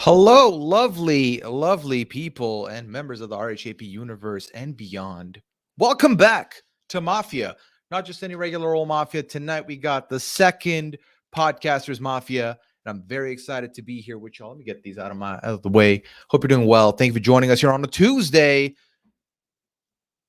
Hello, lovely, lovely people and members of the RHAP universe and beyond. Welcome back to Mafia. Not just any regular old Mafia. Tonight we got the second Podcasters Mafia, and I'm very excited to be here with y'all. Let me get these out of the way. Hope you're doing well. Thank you for joining us here on a Tuesday.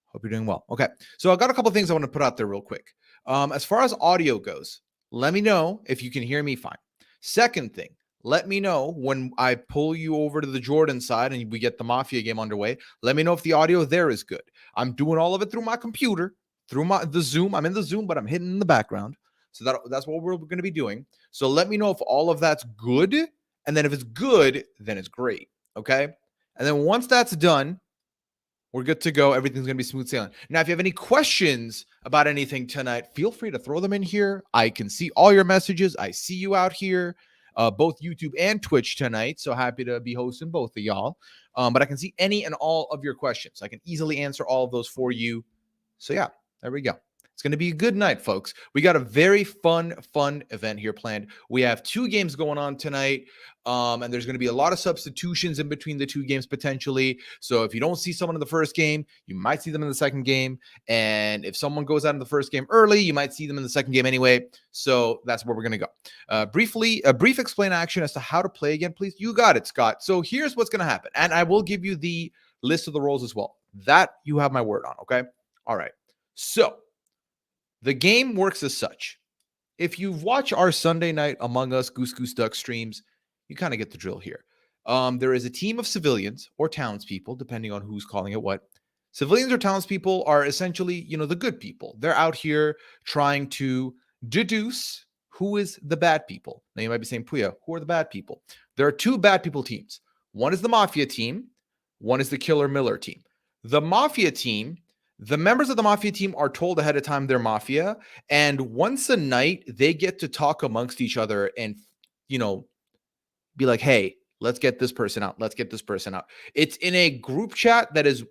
Hope you're doing well. Okay, so I got a couple things I want to put out there real quick. As far as audio goes, let me know if you can hear me fine. Second thing, let me know when I pull you over to the Jordan side and we get the Mafia game underway. Let me know if the audio there is good. I'm doing all of it through my computer, through the Zoom. I'm in the Zoom, but I'm hitting in the background. So that's what we're going to be doing. So let me know if all of that's good. And then if it's good, then it's great. Okay. And then once that's done, we're good to go. Everything's going to be smooth sailing. Now, if you have any questions about anything tonight, feel free to throw them in here. I can see all your messages. I see you out here, both YouTube and Twitch tonight. So happy to be hosting both of y'all. But I can see any and all of your questions. I can easily answer all of those for you. So yeah, there we go. It's going to be a good night, folks. We got a very fun event here planned. We have 2 games going on tonight, and there's going to be a lot of substitutions in between the 2 games potentially. So if you don't see someone in the first game, you might see them in the second game. And if someone goes out in the first game early, you might see them in the second game anyway. So that's where we're going to go. A brief explain action as to how to play again, please. You got it, Scott. So here's what's going to happen. And I will give you the list of the roles as well. That you have my word on, okay? All right. So the game works as such. If you watch our Sunday night Among Us Goose Goose Duck streams, you kind of get the drill here. There is a team of civilians or townspeople, depending on who's calling it what. Civilians or townspeople are essentially, the good people. They're out here trying to deduce who is the bad people. Now you might be saying, Pooya, who are the bad people? There are 2 bad people teams. One is the Mafia team. One is the Killer Miller team. The Mafia team, the members of the Mafia team are told ahead of time they're Mafia. And once a night, they get to talk amongst each other and, be like, hey, let's get this person out. Let's get this person out. It's in a group chat that is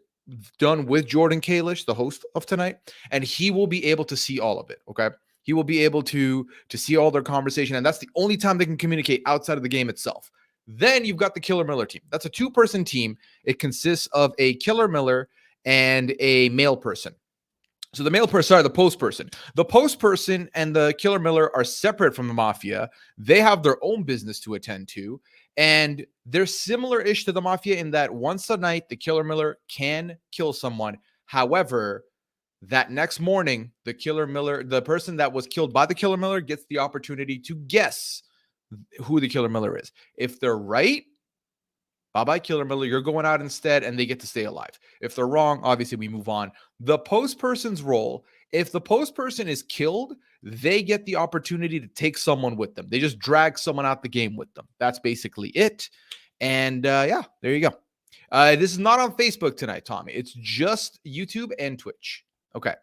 done with Jordan Kalish, the host of tonight, and he will be able to see all of it. Okay. He will be able to see all their conversation. And that's the only time they can communicate outside of the game itself. Then you've got the Killer Miller team. That's a 2-person team. It consists of a Killer Miller and a male person. So the post person. The post person and the Killer Miller are separate from the Mafia. They have their own business to attend to. And they're similar-ish to the Mafia in that once a night, the Killer Miller can kill someone. However, that next morning, the person that was killed by the Killer Miller gets the opportunity to guess who the Killer Miller is. If they're right, bye-bye, Killer Miller. You're going out instead, and they get to stay alive. If they're wrong, obviously we move on. The post person's role, if the post person is killed, they get the opportunity to take someone with them. They just drag someone out the game with them. That's basically it. And yeah, there you go. This is not on Facebook tonight, Tommy. It's just YouTube and Twitch. Okay.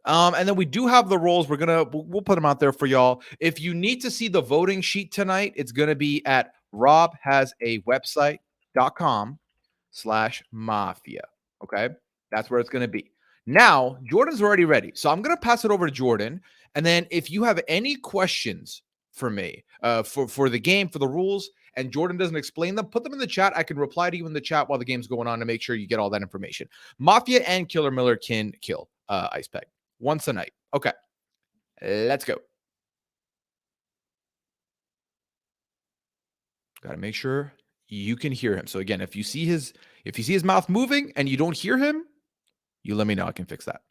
And then we do have the roles. We'll put them out there for y'all. If you need to see the voting sheet tonight, it's going to be at robhasawebsite.com/mafia. Okay. That's where it's going to be. Now, Jordan's already ready. So I'm going to pass it over to Jordan. And then if you have any questions for me, for the game, for the rules, and Jordan doesn't explain them, put them in the chat. I can reply to you in the chat while the game's going on to make sure you get all that information. Mafia and Killer Miller can kill Ice Peg once a night. Okay. Let's go. Got to make sure you can hear him. So again, if you see his mouth moving and you don't hear him, you let me know. I can fix that.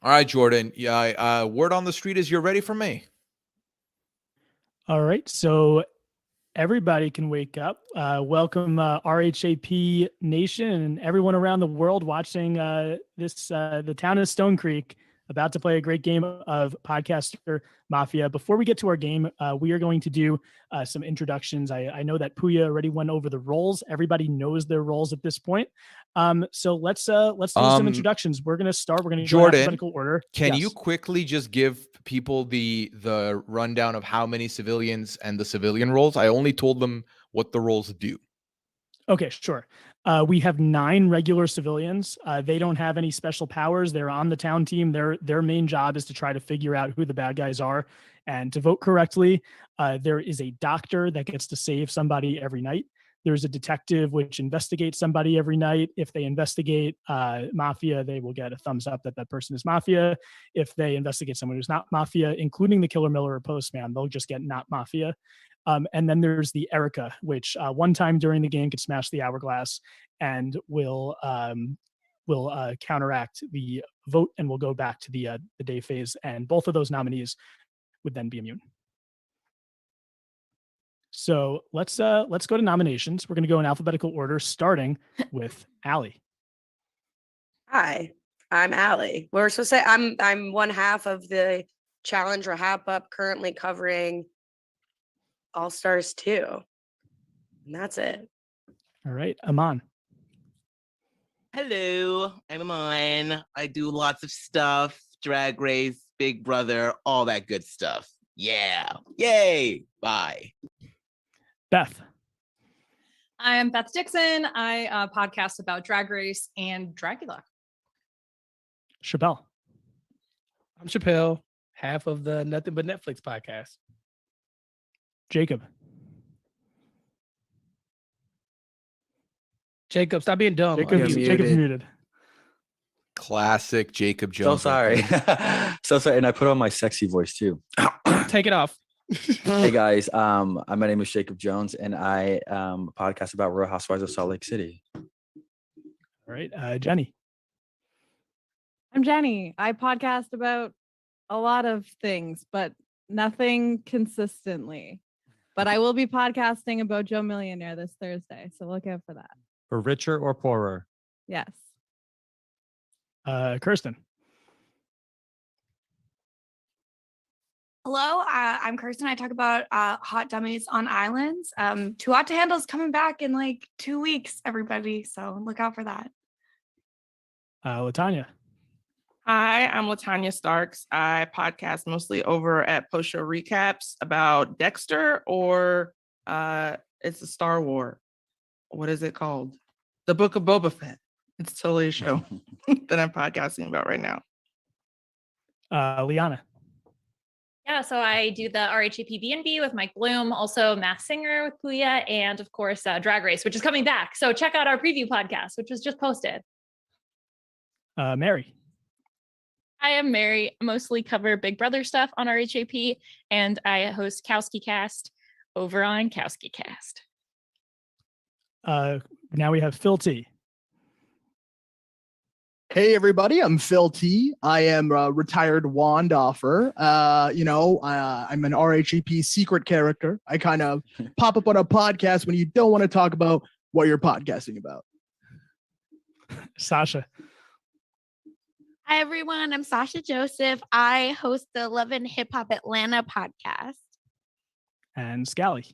All right, Jordan. Yeah, word on the street is you're ready for me. All right. So everybody can wake up. Welcome RHAP Nation and everyone around the world watching the town of Stone Creek, about to play a great game of Podcaster Mafia. Before we get to our game, we are going to do some introductions. I know that Pooya already went over the roles. Everybody knows their roles at this point. So let's do some introductions. We're going to start. We're going to go in alphabetical order. Can you quickly just give people the rundown of how many civilians and the civilian roles? I only told them what the roles do. Okay, sure. We have 9 regular civilians. They don't have any special powers. They're on the town team. Their main job is to try to figure out who the bad guys are And to vote correctly, there is a doctor that gets to save somebody every night. There's a detective which investigates somebody every night. If they investigate Mafia, they will get a thumbs up that that person is Mafia. If they investigate someone who's not Mafia, including the Killer Miller or Postman, they'll just get not Mafia. And then there's the Erika, which one time during the game could smash the hourglass and will counteract the vote and will go back to the day phase. And both of those nominees would then be immune. So let's go to nominations. We're going to go in alphabetical order, starting with Allie. Hi, I'm Allie. We're supposed to say I'm one half of the challenge RHAP up, currently covering All Stars 2. And that's it. All right, Aman. Hello, I'm Amon. I do lots of stuff, Drag Race, Big Brother, all that good stuff. Yeah, yay, bye. Beth. I'm Beth Dixon. I podcast about Drag Race and Dragula. Chappelle. I'm Chappelle, half of the Nothing But Netflix podcast. Jacob. Jacob, stop being dumb. Jacob's muted. Classic Jacob Jones. So sorry. So sorry. And I put on my sexy voice too. Take it off. Hey guys, my name is Jacob Jones and I podcast about Real Housewives of Salt Lake City. All right, Jenny. I'm Jenny. I podcast about a lot of things, but nothing consistently. But I will be podcasting about Joe Millionaire this Thursday, so look out for that. For richer or poorer? Yes. Kirsten. Hello, I'm Kirsten. I talk about hot dummies on islands. Too Hot to Handle is coming back in like 2 weeks, everybody. So look out for that. Latanya. Hi, I'm Latanya Starks. I podcast mostly over at Post Show Recaps about Dexter, or it's a Star Wars. What is it called? The Book of Boba Fett. It's totally a show that I'm podcasting about right now. Liana. Yeah, so I do the RHAP B&B with Mike Bloom, also Masked Singer with Pooya, and of course, Drag Race, which is coming back. So check out our preview podcast, which was just posted. Mary. I am Mary. I mostly cover Big Brother stuff on RHAP, and I host Kowski Cast over on Kowski Cast. Now we have Phil T. Hey everybody, I'm Phil T. I am a retired wand offer. I'm an RHAP secret character. I kind of pop up on a podcast when you don't want to talk about what you're podcasting about. Sasha. Hi everyone, I'm Sasha Joseph. I host the Love and Hip Hop Atlanta podcast. And Scally.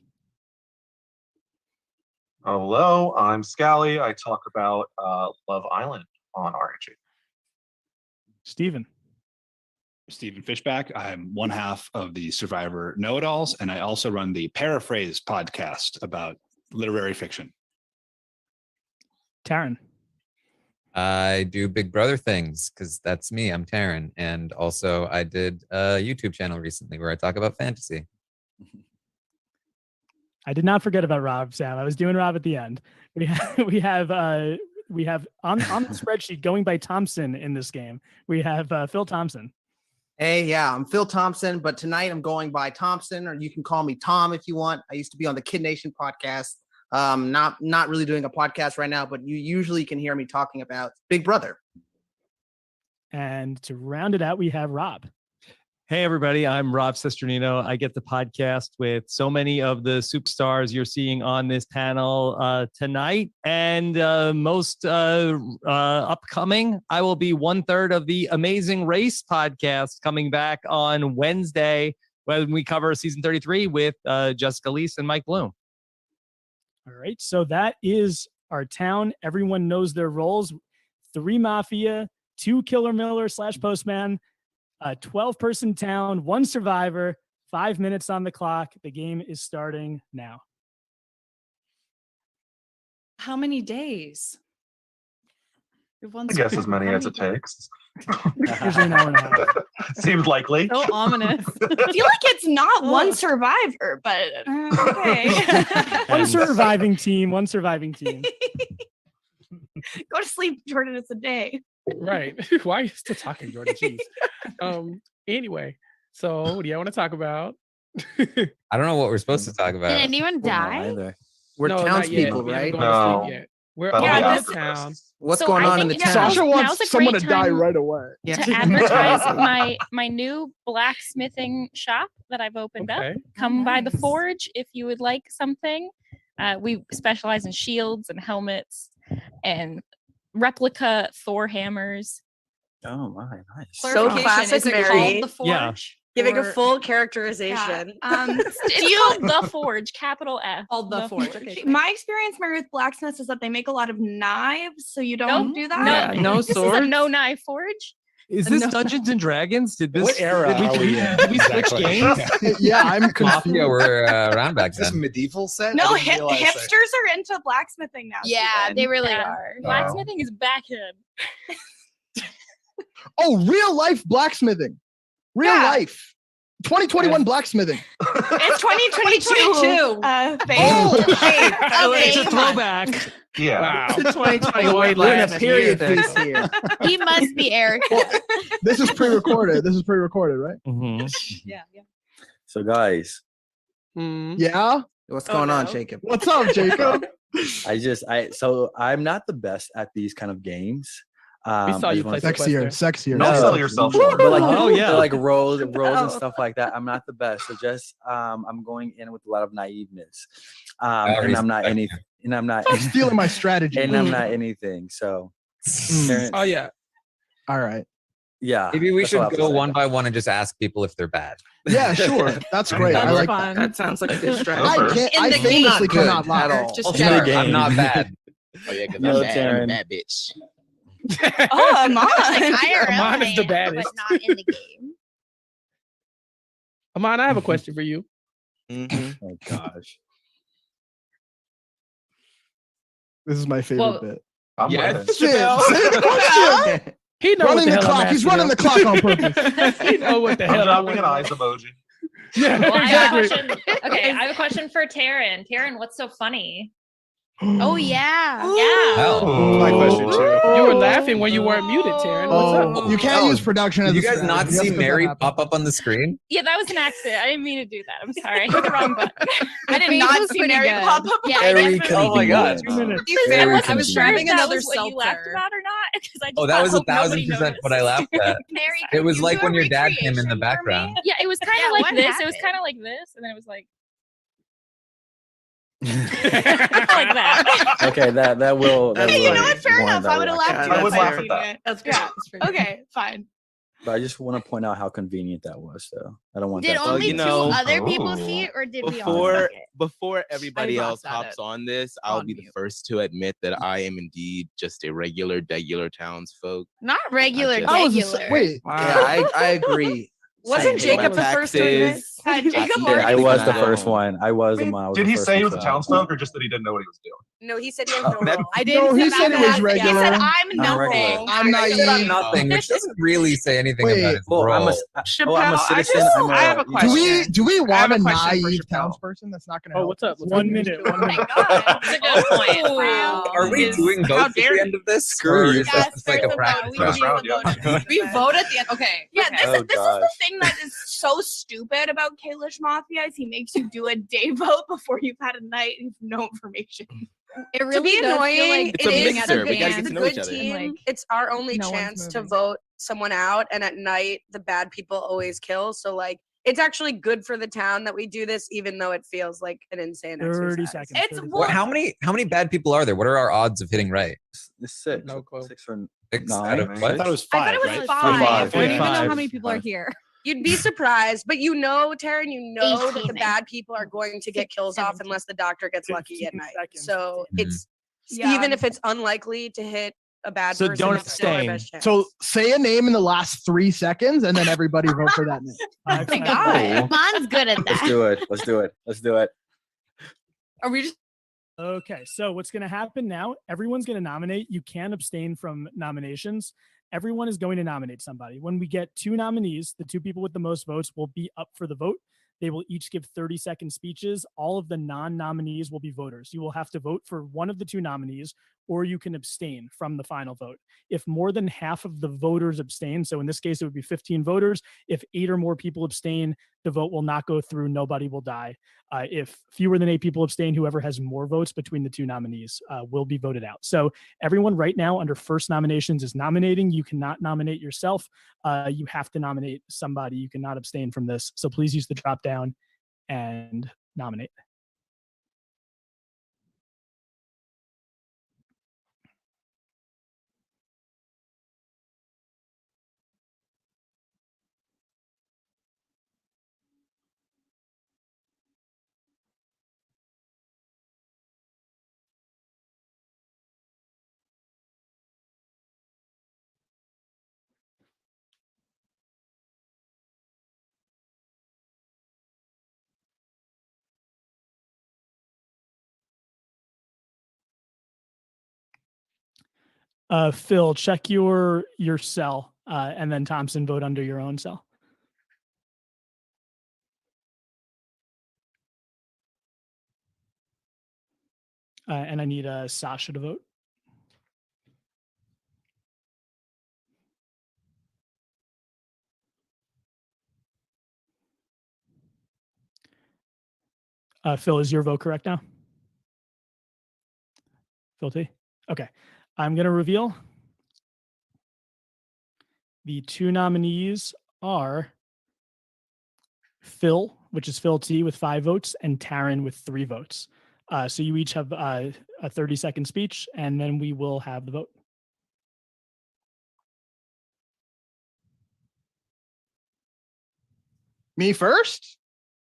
Hello, I'm Scally. I talk about Love Island on RHAP. Steven. Steven Fishback. I'm one half of the Survivor Know-It-Alls, and I also run the Paraphrase podcast about literary fiction. Taryn. I do Big Brother things because that's me. I'm Taryn. And also I did a YouTube channel recently where I talk about fantasy. I did not forget about Rob, Sam. I was doing Rob at the end. We have on the spreadsheet going by Thompson in this game. We have Phil Thompson. Hey, yeah, I'm Phil Thompson, but tonight I'm going by Thompson, or you can call me Tom if you want. I used to be on the Kid Nation podcast. Not really doing a podcast right now, but you usually can hear me talking about Big Brother. And to round it out, we have Rob. Hey, everybody. I'm Rob Cesternino. I get the podcast with so many of the superstars you're seeing on this panel tonight. And most upcoming, I will be 1/3 of the Amazing Race podcast coming back on Wednesday when we cover season 33 with Jessica Leese and Mike Bloom. All right. So that is our town. Everyone knows their roles. 3 Mafia, 2 Killer Miller / Postman, a 12-person town, 1 survivor, 5 minutes on the clock. The game is starting now. How many days? I guess as many as it takes. Usually an hour and a half. Seems likely. So ominous. I feel like it's not one survivor, but okay. One surviving team. Go to sleep, Jordan. It's a day. Right. Why are you still talking, Jordan? Jeez. Anyway, so what do you want to talk about? I don't know what we're supposed to talk about. Did anyone die? We're No, not yet. townspeople, We haven't right? gone to No. sleep yet. We're But all yeah, in this- the town. What's So going I on in the think town? now's- Sasha now's wants a someone great to die time right away. to advertise my new blacksmithing shop that I've opened up. Okay. Come by the forge if you would like something. We specialize in shields and helmets and replica Thor hammers. Oh my, nice. So classic Is it Mary. called the Yeah. Forge? Giving a Or- full characterization. It's called the Forge, capital F. Called the Forge. Okay. My experience, Mary, with blacksmiths is that they make a lot of knives, so you don't do that. No This is a swords. no knife forge. Is this Dungeons and Dragons? Did this? What era did are we in? Did we switch Exactly. games? Yeah, I'm Mafia confused. were around back Is this then. medieval set? No, I didn't realize that. hipsters are into blacksmithing now. Yeah, Steven. they really Yeah. are. Blacksmithing is back in. Oh, real life blacksmithing. Real Yeah. life. 2021 blacksmithing. It's 2022. Babe. Oh, Okay, It's a come on. throwback. Yeah. Wow. 2021 We're in a last period year. piece here. He must be Erika. This is pre-recorded. Right? Yeah. So guys, Yeah. What's going on, no. Jacob? What's up, Jacob? so I'm not the best at these kind of games. We I saw you just wanna play say- Sexier. Don't sell yourself but short. like, Oh, yeah. like roles and stuff like that. I'm not the best. So just I'm going in with a lot of naiveness, and I'm not anything. And I'm not Stop stealing my strategy. and I'm not anything. So Oh yeah. All right. yeah, Maybe we that's all I should have to go say. one by one and just ask people if they're bad. Yeah, sure. That's great. I That's like fun. That sounds like a good I strategy. can't. In I the famously game. cannot Good lie. at all. Just In the check. game. I'm not bad. Oh yeah, because No, I'm bad. I'm a Taryn. bad bitch. Oh, Amon. Amon is the baddest. but not in the game. Amon, I have a question for you. Oh gosh. This is my favorite Well, bit. I'm Yeah. with it. Say the question. He knows Running what the hell I'm clock. He's asking running him. the clock on purpose. He know what the I'm hell. dropping an eyes emoji. Yeah, Well, I have a exactly. question. Okay, I have a question for Taryn. Taryn, what's so funny? Oh yeah. Oh. That's my question too. You were laughing when you weren't muted, Taryn. What's up? Oh, you can't use production as Did you a guys not strategy. That's see what Mary happened. pop up on the screen? Yeah, that was an accident. I didn't mean to do that. I'm sorry. I hit the wrong button. I did face not was see pretty Mary good. pop up. Yeah, Very Oh my god. convenient. I wasn't convenient. sure if grabbing that another was what you laughed seltzer. about or not. Because I just Oh, that thought, was hope nobody 1,000% what I noticed. laughed at. Mary, It was can like you do when a your dad came in the recreation for me? background. Yeah, it was kind of Yeah, like what this. It was happened? kind of like this, and then it was like like that. Okay, that will. That Okay, you will know what? Fair warrant enough. that I would have reaction. laughed I too would if laugh I'd at seen that. it. That's Yeah. pretty Okay, fine. But I just want to point out how convenient that was, though. I don't want Did that. to only be- you know- two other people Oh. see it, or did we all? see it? Before everybody I else laughed at hops it. on this, I'll On be the mute. first to admit that I am indeed just a regular townsfolk. Not regular, just- I was regular. wait. Yeah, I agree. Wasn't Same. Jacob the My first to admit? taxes. Jacob Yeah, already I was the said first that. one. I was the one. I was Did the he first say he one was a to- townsfolk or just that he didn't know what he was doing? No, he said he has no That- role. I did. No, he said it was He regular. said, I'm nothing. regular. I'm I said I'm naive. nothing, which doesn't really say anything Wait, about his Well, I'm a, role. I'm a Chappelle, citizen. I have a Do question. we I have want a a question for naive Chappelle. townsperson that's not going to Oh, help? what's up? us? What's 1 up? minute. 1 minute. That's a good point. Wow. Are we Is- doing how votes at dare the you. end of this? Screw Or you. is Yes, this just like there's a a practice vote. First round, yeah. We vote at the end. Okay. Yeah, okay. this, Oh, this is the gosh. thing that is so stupid about Kalish Mafia is he makes you do a day vote before you've had a night and no information. It To really be does feel annoying, like It's it a is mixer. the We gotta band, get to the know good each other. team. Like, It's our only no one's chance to moving. vote someone out, and at night the bad people always kill. So like, it's actually good for the town that we do this, even though it feels like an insane 30 exercise. seconds. It's 30 well, How many bad people are there? What are our odds of hitting right? It's six. No clue. 6 or 6 9. out of I what? thought it was I five. thought it was right? five. Five, I don't yeah. even know how Five. many people are Five. here. You'd be surprised, but you know, Taryn, you know that the 18, bad people are going to get kills off 17. unless the doctor gets lucky at 15 night. seconds. So it's Yeah. even if it's unlikely to hit a bad So person, don't it's still our abstain. best chance. So say a name in the last 3 seconds, and then everybody vote for that name. Five my seconds. God. Mon's good at Let's that. do it. Let's do it. Let's do it. Are we just Okay, so what's going to happen now? Everyone's going to nominate. You can abstain from nominations. everyone is going to nominate somebody. When we get 2 nominees, the 2 people with the most votes will be up for the vote. They will each give 30-second speeches. All of the non-nominees will be voters. You will have to vote for one of the 2 nominees, or you can abstain from the final vote. If more than half of the voters abstain, so in this case, it would be 15 voters. If 8 or more people abstain, the vote will not go through. Nobody will die. If fewer than 8 people abstain, whoever has more votes between the 2 nominees will be voted out. So everyone right now under first nominations is nominating. You cannot nominate yourself. You have to nominate somebody. You cannot abstain from this. So please use the drop down and nominate. Phil, check your cell, and then Thompson, vote under your own cell. And I need Sasha to vote. Phil, is your vote correct now? Phil T? Okay. I'm going to reveal the 2 nominees are Phil, which is Phil T with 5 votes, and Taryn with 3 votes. So you each have a 30-second speech, and then we will have the vote. Me first?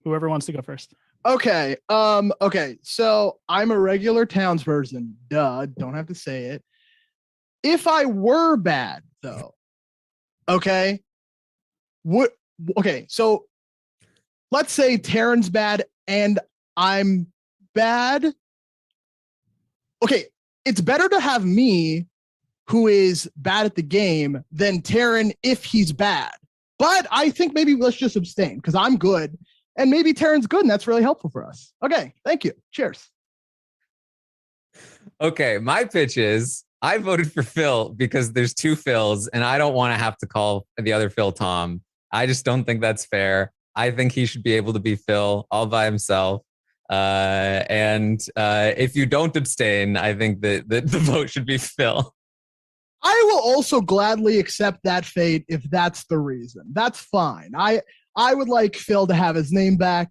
Whoever wants to go first. Okay. Okay. So I'm a regular townsperson. Duh. Don't have to say it. If I were bad, though, okay. Okay. So let's say Taryn's bad and I'm bad. Okay. It's better to have me, who is bad at the game, than Taryn if he's bad. But I think maybe let's just abstain because I'm good. And maybe Taryn's good, and that's really helpful for us. Okay, thank you. Cheers. Okay, my pitch is I voted for Phil because there's 2 Phils, and I don't want to have to call the other Phil Tom. I just don't think that's fair. I think he should be able to be Phil all by himself. And if you don't abstain, I think that the vote should be Phil. I will also gladly accept that fate if that's the reason. That's fine. I would like Phil to have his name back.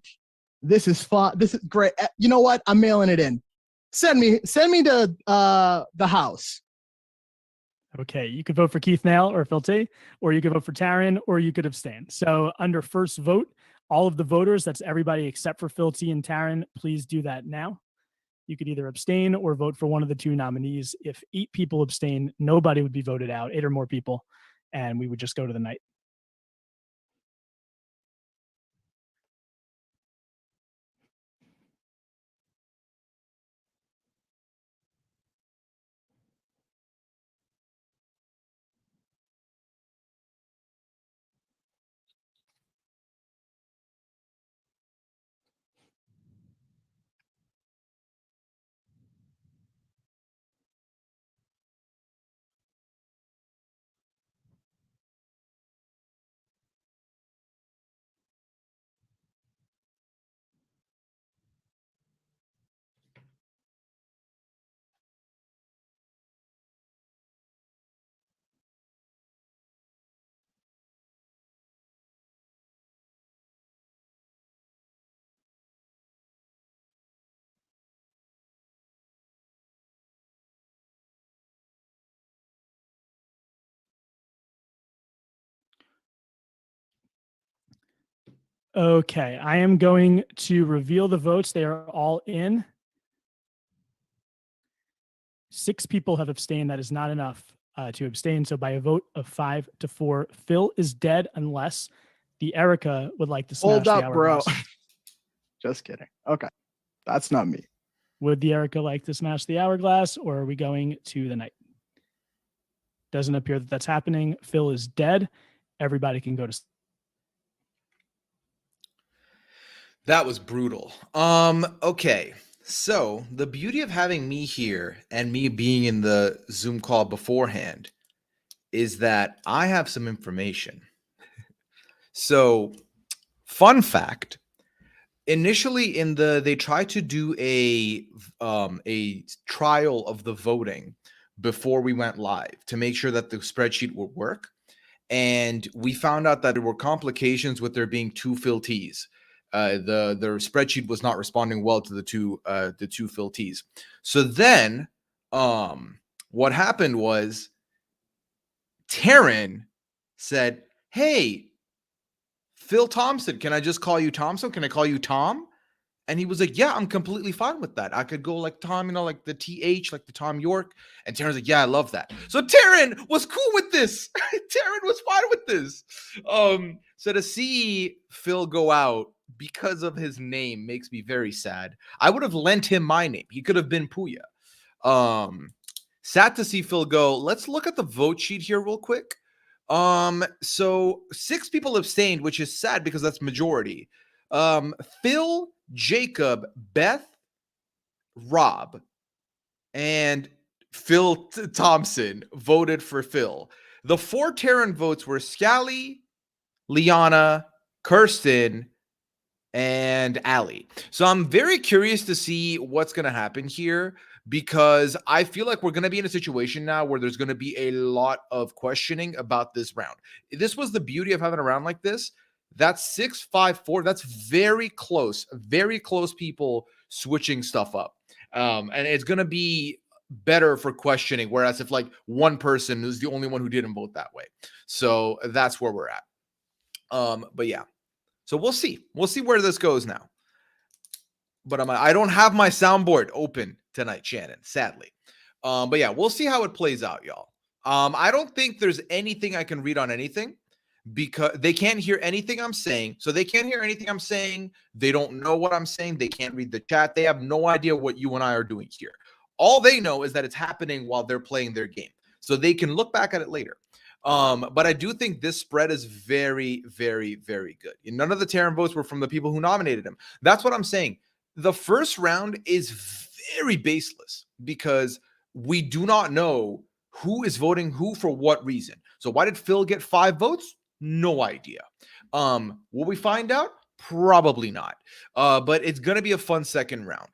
This is fun. This is great. You know what? I'm mailing it in. Send me to the house. Okay, you could vote for Keith Nail or Phil T, or you could vote for Taryn, or you could abstain. So under first vote, all of the voters, that's everybody except for Phil T and Taryn, please do that now. You could either abstain or vote for one of the 2 nominees. If 8 people abstain, nobody would be voted out, 8 or more people, and we would just go to the night. Okay, I am going to reveal the votes. They are all in. 6 people have abstained. That is not enough to abstain. So by a vote of 5 to 4, Phil is dead unless the Erika would like to smash Hold the up, bro. hourglass. Just kidding. Okay. That's not me. Would the Erika like to smash the hourglass, or are we going to the night? Doesn't appear that that's happening. Phil is dead. Everybody can go to. That was brutal. Okay. So the beauty of having me here and me being in the Zoom call beforehand is that I have some information. So, fun fact, initially they tried to do a trial of the voting before we went live to make sure that the spreadsheet would work. And we found out that there were complications with there being two filtees. The spreadsheet was not responding well to the two filtees. So then what happened was Taryn said, "Hey, Phil Thompson, can I just call you Thompson? Can I call you Tom?" And he was like, "Yeah, I'm completely fine with that. I could go like Tom, like the TH, like the Tom York." And Taryn's like, "Yeah, I love that." So Taryn was cool with this. Taryn was fine with this. So to see Phil go out because of his name makes me very sad. I would have lent him my name. He could have been Pooya. Sad to see Phil go. Let's look at the vote sheet here real quick. So 6 people abstained, which is sad because that's majority. Phil, Jacob, Beth, Rob, and Phil Thompson voted for Phil. The 4 Terran votes were Scally, Liana, Kirsten, and Ali. So I'm very curious to see what's going to happen here, because I feel like we're going to be in a situation now where there's going to be a lot of questioning about this round. This was the beauty of having a round like this. That's 6-5-4. That's very close people switching stuff up. And it's going to be better for questioning, whereas if like one person is the only one who didn't vote that way. So that's where we're at. But yeah. So we'll see. We'll see where this goes now. But I don't have my soundboard open tonight, Shannon, sadly. But yeah, we'll see how it plays out, y'all. I don't think there's anything I can read on anything, because they can't hear anything I'm saying. So they can't hear anything I'm saying. They don't know what I'm saying. They can't read the chat. They have no idea what you and I are doing here. All they know is that it's happening while they're playing their game. So they can look back at it later. But I do think this spread is very, very, very good. And none of the Terran votes were from the people who nominated him. That's what I'm saying. The first round is very baseless because we do not know who is voting who for what reason. So why did Phil get 5 votes? No idea. Will we find out? Probably not. But it's going to be a fun second round.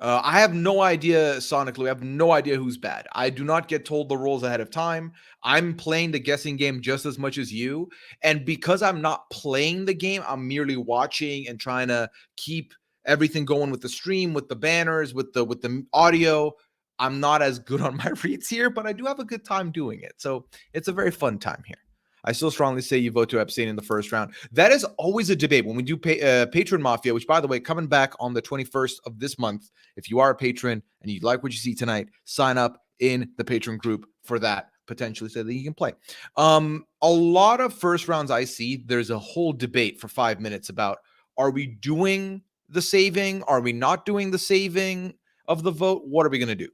I have no idea, Sonic Lou. I have no idea who's bad. I do not get told the rules ahead of time. I'm playing the guessing game just as much as you. And because I'm not playing the game, I'm merely watching and trying to keep everything going with the stream, with the banners, with the audio. I'm not as good on my reads here, but I do have a good time doing it. So it's a very fun time here. I still strongly say you vote to abstain in the first round. That is always a debate when we do Patron Mafia, which, by the way, coming back on the 21st of this month. If you are a patron and you like what you see tonight, sign up in the patron group for that, potentially so that you can play. A lot of first rounds I see, there's a whole debate for 5 minutes about, are we doing the saving? Are we not doing the saving of the vote? What are we going to do?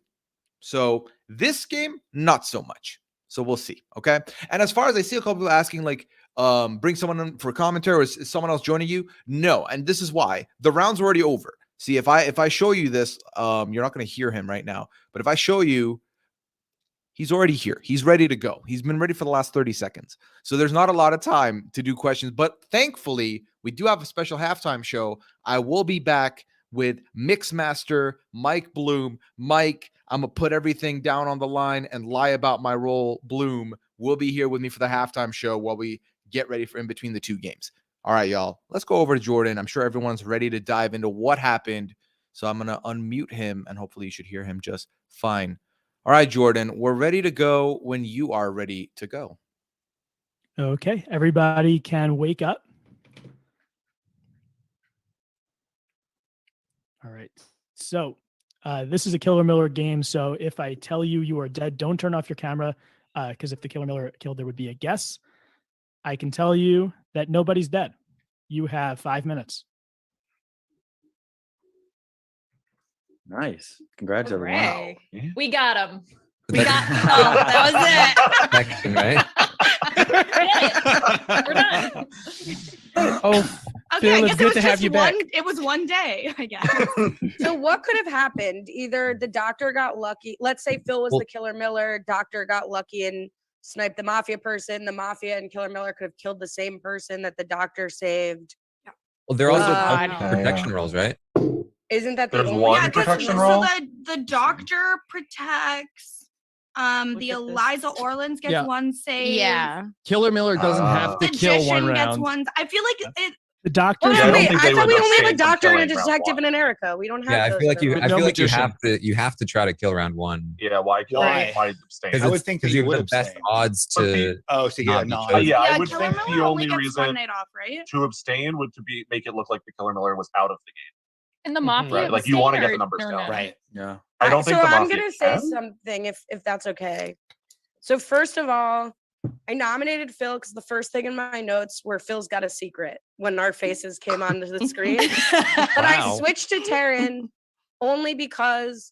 So this game, not so much. So we'll see. Okay. And as far as I see a couple people asking, like, bring someone in for commentary, or is someone else joining you? No. And this is why the round's already over. See, if I show you this, you're not going to hear him right now. But if I show you, he's already here. He's ready to go. He's been ready for the last 30 seconds. So there's not a lot of time to do questions. But thankfully, we do have a special halftime show. I will be back with Mixmaster Mike Bloom. Mike, I'm going to put everything down on the line and lie about my role. Bloom will be here with me for the halftime show while we get ready for in between the 2 games. All right, y'all. Let's go over to Jordan. I'm sure everyone's ready to dive into what happened. So I'm going to unmute him, and hopefully you should hear him just fine. All right, Jordan, we're ready to go when you are ready to go. Okay, everybody can wake up. All right, so this is a Killer Miller game. So if I tell you you are dead, don't turn off your camera, because if the Killer Miller killed, there would be a guess. I can tell you that nobody's dead. You have 5 minutes. Nice. Congrats, everyone. Hooray. We got him. We got that was it. section, right? We're done. Oh, Okay, I Phil, guess it's good to have you back. It was one day, I guess. So what could have happened? Either the doctor got lucky. Let's say Phil was the killer Miller. Doctor got lucky and sniped the Mafia person. The Mafia and killer Miller could have killed the same person that the doctor saved. Well, they're also God. protection roles, right? Isn't that the There's only one Yeah, 'cause protection so roll. the doctor protects. The Eliza Orlins gets Yeah. one save. Yeah. Killer Miller doesn't have to kill one Magician gets round. one. I feel like it. The doctor. Wait, I don't wait, think I they thought would we only have a abstain from doctor and a killing round detective one. and an Erica. We don't have Yeah, I those feel like in our I room. feel like magician. you have to try to kill round one. Yeah, why kill? Why? Why abstain? Because I would think that you you have would the best abstain. odds But to Oh, so not yeah, be no. chosen. Yeah, I Yeah, would Killer think Miller the only only gets one reason night off, right? to abstain would to be make it look like the killer Miller was out of the game. And the Mafia. Right, like you want to get the numbers down. Right. Yeah. I don't think so the I'm Mafia gonna say can. something if that's okay. So first of all, I nominated Phil because the first thing in my notes were Phil's got a secret when our faces came onto the screen. But I Wow. switched to Taryn only because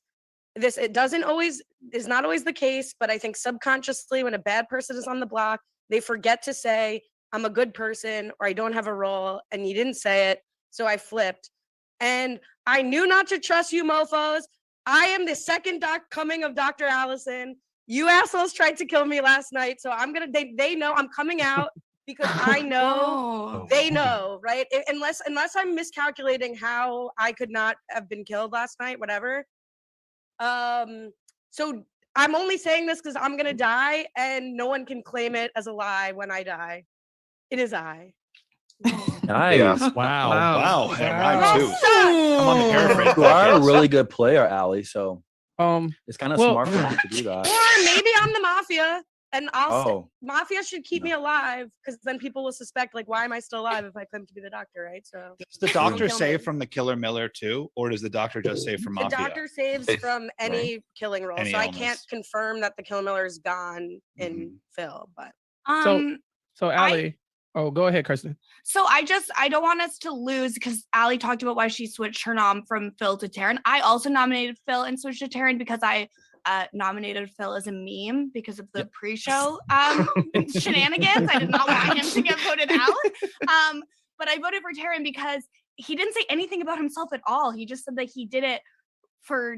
it is not always the case, but I think subconsciously when a bad person is on the block, they forget to say, I'm a good person or I don't have a role, and you didn't say it. So I flipped. And I knew not to trust you mofos. I am the second coming of Dr. Allison. You assholes tried to kill me last night. So they know I'm coming out because I know they know, right? Unless I'm miscalculating how I could not have been killed last night, whatever. So I'm only saying this because I'm gonna die and no one can claim it as a lie when I die. It is I. Nice. Yeah. Wow. Wow. And I too. I'm on the paraphrase. You are a podcast. really good player, Allie. So it's kind of well- smart for you to do that. Or maybe I'm the Mafia and Oh. Mafia should keep me alive because then people will suspect, like, why am I still alive if I claim to be the doctor, right? So Does the doctor Kill save me. from the killer Miller too, or does the doctor just save from the Mafia? doctor saves If- from any killing role. Any So I illness. can't confirm that the killer Miller is gone in Phil, but So Allie, oh, go ahead, Kirsten. So I don't want us to lose because Allie talked about why she switched her nom from Phil to Taryn. I also nominated Phil and switched to Taryn because I nominated Phil as a meme because of the pre-show shenanigans. I did not want him to get voted out. But I voted for Taryn because he didn't say anything about himself at all. He just said that he did it for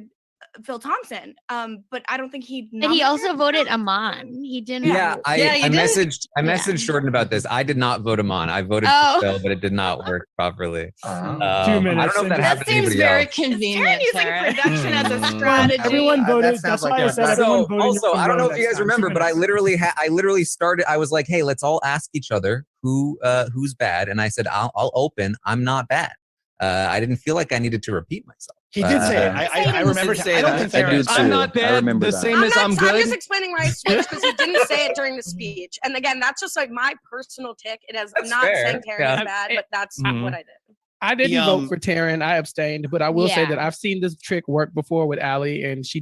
Phil Thompson. But I don't think he. And he also voted Amon. He didn't. Yeah, I you did? messaged Jordan about this. I did not vote him on. I voted Oh. for Phil, but it did not work properly. 2 I minutes. don't know if that happened to Seems anybody very else. convenient. using Sarah. production as a strategy. Everyone voted. that That's sounds why like I said a- everyone So voted. also, I don't know if next you guys time. remember, 2 but I minutes. literally started. I was like, "Hey, let's all ask each other who's bad," and I said, "I'll open. I'm not bad." I didn't feel like I needed to repeat myself. He did say it. I remember. I don't think I do Taryn. too. I'm not bad. I remember The that. same as I'm I'm good. just explaining why I switched because he didn't say it during the speech. And again, that's just like my personal tick. I'm That's not fair. saying Taryn Yeah. is bad, but that's Mhm. what I did. I didn't The, vote for Taryn. I abstained, but I will say Yeah. that I've seen this trick work before with Allie, and she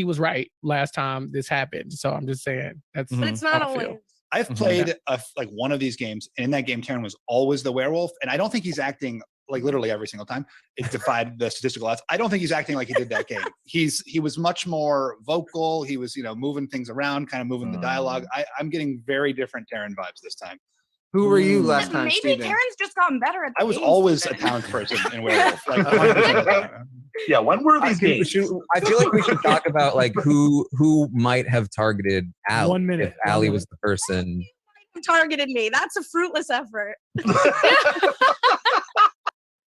was right last time this happened. So I'm just saying that's. But it's not how I feel. always. I've played like one of these games, and in that game, Taryn was always the werewolf, and I don't think he's acting like literally every single time. It defied the statistical odds. I don't think he's acting like he did that game. He was much more vocal. He was moving things around, kind of moving the dialogue. I'm getting very different Taryn vibes this time. Who were you last time, Maybe Steven? Taryn's just gotten better at the I was game, always a Steven. townsperson in werewolf. Like 100% of the time. Yeah, when were these games? I feel like we should talk about like who might have targeted Allie 1 minute. if Allie was the person. You targeted me. That's a fruitless effort.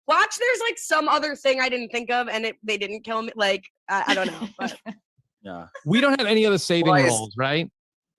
Watch, there's like some other thing I didn't think of, and they didn't kill me. Like I don't know, but Yeah. We don't have any other saving Why is- roles, right?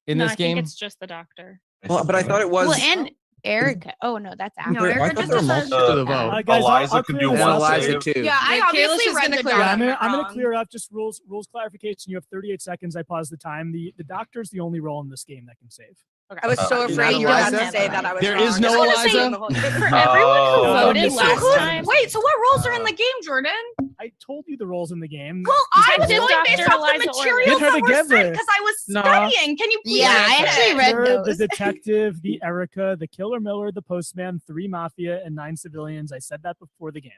In No, this I think game. it's just the doctor. Well, but I thought it was. Well, and Erica. Oh no, that's after. No, I Erica thought just there were does multiple to the vote. Guys, I'll Eliza could clear do this And one up. Eliza save. too. Yeah, I Yeah, obviously Kalish is read gonna the clear document it I'm up. gonna wrong. clear up just rules clarification. You have 38 seconds. I pause the time. The doctor's the only role in this game that can save. I was so You're afraid not you were about Eliza? to say that I was There wrong. is no I was Eliza? saying the whole- For everyone who Oh. voted So last who- time. Wait, so what roles are in the game, Jordan? I told you the roles in the game. Well, I'm did going based Dr. off the Eliza materials Get her that were sent together. because I was No. studying. Can you please? Yeah, I read actually it? read Her, the those. detective, the Erika, the killer Miller, the postman, 3 mafia, and 9 civilians. I said that before the game.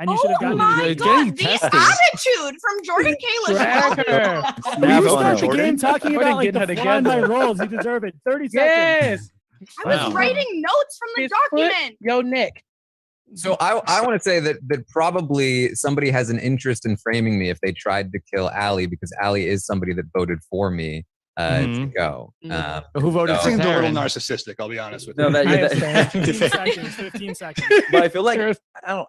And you should have Oh gotten my it. god, the attitude from Jordan Kalish. When you start the game talking about like the flaw in my roles, you deserve it. 30 seconds. I was writing notes from the document. Yo, Nick. So I want to say that probably somebody has an interest in framing me if they tried to kill Allie, because Allie is somebody that voted for me to go. Who voted It for seems a little Taryn? narcissistic, I'll be honest with No, you. that- 15 seconds. 15 seconds. But I feel like I don't.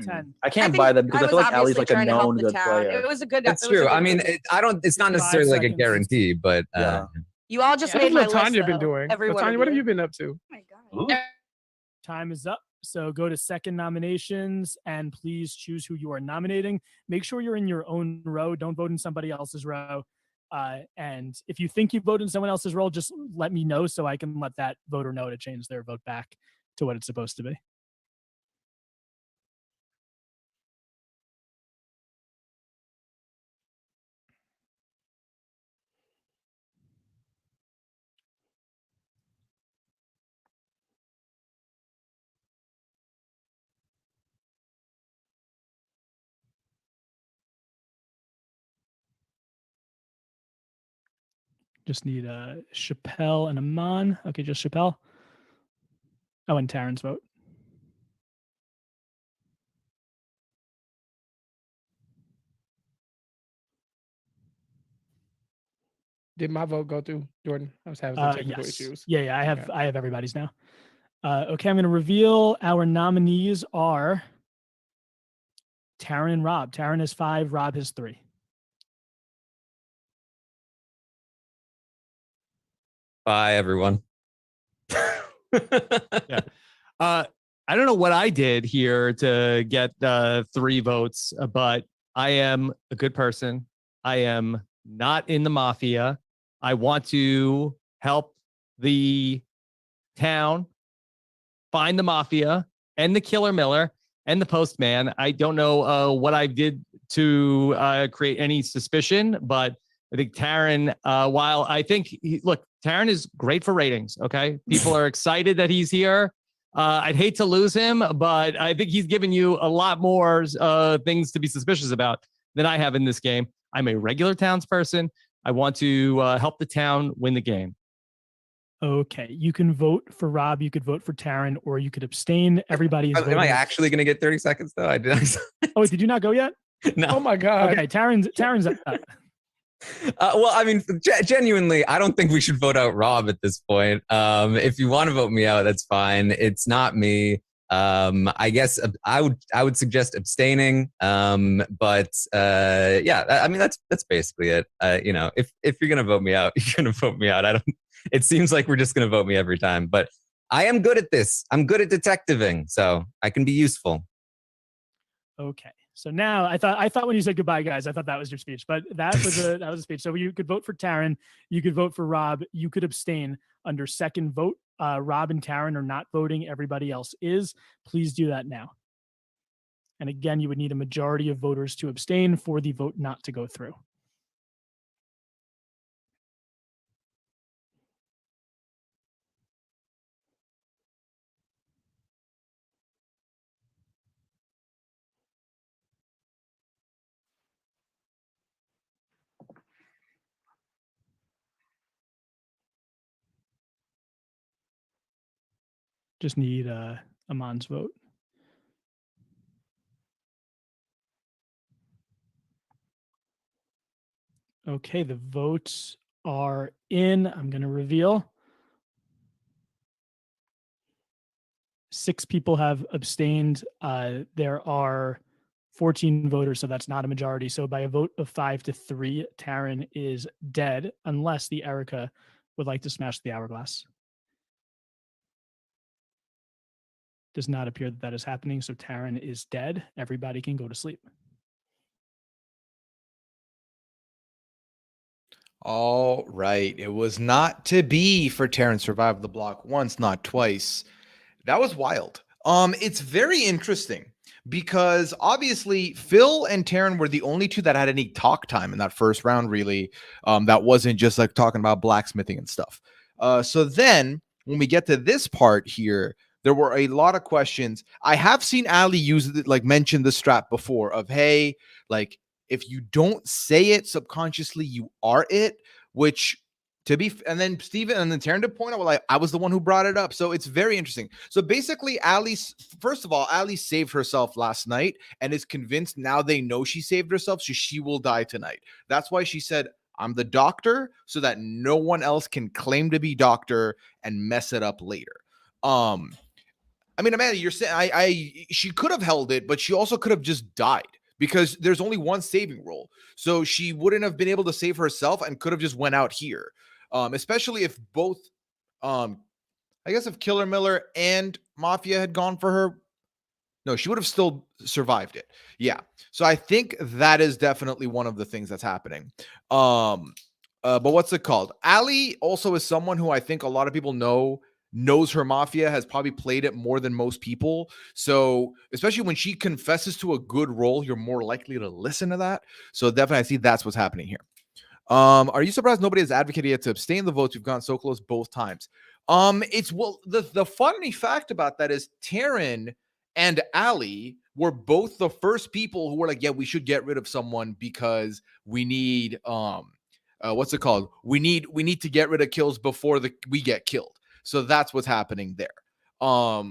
10. I can't buy that because I feel like Allie's like a trying to help known the good town. player. It was a good. That's it was a true. good I mean, move. it's not necessarily like a guarantee, but You all just What made has my Latanya list. been though. doing? Every one Latanya, of what have you been up to? Time is up. So go to second nominations and please choose who you are nominating. Make sure you're in your own row. Don't vote in somebody else's row. And if you think you voted in someone else's role, just let me know so I can let that voter know to change their vote back to what it's supposed to be. Just need Chappelle and Aman. Okay, just Chappelle. Oh, and Taryn's vote. Did my vote go through, Jordan? I was having some technical Yes. issues. Yeah, I have everybody's now. Okay, I'm going to reveal our nominees are Taryn and Rob. Taryn has 5, Rob has 3. Bye, everyone. Yeah. I don't know what I did here to get 3 votes, but I am a good person. I am not in the mafia. I want to help the town find the mafia and the Killer Miller and the Postman. I don't know what I did to create any suspicion, but I think Taryn, while I think, look, Taryn is great for ratings, okay? People are excited that he's here. I'd hate to lose him, but I think he's given you a lot more things to be suspicious about than I have in this game. I'm a regular townsperson. I want to help the town win the game. Okay, you can vote for Rob, you could vote for Taryn, or you could abstain. Everybody is Am voting. I actually going to get 30 seconds though? I did. Oh, did you not go yet? No. Oh my God. Okay, Taryn's up. Well, I mean, genuinely, I don't think we should vote out Rob at this point. If you want to vote me out, that's fine. It's not me. I guess I would suggest abstaining. But yeah, I mean, that's basically it. You know, if you're gonna vote me out, you're gonna vote me out. It seems like we're just gonna vote me every time. But I am good at this. I'm good at detectiving, so I can be useful. Okay. So now I thought when you said goodbye, guys, I thought that was your speech, but that was a speech. So you could vote for Taryn, you could vote for Rob, you could abstain under second vote. Rob and Taryn are not voting. Everybody else is. Please do that now. And again, you would need a majority of voters to abstain for the vote not to go through. Just need Aman's vote. Okay, the votes are in. I'm going to reveal. 6 people have abstained. There are 14 voters, so that's not a majority. So by a vote of 5-3, Taryn is dead, unless the Erika would like to smash the hourglass. Does not appear that that is happening, so Taryn is dead. Everybody can go to sleep. All right. It was not to be for Taryn survived the block once, not twice. That was wild. It's very interesting because obviously Phil and Taryn were the only 2 that had any talk time in that first round, really. That wasn't just like talking about blacksmithing and stuff. So then when we get to this part here, there were a lot of questions. I have seen Ali use it, like mention the strap before of, hey, like if you don't say it subconsciously, you are it, which and then Steven and then Taryn to point out, well, I was the one who brought it up. So it's very interesting. So basically, first of all, Ali saved herself last night and is convinced now they know she saved herself, so she will die tonight. That's why she said, I'm the doctor, so that no one else can claim to be doctor and mess it up later. I mean, Amanda, you're saying she could have held it, but she also could have just died because there's only one saving roll. So she wouldn't have been able to save herself and could have just went out here. Especially if both, I guess if Killer Miller and Mafia had gone for her, no, she would have still survived it. Yeah. So I think that is definitely one of the things that's happening. But what's it called? Ali also is someone who I think a lot of people knows her Mafia, has probably played it more than most people. So especially when she confesses to a good role, you're more likely to listen to that. So definitely I see that's what's happening here. Are you surprised nobody has advocated yet to abstain the votes? We've gone so close both times. The funny fact about that is Taryn and Ali were both the first people who were like, yeah, we should get rid of someone because we need what's it called? We need to get rid of kills before we get killed. So that's what's happening there. I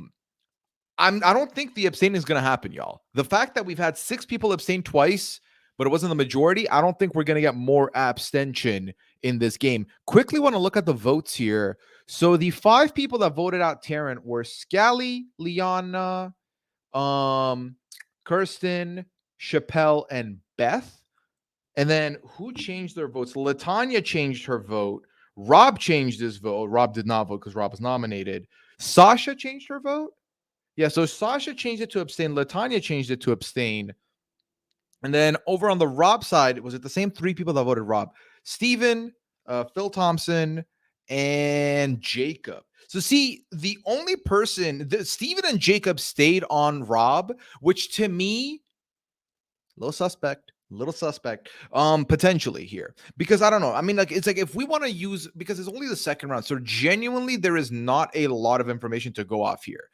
don't think the abstaining is going to happen, y'all. The fact that we've had 6 people abstain twice, but it wasn't the majority, I don't think we're going to get more abstention in this game. Quickly want to look at the votes here. So the 5 people that voted out Taryn were Scally, Liana, Kirsten, Chappelle, and Beth. And then who changed their votes? Latanya changed her vote. Rob changed his vote. Rob did not vote because Rob was nominated. Sasha changed her vote. Yeah, so Sasha changed it to abstain. Latanya changed it to abstain. And then over on the Rob side, was it the same 3 people that voted Rob? Steven, Phil Thompson, and Jacob. So see, the only person, Steven and Jacob stayed on Rob, which to me, little suspect, potentially here. Because I don't know. I mean, like, it's like if we want to use, because it's only the second round. So genuinely, there is not a lot of information to go off here.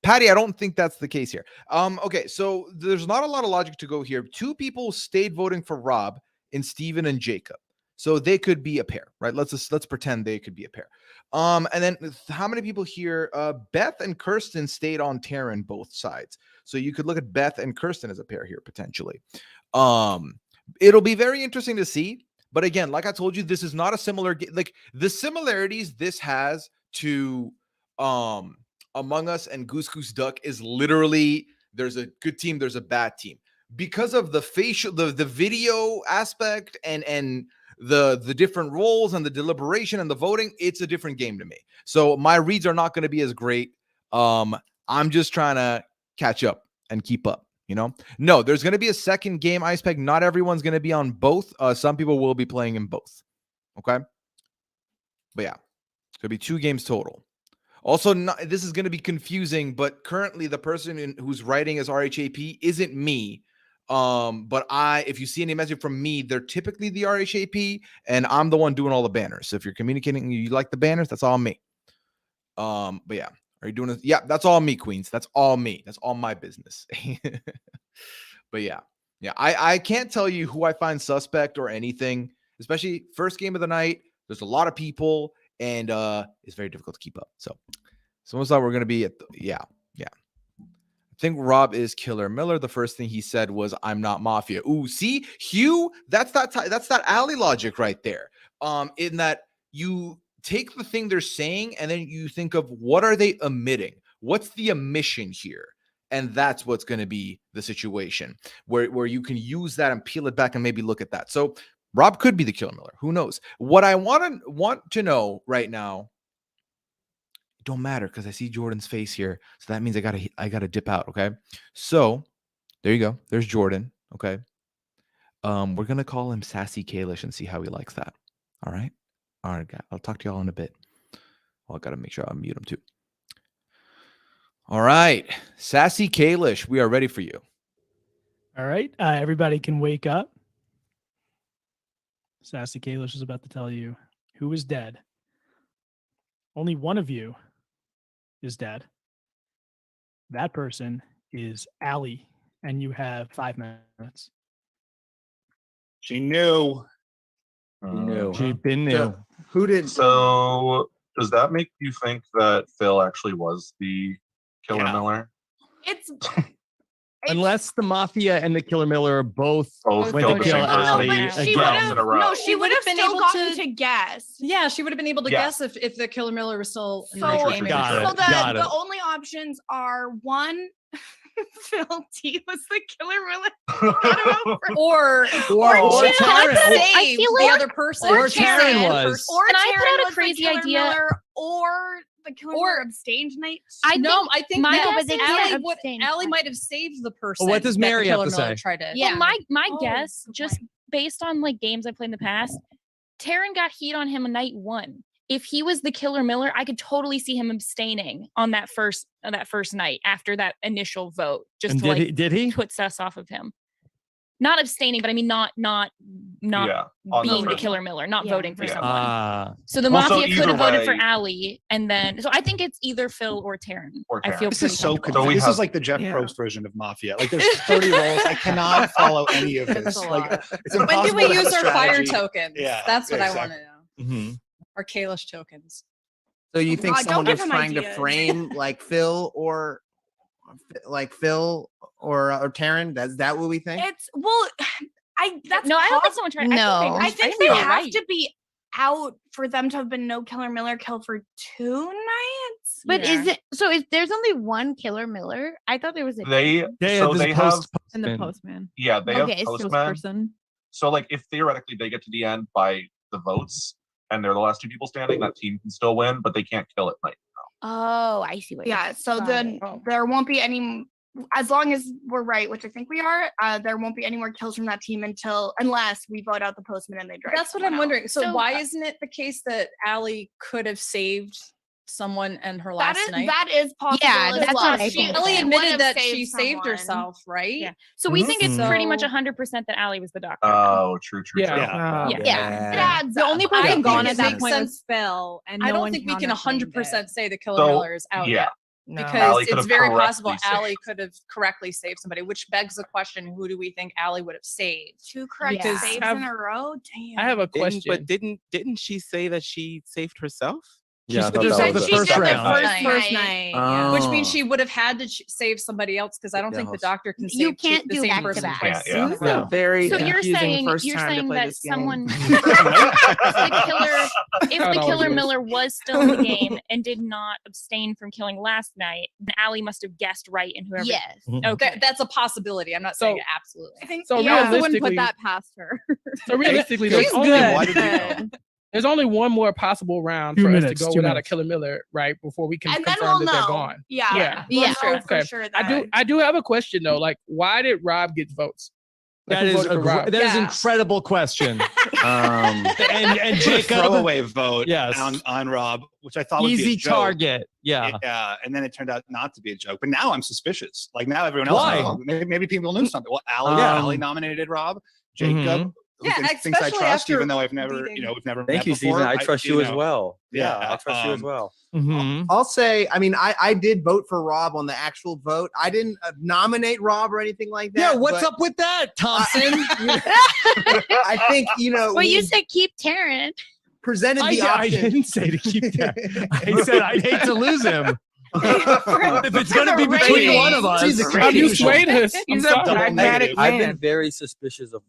Patty, I don't think that's the case here. Okay, so there's not a lot of logic to go here. 2 people stayed voting for Rob in Steven and Jacob. So they could be a pair, right? Let's pretend they could be a pair. And then how many people here? Beth and Kirsten stayed on Taryn both sides. So you could look at Beth and Kirsten as a pair here potentially. It'll be very interesting to see. But again, like I told you, this is not a similar like the similarities this has to Among Us and Goose Goose Duck is literally there's a good team, there's a bad team. Because of the facial, the video aspect and the different roles and the deliberation and the voting, it's a different game to me. So my reads are not going to be as great. I'm just trying to catch up and keep up, you know? No, there's going to be a second game, Ice Pack. Not everyone's going to be on both. Some people will be playing in both. Okay? But yeah, it's going to be 2 games total. Also, this is going to be confusing, but currently the person who's writing as RHAP isn't me. But if you see any message from me, they're typically the RHAP, and I'm the one doing all the banners. So if you're communicating, you like the banners, that's all me. But yeah, are you doing it? Yeah, that's all me, Queens. That's all me. That's all my business. But yeah, I can't tell you who I find suspect or anything, especially first game of the night. There's a lot of people, and it's very difficult to keep up. So someone thought we're going to be at yeah. I think Rob is Killer Miller. The first thing he said was, "I'm not Mafia." Ooh, see, Hugh, that's that alley logic right there. In that you take the thing they're saying and then you think of what are they omitting? What's the omission here? And that's what's going to be the situation where you can use that and peel it back and maybe look at that. So Rob could be the Killer Miller. Who knows? What I want to know right now. Don't matter because I see Jordan's face here. So that means I gotta dip out. Okay. So there you go. There's Jordan. Okay. We're gonna call him Sassy Kalish and see how he likes that. All right. All right, guys. I'll talk to y'all in a bit. Oh, I gotta make sure I mute him too. All right. Sassy Kalish, we are ready for you. All right. Everybody can wake up. Sassy Kalish is about to tell you who is dead. Only one of you is dead, that person is Allie, and you have 5 minutes. She knew. She'd been new. Who did? So does that make you think that Phil actually was the Killer Miller? It's Unless the Mafia and the Killer Miller are both went killed to the kill same person Allie three again. rounds in a row. No, she would have been still able gotten to- to guess. Yeah, she would have been able to Yeah. guess if the Killer Miller was still in So, the game. so the only options are one, Phil T was the Killer Miller, or Taryn. save feel the like- other person. or Taryn was. or Can I put Taryn out a was crazy the Killer idea? Miller, or the Killer Miller abstained night. I think my that guess is Allie might have saved the person. what does that the Mary have Killer to Miller say? tried to- Well, my guess, just based on like games I played in the past, Taryn got heat on him on night 1. If he was the Killer Miller, I could totally see him abstaining on that first night after that initial vote. Just And to, like, did he? put us off of him. Not abstaining, but I mean not Yeah, on the being the first Killer Miller, not voting for someone. Ah. So the Well, so Mafia could have either voted for way- Allie, and then so I think it's either Phil or Taryn. I feel This pretty is so comfortable. confusing. This is like the Jeff Probst version of Mafia. Like there's 30 roles. I cannot follow any of this. Like it's When impossible. do we to have use a our fire strategy. tokens? Yeah, That's what I want exactly. to know. Our Kalish tokens. So you think God, don't someone give was him trying to ideas. frame like Phil or Taryn? That's that what we think? It's that's No, I don't think someone tried. No. I think they they were have right. to be out for them to have been no Killer Miller kill for 2 nights. But is it so? If there's only one Killer Miller, I thought there was a They two. so they have And the postman. yeah they Okay, have so Postman. Person. So like if theoretically they get to the end by the votes and they're the last 2 people standing, that team can still win, but they can't kill at night. Oh, I see what. Yeah, so got then it. there won't be any, as long as we're right, which I think we are, there won't be any more kills from that team unless we vote out the Postman and they drive. That's what I'm wondering. So, So, why isn't it the case that Allie could have saved someone in her That last is night? that is possible. Yeah, as that's well. what I She- think. Ellie she admitted would've that she saved someone. herself, right? Yeah. So we think it's So- pretty much 100% that Allie was the doctor. Oh, true. Yeah. Yeah. Yeah, it adds The up. only I person think gone it at that makes point was sense. Phil, and I no don't one think we can counterclaimed 100% it. say the Killer So, Miller is out yeah. yet. No. Because Allie it's could've very correctly possible saved. Allie could have correctly saved somebody, which begs the question: who do we think Allie would have saved? 2 correct Yeah. saves Have- in a row. Damn. I have a question. But didn't she say that she saved herself? Yeah, I thought She that said was she the first did the round. first night. Oh. Which means she would have had to save somebody else because I don't Yeah, think the host. doctor can You save can't the do same back to person back. twice. Yeah. in a row. Very So you're confusing saying first you're time to saying play that this game. someone if the Killer Miller was still in the game and did not abstain from killing last night, then Allie must have guessed right in whoever. Yes. Okay. That's a possibility. I'm not So- saying it absolutely. I think So yeah. I also wouldn't realistically, put that past her. so realistically, She's there's only, good. Why did you know? there's only one more possible round 2 for us minutes, to go 2 without minutes. a Killer Miller, right? Before we can And then confirm we'll that they're know. gone. Yeah. Yeah. We'll Yeah. know for Okay. sure I that. do have a question though. Like, why did Rob get votes? Like, That who is voted for Rob? that is Yeah. incredible question. Um, and Jacob, throwaway vote Yes. on Rob, which I thought would be easy a joke. target. Yeah. Yeah, and then it turned out not to be a joke. But now I'm suspicious. Like now everyone else, Why? knows. Maybe people knew something. Well, Allie nominated Rob. Jacob, Mhm. who Yeah, thinks I especially trust, after even though we've never beating- met Thank you, before. Stephen. I trust you as know. well. Yeah, Yeah, I trust you as well. Mhm. I'll say, I mean, I did vote for Rob on the actual vote. I didn't nominate Rob or anything like that. Yeah, what's but up with that, Thompson? I think, Well, we you said keep Taryn. presented the I option. didn't say to keep that. I said I'd hate to lose him. If it's going to be between one of us, You swayed us. He's I'm a sorry. pragmatic I've been man. very suspicious of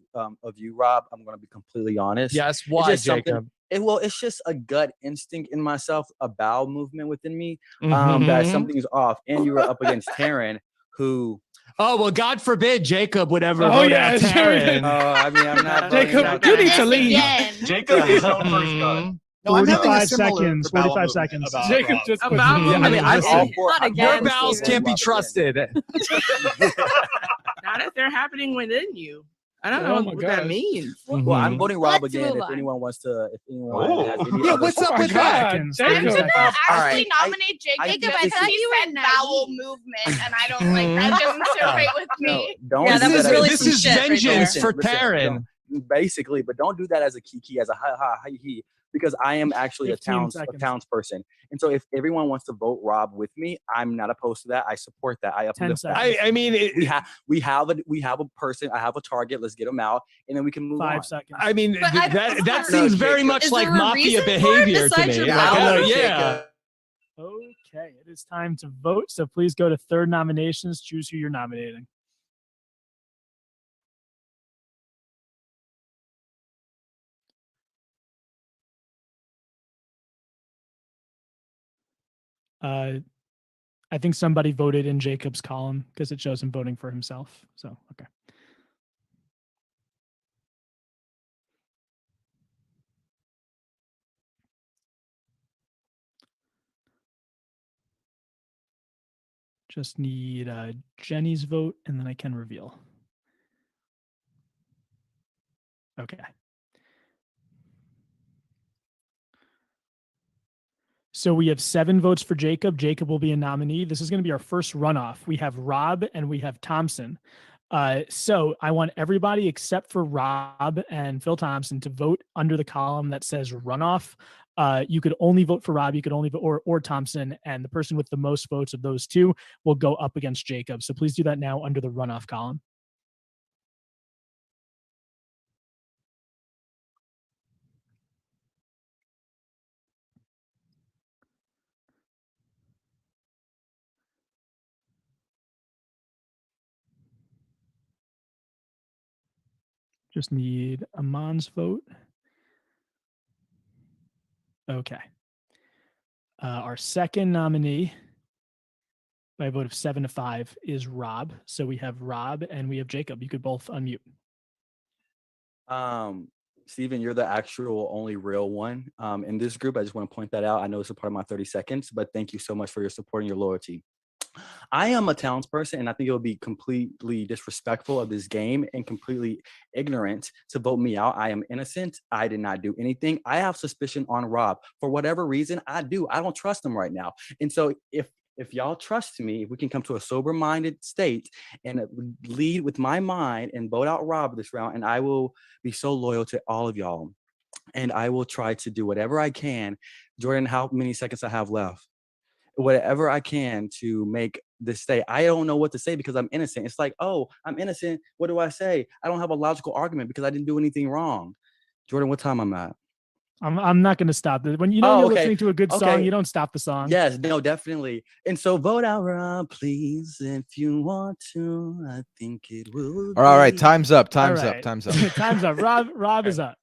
you, Rob. I'm going to be completely honest. yes, It's why, just something- Jacob? It's just a gut instinct in myself, a bowel movement within me, that Mhm. something is off. And you were up against Taryn, who. Oh well, God forbid Jacob would ever Oh, vote yeah, out sure. Taryn. I mean, I'm not. voting Jacob, out you need Taryn. to leave. Again. Jacob is his own first Mhm. gun. No, I'm having a 45 similar seconds, bowel 45 movement seconds. about Jacob Rob. just. About Yeah, I mean, I'm listen, all for. Not I'm again, Your all bowels for can't be Rob again. trusted. Now that they're happening within you. I don't Oh know my what that gosh. means. Well, I'm Mhm. voting Rob Let's again. move If on. anyone wants to, if anyone Oh. has any Yeah, other what's up Oh my with that? God, I'm Jacob. gonna actually I- nominate Jacob I just think because this he is- said bowel movement, and I don't like that. Doesn't sit right with No, me. don't Yeah, do that was as- really This some is shit right vengeance there. for Listen, Taryn. don't- basically, but don't do that as a kiki, as a ha ha hi he, because I am actually a 15 seconds. townsperson. And so if everyone wants to vote Rob with me, I'm not opposed to that. I support that. I uplift that. I mean, we have a person. I have a target. Let's get him out, and then we can move on. 5 seconds. I mean, But I that don't- seems very Jacob. much Is like there a mafia reason for it behavior to besides me. your Like, power? yeah. Okay, it is time to vote. So please go to third nominations. Choose who you're nominating. I think somebody voted in Jacob's column because it shows him voting for himself. So, okay. Just need Jenny's vote and then I can reveal. Okay. So we have 7 votes for Jacob. Jacob will be a nominee. This is going to be our first runoff. We have Rob and we have Thompson. So I want everybody except for Rob and Phil Thompson to vote under the column that says runoff. You could only vote for Rob. You could only vote or Thompson, and the person with the most votes of those two will go up against Jacob. So please do that now under the runoff column. Just need Amon's vote. Okay. Our second nominee by a vote of 7-5 is Rob. So we have Rob and we have Jacob. You could both unmute. Steven, you're the actual only real one in this group. I just want to point that out. I know it's a part of my 30 seconds, but thank you so much for your support and your loyalty. I am a townsperson, and I think it would be completely disrespectful of this game and completely ignorant to vote me out. I am innocent. I did not do anything. I have suspicion on Rob. For whatever reason, I do. I don't trust him right now. And so if y'all trust me, if we can come to a sober-minded state and lead with my mind and vote out Rob this round, and I will be so loyal to all of y'all. And I will try to do whatever I can. Jordan, how many seconds I have left? Whatever I can to make this stay. I don't know what to say because I'm innocent. It's like, oh, I'm innocent. What do I say? I don't have a logical argument because I didn't do anything wrong. Jordan, what time I'm at? I'm not going to stop it. When you know you're listening to a good song, you don't stop the song. Yes, no, definitely. And so vote out Rob, please, if you want to. I think it will. All right, time's up. Time's All up. right. Time's up. Time's up. Rob is up.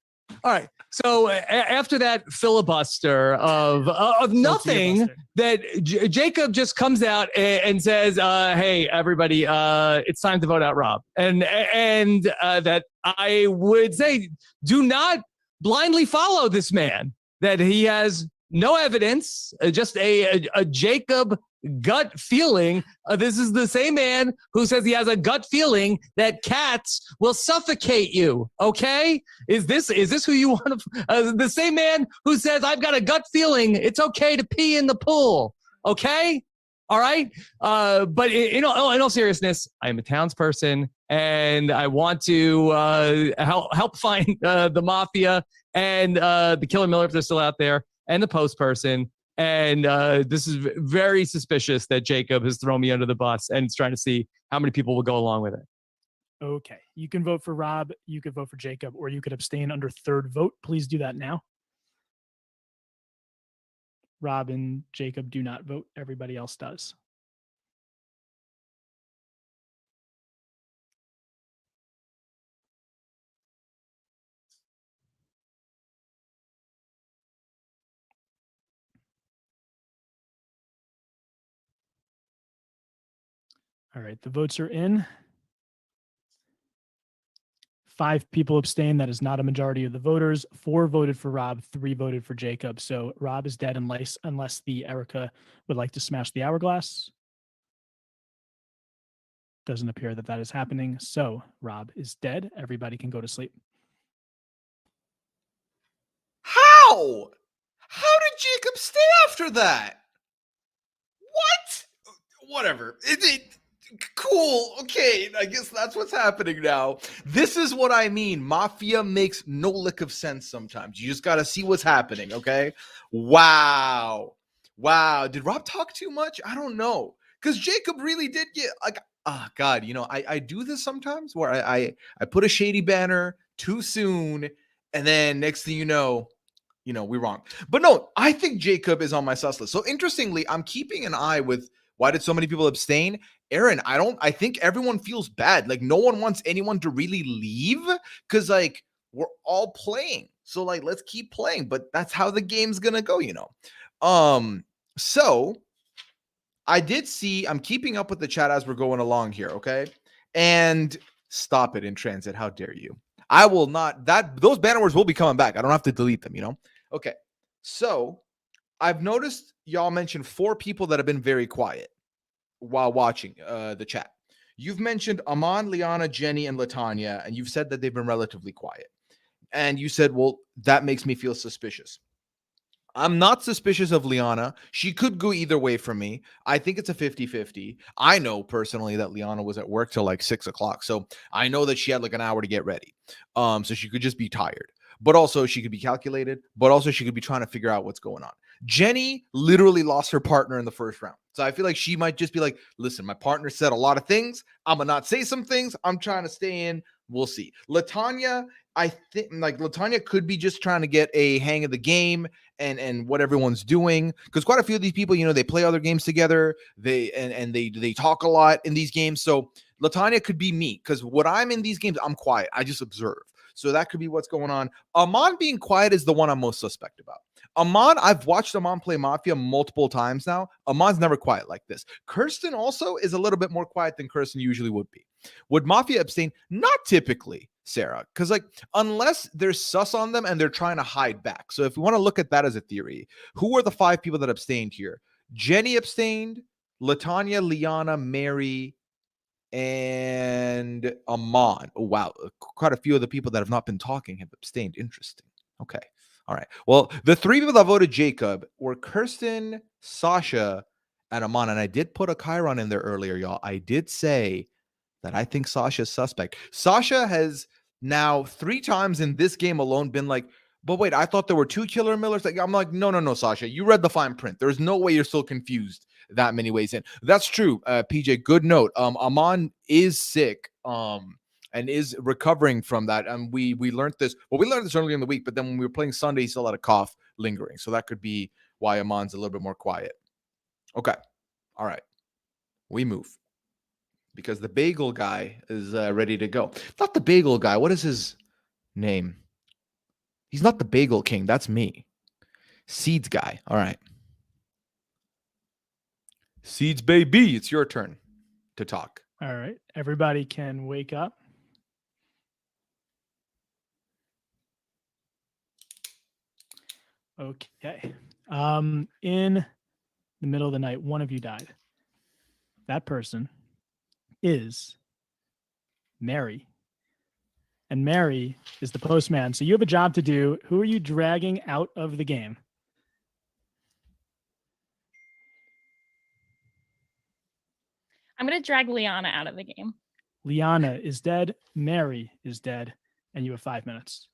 All right. So after that filibuster of nothing, that Jacob just comes out and says, "Hey, everybody, it's time to vote out Rob," and that I would say, do not blindly follow this man. That he has no evidence, just a Jacob gut feeling. This is the same man who says he has a gut feeling that cats will suffocate you. Okay, is this who you want to? The same man who says I've got a gut feeling it's okay to pee in the pool. Okay, all right. But in all seriousness, I am a townsperson and I want to help find the mafia and the killer Miller if they're still out there, and the post person. And this is very suspicious that Jacob has thrown me under the bus and is trying to see how many people will go along with it. Okay. You can vote for Rob, you could vote for Jacob, or you could abstain under third vote. Please do that now. Rob and Jacob do not vote. Everybody else does. All right, the votes are in. 5 people abstained. That is not a majority of the voters. 4 voted for Rob, 3 voted for Jacob. So Rob is dead unless the Erika would like to smash the hourglass. Doesn't appear that is happening. So Rob is dead. Everybody can go to sleep. How? How did Jacob stay after that? What? Whatever. Cool. Okay, I guess that's what's happening now. This is what I mean. Mafia makes no lick of sense sometimes. You just got to see what's happening, okay? Wow. Wow. Did Rob talk too much? I don't know. Because Jacob really did get like, oh God, I do this sometimes where I put a shady banner too soon, and then next thing you know, we're wrong. But no, I think Jacob is on my sus list. So interestingly, I'm keeping an eye with why did so many people abstain? Aaron, I think everyone feels bad. Like no one wants anyone to really leave because like we're all playing. So like let's keep playing, but that's how the game's gonna go, So I did see, I'm keeping up with the chat as we're going along here, okay? And stop it in transit. How dare you? I will not, those banner words will be coming back. I don't have to delete them, Okay. So I've noticed y'all mentioned 4 people that have been very quiet while watching the chat. You've mentioned Aman, Liana, Jenny, and Latanya, and you've said that they've been relatively quiet. And you said, well, that makes me feel suspicious. I'm not suspicious of Liana. She could go either way for me. I think it's a 50-50. I know personally that Liana was at work till like 6 o'clock. So I know that she had like an hour to get ready. So she could just be tired. But also she could be calculated. But also she could be trying to figure out what's going on. Jenny literally lost her partner in the first round. So I feel like she might just be like, listen, my partner said a lot of things. I'm going to not say some things. I'm trying to stay in. We'll see. Latanya, I think like Latanya could be just trying to get a hang of the game and what everyone's doing, because quite a few of these people, they play other games together. They talk a lot in these games. So Latanya could be me, because what I'm in these games, I'm quiet. I just observe. So that could be what's going on. Aman being quiet is the one I'm most suspect about. Aman, I've watched Aman play Mafia multiple times now. Aman's never quiet like this. Kirsten also is a little bit more quiet than Kirsten usually would be. Would Mafia abstain? Not typically, Sarah, because like unless there's sus on them and they're trying to hide back. So if we want to look at that as a theory, who are the 5 people that abstained here? Jenny abstained, Latanya, Liana, Mary, and Aman. Oh, wow. Quite a few of the people that have not been talking have abstained. Interesting. Okay. All right. Well, the 3 people that voted Jacob were Kirsten, Sasha, and Aman. And I did put a Chiron in there earlier, y'all. I did say that I think Sasha's suspect. Sasha has now 3 times in this game alone been like, but wait, I thought there were 2 killer Millers. Like, I'm like, no, Sasha. You read the fine print. There's no way you're still confused that many ways in. That's true, PJ. Good note. Aman is sick. And is recovering from that. And we learned this. Well, we learned this earlier in the week, but then when we were playing Sunday, he still had a cough lingering. So that could be why Aman's a little bit more quiet. Okay. All right. We move. Because the bagel guy is ready to go. Not the bagel guy. What is his name? He's not the bagel king. That's me. Seeds guy. All right. Seeds baby. It's your turn to talk. All right. Everybody can wake up. Okay. In the middle of the night, one of you died. That person is Mary. And Mary is the postman. So you have a job to do. Who are you dragging out of the game? I'm going to drag Liana out of the game. Liana is dead. Mary is dead. And you have 5 minutes.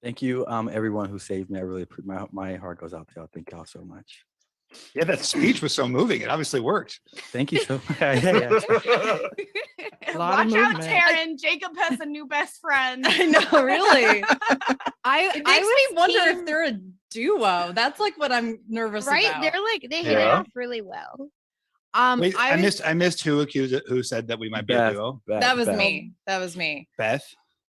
Thank you, everyone who saved me. I really my heart goes out to y'all. Thank y'all so much. Yeah, that speech was so moving. It obviously worked. Thank you so much. Watch out, Taryn. Jacob has a new best friend. I know, really. It makes me wonder if they're a duo. That's like what I'm nervous Right? about. They're like they hit it off really well. Wait, I missed who said that we might be a duo. That was me. That was me. Beth.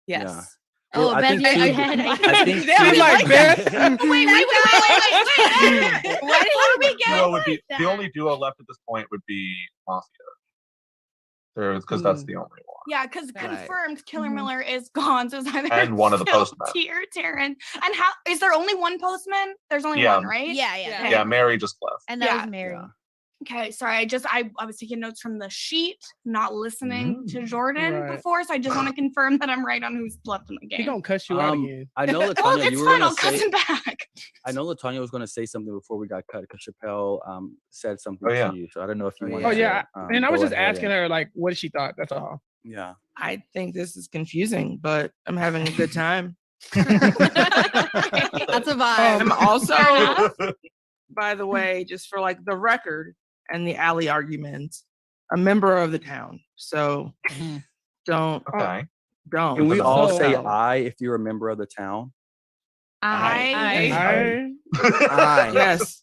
Yes. Yeah. Oh, I Beth, think you're Sue- ahead. I think I'm Sue- like, Beth. Wait. Why did we get Duo it would be like that? the only duo left at this point would be Mafia. Because that's the only one. Yeah, because Right. confirmed Killer Miller is gone. So it's either And one of the Phil, Postmen. T or Taryn. And how is there only one Postman? There's only Yeah. one, right? Yeah. Yeah, Mary just left. And that Yeah. was Mary. Yeah. Okay, sorry. I was taking notes from the sheet, not listening to Jordan Right. before, so I just want to confirm that I'm right on who's left in the game. He gonna cuss you out again. I know Well, Latanya, it's you were fine. gonna I'll cuss say. him back. I know Latanya was gonna say something before we got cut because Chappelle said something Oh, yeah. to you. So I don't know if you want. Oh yeah, and I was go just ahead asking and- her like what she thought. That's all. Yeah. I think this is confusing, but I'm having a good time. That's a vibe. I'm also, by the way, just for like the record and the alley argument, a member of the town. So don't. Okay. Don't. Can we all So- say "I" if you're a member of the town? I. I. Yes.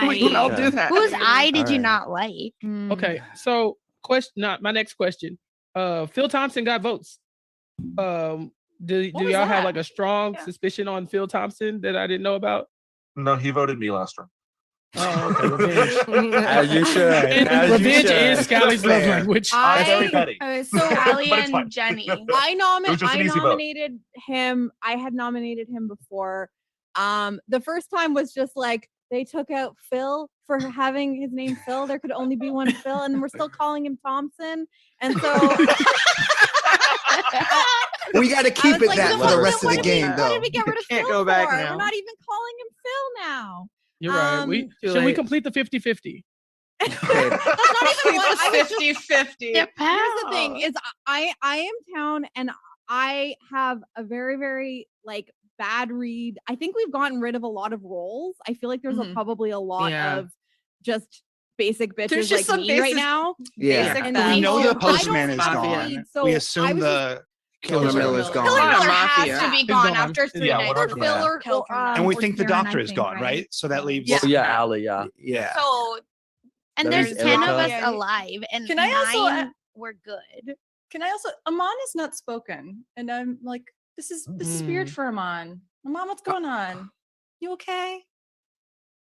We can all Okay. do that. Whose eye did you Alright. not like? Okay, so my next question. Phil Thompson got votes. Do was y'all have that? like a strong suspicion on Phil Thompson that I didn't know about? No, he voted me last round. Oh, okay, revenge. As you should. And As you revenge should. is Scally's love Fair. language. That's very petty. So Allie But it's fine. and Jenny. It was just I an easy vote. nominated him. I had nominated him before. The first time was just like they took out Phil for having his name Phil. There could only be one Phil, and we're still calling him Thompson. And so We got to keep it like, that then for the what- rest of what the did we- game, What though. did we get rid of Can't Phil go back for? now. We're not even calling him Phil now. You're right. Too Should we late. complete the 50-50? That's not even what I was just 50-50. Here's the thing: is I am town, and I have a very very like bad read. I think we've gotten rid of a lot of roles. I feel like there's probably a lot Yeah. of just basic bitches There's like just some me right basic- now. Yeah. Basic And bad we know don't- the Postman I is don't gone. read, so We I assume was the Killer Miller's gone. Killer Miller Mafia. has to be He's gone gone. after 3 Yeah, nights. 100%. Phil or, Kill from them. and we or think the Taryn, I doctor is think, gone, right? So that leaves. Well, yeah, Ali. Yeah. Yeah. So And That there's is 10 of Erika. us Yeah. alive, and Can I also 9 were good. Can I also? Amon is not spoken, and I'm like, this is weird for Amon. Amon, what's going on? You okay?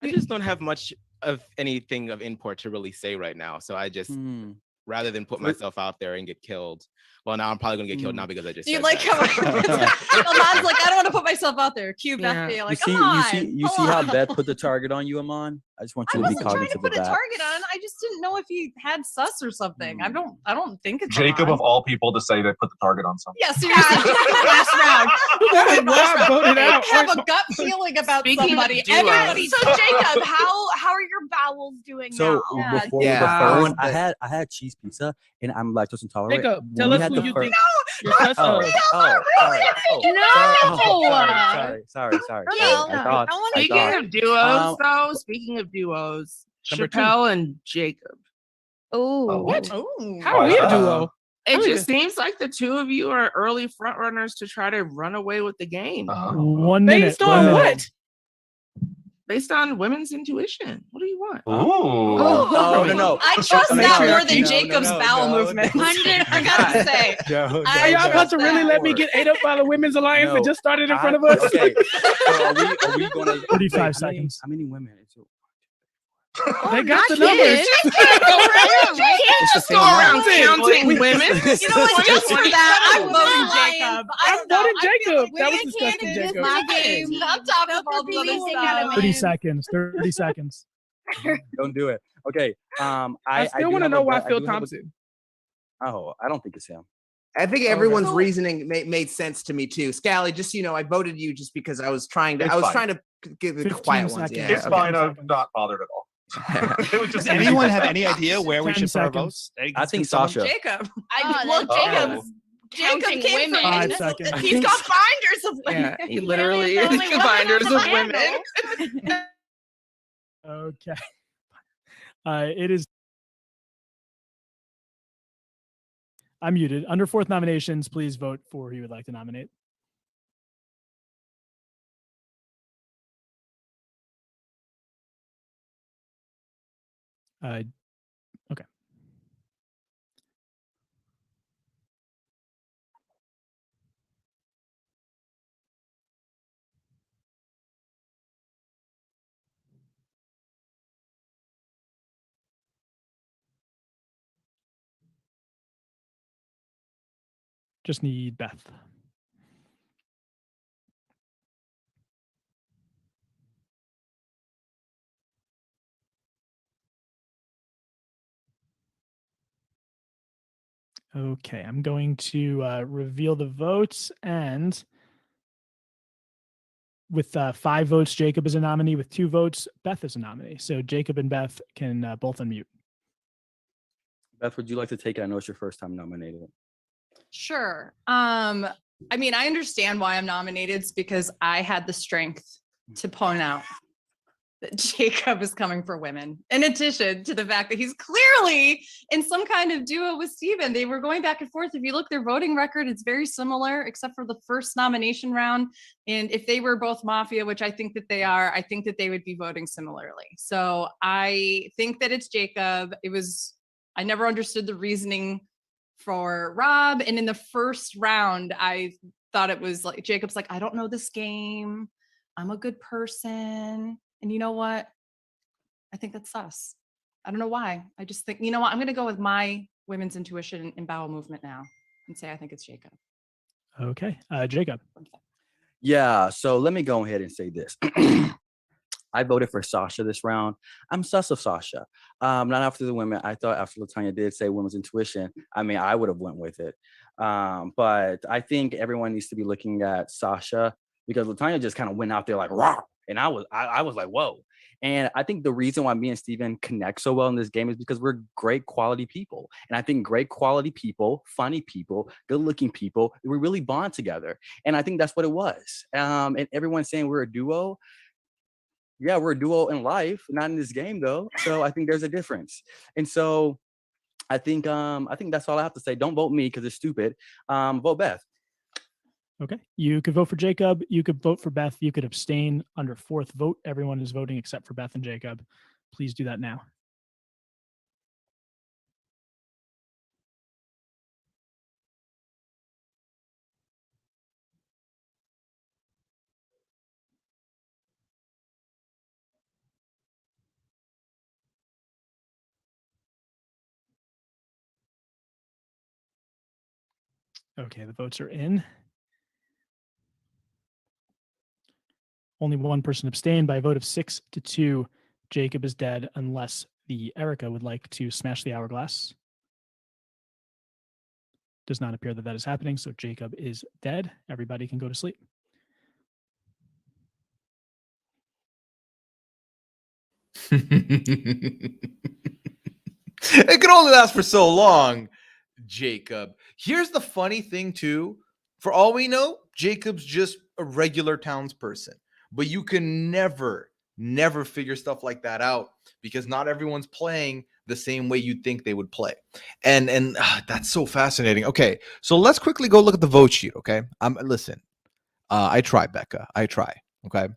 I just don't have much of anything of import to really say right now. So I just, rather than put myself out there and get killed. Well, now I'm probably gonna get killed now because I just. Do you said like that. how Amon's like, I don't want to put myself out there. Cue Beth Yeah. being like, you see, come on, you see come how on." Beth put the target on you, Amon? I just want I you to be wasn't trying to cognizant put of a that. target on. I just didn't know if you had sus or something. I don't think it's Jacob Amon. of all people to say they put the target on something. Yeah, seriously. Last round. Rob voted I out. have a gut feeling about Speaking of somebody. duos. Everybody. So Jacob, how are your bowels doing So now? before Yeah. the I first, want I that. had cheese pizza, and I'm lactose intolerant. Jacob, When tell we us had who the you fir- think you're sus Oh, of. sorry. Oh, sorry. Real. I thought. Speaking of duos, though, speaking of duos, Number 2. Chappelle and Jacob. Oh, What? Ooh. How are we a duo? It How just seems like the two of you are early front runners to try to run away with the game. 1 minute. Based on 1 minute. what? Based on women's intuition. What do you want? Ooh. No. I trust No, that no, more than no, Jacob's no, bowel no, movement. no. I gotta say. No, Are y'all about to really let me no. get ate up by the Women's Alliance that No. just started in front of us? Okay. So are we gonna 35 seconds. How many women? They got the not numbers. It's the Just go same around amount. counting women. You know what? Just for that, I'm voting Jacob. I'm voting Jacob. That was women disgusting, can't Jacob. my game. On top of all the other stuff. 30 seconds. 30 seconds. Don't do it. Okay. I still do want to have know a why bet- I Phil do have a- Thompson. Oh, I don't think it's him. I think everyone's So- reasoning made sense to me too. Scally, just so you know, I voted you just because I was trying to. It's I was fine. trying to give the 15 quiet ones. seconds. Yeah, It's okay. fine. I'm not bothered at all. It was just Does anyone have any idea where we 10 should put our seconds. votes? Any- I think someone- Sasha. Jacob. Well, Oh. Jacob's came women. from- 5 seconds. He's got binders of women. Yeah, he literally There's is only the one binders on of the women. panel. Okay. It is. I'm muted. Under 4th nominations, please vote for who you would like to nominate. Okay. Just need Beth. Okay, I'm going to reveal the votes, and with 5 votes, Jacob is a nominee. With 2 votes, Beth is a nominee. So Jacob and Beth can both unmute. Beth, would you like to take it? I know it's your first time nominated. Sure. I mean, I understand why I'm nominated. It's because I had the strength to point out that Jacob is coming for women, in addition to the fact that he's clearly in some kind of duo with Steven. They were going back and forth. If you look their voting record, it's very similar, except for the first nomination round. And if they were both Mafia, which I think that they are, I think that they would be voting similarly. So I think that it's Jacob. I never understood the reasoning for Rob. And in the first round, I thought it was like, Jacob's like, I don't know this game. I'm a good person. And you know what? I think that's sus. I don't know why. I just think, you know what? I'm going to go with my women's intuition and bowel movement now and say I think it's Jacob. Okay, Jacob. Yeah, so let me go ahead and say this. I voted for Sasha this round. I'm sus of Sasha. Not after the women. I thought after Latanya did say women's intuition, I mean, I would have went with it. But I think everyone needs to be looking at Sasha because Latanya just kind of went out there like, rah! And I was like, whoa. And I think the reason why me and Steven connect so well in this game is because we're great quality people. And I think great quality people, funny people, good looking people, we really bond together. And I think that's what it was. And everyone's saying we're a duo. Yeah, we're a duo in life, not in this game though. So I think there's a difference. And so I think that's all I have to say. Don't vote me because it's stupid. Vote Beth. Okay, you could vote for Jacob. You could vote for Beth. You could abstain under 4th vote. Everyone is voting except for Beth and Jacob. Please do that now. Okay, the votes are in. Only one person abstained by a vote of 6-2. Jacob is dead unless the Erika would like to smash the hourglass. Does not appear that that is happening, so Jacob is dead. Everybody can go to sleep. It can only last for so long, Jacob. Here's the funny thing, too. For all we know, Jacob's just a regular townsperson. But you can never figure stuff like that out because not everyone's playing the same way you'd think they would play. And that's so fascinating. Okay, so let's quickly go look at the vote sheet, okay? Listen, I try, Becca. I try, okay?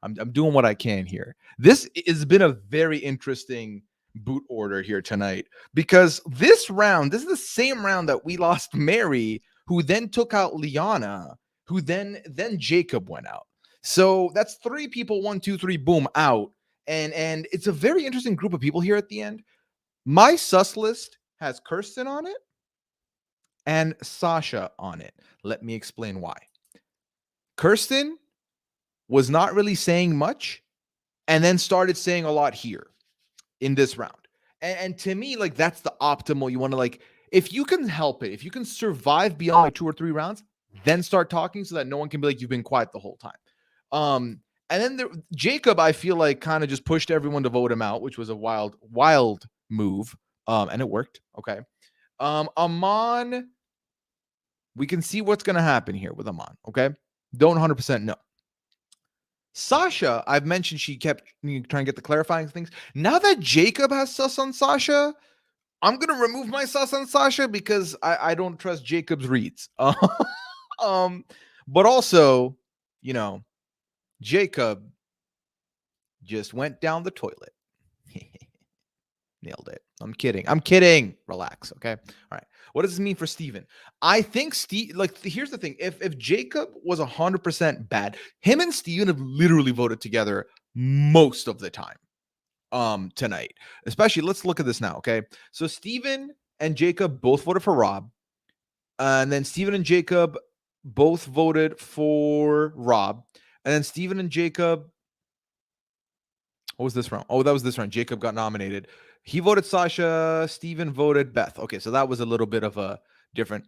I'm doing what I can here. This has been a very interesting boot order here tonight because this round, this is the same round that we lost Mary, who then took out Liana, who then Jacob went out. So that's 3 people, 1, 2, 3, boom, out. And it's a very interesting group of people here at the end. My sus list has Kirsten on it and Sasha on it. Let me explain why. Kirsten was not really saying much and then started saying a lot here in this round. And to me, like, that's the optimal. You want to, like, if you can help it, if you can survive beyond like 2 or 3 rounds, then start talking so that no one can be like, you've been quiet the whole time. And then Jacob, I feel like, kind of just pushed everyone to vote him out, which was a wild move. And it worked. Okay. Amon, we can see what's going to happen here with Amon. Okay. Don't 100% know. Sasha, I've mentioned she kept trying to get the clarifying things. Now that Jacob has sus on Sasha, I'm going to remove my sus on Sasha because I don't trust Jacob's reads. But also, you know, Jacob just went down the toilet. Nailed it. I'm kidding. Relax. Okay. All right. What does this mean for Steven? I think here's the thing. If Jacob was 100% bad, him and Steven have literally voted together most of the time tonight. Especially, let's look at this now. Okay. So Steven and Jacob both voted for Rob. And then Steven and Jacob both voted for Rob. And then Steven and Jacob. What was this round? Oh, that was this round. Jacob got nominated. He voted Sasha. Steven voted Beth. Okay, so that was a little bit of a different.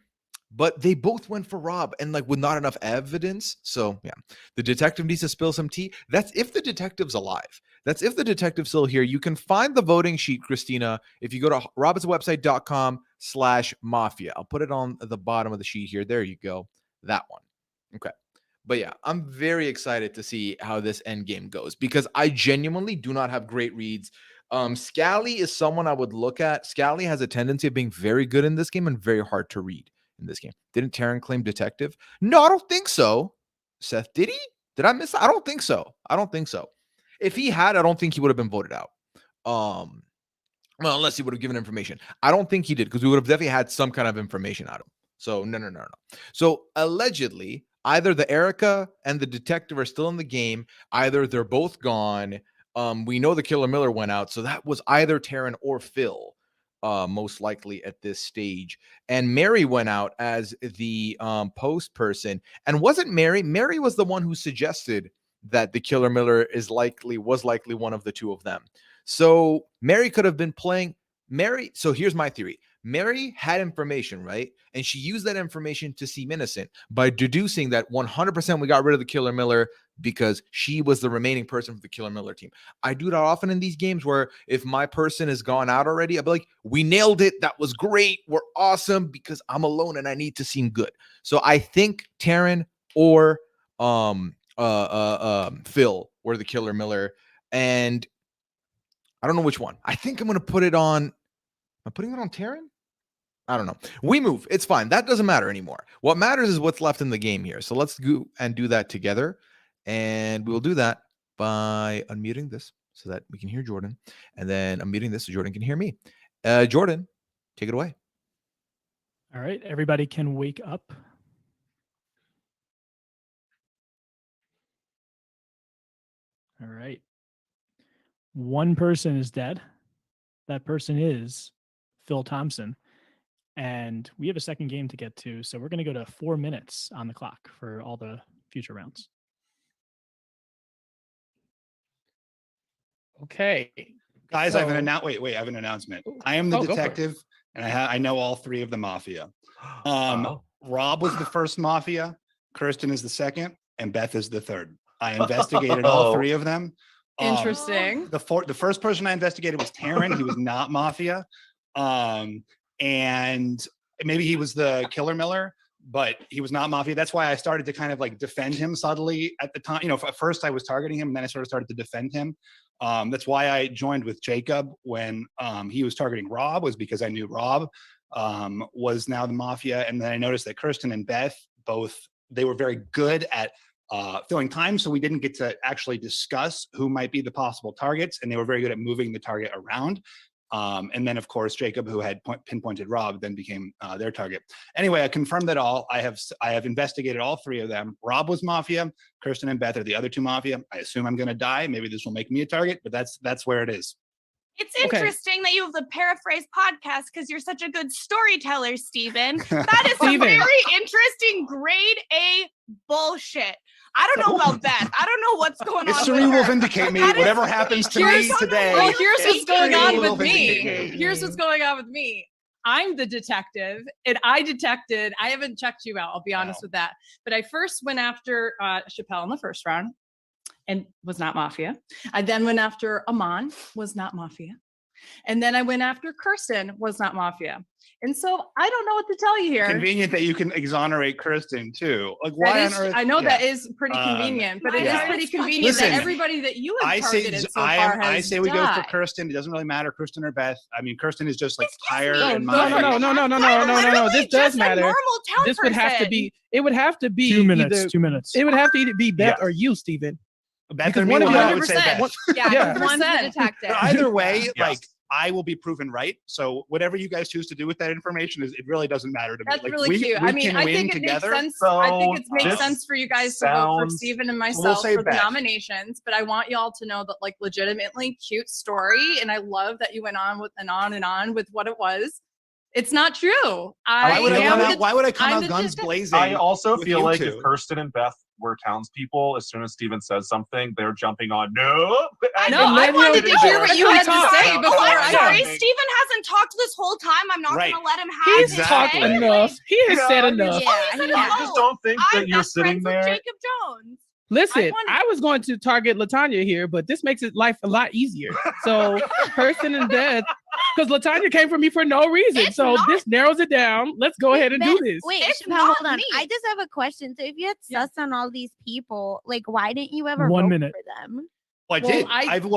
But they both went for Rob, and like with not enough evidence. So yeah, the detective needs to spill some tea. That's if the detective's alive. That's if the detective's still here. You can find the voting sheet, Christina, if you go to robertswebsite.com/mafia. I'll put it on the bottom of the sheet here. There you go. That one. Okay. But yeah, I'm very excited to see how this end game goes because I genuinely do not have great reads. Scally is someone I would look at. Scally has a tendency of being very good in this game and very hard to read in this game. Didn't Taryn claim detective? No, I don't think so. Seth, did he? Did I miss? I don't think so. I don't think so. If he had, I don't think he would have been voted out. Well, unless he would have given information. I don't think he did because we would have definitely had some kind of information out of him. So no. So allegedly, either the Erika and the detective are still in the game. Either they're both gone. We know the Killer Miller went out, so that was either Taryn or Phil, most likely at this stage. And Mary went out as the post person. And wasn't Mary? Mary was the one who suggested that the Killer Miller was likely one of the two of them. So Mary could have been playing Mary. So here's my theory. Mary had information, right? And she used that information to seem innocent by deducing that 100% we got rid of the Killer Miller because she was the remaining person for the Killer Miller team. I do that often in these games where if my person is gone out already, I'll be like, we nailed it. That was great. We're awesome because I'm alone and I need to seem good. So I think Taryn or Phil were the Killer Miller. And I don't know which one. I think I'm going to put it on. Am I putting it on Taryn? I don't know. We move. It's fine. That doesn't matter anymore. What matters is what's left in the game here. So let's go and do that together. And we'll do that by unmuting this so that we can hear Jordan. And then unmuting this so Jordan can hear me. Jordan, take it away. All right. Everybody can wake up. All right. One person is dead. That person is Phil Thompson. And we have a second game to get to. So we're going to go to 4 minutes on the clock for all the future rounds. Okay. Guys, I have an So- wait, I have an announcement. I am the Oh, go for it. detective, and I know all three of the mafia. Rob was the first mafia, Kirsten is the second, and Beth is the third. I investigated all three of them. Interesting. The first person I investigated was Taryn. He was not mafia. And maybe he was the Killer Miller, but he was not mafia. That's why I started to kind of like defend him subtly at the time. You know, at first I was targeting him, and then I sort of started to defend him. That's why I joined with Jacob when he was targeting Rob, was because I knew Rob was now the mafia. And then I noticed that Kirsten and Beth they were very good at filling time. So we didn't get to actually discuss who might be the possible targets. And they were very good at moving the target around. And then, of course, Jacob, who had pinpointed Rob, then became their target. Anyway, I confirmed it all. I have investigated all three of them. Rob was mafia. Kirsten and Beth are the other two mafia. I assume I'm going to die. Maybe this will make me a target, but that's where it is. It's Okay. interesting that you have the Paraphrase podcast because you're such a good storyteller, Stephen. That is some Steven. very interesting grade A bullshit. I don't know about Beth. I don't know what's going on. History with will her. vindicate me. That is- Whatever happens to me Here's- today. Well, here's what's going on history will with me. vindicate me. Here's what's going on with me. I'm the detective, and I haven't checked you out, I'll be honest with that. But I first went after Chappelle in the first round and was not mafia. I then went after Amon, was not mafia. And then I went after Kirsten, was not mafia. And so I don't know what to tell you here. Convenient that you can exonerate Kirsten too. Like, That why is, on earth? I know that Yeah. is pretty convenient, but it is yeah. pretty convenient Listen, that everybody that you have I say targeted so far has I say we go for died. Kirsten. It doesn't really matter, Kirsten or Beth. I mean, Kirsten is just like higher me. in No, my. no. This does matter. Normal town This would have to person. be. It would have to be 2 minutes. either- 2 minutes. It would have to either be Beth Yeah. or you, Stephen. Beth Because or me, one of well, you- I would say Beth. Yeah, Yeah. One's the detective. But either way, like I will be proven right. So whatever you guys choose to do with that information it really doesn't matter to me. That's Like, really we, cute. we I mean, can I win think it together. makes sense. I think it makes this sense for you guys to vote for sounds- Stephen and we'll myself say for the Beth. nominations. But I want y'all to know that, like, legitimately cute story, and I love that you went on with and on with what it was. It's not true. Why would I am come the- out? Why would I come I'm out the guns detective. blazing? I also with feel you like two? if Kirsten and Beth were townspeople, as soon as Steven says something, they're jumping on. No, I wanted to hear what you had to say before I'm sorry, I. Steven hasn't talked this whole time. I'm not Right. gonna let him have He's his talked say. enough. He has said enough. I just don't think that I'm you're best sitting friends with there. Jacob Jones. Listen, I was going to target Latanya here, but this makes it life a lot easier. So Kirsten and Beth, because Latanya came for me for no reason. So this narrows it down. Let's go ahead and do this. Wait, It's Chappelle, hold not on. me. I just have a question. So if you had sus on all these people, like why didn't you ever 1 vote minute. for them? Well, I did.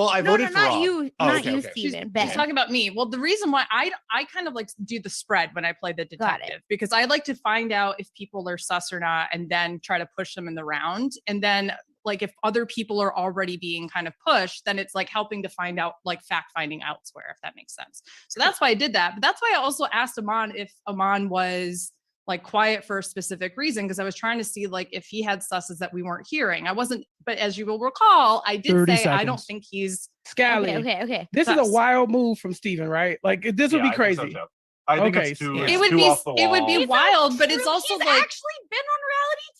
I voted for not Rob. you, Oh, not okay, you, okay. Steven. She's Beth. talking about me. Well, the reason why I kind of like do the spread when I play the detective because I like to find out if people are sus or not and then try to push them in the round. And then like if other people are already being kind of pushed, then it's like helping to find out like fact finding elsewhere, if that makes sense. So that's why I did that. But that's why I also asked Aman if Aman was like quiet for a specific reason because I was trying to see like if he had susses that we weren't hearing. I wasn't, but as you will recall, I did 30 say I don't seconds. think he's Scally. Okay. This is a Sus. wild move from Steven, right? Like this would Yeah, be I think so, crazy. too. I think Okay, it's too, yeah. it's It would too be off the it would be wall. wild, but it's also He's like actually been on reality TV.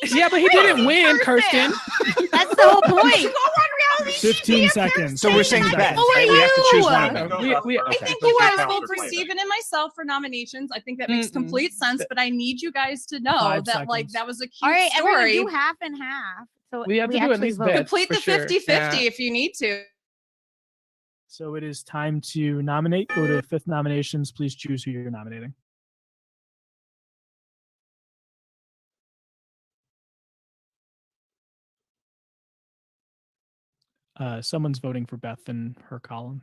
He's Yeah, a but he didn't crazy win, person. Kirsten. That's the whole You point. go on reality 15 TV. seconds. So we're saying Beth. Who are Right? We have to choose you? one of them. I Okay. think you guys vote for Steven and myself for nominations. I think that makes complete sense, but I need you guys to know 5 that like seconds. that was a cute All right, everyone story. do half and half. So We have to do at actually least vote. Beth. Complete for the sure. 50-50 Yeah. if you need to. So it is time to nominate. Go to fifth nominations. Please choose who you're nominating. Someone's voting for Beth in her column.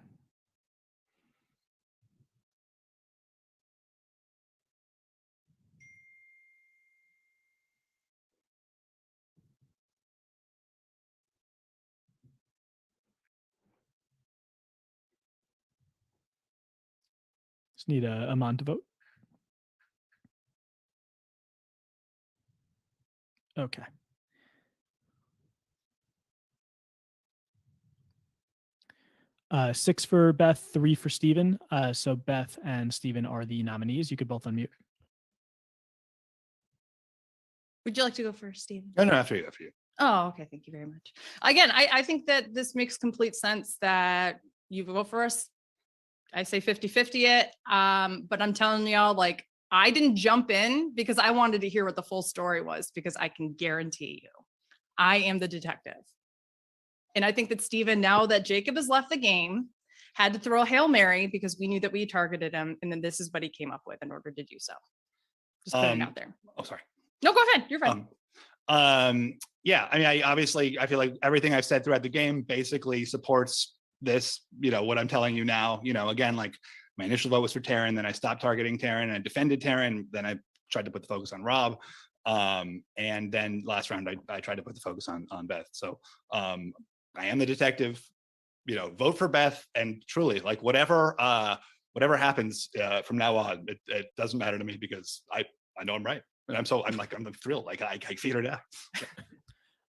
Just need a Amon to vote. Okay. Six for Beth, 3 for Steven. So Beth and Steven are the nominees. You could both unmute. Would you like to go first, Steven? No, after you. Oh, okay. Thank you very much. Again, I think that this makes complete sense that you vote for us. I say 50-50 it. But I'm telling y'all, like, I didn't jump in because I wanted to hear what the full story was because I can guarantee you, I am the detective. And I think that Steven, now that Jacob has left the game, had to throw a Hail Mary because we knew that we targeted him. And then this is what he came up with in order to do so. Just putting it out there. Oh, sorry. No, go ahead. You're fine. Yeah, I mean, I feel like everything I've said throughout the game basically supports this, what I'm telling you now. Again, like my initial vote was for Taryn, then I stopped targeting Taryn and I defended Taryn, then I tried to put the focus on Rob. And then last round I tried to put the focus on Beth. So I am the detective, vote for Beth, and truly, like whatever happens from now on, it doesn't matter to me because I know I'm right. And I'm thrilled. Like I figured it out.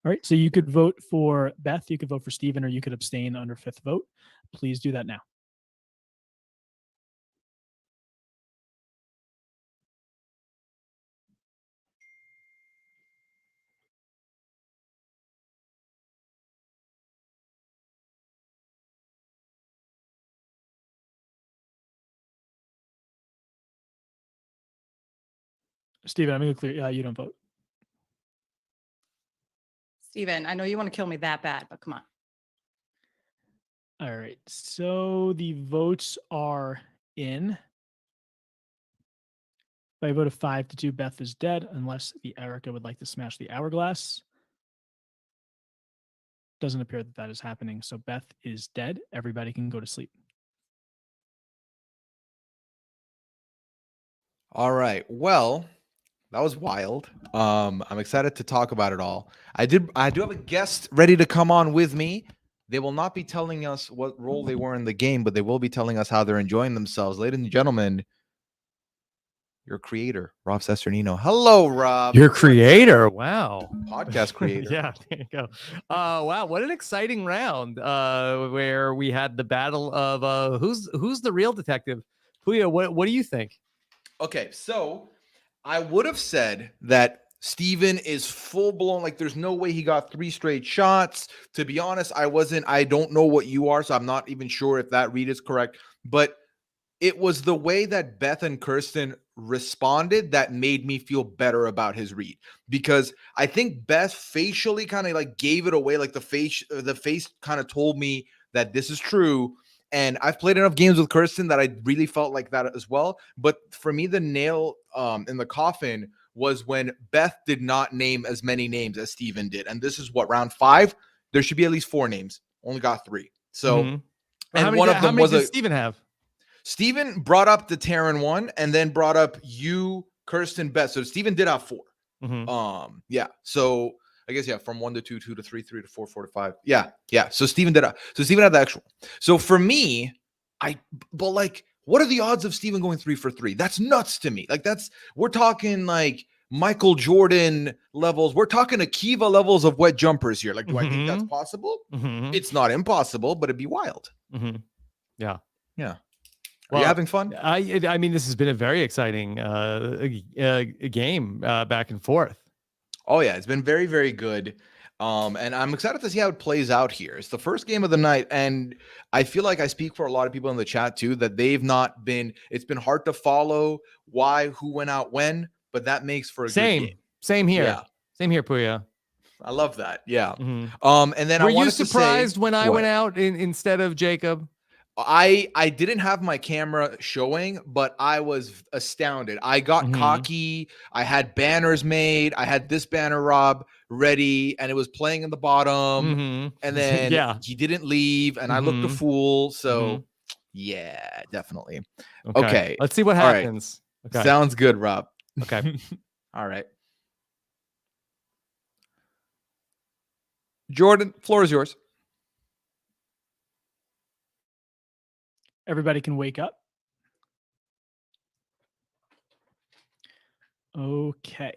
All right. So you could vote for Beth, you could vote for Steven, or you could abstain under fifth vote. Please do that now. Steven, I'm going to clear. You don't vote. Steven, I know you want to kill me that bad, but come on. All right. So the votes are in. By a vote of 5-2, Beth is dead, unless the Erika would like to smash the hourglass. Doesn't appear that that is happening. So Beth is dead. Everybody can go to sleep. All right. Well, that was wild. I'm excited to talk about it all. I do have a guest ready to come on with me. They will not be telling us what role they were in the game, but they will be telling us how they're enjoying themselves. Ladies and gentlemen, your creator, Rob Cesternino. Hello, Rob. Your creator. Wow. Podcast creator. Yeah, there you go. Wow, what an exciting round where we had the battle of who's the real detective Pooya, what do you think? Okay, so I would have said that Steven is full blown, like there's no way he got 3 straight shots. To be honest, I don't know what you are, so I'm not even sure if that read is correct. But it was the way that Beth and Kirsten responded that made me feel better about his read, because I think Beth facially kind of like gave it away, like the face kind of told me that this is true. And I've played enough games with Kirsten that I really felt like that as well. But for me, the nail in the coffin was when Beth did not name as many names as Steven did. And this is what, round 5? There should be at least 4 names. Only got 3. So, Mhm. and one of them was does Steven have? Steven brought up the Terran one and then brought up you, Kirsten, Beth. So Steven did have 4. Mhm. Yeah. So I guess, yeah, from 1 to 2, 2 to 3, 3 to 4, 4 to 5. Yeah. So Steven had the actual. So for me, but like, what are the odds of Steven going 3 for 3? That's nuts to me. Like we're talking like Michael Jordan levels. We're talking Akiva levels of wet jumpers here. Like, do I think that's possible? It's not impossible, but it'd be wild. Yeah. Yeah. Are you having fun? I mean, this has been a very exciting game back and forth. Oh yeah, it's been very, very good. And I'm excited to see how it plays out here. It's the first game of the night, and I feel like I speak for a lot of people in the chat too, that it's been hard to follow who went out when, but that makes for a good game. Same here. Yeah. Same here, Pooya. I love that. Yeah. Mhm. And then Were I you wanted to say, surprised when I what? went out instead of Jacob? I didn't have my camera showing, but I was astounded. I got cocky. I had banners made. I had this banner, Rob, ready, and it was playing in the bottom. And then he didn't leave, and I looked a fool. So yeah, definitely. Okay. Let's see what All right. happens. Okay. Sounds good, Rob. Okay. All right. Jordan, floor is yours. Everybody can wake up. Okay.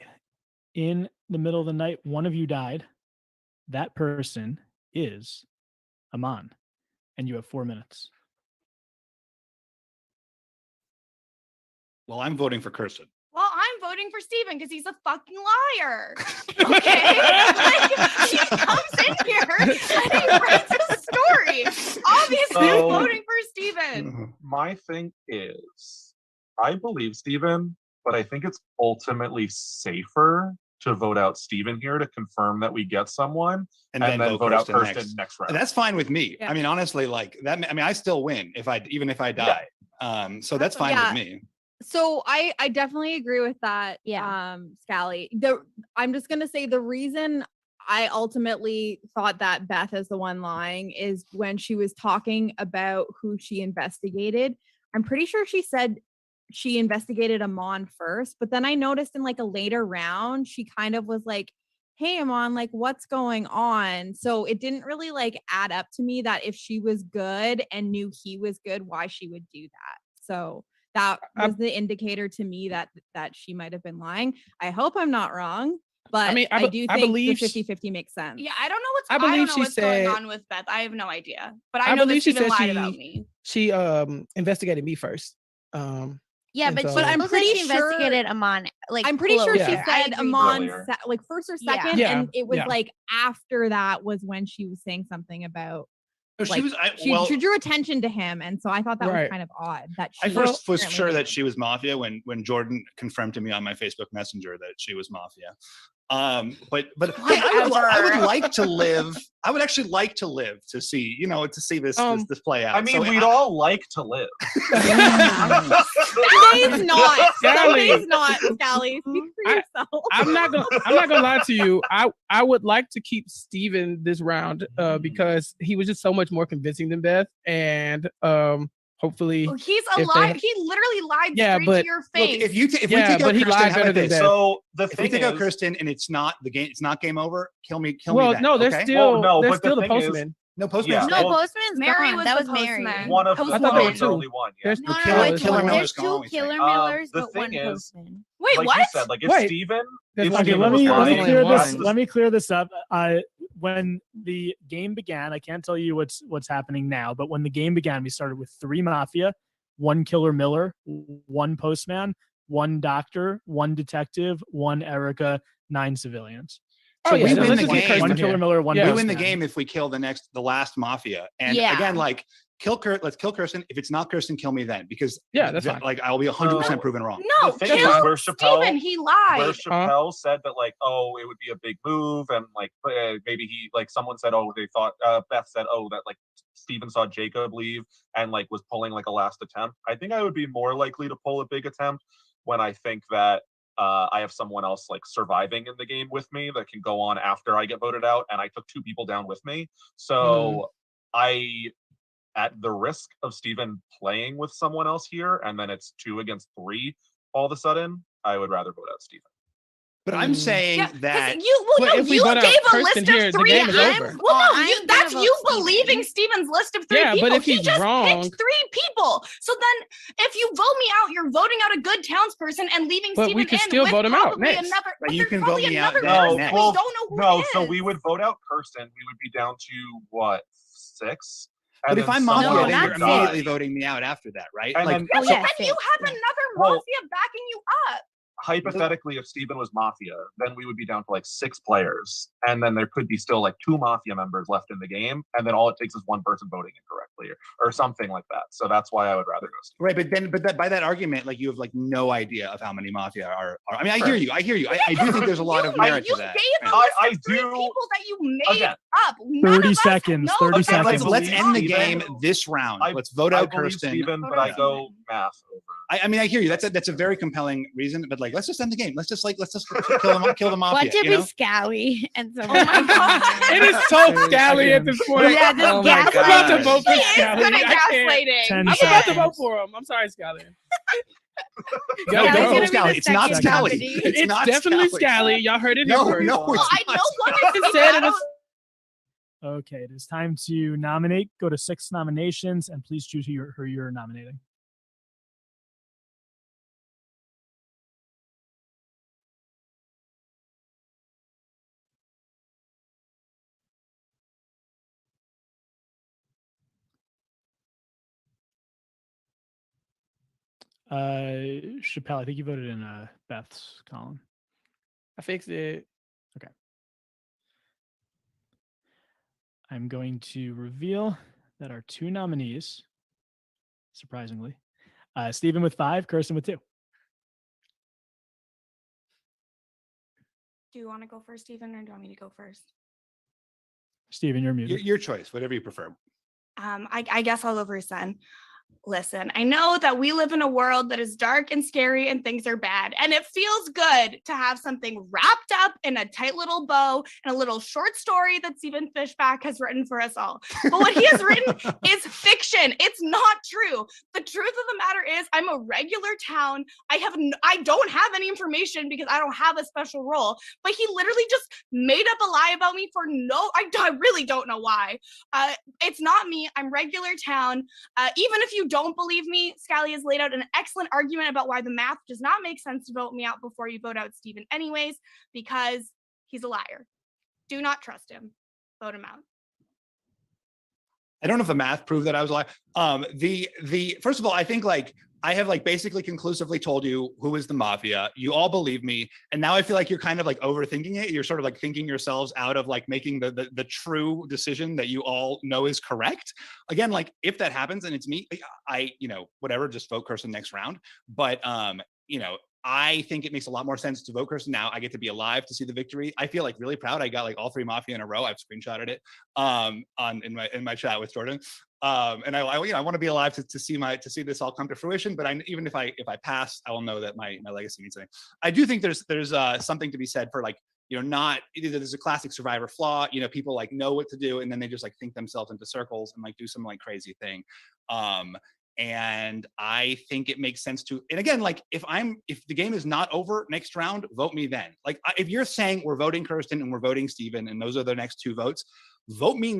In the middle of the night, one of you died. That person is Aman, and you have 4 minutes. Well, I'm voting for Kirsten. Well, I'm voting for Steven because he's a fucking liar. Okay? Like, he comes in here and he writes a story. Obviously, I'm voting for Steven. My thing is, I believe Steven, but I think it's ultimately safer to vote out Steven here to confirm that we get someone and then vote out Kirsten next round. And that's fine with me. Yeah. I mean, honestly, like that. I mean, I still win even if I die. So that's fine with me. So I definitely agree with that. Yeah. Scally. I'm just gonna say the reason I ultimately thought that Beth is the one lying is when she was talking about who she investigated. I'm pretty sure she said she investigated Amon first, but then I noticed in like a later round, she kind of was like, hey, Amon, like what's going on? So it didn't really like add up to me that if she was good and knew he was good, why she would do that. So that was the indicator to me that she might have been lying. I hope I'm not wrong, but I do think the 50-50 makes sense. Yeah, I don't know what's going on with Beth. I have no idea. But I know that Steven lied about me. She investigated me first. Yeah, but I'm pretty sure she investigated Amon. Like I'm pretty sure she closer. said Amon like first or second, Yeah. and it was Yeah. like after that was when she was saying something about. She Like, she drew attention to him, and so I thought that was kind of odd. That she I first was apparently sure did. that she was Mafia when Jordan confirmed to me on my Facebook Messenger that she was Mafia. But I would like to live. I would actually like to live to see this play out. I mean, So we'd all like to live. Today's not. Today's not, Scally. Speak for yourself. I'm not gonna lie to you. I would like to keep Steven this round because he was just so much more convincing than Beth, and hopefully He's a liar. He literally lied straight to your face. Look, if we take out Kirsten, how about this? So if we take out Kirsten and it's not game over, kill me. Well, then, no, there's okay? still no, there's but the still the thing is- Postman. No, Postman's No, Postman's Mary gone. was That the was Mary. Postman. One of I the thought there were Postmen, two. only one. Yeah. There's No, the no, Killer it's Miller. there's two Killer Millers, The but thing one is- Postman. Wait, like what? you said, like it's Wait. Steven. There's If one Okay, Steven let was me lying, clear this. that's the- Let me clear this up. When the game began, I can't tell you what's happening now, but when the game began, we started with 3 Mafia, 1 Killer Miller, 1 Postman, 1 Doctor, 1 Detective, 1 Erika, 9 civilians. So we so win let's the just get game. One Killer Miller, 1 We win the Postman. game if we kill the last Mafia. And Yeah. again, like let's kill Kirsten. If it's not Kirsten, kill me then, because that's fine. like I'll be 100% proven wrong. No, The thing is, kill where Steven. He lied. Where Chappelle said that, like, oh, it would be a big move, and like maybe he, like, someone said, oh, they thought Beth said, oh, that like Steven saw Jacob leave and like was pulling like a last attempt. I think I would be more likely to pull a big attempt when I think that I have someone else like surviving in the game with me that can go on after I get voted out, and I took 2 people down with me. So I, at the risk of Steven playing with someone else here, and then it's 2 against 3 all of a sudden, I would rather vote out Steven. But I'm saying that you if we you vote out gave a Kirsten list here, of the 3. game is over. Well, no, I'm that's gonna you vote Steven. believing Steven's list of 3 Yeah, people. but if he he's just wrong- picked 3 people. So then, if you vote me out, you're voting out a good townsperson and leaving But Steven we can in still with vote him out probably next. another. But you can vote me out another next. person we don't know who No, it so is. we would vote out Kirsten. We would be down to what, 6? But And if then I'm Mafia, someone then you're else immediately dies. voting me out after that, right? And Like, then- Yeah, so- and you have another Mafia backing you up. Hypothetically, if Steven was Mafia, then we would be down to like 6 players, and then there could be still like 2 Mafia members left in the game, and then all it takes is 1 person voting incorrectly or something like that. So that's why I would rather go Steven. right, but that by that argument, like you have like no idea of how many Mafia are. I mean, I Sure. hear you. I do think there's a lot of merit to that. Gave a list of 3 people that you made Again, up. None 30 of us seconds. know 30 that. seconds. Let's end the Steven. game this round. I- Let's vote I out believe Kirsten. Steven, but I go math over. I mean, I hear you. That's a very compelling reason. But like, let's just end the game. Let's just kill the Mafia. What if you know? we scally and so? Oh my god! It is so scally at this point. Yeah, this I'm about to vote for He is Scally. good at I can't. gaslighting. 10 I'm about to seconds. vote for him. I'm sorry, Scally. No, Scally's no, gonna be Scally. the It's not second Scally. nominee. It's not definitely Scally. Scally. Y'all heard it No, here first. no, Well, it's I not. know one It said it was. Okay, it is time to nominate. Go to 6 nominations and please choose who you're nominating. Chappelle, I think you voted in Beth's column. I fixed it. Okay. I'm going to reveal that our 2 nominees, surprisingly, Steven with 5, Kirsten with 2. Do you want to go first, Steven, or do you want me to go first? Steven, you're muted. Your choice, whatever you prefer. I guess I'll go first then. Listen, I know that we live in a world that is dark and scary and things are bad. And it feels good to have something wrapped up in a tight little bow and a little short story that Stephen Fishback has written for us all. But what he has written is fiction. It's not true. The truth of the matter is I'm a regular town. I don't have any information because I don't have a special role. But he literally just made up a lie about me for I really don't know why. It's not me. I'm regular town. Even if you don't believe me, Scally has laid out an excellent argument about why the math does not make sense to vote me out before you vote out Steven anyways, because he's a liar. Do not trust him. Vote him out. I don't know if the math proved that I was lying. The first of all, I think like I have like basically conclusively told you who is the Mafia. You all believe me, and now I feel like you're kind of like overthinking it. You're sort of like thinking yourselves out of like making the true decision that you all know is correct. Again, like if that happens and it's me, I whatever, just vote Kirsten next round. But I think it makes a lot more sense to vote Kirsten now. I get to be alive to see the victory. I feel like really proud. I got like all 3 Mafia in a row. I've screenshotted it in my chat with Jordan. And I want to be alive to see this all come to fruition. But even if I pass, I will know that my legacy means something. I do think there's something to be said for like not there's a classic Survivor flaw. People like know what to do and then they just like think themselves into circles and like do some like crazy thing. And I think it makes sense to, and again, like if the game is not over next round, vote me then. Like if you're saying we're voting Kirsten and we're voting Steven and those are the next 2 votes, vote me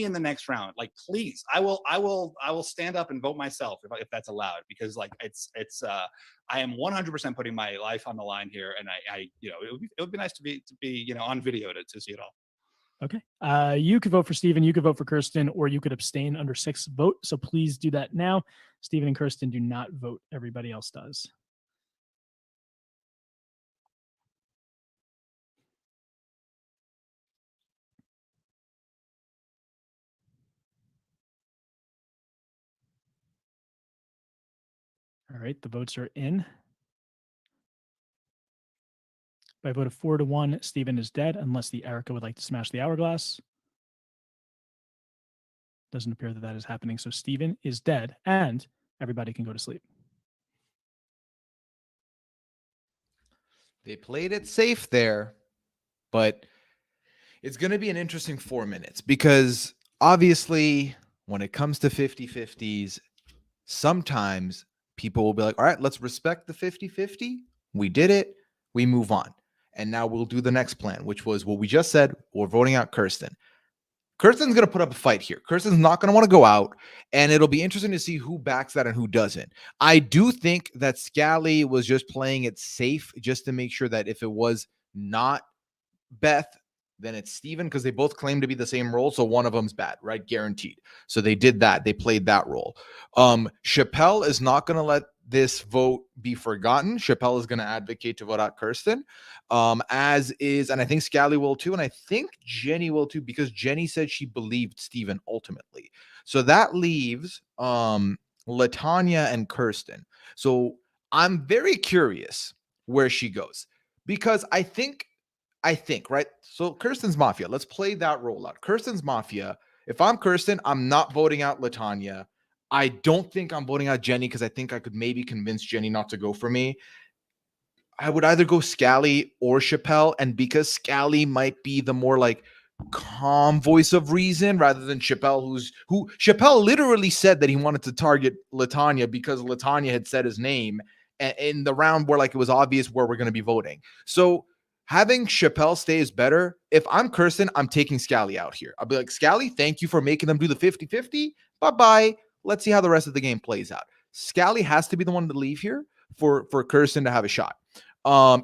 in the next round. Like, please, I will stand up and vote myself if that's allowed, because like I am 100% putting my life on the line here. And it would be nice to be on video to see it all. Okay. You could vote for Steven, you could vote for Kirsten, or you could abstain under 6 vote. So please do that now. Steven and Kirsten do not vote. Everybody else does. All right, the votes are in. By a vote of 4-1, Steven is dead, unless the Erika would like to smash the hourglass. Doesn't appear that that is happening. So Steven is dead, and everybody can go to sleep. They played it safe there, but it's going to be an interesting 4 minutes because obviously when it comes to 50-50s, sometimes people will be like, all right, let's respect the 50-50. We did it. We move on. And now we'll do the next plan, which was what we just said. We're voting out Kirsten. Kirsten's going to put up a fight here. Kirsten's not going to want to go out, and it'll be interesting to see who backs that and who doesn't. I do think that Scally was just playing it safe just to make sure that if it was not Beth, then it's Steven, because they both claim to be the same role. So one of them's bad, right? Guaranteed. So they did that. They played that role. Chappelle is not going to let this vote be forgotten. Chappelle is going to advocate to vote out Kirsten, as is, and I think Scally will too. And I think Jenny will too, because Jenny said she believed Steven ultimately. So that leaves LaTanya and Kirsten. So I'm very curious where she goes, because I think, right? So Kirsten's Mafia. Let's play that role out. Kirsten's Mafia. If I'm Kirsten, I'm not voting out LaTanya. I don't think I'm voting out Jenny because I think I could maybe convince Jenny not to go for me. I would either go Scally or Chappelle. And because Scally might be the more like calm voice of reason rather than Chappelle, who Chappelle literally said that he wanted to target LaTanya because LaTanya had said his name in the round where like it was obvious where we're going to be voting. So having Chappelle stay is better. If I'm Kirsten, I'm taking Scally out here. I'll be like, Scally, thank you for making them do the 50-50. Bye-bye. Let's see how the rest of the game plays out. Scally has to be the one to leave here for Kirsten to have a shot.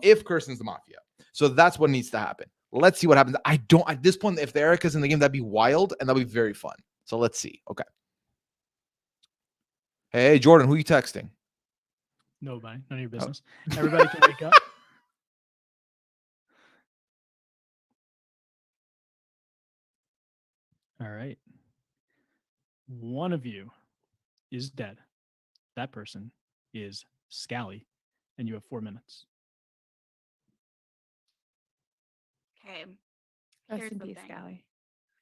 If Kirsten's the Mafia. So that's what needs to happen. Let's see what happens. At this point, if the Erika's in the game, that'd be wild and that'd be very fun. So let's see. Okay. Hey, Jordan, who are you texting? Nobody. None of your business. Everybody can wake up. All right. One of you is dead. That person is Scally, and you have 4 minutes. Okay. Rest Here's in the peace, thing. Scally.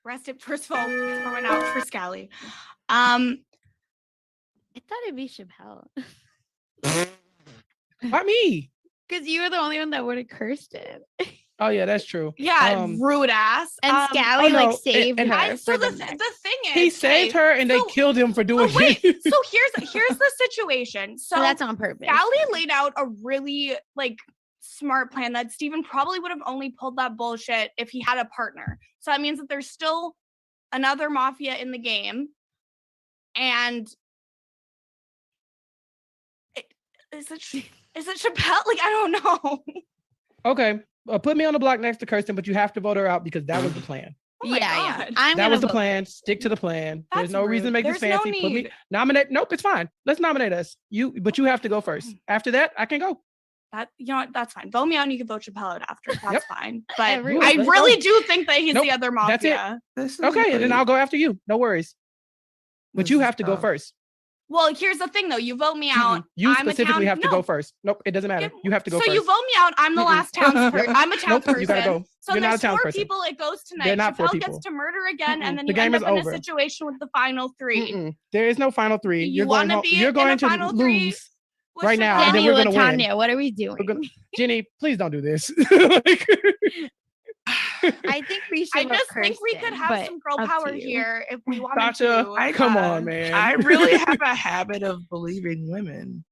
Rest in, first of all, throwing out for Scally. I thought it'd be Chappelle. Why me? Because you were the only one that would have cursed it. Oh yeah, that's true. Yeah, rude ass. And Scally no, saved and- her. So for the the next. thing is, He saved her, and they killed him for doing wait, it. so here's the situation. So that's on purpose. Scally laid out a really like smart plan that Steven probably would have only pulled that bullshit if he had a partner. So that means that there's still another Mafia in the game. And is it Chappelle? Like, I don't know. Okay, put me on the block next to Kirsten, but you have to vote her out because that was the plan. Oh my yeah. God. That was the plan. Stick to the plan. There's That's no reason to rude. make this There's no fancy. Put me need. nominate. Nope, it's fine. Let's nominate us. But you have to go first. After that, I can go. That, you know what? That's fine. Vote me out and you can vote Chappelle out after. That's Yep. fine. But Everyone, I let's really go. do think that he's Nope, the other that's it. Mafia. Okay, and then I'll go after you. No worries. But you have to go first. Well, here's the thing though. You vote me out. You I'm a specifically town- have to no. go first. Nope, it doesn't matter. You have to go So first. you vote me out. I'm the last townsperson. I'm a Nope, townsperson. you gotta go. So You're not there's a 4 townsperson. people. It goes tonight. They're not 4 Chappelle people. gets to murder again, and then The you game end up is in over. a situation with the final 3. There is no final 3. You You're going wanna home. be You're in going a to final 3 lose right now, and then Jenny we're going to win. LaTanya, what are we doing? Jenny, please don't do this. I think we should. I just think we could have some girl power here if we wanted Sasha, to. come on, man. I really have a habit of believing women.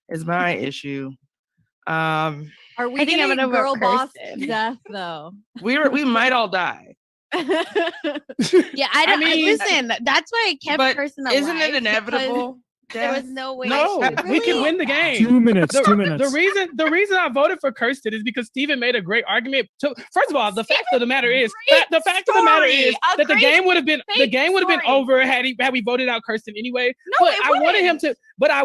Is my issue. Are we I think I'm getting gonna vote girl boss Kirsten. death though? We might all die. Yeah, I don't. mean, listen, that's why I kept but Kirsten alive. isn't it inevitable? There was no way. No, we can win the game. 2 minutes. The, 2 minutes. The reason I voted for Kirsten is because Steven made a great argument. First of all, the fact of the matter is that the game would have been over had we voted out Kirsten anyway. No, but it I wanted him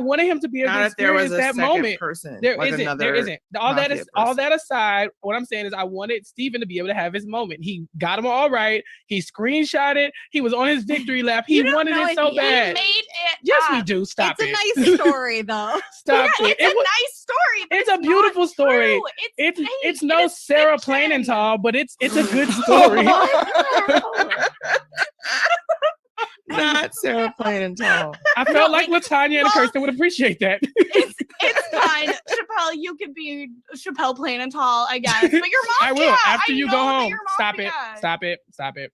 wouldn't. to be able to Not if there was experience a that second moment. person, There like isn't. another All Mafia that aside, what I'm saying is I wanted Steven to be able to have his moment. He got him all right. He screenshot it. He was on his victory lap. He wanted it so bad. He made it. Yes, we do. Stop It's it. a nice story, though. Stop Yeah, it. it's a nice story. But It's a beautiful story. It's no Sarah Plainenthal, but it's a good story. Not Sarah Plainenthal. I felt like Latanya and Kirsten would appreciate that. It's fine. Chappelle, you could be Chappelle Plainenthal, I guess. But you're Mafia. I will after you know go that home. you're Stop it. Mafia. Stop it. Stop it.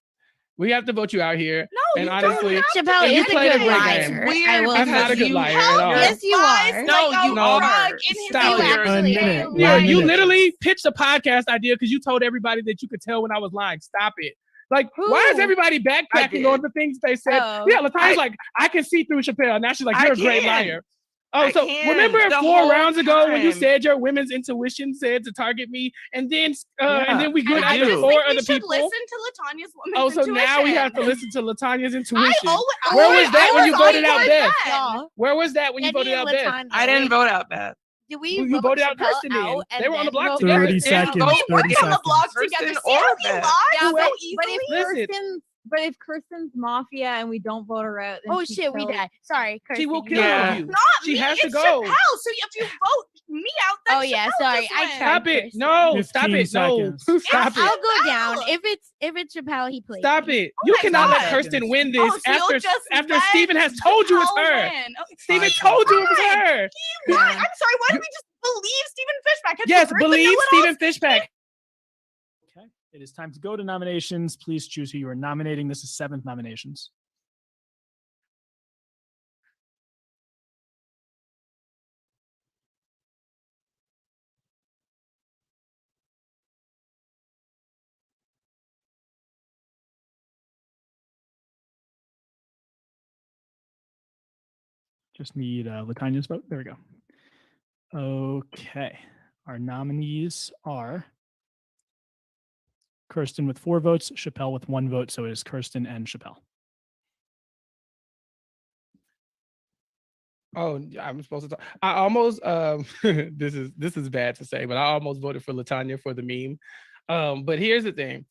We have to vote you out here. No, and you honestly, don't have to. Chappelle you is a played good great liar. game. I will I'm not a good liar at all. Yes, you are. No, you are. Stop You it. actually minute. are. Yeah, you minute. literally pitched a podcast idea because you told everybody that you could tell when I was lying. Stop it. Like, why is Who? everybody I backtracking did. on the things they said? Oh. Yeah, Latanya's like, I can see through Chappelle. Now she's like, I you're a great can. liar. Oh, I so can. remember The 4 whole rounds ago when you time. said your women's intuition said to target me, and then we Yeah, good I after do. 4 We other should people. listen to Latanya's woman's Oh, so now we have to intuition. listen to Latanya's intuition. I Where was that when you always voted out voted Beth? Beth. Where was that when you Jenny voted and out Beth? Latanya. I didn't vote out Beth. Did we You vote voted out Chappelle Kirsten then. out and They were on the then block vote 30 Kirsten? seconds. We 30 were on the seconds. block Kirsten together. See or how he Beth. lies Yeah, so but easily? if Kirsten's Mafia and we don't vote her out, then Oh she shit, we kills- died. Sorry, Kirsten. She will you kill died. you. Not She me. has to It's go. Chappelle. So if you vote me out, then Oh yeah, Chappelle sorry. just I wins. tried. Stop it. Kirsten. No, stop 15 it. No. seconds. Stop I'll it. go down. If it's Chappelle, he plays. Stop me. it. You my cannot let God. Kirsten win this Oh, so you'll after just after let Steven has told you it's Chappelle her. win. Okay. Steven told you it was her. He lied. I'm sorry. Why did we just believe Stephen Fishback? Have you Yes, heard the believe know-it-alls? Steven Fishback. Okay. It is time to go to nominations. Please choose who you are nominating. This is 7th nominations. Just need Latanya's vote. There we go. Okay. Our nominees are Kirsten with 4 votes, Chappelle with 1 vote. So it is Kirsten and Chappelle. Oh, I'm supposed to talk. I almost this is bad to say, but I almost voted for Latanya for the meme. But here's the thing.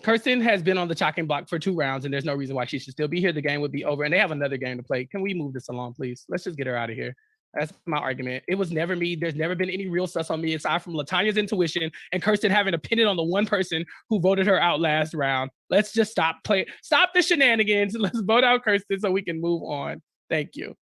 Kirsten has been on the chopping block for 2 rounds, and there's no reason why she should still be here. The game would be over, and they have another game to play. Can we move this along, please? Let's just get her out of here. That's my argument. It was never me. There's never been any real sus on me aside from Latanya's intuition and Kirsten having a opinion on the one person who voted her out last round. Let's just stop the shenanigans. Let's vote out Kirsten so we can move on. Thank you.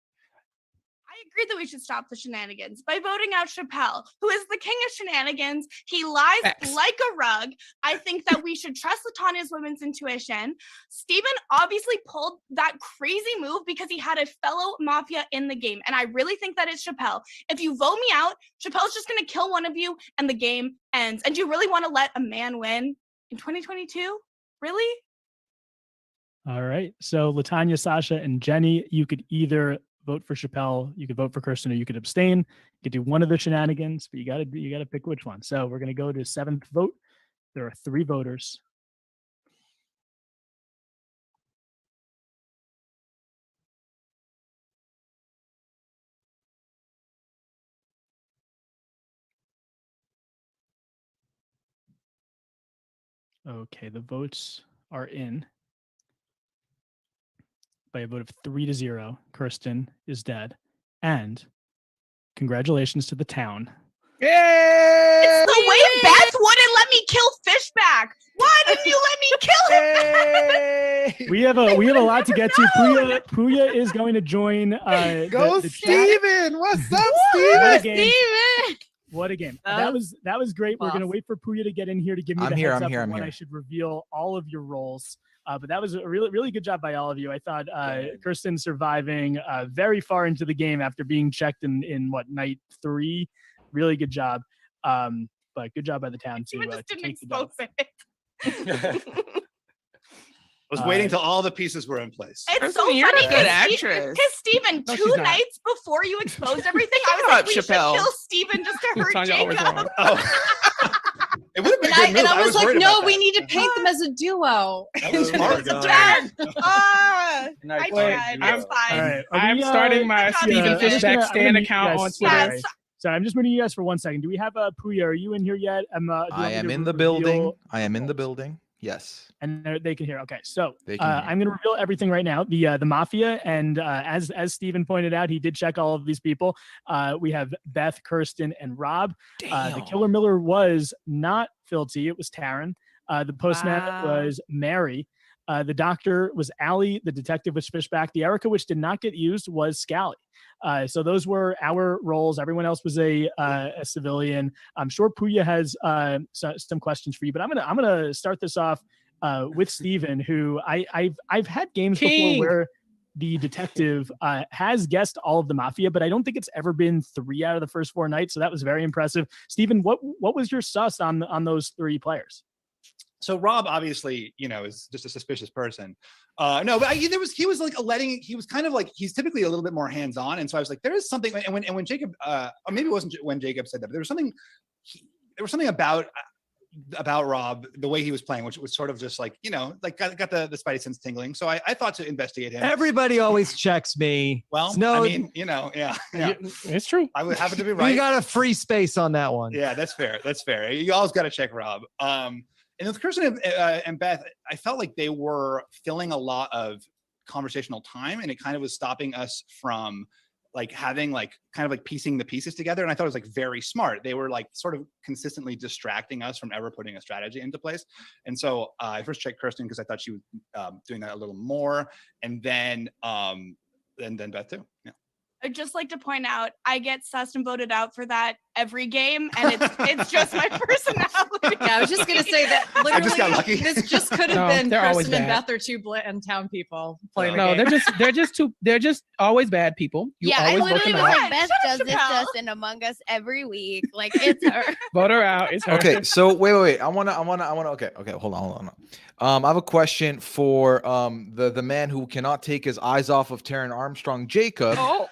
I agree that we should stop the shenanigans by voting out Chappelle, who is the king of shenanigans. He lies Facts. like a rug. I think that we should trust Latanya's women's intuition. Steven obviously pulled that crazy move because he had a fellow Mafia in the game. And I really think that it's Chappelle. If you vote me out, Chappelle's just going to kill one of you and the game ends. And do you really want to let a man win in 2022? Really? All right. So Latanya, Sasha, and Jenny, you could either vote for Chappelle, you could vote for Kirsten, or you could abstain. You could do one of the shenanigans, but you gotta pick which one. So we're gonna go to 7th vote. There are 3 voters. Okay, the votes are in. By a vote of 3-0, Kirsten is dead. And congratulations to the town. Yay! It's the way Beth wouldn't let me kill Fishback. Why didn't you let me kill him? We have a lot to get to. Pooya is going to join. Go the chat. Steven! What's up, What a Steven? game. What a game. That was great. We're going to wait for Pooya to get in here to give me the heads up on when I should reveal all of your roles. But that was a really, really good job by all of you. I thought Kirsten surviving very far into the game after being checked in night 3. Really good job. But good job by the town to Steven just didn't take the dub. expose it. was waiting till all the pieces were in place. It's so You're a funny good because actress. Steven, No, 2 she's not. nights before you exposed everything, I was Shut like, up, we should Chappelle. kill Steven just to hurt Tanya always Jacob. wrong. Oh. It would have been a good move. And I was like, worried no, about we that. need to paint them as a duo. That was smart. Yes. I Nice. tried. I'm- It's fine. All right. I'm starting my Steven Fishback stan account on Twitter. Yes. Sorry, I'm just muting you guys for 1 second. Do we have Pooya? Are you in here yet? Do you want I me am to in the reveal- building. I am in the building. Yes. And they can hear. Okay, so They can hear. I'm going to reveal everything right now. The Mafia, and as Steven pointed out, he did check all of these people. We have Beth, Kirsten, and Rob. The Killer Miller was not Phil T. It was Taryn. The Postman was Mary. The doctor was Allie. The detective was Fishback. The Erika, which did not get used, was Scally. So those were our roles. Everyone else was a civilian. I'm sure Pooya has some questions for you, but I'm gonna start this off with Steven, who I've had games before where the detective has guessed all of the Mafia, but I don't think it's ever been 3 out of the first 4 nights. So that was very impressive. Steven, what was your sus on those 3 players? So Rob obviously, is just a suspicious person. No, but he was like he was kind of like, he's typically a little bit more hands-on. And so I was like, there is something. And when Jacob, or maybe it wasn't when Jacob said that, but there was something about Rob, the way he was playing, which was sort of just like, like got the spidey sense tingling. So I thought to investigate him. Everybody always checks me. Well, no, I mean, yeah. It's true. I would happen to be right. We got a free space on that one. Yeah, that's fair. That's fair. You always got to check Rob. And with Kirsten and Beth, I felt like they were filling a lot of conversational time, and it kind of was stopping us from like having like kind of like piecing the pieces together. And I thought it was like very smart. They were like sort of consistently distracting us from ever putting a strategy into place. And so I first checked Kirsten because I thought she was doing that a little more, and then Beth too. Yeah. I'd just like to point out, I get sussed and voted out for that every game, and it's just my personality. Yeah, I was just gonna say that. Literally, I just got lucky. This just could have No, been they're always Kirsten and bad. Beth or 2 town people playing. No, the game. they're just always bad people. You Yeah, I always vote literally them was out. like, Beth does this to us in Among Us every week. Like, it's her. Vote her out. It's her. Okay, so wait. I wanna. Okay, hold on. I have a question for the man who cannot take his eyes off of Taryn Armstrong, Jacob. Oh.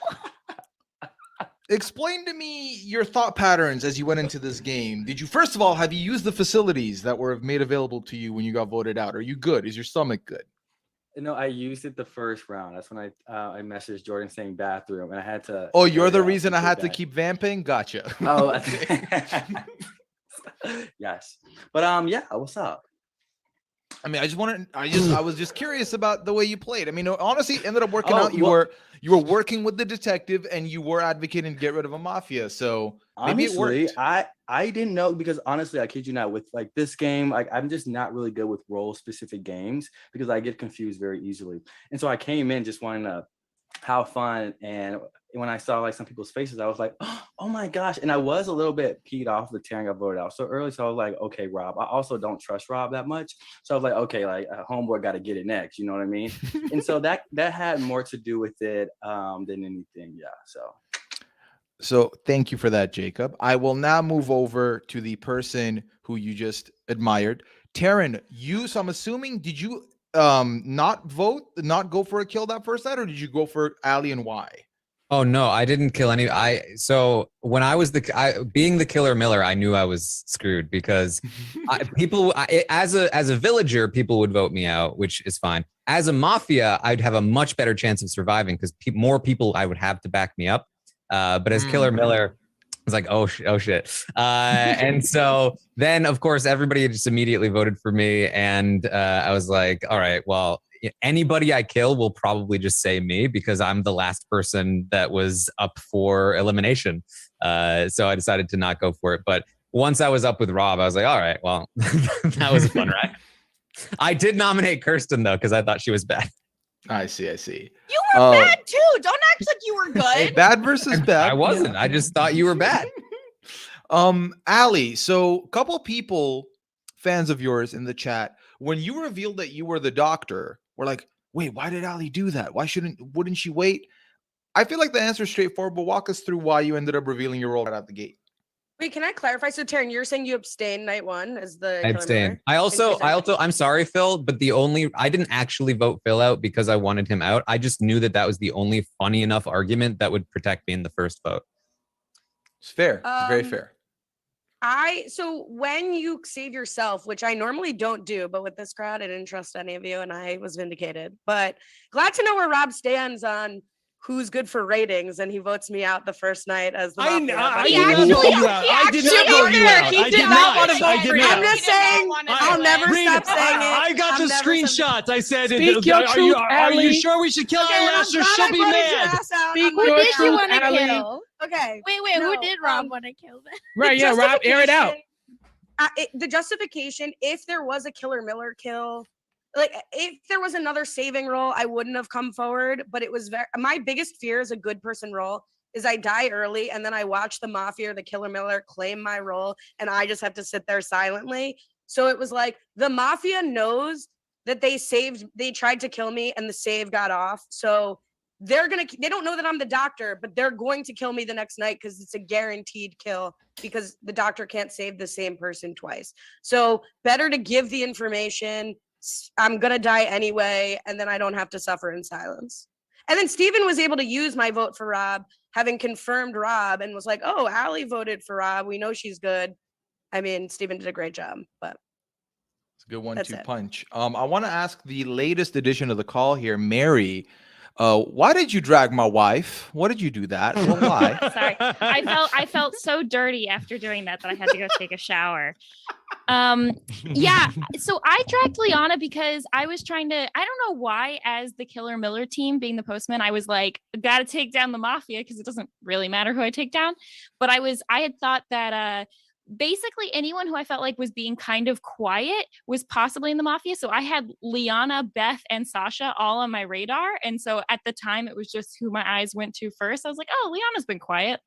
Explain to me your thought patterns as you went into this game. Did you, first of all, have you used the facilities that were made available to you when you got voted out? Are you good? Is your stomach good? No, I used it the first round. That's when I messaged Jordan saying bathroom, and I had to. Oh, you're vote the out reason I to had to back. keep vamping? Gotcha. Oh, yes. But yeah, what's up? I mean, I was just curious about the way you played. I mean, honestly, it ended up working Oh, out. You well- were working with the detective, and you were advocating to get rid of a mafia. So maybe it Honestly, worked. I didn't know, because honestly, I kid you not, with like this game, like I'm just not really good with role specific games because I get confused very easily. And so I came in just wanting to have fun, and when I saw like some people's faces, I was like, oh my gosh. And I was a little bit peed off that Taryn got voted out so early. So I was like, okay, Rob. I also don't trust Rob that much. So I was like, okay, like homeboy got to get it next. You know what I mean? And so that had more to do with it than anything. Yeah. So thank you for that, Jacob. I will now move over to the person who you just admired. Taryn, so I'm assuming, did you not go for a kill that first night, or did you go for Ali and Y? Oh no, I didn't kill any. So when I was being the Killer Miller, I knew I was screwed because as a villager, people would vote me out, which is fine. As a Mafia, I'd have a much better chance of surviving because more people I would have to back me up. But as Killer Miller, I was like, oh shit. And so then, of course, everybody just immediately voted for me, and I was like, all right, well, anybody I kill will probably just say me because I'm the last person that was up for elimination. So I decided to not go for it. But once I was up with Rob, I was like, all right, well, that was a fun ride. I did nominate Kirsten, though, because I thought she was bad. I see. You were bad too. Don't act like you were good. Hey, bad versus bad. I wasn't. I just thought you were bad. Ali, so a couple people, fans of yours in the chat, when you revealed that you were the doctor, we're like, wait, why did Ali do that? Wouldn't she wait? I feel like the answer is straightforward, but walk us through why you ended up revealing your role right out the gate. Wait, can I clarify? So Taryn, you're saying you abstained night one as the I killer abstain. miller? I also, I'm sorry, Phil, but I didn't actually vote Phil out because I wanted him out. I just knew that was the only funny enough argument that would protect me in the first vote. It's fair. It's very fair. So when you save yourself, which I normally don't do, but with this crowd, I didn't trust any of you and I was vindicated. But glad to know where Rob stands on who's good for ratings, and he votes me out the first night as the Mafia. I did not vote you out. I did not vote you out. I did not want to vote for you. I'm just saying, I'll never stop saying it. I got the screenshots. I said, Speak your truth, are you Allie. sure we should kill Kalish or she'll be mad? Speak Who your did you truth, want to Allie. kill? Okay. Wait, who did Rob want to kill then? Right, yeah, Rob, air it out. The justification, if there was a Killer Miller kill, like if there was another saving role, I wouldn't have come forward. But it was my biggest fear as a good person role is I die early and then I watch the Mafia or the Killer Miller claim my role and I just have to sit there silently. So it was like the Mafia knows that they tried to kill me and the save got off. So they don't know that I'm the doctor, but they're going to kill me the next night because it's a guaranteed kill because the doctor can't save the same person twice. So better to give the information. I'm going to die anyway, and then I don't have to suffer in silence. And then Steven was able to use my vote for Rob, having confirmed Rob, and was like, oh, Allie voted for Rob. We know she's good. I mean, Steven did a great job, but it's a good 1-2 that's it. punch. I want to ask the latest edition of the call here, Mary. Why did you drag my wife? What did you do that? Well, why? Sorry, I felt so dirty after doing that I had to go take a shower. Yeah, so I dragged Liana because I was trying to, I don't know why, as the Killer Miller team being the Postman, I was like, gotta take down the Mafia because it doesn't really matter who I take down. But I had thought that basically anyone who I felt like was being kind of quiet was possibly in the Mafia. So I had Liana, Beth, and Sasha all on my radar. And so at the time, it was just who my eyes went to first. I was like, oh, Liana's been quiet.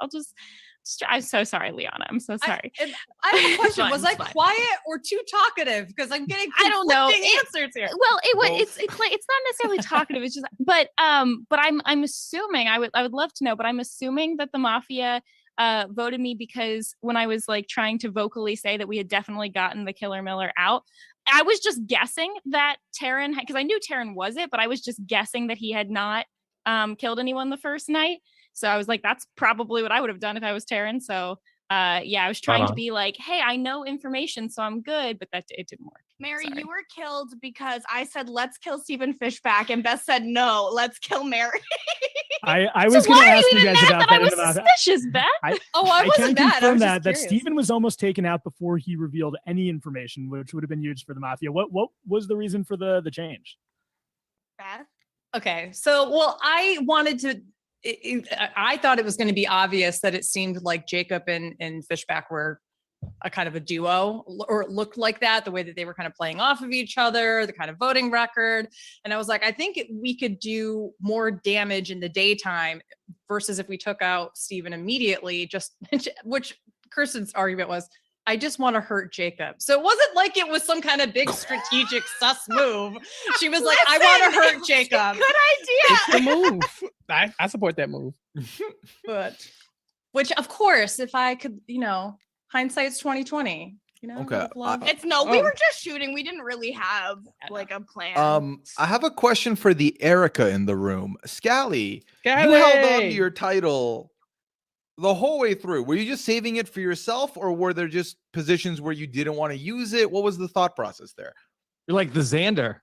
I'm so sorry, Liana. I'm so sorry. I have a question. Fine, Was I it's fine. quiet or too talkative? Because I'm getting I don't know answers here. Well, it's like it's not necessarily talkative. It's just, but I'm assuming I would love to know, but I'm assuming that the Mafia voted me because when I was like trying to vocally say that we had definitely gotten the Killer Miller out, I was just guessing that Taryn, because I knew Taryn was it, but I was just guessing that he had not killed anyone the first night. So I was like, that's probably what I would have done if I was Taryn. So yeah, I was trying to be like, hey, I know information, so I'm good, but it didn't work. Mary, Sorry. you were killed because I said, let's kill Stephen Fishback, and Beth said, no, let's kill Mary. I was going to ask you guys about that. I was suspicious, Beth. I can wasn't bad. I confirm was that just curious. Stephen was almost taken out before he revealed any information, which would have been huge for the Mafia. What was the reason for the change? Beth? Okay, so I wanted to. I thought it was going to be obvious that it seemed like Jacob and Fishback were a kind of a duo, or it looked like that, the way that they were kind of playing off of each other, the kind of voting record. And I was like, I think we could do more damage in the daytime versus if we took out Stephen immediately, which Kirsten's argument was, I just want to hurt Jacob. So it wasn't like it was some kind of big strategic sus move. She was like, I want to hurt Jacob. Good idea. It's the move. I support that move. But which, of course, if I could, hindsight's 2020. Okay. We were just shooting. We didn't really have like a plan. I have a question for the Erika in the room. Scally, you held on to your title the whole way through. Were you just saving it for yourself, or were there just positions where you didn't want to use it? What was the thought process there? You're like the Xander.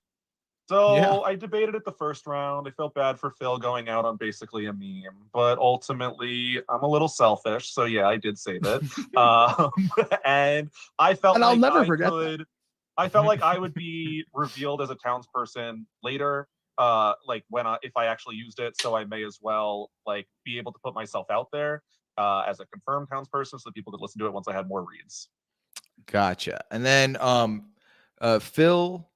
So I debated it the first round. I felt bad for Phil going out on basically a meme, but ultimately I'm a little selfish. So yeah, I did save it. And I felt and like I'll never forget that. I felt like I would be revealed as a townsperson later, if I actually used it. So I may as well be able to put myself out there as a confirmed townsperson so that people could listen to it once I had more reads. Gotcha. And then Phil,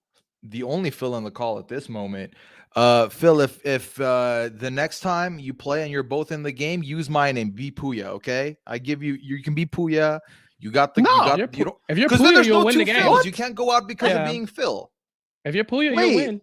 the only Phil on the call at this moment. Phil, if the next time you play and you're both in the game, use my name, be Pooya, okay? I give you can be Pooya. You got the if you're because then Pooya, there's you'll no win two the game. Phils. You can't go out because of being Phil. If you're Pooya, Wait. you'll win.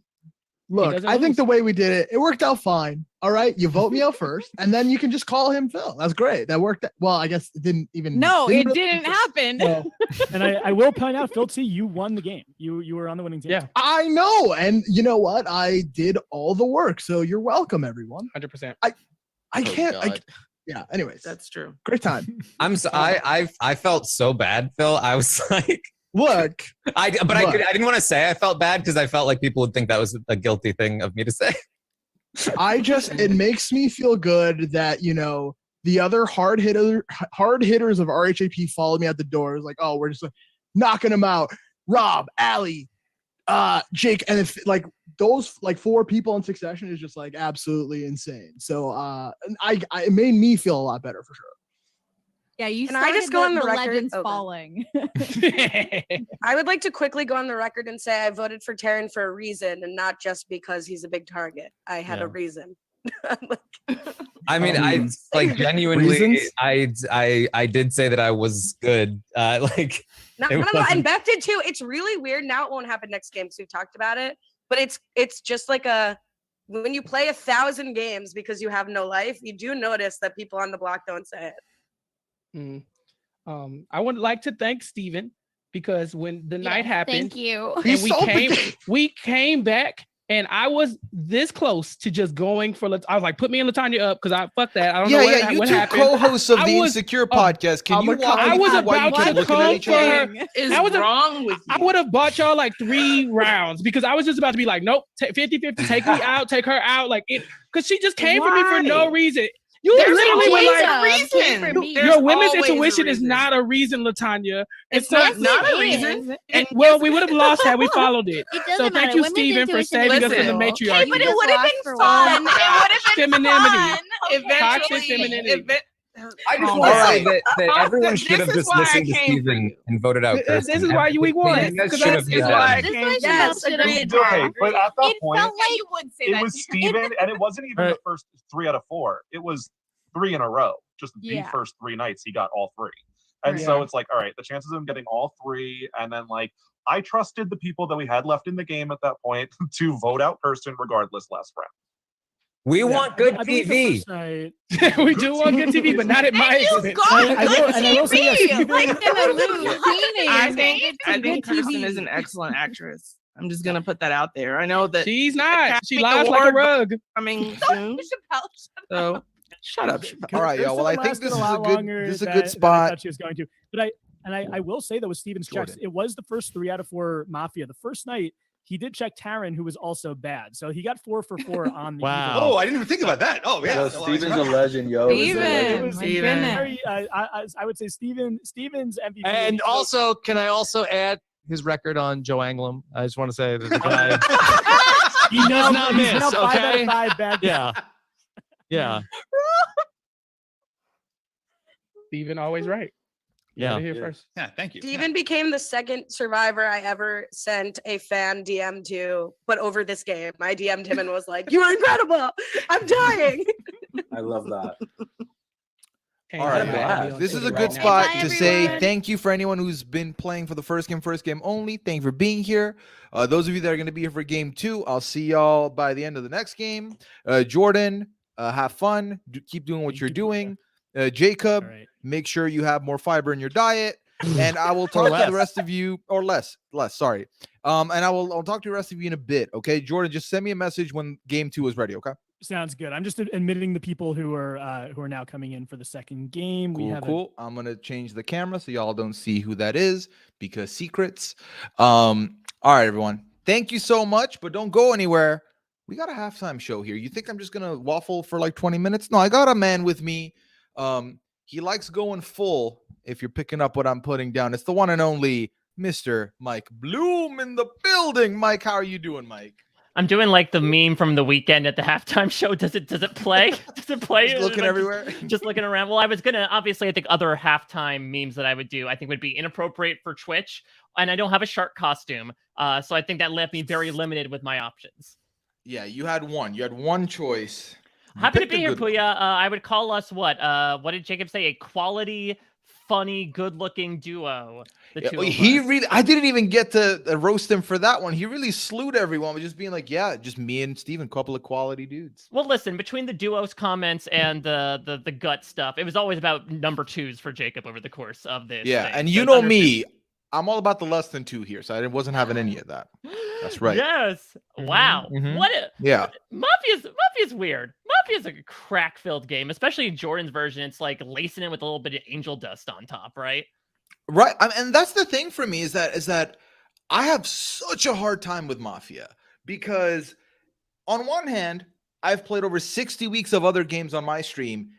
Look, I think the way we did it, it worked out fine. All right, you vote me out first, and then you can just call him Phil. That's great. That worked. Well, I guess it didn't even. No, it really- didn't happen. No. And I will point out, Phil T, you won the game. You were on the winning team. Yeah. I know, and you know what? I did all the work, so you're welcome, everyone. 100%. I can't. God. Yeah. Anyways, That's true. great time. I felt so bad, Phil. I was like, Look, I didn't want to say I felt bad because I felt like people would think that was a guilty thing of me to say. it makes me feel good that the other hard hitters of RHAP followed me at the door. It was like, oh, we're just knocking them out. Rob, Allie, Jake, and if like those like 4 people in succession is just like absolutely insane. So it made me feel a lot better for sure. Yeah, you Can I just go on the record? legends Okay. falling. I would like to quickly go on the record and say I voted for Taryn for a reason and not just because he's a big target. I had a reason. I mean, I like genuinely, I did say that I was good. No, and Beth did too. It's really weird. Now it won't happen next game because we've talked about it. But it's just like when you play 1,000 games because you have no life, you do notice that people on the block don't say it. I would like to thank Steven because when the night happened, Thank you. and we came back, and I was this close to just going for. I was like, put me and Latanya up because fuck that. I don't know You what two happened. co-hosts of the Insecure podcast. Can you walk I me was through why you about kept to looking at come each for other? her. Is I was wrong with you? I would have bought y'all like 3 rounds because I was just about to be like, nope, 50-50, take me out, take her out, like it, because she just came for me for no reason. You There's literally were always like, a reason. There's your women's always a intuition is reason. not a reason, Latanya. It's not a reason. And well, we would have lost had we followed it. It So doesn't thank matter. you, Women's Steven, for intuition saving us is from the real. matriarchy. Hey, but it would have been fun. It would have been Femininity. fun. Toxic femininity. I just Oh, want to all say right. that everyone This should have is just why I listened to came for Steven and voted out This Kirsten. is why we won. You guys Because should have This is why I done. came. Yes, agreed. Okay, but at that It point, felt like you would say it that. was Steven, and it wasn't even the first 3 out of 4. It was 3 in a row. Just the Yeah. first 3 nights, he got all 3. And Right. so it's like, all right, the chances of him getting all 3, and then like, I trusted the people that we had left in the game at that point to vote out Kirsten regardless last round. We want good I believe the TV. first night- We do want good TV, but not at my expense. I will say yes, Like I think good Kirsten TV. is an excellent actress. I'm just gonna put that out there. I know that She's not. She Academy lies like a Award rug. coming soon. So shut up. Chappelle. All right, y'all. Well, I think Lasted this is lot a good longer this is a than- good than I spot. thought she was going to. But I will say that with Steven's checks, it was the first 3 out of 4 Mafia. The first night he did check Taryn, who was also bad, so he got 4 for 4 on the. Wow. Oh, I didn't even think about that. Oh, yeah. Yo, Steven's a legend, yo. Steven, was my Steven. goodness. very, I would say Steven's MVP. And also, can I also add his record on Joe Anglim? I just want to say that the guy he does not He's miss. now 5 out of Okay. 5 bad. Yeah. Yeah. Steven always right. You Yeah. heard it here first. Yeah, thank you. Steven became the second survivor I ever sent a fan DM to, but over this game. I DM'd him and was like, "You are incredible. I'm dying." I love that. All right, man. this is a Right good now. spot Bye, to say everyone. thank you for anyone who's been playing for the first game only. Thank you for being here. Those of you that are going to be here for game 2, I'll see y'all by the end of the next game. Jordan, have fun. Keep doing what you're doing. Jacob, All right. make sure you have more fiber in your diet. And I will talk to less. the rest of you, or less, sorry. And I'll talk to the rest of you in a bit. Okay, Jordan, just send me a message when game 2 is ready. Okay. Sounds good. I'm just admitting the people who are now coming in for the second game. We have Cool. I'm gonna change the camera so y'all don't see who that is because secrets. All right, everyone. Thank you so much, but don't go anywhere. We got a halftime show here. You think I'm just gonna waffle for like 20 minutes? No, I got a man with me. He likes going full. If you're picking up what I'm putting down, it's the one and only Mr. Mike Bloom in the building. Mike, how are you doing, Mike? I'm doing like the meme from the weekend at the halftime show. Does it play? Does it play? Just looking Am I everywhere. Just looking around. Well, I was gonna obviously I think other halftime memes that I would do I think would be inappropriate for Twitch, and I don't have a shark costume, so I think that left me very limited with my options. Yeah, you had one. You had one choice. You Happy to picked be a here, good one. Pooya. I would call us what? What did Jacob say? A quality funny, good-looking duo. The two of He us. really, I didn't even get to roast him for that one. He really slewed everyone with just being like, yeah, just me and Steven, couple of quality dudes. Well, listen, between the duos comments and the gut stuff, it was always about number twos for Jacob over the course of this. Yeah, thing. and So you it's know understandable. me, I'm all about the less than 2 here, so I wasn't having any of that. That's right. Yes. Wow. mhm. What a Yeah. Mafia's weird. Mafia's a crack-filled game, especially in Jordan's version. It's like lacing it with a little bit of angel dust on top, right? Right, and that's the thing for me is that I have such a hard time with Mafia because on one hand, I've played over 60 weeks of other games on my stream,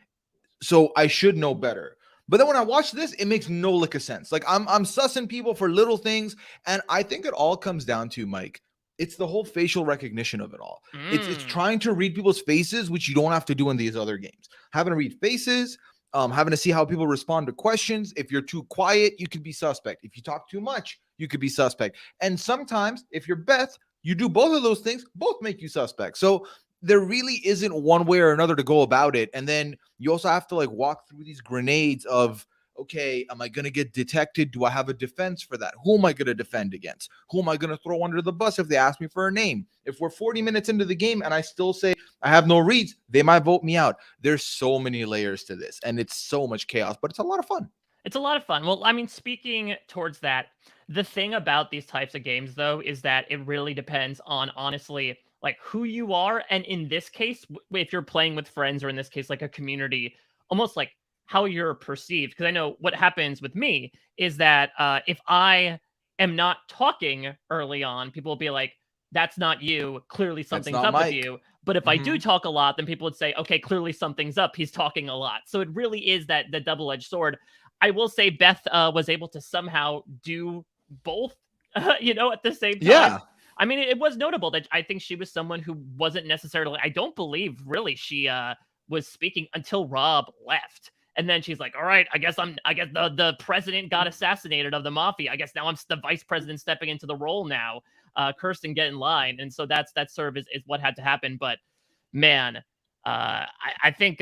so I should know better. But then when I watch this, it makes no lick of sense. Like I'm sussing people for little things, and I think it all comes down to, Mike, it's the whole facial recognition of it all. It's trying to read people's faces, which you don't have to do in these other games. Having to read faces, having to see how people respond to questions. If you're too quiet, you could be suspect. If you talk too much, you could be suspect. And sometimes, if you're Beth, you do both of those things, both make you suspect. So there really isn't one way or another to go about it. And then you also have to like walk through these grenades of, okay, am I going to get detected? Do I have a defense for that? Who am I going to defend against? Who am I going to throw under the bus if they ask me for a name? If we're 40 minutes into the game and I still say I have no reads, they might vote me out. There's so many layers to this, and it's so much chaos, but it's a lot of fun. It's a lot of fun. Well, I mean, speaking towards that, the thing about these types of games, though, is that it really depends on, honestly, like who you are. And in this case, if you're playing with friends, or in this case, like a community, almost like how you're perceived. Because I know what happens with me is that if I am not talking early on, people will be like, that's not you. Clearly something's not up with Mike. you. But if I do Mhm. talk a lot, then people would say, okay, clearly something's up. He's talking a lot. So it really is that the double-edged sword. I will say Beth was able to somehow do both, at the same time. Yeah. I mean, it was notable that I think she was someone who wasn't necessarily, I don't believe really she was speaking until Rob left. And then she's like, all right, I guess the president got assassinated of the Mafia. I guess now I'm the vice president stepping into the role now. Kirsten, get in line. And so that's sort of is what had to happen. But man, I think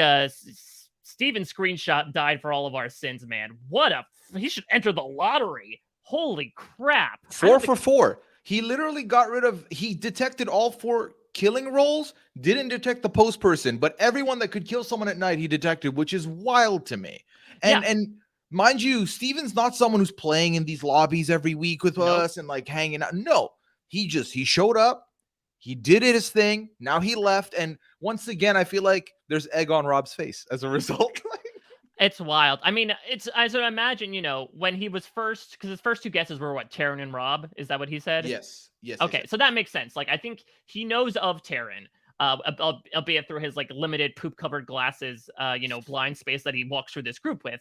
Steven's screenshot died for all of our sins, man. He should enter the lottery. Holy crap. 4 for 4. He literally he detected all 4 killing rolls, didn't detect the post person, but everyone that could kill someone at night he detected, which is wild to me. And mind you, Steven's not someone who's playing in these lobbies every week with us and like hanging out. No, he showed up, he did his thing, now he left, and once again, I feel like there's egg on Rob's face as a result. It's wild. I mean, I sort of imagine, when he was first, because his first 2 guesses were what, Taryn and Rob? Is that what he said? Yes. Okay, so that makes sense. Like, I think he knows of Taryn, albeit through his like limited poop-covered glasses, blind space that he walks through this group with.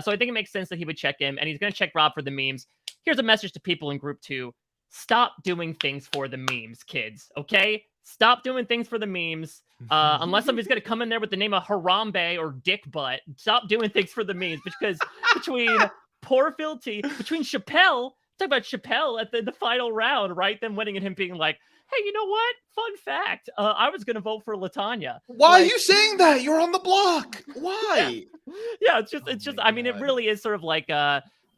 So I think it makes sense that he would check him, and he's going to check Rob for the memes. Here's a message to people in group 2. Stop doing things for the memes, kids, okay? Stop doing things for the memes. Unless somebody's going to come in there with the name of Harambe or Dick Butt. Stop doing things for the memes, because between poor Phil T, between Chappelle, talk about Chappelle at the final round, right? Them winning and him being like, hey, you know what? Fun fact. I was going to vote for LaTanya. Why are you saying that? You're on the block. Why? Yeah, it's just, I mean, it really is sort of like,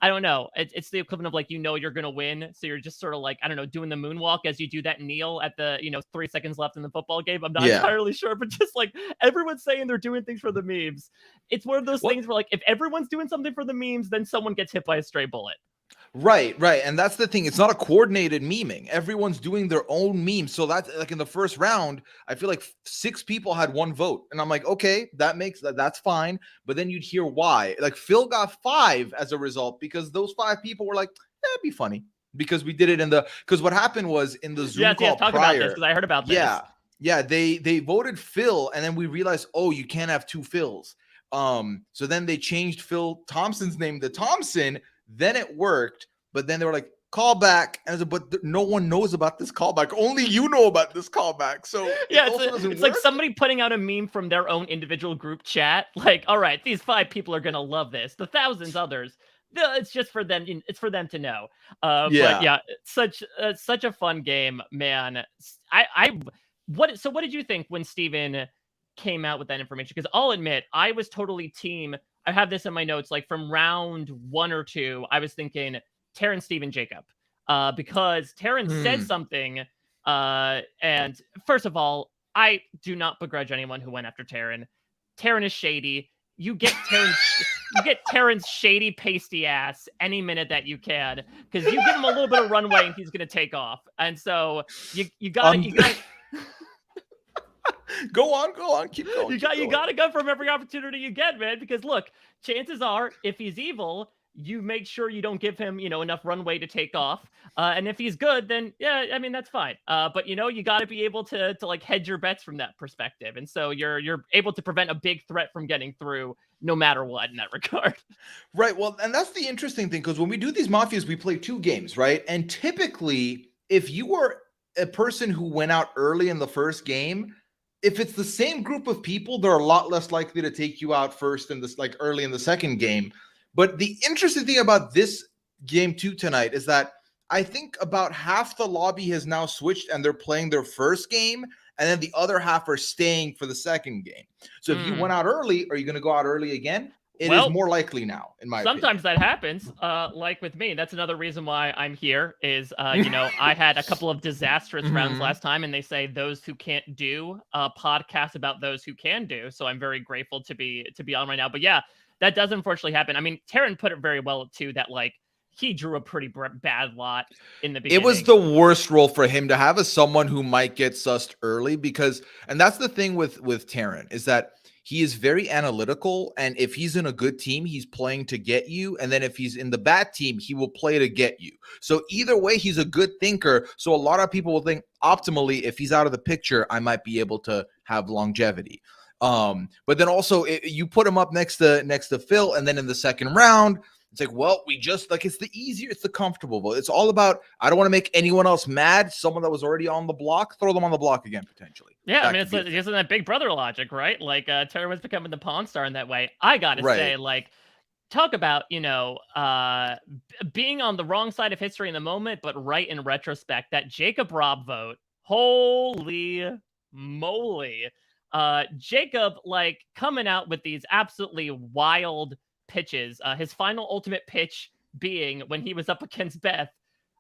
I don't know. It's the equivalent of like, you're going to win. So you're just sort of like, I don't know, doing the moonwalk as you do that kneel at the, 3 seconds left in the football game. I'm not entirely sure, but just like everyone's saying they're doing things for the memes. It's one of those things where like, if everyone's doing something for the memes, then someone gets hit by a stray bullet. Right. And that's the thing. It's not a coordinated memeing. Everyone's doing their own meme. So that's like in the first round, I feel like 6 people had 1 vote. And I'm like, okay, that's fine. But then you'd hear why. Like Phil got 5 as a result, because those 5 people were like, it'd be funny. Because we did it because what happened was in the Zoom call talk prior, about this, because I heard about this. Yeah, they voted Phil, and then we realized, oh, you can't have 2 Phils. So then they changed Phil Thompson's name to Thompson. Then it worked, but then they were like, call back. And I said, but no one knows about this callback. Only you know about this callback. So yeah, it's like somebody putting out a meme from their own individual group chat. Like, all right, these 5 people are going to love this. The thousands others, it's just for them. It's for them to know. But yeah, such a fun game, man. So what did you think when Steven came out with that information? Because I'll admit, I was totally team. I have this in my notes, like from round 1 or 2, I was thinking Taryn, Steven, Jacob, because Taryn said something. And first of all, I do not begrudge anyone who went after Taryn. Taryn is shady. You get Taryn's shady, pasty ass any minute that you can, because you give him a little bit of runway and he's gonna take off. And so you got Go on, keep going. You got to go from every opportunity you get, man. Because look, chances are, if he's evil, you make sure you don't give him, enough runway to take off. And if he's good, then yeah, I mean that's fine. But you got to be able to like hedge your bets from that perspective, and so you're able to prevent a big threat from getting through, no matter what in that regard. Right. Well, and that's the interesting thing, because when we do these mafias, we play 2 games, right? And typically, if you were a person who went out early in the first game, if it's the same group of people, they're a lot less likely to take you out first in this, like early in the second game. But the interesting thing about this game 2 tonight is that I think about half the lobby has now switched and they're playing their first game, and then the other half are staying for the second game. So if you went out early, are you going to go out early again? It is more likely now, in my opinion. Sometimes that happens, like with me. That's another reason why I'm here is, I had a couple of disastrous rounds last time, and they say those who can't do podcasts about those who can do. So I'm very grateful to be on right now. But yeah, that does unfortunately happen. I mean, Taryn put it very well too, that like he drew a pretty bad lot in the beginning. It was the worst role for him to have as someone who might get sussed early, because, and that's the thing with Taryn, is that he is very analytical, and if he's in a good team, he's playing to get you, and then if he's in the bad team, he will play to get you. So either way, he's a good thinker. So a lot of people will think optimally, if he's out of the picture, I might be able to have longevity. But then also you put him up next to Phil, and then in the second round, it's like, well, we just like, it's the easier, it's the comfortable vote. It's all about, I don't want to make anyone else mad. Someone that was already on the block, throw them on the block again, potentially. Yeah, That I mean, could it's that Big Brother logic, right? Like, Terry was becoming the Pawn Star in that way. I gotta say, like, talk about, being on the wrong side of history in the moment, but right in retrospect. That Jacob Rob vote, holy moly. Jacob, like, coming out with these absolutely wild pitches. His final ultimate pitch being when he was up against Beth.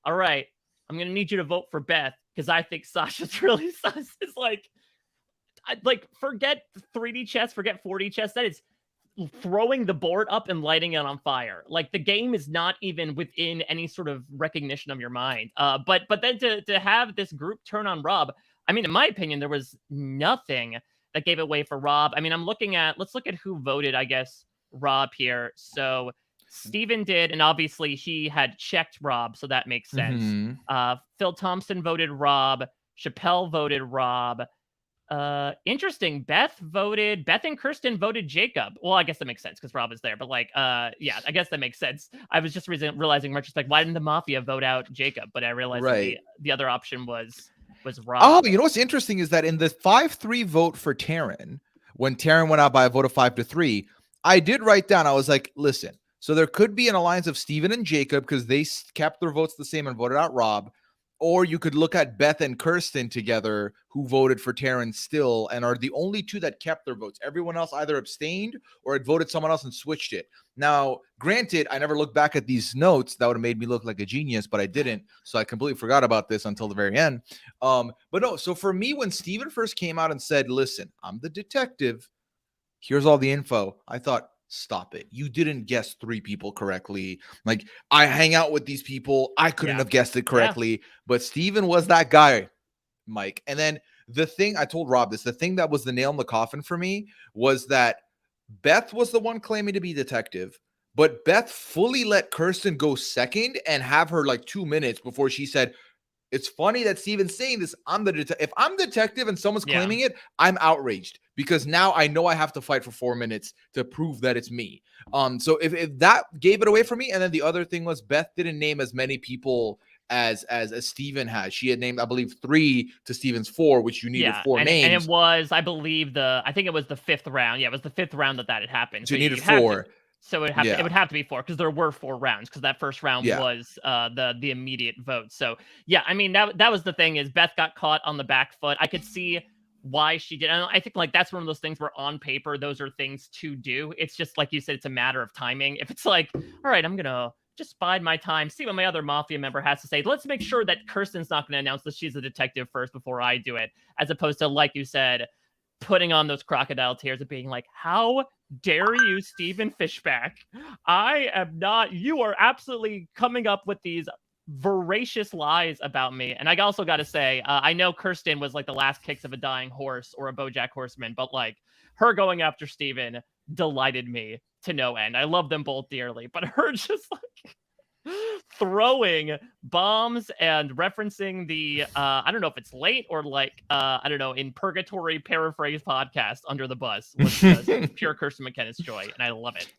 All right, I'm gonna need you to vote for Beth because I think Sasha's really sus. It's like forget 3D chess, forget 4D chess. That is throwing the board up and lighting it on fire. Like the game is not even within any sort of recognition of your mind. But then to have this group turn on Rob, I mean, in my opinion, there was nothing that gave it away for Rob. I mean, let's look at who voted, I guess, Rob here. So Steven did, and obviously he had checked Rob, so that makes sense. Phil Thompson voted Rob. Chappelle voted Rob. Interesting. Beth and Kirsten voted Jacob. Well, I guess that makes sense because Rob is there, but yeah, I guess that makes sense. I was just realizing in retrospect, why didn't the Mafia vote out Jacob? But I realized that the other option was Rob. Oh, you know what's interesting is that in the 5-3 vote for Taryn, when Taryn went out by a vote of 5-3, I did write down, I was like, listen, so there could be an alliance of Steven and Jacob because they kept their votes the same and voted out Rob. Or you could look at Beth and Kirsten together, who voted for Taryn still and are the only two that kept their votes. Everyone else either abstained or had voted someone else and switched it. Now, granted, I never looked back at these notes. That would have made me look like a genius, but I didn't. So I completely forgot about this until the very end. But no, so for me, when Steven first came out and said, listen, I'm the detective, here's all the info, I thought, stop it. You didn't guess 3 people correctly. Like, I hang out with these people. I couldn't have guessed it correctly. But Steven was that guy, Mike. And then the thing, I told Rob this, the thing that was the nail in the coffin for me was that Beth was the one claiming to be detective, but Beth fully let Kirsten go second and have her like 2 minutes before she said, it's funny that Steven's saying this. I'm the detective. If I'm detective and someone's claiming it, I'm outraged because now I know I have to fight for 4 minutes to prove that it's me. So if that gave it away for me, and then the other thing was Beth didn't name as many people as Steven has. She had named, I believe, 3 to Steven's 4, which you needed 4 names. And it was, I believe, I think it was the 5th round. Yeah, it was the 5th round that had happened. So you needed 4. So it would have to be 4 because there were 4 rounds because that first round was the immediate vote. So yeah, I mean that was the thing is Beth got caught on the back foot. I could see why she did. And I think like that's one of those things where on paper those are things to do. It's just like you said, it's a matter of timing. If it's like, all right, I'm gonna just bide my time, see what my other Mafia member has to say. Let's make sure that Kirsten's not going to announce that she's a detective first before I do it, as opposed to, like you said, putting on those crocodile tears of being like, how dare you, Stephen Fishback? I am not, you are absolutely coming up with these voracious lies about me. And I also got to say, I know Kirsten was like the last kicks of a dying horse or a BoJack Horseman, but like her going after Stephen delighted me to no end. I love them both dearly, but her just like throwing bombs and referencing the I don't know if it's late or like I don't know, in purgatory paraphrase podcast under the bus was just pure Kirsten McKenna's joy, and I love it.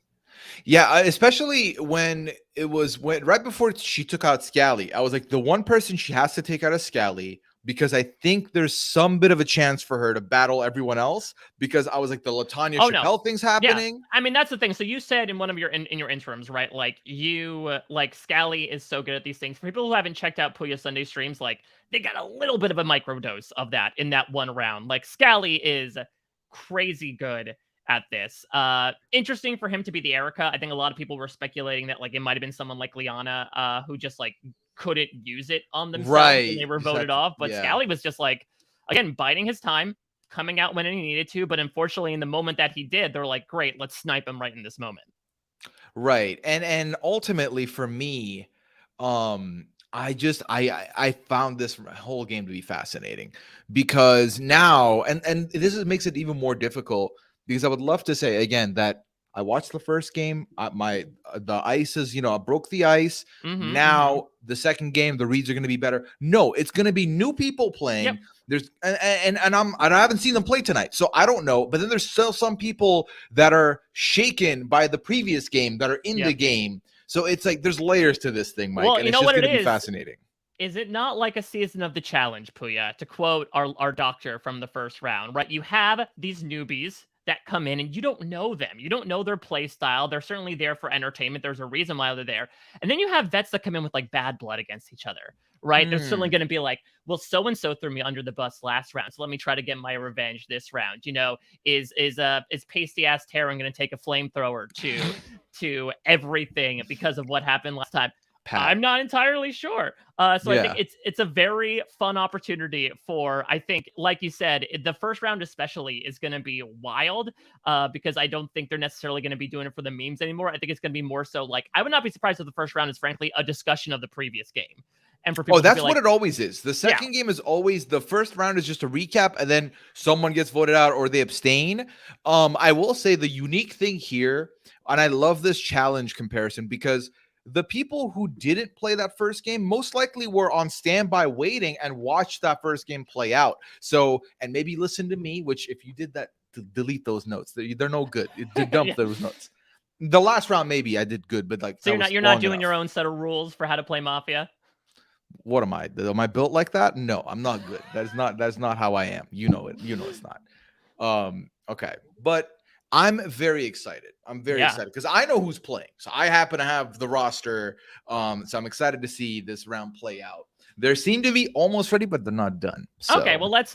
Yeah, especially when it was right before she took out Scally. I was like, the one person she has to take out is Scally, because I think there's some bit of a chance for her to battle everyone else, because I was like, the LaTonya Chappelle thing's happening. Yeah. I mean, that's the thing. So you said in one of your in your interims, right? Like you like Scally is so good at these things. For people who haven't checked out Pooya Sunday streams, like they got a little bit of a microdose of that in that one round. Like Scally is crazy good at this. Interesting for him to be the Erika. I think a lot of people were speculating that like it might have been someone like Liana who just like couldn't use it on themselves and they were voted off. But Scally was just like, again, biding his time, coming out when he needed to. But unfortunately, in the moment that he did, they're like, great, let's snipe him right in this moment. Right. And ultimately for me, I found this whole game to be fascinating, because now and makes it even more difficult, because I would love to say again that I watched the first game. The ice is, I broke the ice. Now the second game, the reads are going to be better. No, it's going to be new people playing. Yep. There's and I haven't seen them play tonight, so I don't know. But then there's still some people that are shaken by the previous game that are in the game. So it's like there's layers to this thing, Mike. Well, and you it's know just what going it to be is? fascinating. Is it not like a season of the challenge, Pooya? To quote our doctor from the first round, right? You have these newbies that come in and you don't know them. You don't know their play style. They're certainly there for entertainment. There's a reason why they're there. And then you have vets that come in with like bad blood against each other, right? They're certainly going to be like, well, so-and-so threw me under the bus last round, so let me try to get my revenge this round. Is pasty ass Terran going to take a flamethrower to everything because of what happened last time? I'm not entirely sure. I think it's a very fun opportunity for, I think, like you said, the first round especially is going to be wild because I don't think they're necessarily going to be doing it for the memes anymore. I think it's going to be more so like, I would not be surprised if the first round is frankly a discussion of the previous game. And for people that's to be like, what it always is. The second game is always, the first round is just a recap, and then someone gets voted out or they abstain. I will say the unique thing here, and I love this challenge comparison, because the people who didn't play that first game most likely were on standby waiting and watched that first game play out. So, and maybe listen to me, which if you did that, delete those notes. They're no good. Dump those notes. The last round, maybe I did good, but like, so you're not doing your own set of rules for how to play Mafia? What am I? Am I built like that? No, I'm not good. That's not how I am. You know it. You know it's not. Okay. But I'm very excited. I'm very excited because I know who's playing. So I happen to have the roster. So I'm excited to see this round play out. They seem to be almost ready, but they're not done. So, okay, well let's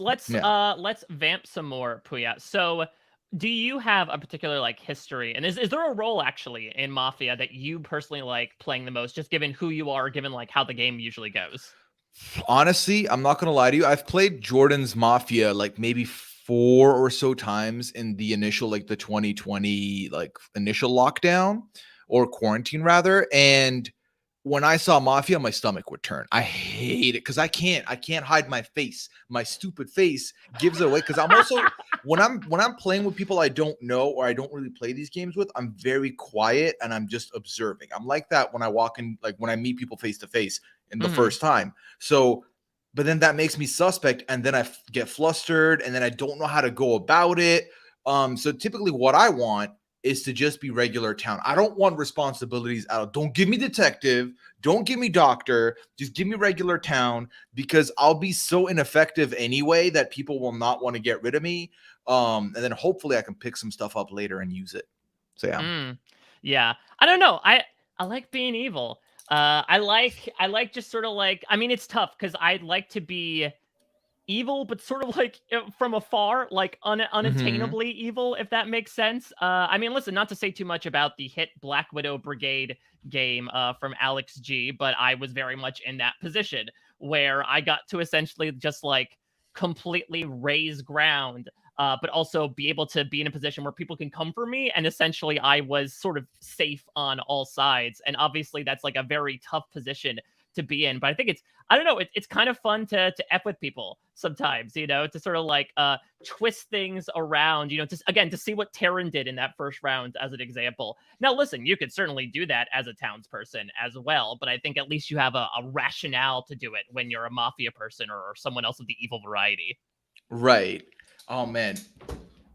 vamp some more, Pooya. So do you have a particular like history, and is there a role actually in Mafia that you personally like playing the most, just given who you are, given like how the game usually goes? Honestly, I'm not gonna lie to you. I've played Jordan's Mafia like maybe 4 or so times in the initial, like the 2020 like initial lockdown or quarantine rather, and when I saw Mafia, my stomach would turn. I hate it because I can't hide my face. My stupid face gives it away. Because I'm also when I'm playing with people I don't know or I don't really play these games with, I'm very quiet and I'm just observing. I'm like that when I walk in, like when I meet people face to face in the first time. So, but then that makes me suspect, and then I get flustered, and then I don't know how to go about it. So typically, what I want is to just be regular town. I don't want responsibilities out. Don't give me detective. Don't give me doctor. Just give me regular town, because I'll be so ineffective anyway that people will not want to get rid of me. And then hopefully I can pick some stuff up later and use it. So yeah. Yeah. I don't know. I like being evil. I like just sort of like, I mean, it's tough because I'd like to be evil, but sort of like from afar, like unattainably evil, if that makes sense. I mean, listen, not to say too much about the hit Black Widow Brigade game from Alex G, but I was very much in that position where I got to essentially just like completely raise ground, but also be able to be in a position where people can come for me. And essentially I was sort of safe on all sides. And obviously that's like a very tough position to be in. But I think I don't know, it's kind of fun to F with people sometimes, you know, to sort of like twist things around, you know, to see what Terran did in that first round as an example. Now, listen, you could certainly do that as a townsperson as well, but I think at least you have a rationale to do it when you're a Mafia person or someone else of the evil variety. Right. Oh, man.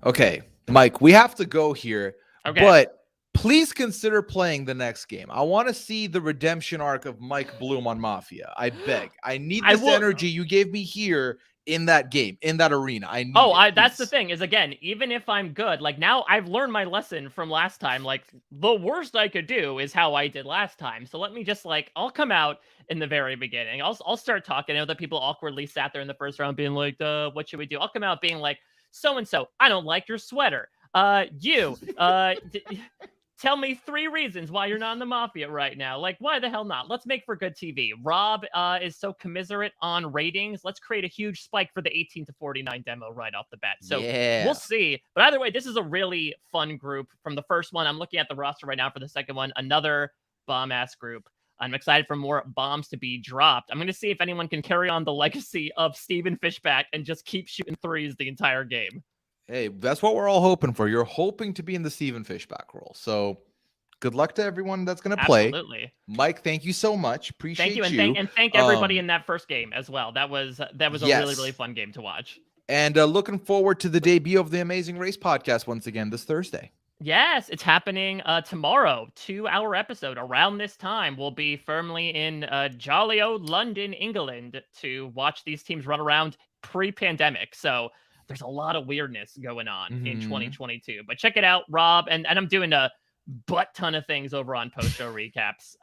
Okay, Mike, we have to go here, Okay. but please consider playing the next game. I want to see the redemption arc of Mike Bloom on Mafia. I beg. I need this energy you gave me here in that game, in that arena. I need that's the thing is, again, even if I'm good, like now I've learned my lesson from last time. Like the worst I could do is how I did last time. So let me just like, I'll come out in the very beginning. I'll start talking. I know that people awkwardly sat there in the first round being like, what should we do? I'll come out being like, so-and-so, I don't like your sweater. Tell me 3 reasons why you're not in the Mafia right now. Like, why the hell not? Let's make for good TV. Rob is so commiserate on ratings. Let's create a huge spike for the 18 to 49 demo right off the bat. So we'll see. But either way, this is a really fun group. From the first one, I'm looking at the roster right now for the second one. Another bomb-ass group. I'm excited for more bombs to be dropped. I'm going to see if anyone can carry on the legacy of Steven Fishback and just keep shooting threes the entire game. Hey, that's what we're all hoping for. You're hoping to be in the Steven Fishback role. So good luck to everyone that's going to play. Absolutely. Mike, thank you so much. Appreciate you. And thank everybody in that first game as well. That was a really, really fun game to watch. And looking forward to the debut of the Amazing Race podcast once again this Thursday. Yes, it's happening tomorrow. 2-hour episode around this time. We'll be firmly in jolly old London, England to watch these teams run around pre-pandemic. So there's a lot of weirdness going on in 2022. But check it out, Rob. And I'm doing a butt ton of things over on post-show recaps.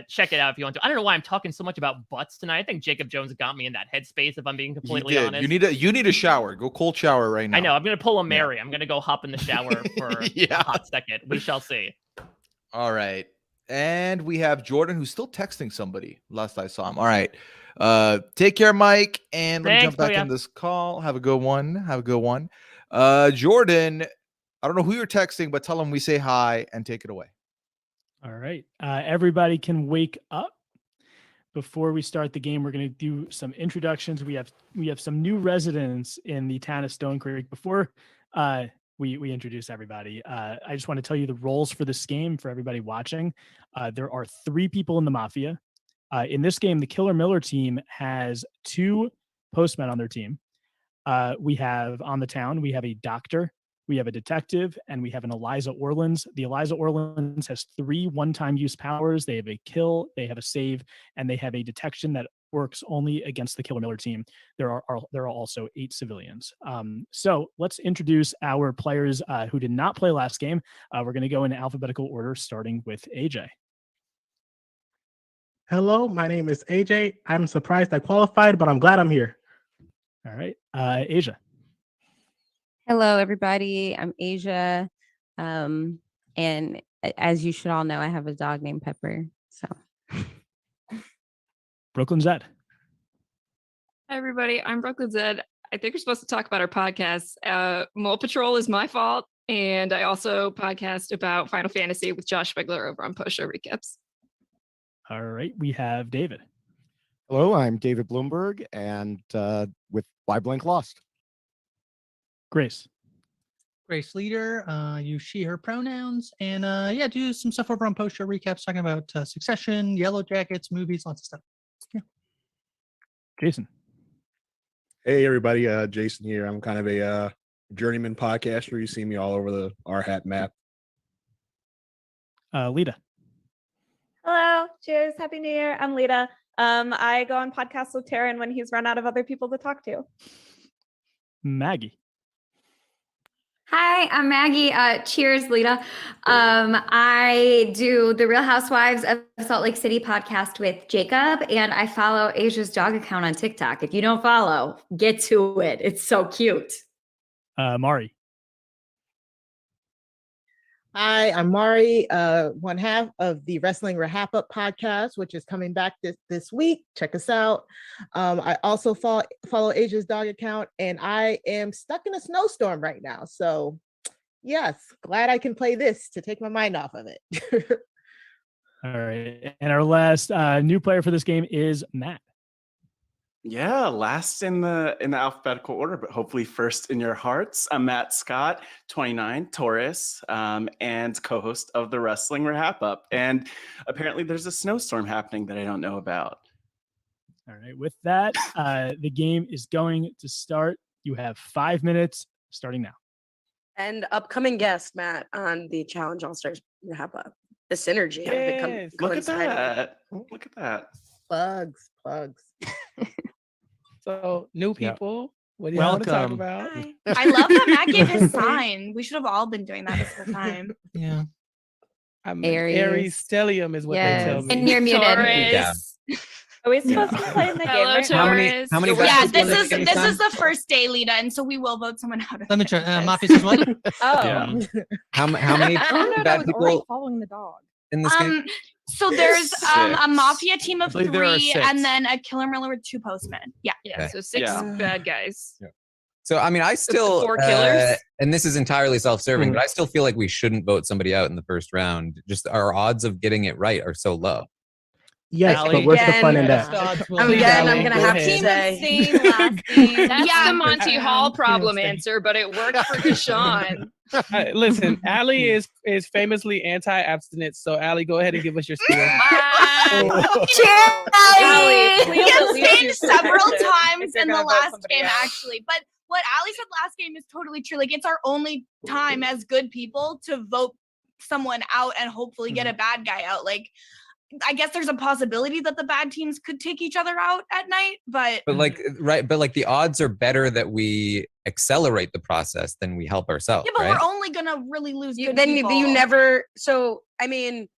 Check it out if you want to. I don't know why I'm talking so much about butts tonight. I think Jacob Jones got me in that headspace, if I'm being completely honest. You need a shower. Go cold shower right now. I know. I'm going to pull a Mary. I'm going to go hop in the shower for a hot second. We shall see. All right. And we have Jordan, who's still texting somebody last I saw him. All right. Take care, Mike. And let me jump back in this call. Have a good one. Jordan, I don't know who you're texting, but tell him we say hi and take it away. All right. Everybody can wake up. Before we start the game, we're going to do some introductions. We have some new residents in the town of Stone Creek. Before we introduce everybody, I just want to tell you the roles for this game for everybody watching. There are 3 people in the Mafia. In this game, the Killer Miller team has 2 postmen on their team. We have on the town, we have a doctor, we have a detective, and we have an Eliza Orlins. The Eliza Orlins has 3 one-time use powers. They have a kill, they have a save, and they have a detection that works only against the Killer Miller team. There are also 8 civilians. So let's introduce our players who did not play last game. We're going to go in alphabetical order, starting with AJ. Hello, my name is AJ. I'm surprised I qualified, but I'm glad I'm here. All right, Asia. Hello, everybody. I'm Asia. And as you should all know, I have a dog named Pepper. So, Brooklyn Zed. Hi, everybody. I'm Brooklyn Zed. I think we're supposed to talk about our podcast. Mole Patrol is my fault. And I also podcast about Final Fantasy with Josh Spegler over on Post Show Recaps. All right, we have David. Hello, I'm David Bloomberg, and with Why Blank Lost. Grace. Grace Leader, use she, her pronouns, and do some stuff over on Post Show Recaps talking about Succession, Yellow Jackets, movies, lots of stuff. Yeah. Jason. Hey, everybody. Jason here. I'm kind of a journeyman podcaster. You see me all over the RHAP map. Lita. Hello. Cheers. Happy New Year. I'm Lita. I go on podcasts with Taryn when he's run out of other people to talk to. Maggie. Hi, I'm Maggie. Cheers, Lita. I do the Real Housewives of Salt Lake City podcast with Jacob, and I follow Asia's dog account on TikTok. If you don't follow, get to it. It's so cute. Mari. Hi, I'm Mari, one half of the Wrestling RHAP Up podcast, which is coming back this week. Check us out. I also follow Asia's dog account, and I am stuck in a snowstorm right now. So, yes, glad I can play this to take my mind off of it. All right. And our last new player for this game is Matt. Yeah, last in the alphabetical order, but hopefully first in your hearts. I'm Matt Scott, 29, Taurus, and co-host of the Wrestling RHAP Up. And apparently there's a snowstorm happening that I don't know about. All right. With that, the game is going to start. You have 5 minutes starting now. And upcoming guest, Matt, on the Challenge All Stars RHAP Up. The synergy of it Look at that. Look at that. Plugs. So new people. What do you want to talk about? I love that Matt gave his sign. We should have all been doing that this whole time. Yeah. I'm Aries. Aries stellium is what they tell me. And you're muted. Taurus. Are we supposed to play in the game? Hello, right now? Taurus. how many Yeah, vessels this will is there be this signed? is the first day, Lita, and so we will vote someone out. Let me try. Mafia says what? Oh. Yeah. How many Oh no, bad that was already people following the dog. in this game? So there's a Six. Mafia team of I believe there are 3 6. and then a Killer Miller with 2 Postmen. Yeah. Yeah, Okay. so 6 Yeah. bad guys. So I mean, I still 4 killers? and this is entirely self-serving, but I still feel like we shouldn't vote somebody out in the first round. Just our odds of getting it right are so low. Yes, Allie, but what's the fun in Best that? odds will I'm be again, Allie. I'm gonna Go have to ahead. say. last game. That's Yeah. the Monty Hall problem answer, but it worked for Deshaun. Listen, Allie is famously anti-abstinence. So Allie, go ahead and give us your spiel. Cheers, Allie. We abstained several times If in you're the gonna vote last somebody game, out. actually. But what Ali said last game is totally true. Like, it's our only time as good people to vote someone out and hopefully get a bad guy out. Like, I guess there's a possibility that the bad teams could take each other out at night, but But like the odds are better that we accelerate the process than we help ourselves. yeah, but right? we're only gonna really lose good Then people. you never. So I mean,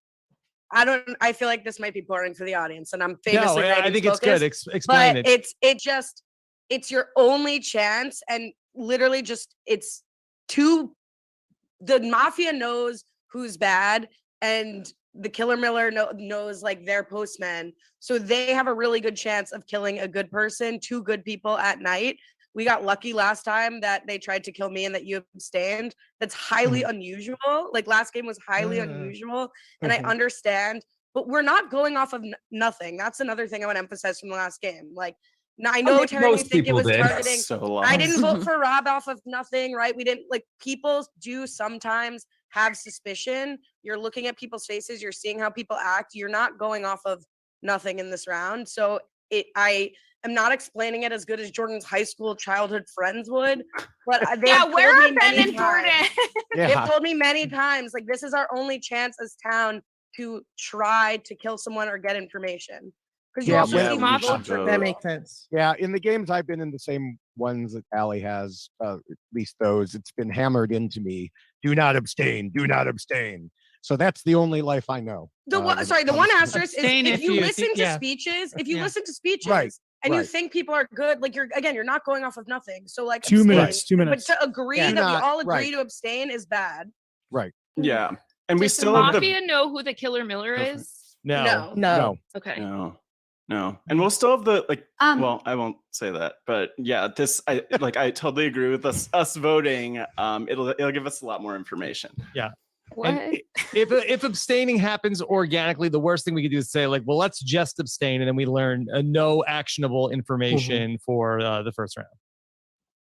I feel like this might be boring for the audience, and I'm famously. No, I ratings think it's good. focused, Explain but it. it's your only chance, and literally just it's two. The Mafia knows who's bad, and the Killer Miller knows like their postmen, so they have a really good chance of killing a good person, 2 good people at night. We got lucky last time that they tried to kill me and that you abstained. That's highly unusual. Like last game was highly unusual, and I understand, but we're not going off of nothing. That's another thing I want to emphasize from the last game. Like, now I know think Terry, you most think it people was did. targeting. So I long. didn't vote for Rob off of nothing, right? We didn't like people do sometimes have suspicion. You're looking at people's faces, you're seeing how people act. You're not going off of nothing in this round. So I am not explaining it as good as Jordan's high school childhood friends would, but they Yeah, have where told are me Ben many and Jordan? times. Yeah. They've told me many times, like, this is our only chance as town to try to kill someone or get information. Because you Yeah, also yeah, see we people should for vote. That makes sense. Yeah, in the games I've been in, the same ones that Allie has, at least those, it's been hammered into me. Do not abstain. Do not abstain. So that's the only life I know. The one, when it sorry, the comes one to- asterisk is Abstain if if you you listen think- to yeah. speeches, if you Yeah. listen to speeches Right, and you right. think people are good, like you're not going off of nothing. So like 2 abstain. minutes. 2 minutes. But to agree Yeah. that we Not- all agree right. to abstain is bad. Right. Yeah. And we Does the still have the Mafia know who the Killer Miller is? No. No. Okay. No. And we'll still have the like Um, I won't say that, but yeah, I totally agree with us voting. It'll give us a lot more information. Yeah. What? And if abstaining happens organically, the worst thing we could do is say like, well, let's just abstain, and then we learn no actionable information for the first round.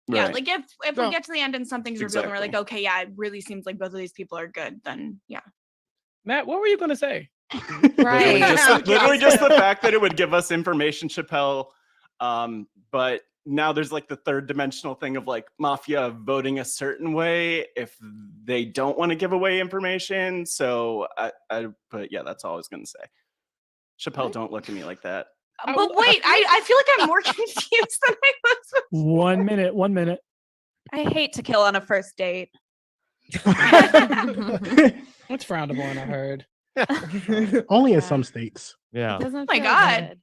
Yeah, Right. like if we get to the end and something's revealed and we're like, Exactly. okay, yeah, it really seems like both of these people are good, then yeah. Matt, what were you gonna say? Literally Right. just the fact that it would give us information, Chappelle. But now there's like the third dimensional thing of like Mafia voting a certain way if they don't want to give away information. So but yeah, that's all I was gonna say. Chappelle, don't look at me like that. But wait, I feel like I'm more confused than I was. 1 minute. 1 minute. I hate to kill on a first date. It's frowned upon, I heard. Only in some states. Yeah. Oh my God.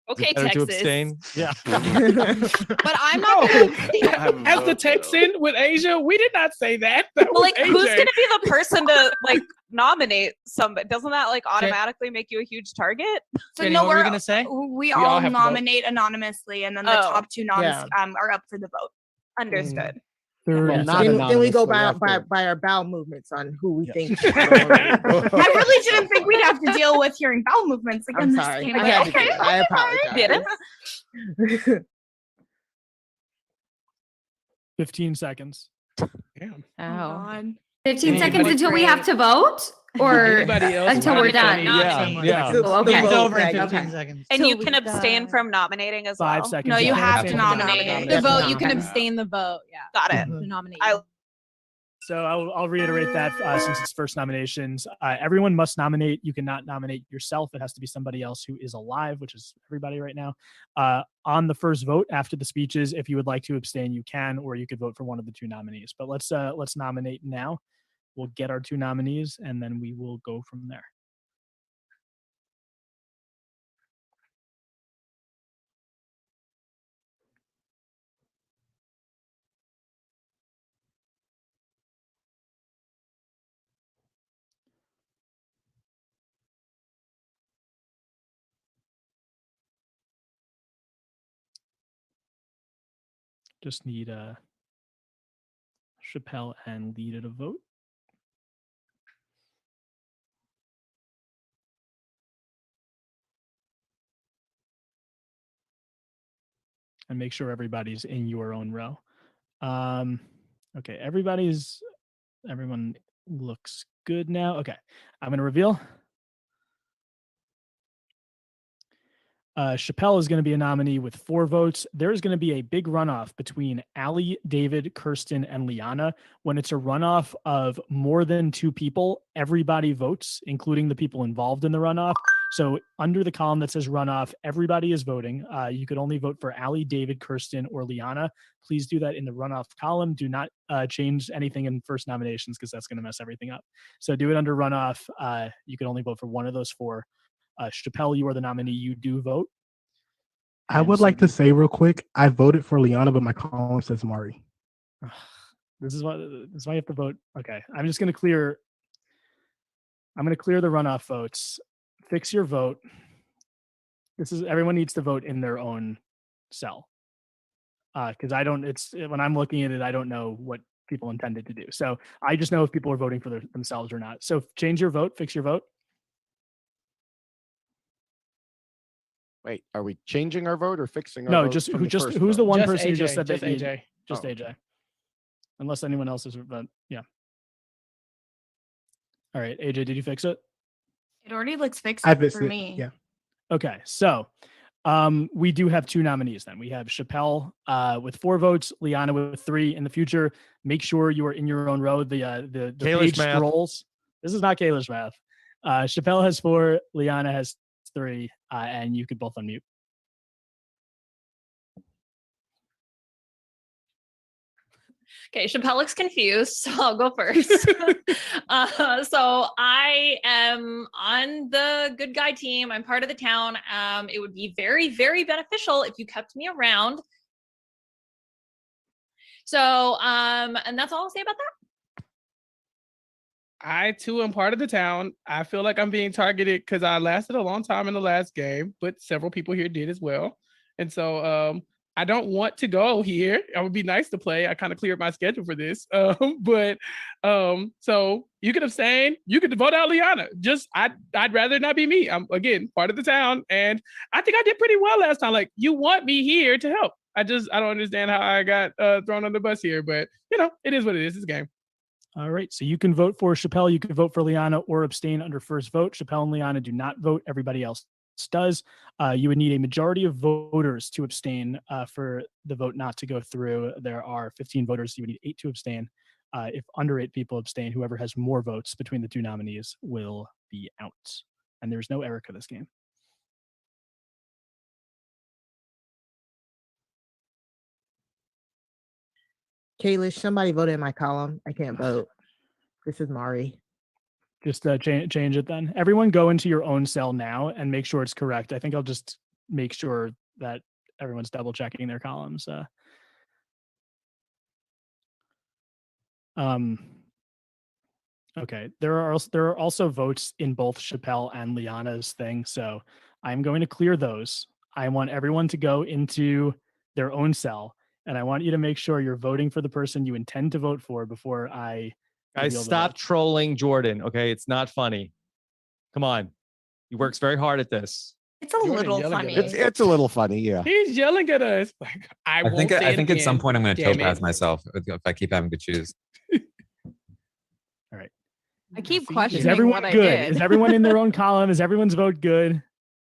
Okay, Better to Texas. abstain. Yeah. But I'm not gonna abstain. As the Texan with Asia, we did not say that. That was Like, who's AJ. gonna be the person to like nominate somebody? Doesn't that like automatically make you a huge target? So Jenny, no, what were you we're gonna say? we all all have to vote. nominate anonymously, and then the Oh, top two noms yeah. are up for the vote. Understood. Third, Well, yeah, not Then we go by, anonymously after. by our bowel movements on who we think. I really didn't think we'd have to deal with hearing bowel movements again. I'm this sorry. game, I but had to do okay, it. I fine. apologize. 15 seconds. Damn. Oh, God. 15 seconds Anybody- until we have to vote, or Anybody else until we're want to done. nominate? Yeah. Oh, okay. Game's over in Okay. 15 seconds. And Till you we can abstain from nominating as 5 well. seconds. No, you yeah. have to to nominate. nominate. The The vote, vote, you can abstain the vote. Yeah. Got it. To nominate. So I'll reiterate that since it's first nominations, everyone must nominate. You cannot nominate yourself. It has to be somebody else who is alive, which is everybody right now. On the first vote after the speeches, if you would like to abstain, you can, or you could vote for one of the two nominees. But let's nominate now. We'll get our two nominees, and then we will go from there. Just need Chappelle and Lita to vote. And make sure everybody's in your own row. Okay, everyone looks good now. Okay, I'm going to reveal. Chappelle is going to be a nominee with 4 votes. There's going to be a big runoff between Allie, David, Kirsten, and Liana. When it's a runoff of more than 2 people, everybody votes, including the people involved in the runoff. So under the column that says runoff, everybody is voting. You could only vote for Allie, David, Kirsten, or Liana. Please do that in the runoff column. Do not change anything in first nominations because that's going to mess everything up. So do it under runoff. You can only vote for one of those 4. Chappelle, you are the nominee. You do vote. I would like to say real quick, I voted for Liana, but my column says Mari. This is why you have to vote. Okay, I'm going to clear the runoff votes. Fix your vote. Everyone needs to vote in their own cell. Because when I'm looking at it, I don't know what people intended to do. So I just know if people are voting for themselves or not. So change your vote, fix your vote. Wait, are we changing our vote or fixing our No, vote? just from who's first the vote? one Just person who just AJ, said just that AJ. Just Oh, AJ. Unless anyone else is vote. Yeah. All right, AJ, did you fix it? It already looks fixed I fixed for it. me. Yeah. Okay, so we do have 2 nominees then. We have Chappelle with 4 votes, Liana with 3. In the future, make sure you are in your own row. The Kalish page math. scrolls. This is not Kalish math. Chappelle has 4, Liana has 3, and you could both unmute. Okay, Chappelle looks confused, so I'll go first. So I am on the good guy team. I'm part of the town. It would be very, very beneficial if you kept me around. So, and that's all I'll say about that. I too am part of the town. I feel like I'm being targeted because I lasted a long time in the last game, but several people here did as well. And so I don't want to go here. It would be nice to play. I kind of cleared my schedule for this. So you can abstain. You can vote out Liana. I'd rather not be me. I'm again part of the town, and I think I did pretty well last time. Like, you want me here to help. I don't understand how I got thrown on the bus here, but it is what it is. It's a game. All right, so you can vote for Chappelle, you can vote for Liana, or abstain under first vote. Chappelle and Liana do not vote. Everybody else does. You would need a majority of voters to abstain for the vote not to go through. There are 15 voters. You would need 8 to abstain. If under 8 people abstain, whoever has more votes between the 2 nominees will be out. And there's no Erika this game. Kalish, somebody voted in my column. I can't vote. This is Mari. Just change it then. Everyone go into your own cell now and make sure it's correct. I think I'll just make sure that everyone's double checking their columns. Okay, there are also votes in both Chappelle and Liana's thing, so I'm going to clear those. I want everyone to go into their own cell, and I want you to make sure you're voting for the person you intend to vote for before I Guys, reveal the stop votes. trolling Jordan. Okay, it's not funny. Come on, he works very hard at this. It's a little funny. It's a little funny, yeah. He's yelling at us. Like, I think won't say it at some again. point I'm going to Damn topaz it. myself if I keep having to choose. All right. I keep Is questioning everyone what I good? did. Is everyone in their own column? Is everyone's vote good?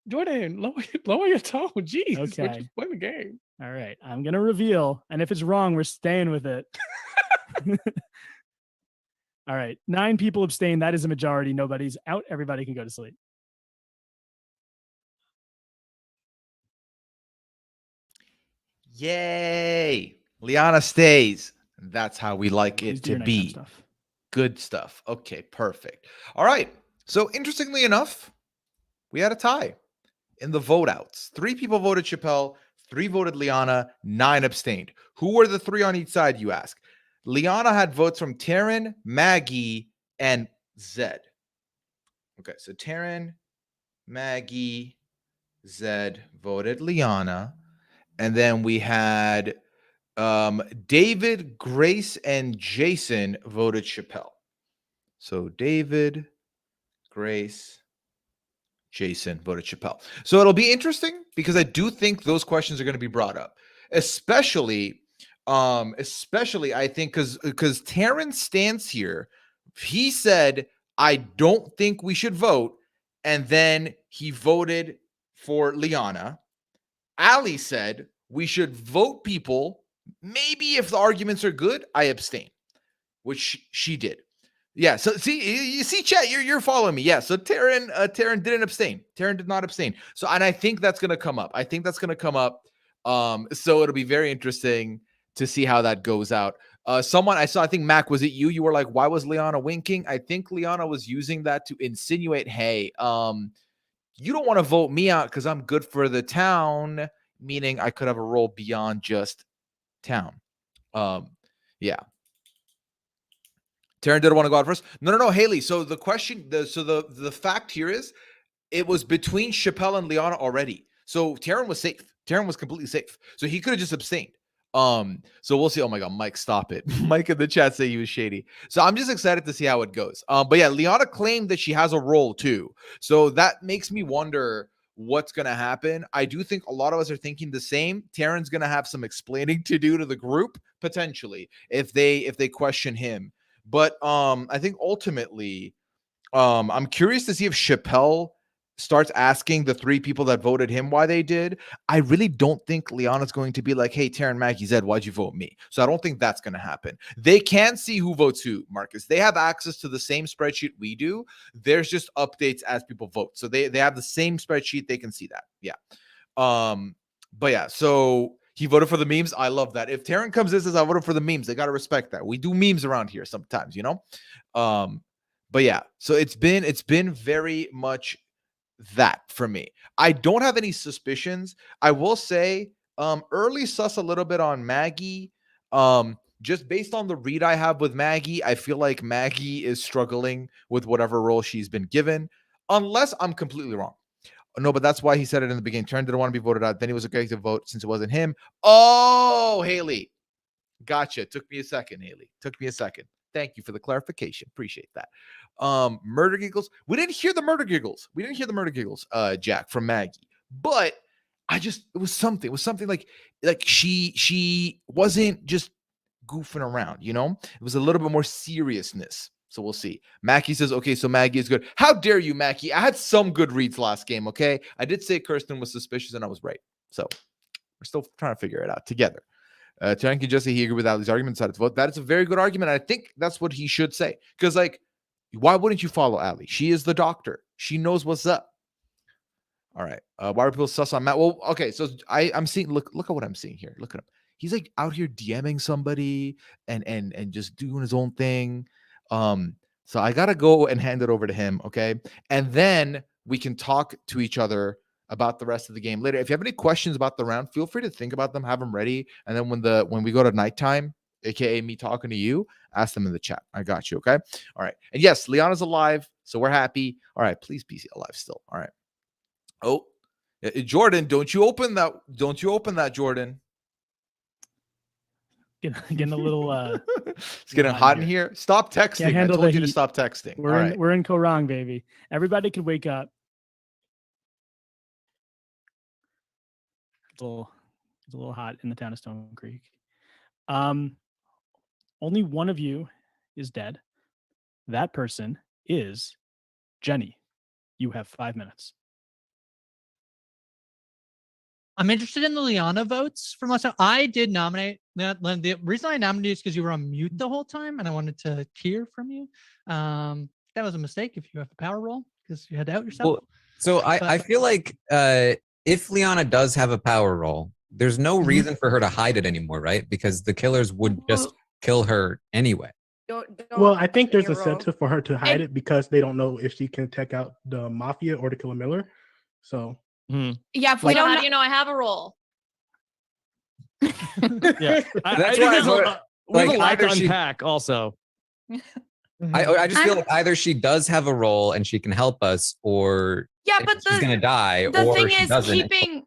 Jordan, lower your tone. Jeez, we're Okay. just playing the game. All right. I'm gonna reveal, and if it's wrong, we're staying with it. All right. 9 people abstain. That is a majority. Nobody's out. Everybody can go to sleep. Yay! Liana stays. That's how we like Please it do your to nighttime be. stuff. Good stuff. Okay, perfect. All right. So interestingly enough, we had a tie in the vote outs. 3 people voted Chappelle, 3 voted Liana, 9 abstained. Who were the 3 on each side, you ask? Liana had votes from Taryn, Maggie, and Zed. Okay, so Taryn, Maggie, Zed voted Liana. And then we had David, Grace, and Jason voted Chappelle. So David, Grace, Jason voted Chappelle. So it'll be interesting because I do think those questions are going to be brought up, especially I think because Terrence stands here. He said, I don't think we should vote. And then he voted for Liana. Ali said we should vote people. Maybe if the arguments are good, I abstain, which she did. Yeah. So see, you see, chat, you're following me. Yeah. So Taryn didn't abstain. Taryn did not abstain. So, and I think that's going to come up. So it'll be very interesting to see how that goes out. Someone I saw, I think Mac, was it you? You were like, why was Liana winking? I think Liana was using that to insinuate, hey, you don't want to vote me out because I'm good for the town, meaning I could have a role beyond just town. Yeah. Taryn didn't want to go out first. No, Haley. So the question, the fact here is, it was between Chappelle and Liana already. So Taryn was safe. Taryn was completely safe. So he could have just abstained. So we'll see. Oh my God, Mike, stop it. Mike in the chat say he was shady. So I'm just excited to see how it goes. But yeah, Liana claimed that she has a role too. So that makes me wonder what's going to happen. I do think a lot of us are thinking the same. Taryn's going to have some explaining to do to the group potentially if they question him. But I think ultimately, I'm curious to see if Chappelle starts asking the 3 people that voted him why they did. I really don't think Liana's going to be like, hey, Taryn, Maggie, Zed, why'd you vote me? So I don't think that's going to happen. They can see who votes who, Marcus. They have access to the same spreadsheet we do. There's just updates as people vote. So they have the same spreadsheet. They can see that. Yeah. But yeah, so he voted for the memes. I love that. If Taryn comes in and says, I voted for the memes, they got to respect that. We do memes around here sometimes, you know? But yeah, so it's been very much that for me. I don't have any suspicions. I will say early sus a little bit on Maggie. Just based on the read I have with Maggie, I feel like Maggie is struggling with whatever role she's been given, unless I'm completely wrong. No, but that's why he said it in the beginning. Taryn didn't want to be voted out. Then he was okay to vote since it wasn't him. Oh, Haley. Gotcha. Took me a second, Haley. Took me a second. Thank you for the clarification. Appreciate that. Murder giggles. We didn't hear the murder giggles. Jack, from Maggie. But it was something. It was something like she wasn't just goofing around, you know? It was a little bit more seriousness. So we'll see. Mackie says, okay, so Maggie is good. How dare you, Mackie? I had some good reads last game, okay? I did say Kirsten was suspicious and I was right. So we're still trying to figure it out together. Taryn can just say he agreed with Ali's argument, decided to vote. That is a very good argument. I think that's what he should say. Because, why wouldn't you follow Ali? She is the doctor. She knows what's up. All right. Why are people sus on Matt? Well, okay. So I'm seeing, look at what I'm seeing here. Look at him. he's like out here DMing somebody and just doing his own thing. So I gotta go and hand it over to him, okay? And then we can talk to each other about the rest of the game later. If you have any questions about the round, feel free to think about them, have them ready, and then when we go to nighttime, aka me talking to you, ask them in the chat. I got you, okay? All right. And yes, Liana's alive, so we're happy. All right, please be alive still. All right. Oh, Jordan, don't you open that, Jordan. Getting a little It's getting hot in here. Stop texting. I told you to stop texting. We're in Korang, baby. Everybody can wake up. It's a little hot in the town of Stone Creek. Only one of you is dead. That person is Jenny. You have 5 minutes. I'm interested in the Liana votes from last time. I did nominate. The reason I nominated is because you were on mute the whole time, and I wanted to hear from you. That was a mistake if you have a power roll because you had to out yourself. Well, so I feel like if Liana does have a power roll, there's no reason for her to hide it anymore, right? Because the killers would just kill her anyway. Well, I think there's a incentive for her to hide it because they don't know if she can take out the Mafia or the Killer Miller. So yeah, if we don't, how do you know I have a role? Yeah, That's why we have a lot either to she- unpack also. I just feel like either she does have a role and she can help us, or yeah, but she's gonna die, the or thing she is doesn't. keeping.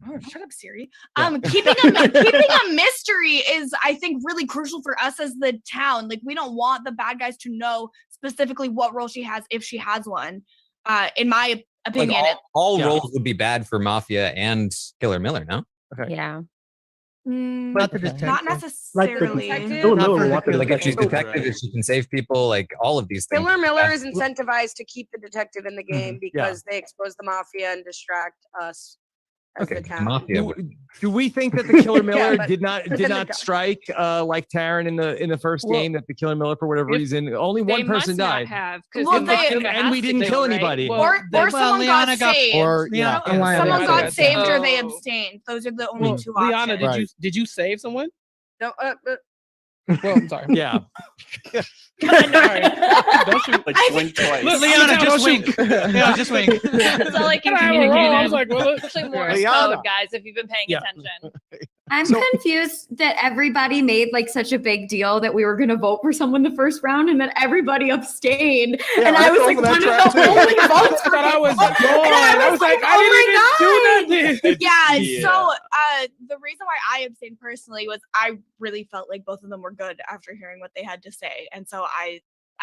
Oh, shut up, Siri. Yeah. Keeping a mystery is, I think, really crucial for us as the town. Like, we don't want the bad guys to know specifically what role she has, if she has one. In my opinion, Like all roles would be bad for Mafia and Killer Miller, no? Yeah. Not the detective. not necessarily. Like if she's detective, if she can save people, like all of these things. Killer Miller is incentivized to keep the detective in the game because they expose the Mafia and distract us as the town. Do we think that the Killer Miller Yeah, but did not strike like Taryn in the first game? That the Killer Miller, for whatever reason, only one person died. And we didn't kill anybody. Or someone got saved. Someone got saved or they Oh. abstained. Those are the only two Liana, options. did you save someone? No, Well, I'm sorry. Yeah. Like blink twice. Liana, just wink. Yeah, just wink. That's all I can I have a roll. I was communicate. like, well, Especially Morse Liana. code, guys, if you've been paying attention. I'm confused that everybody made like such a big deal that we were going to vote for someone the first round and that everybody abstained. Yeah, and I I was fell like, for that one of trap the too. only votes for I was people. gone. And I was like, I oh didn't even do nothing. Yeah, so the reason why I abstained personally was I really felt like both of them were good after hearing what they had to say. And so I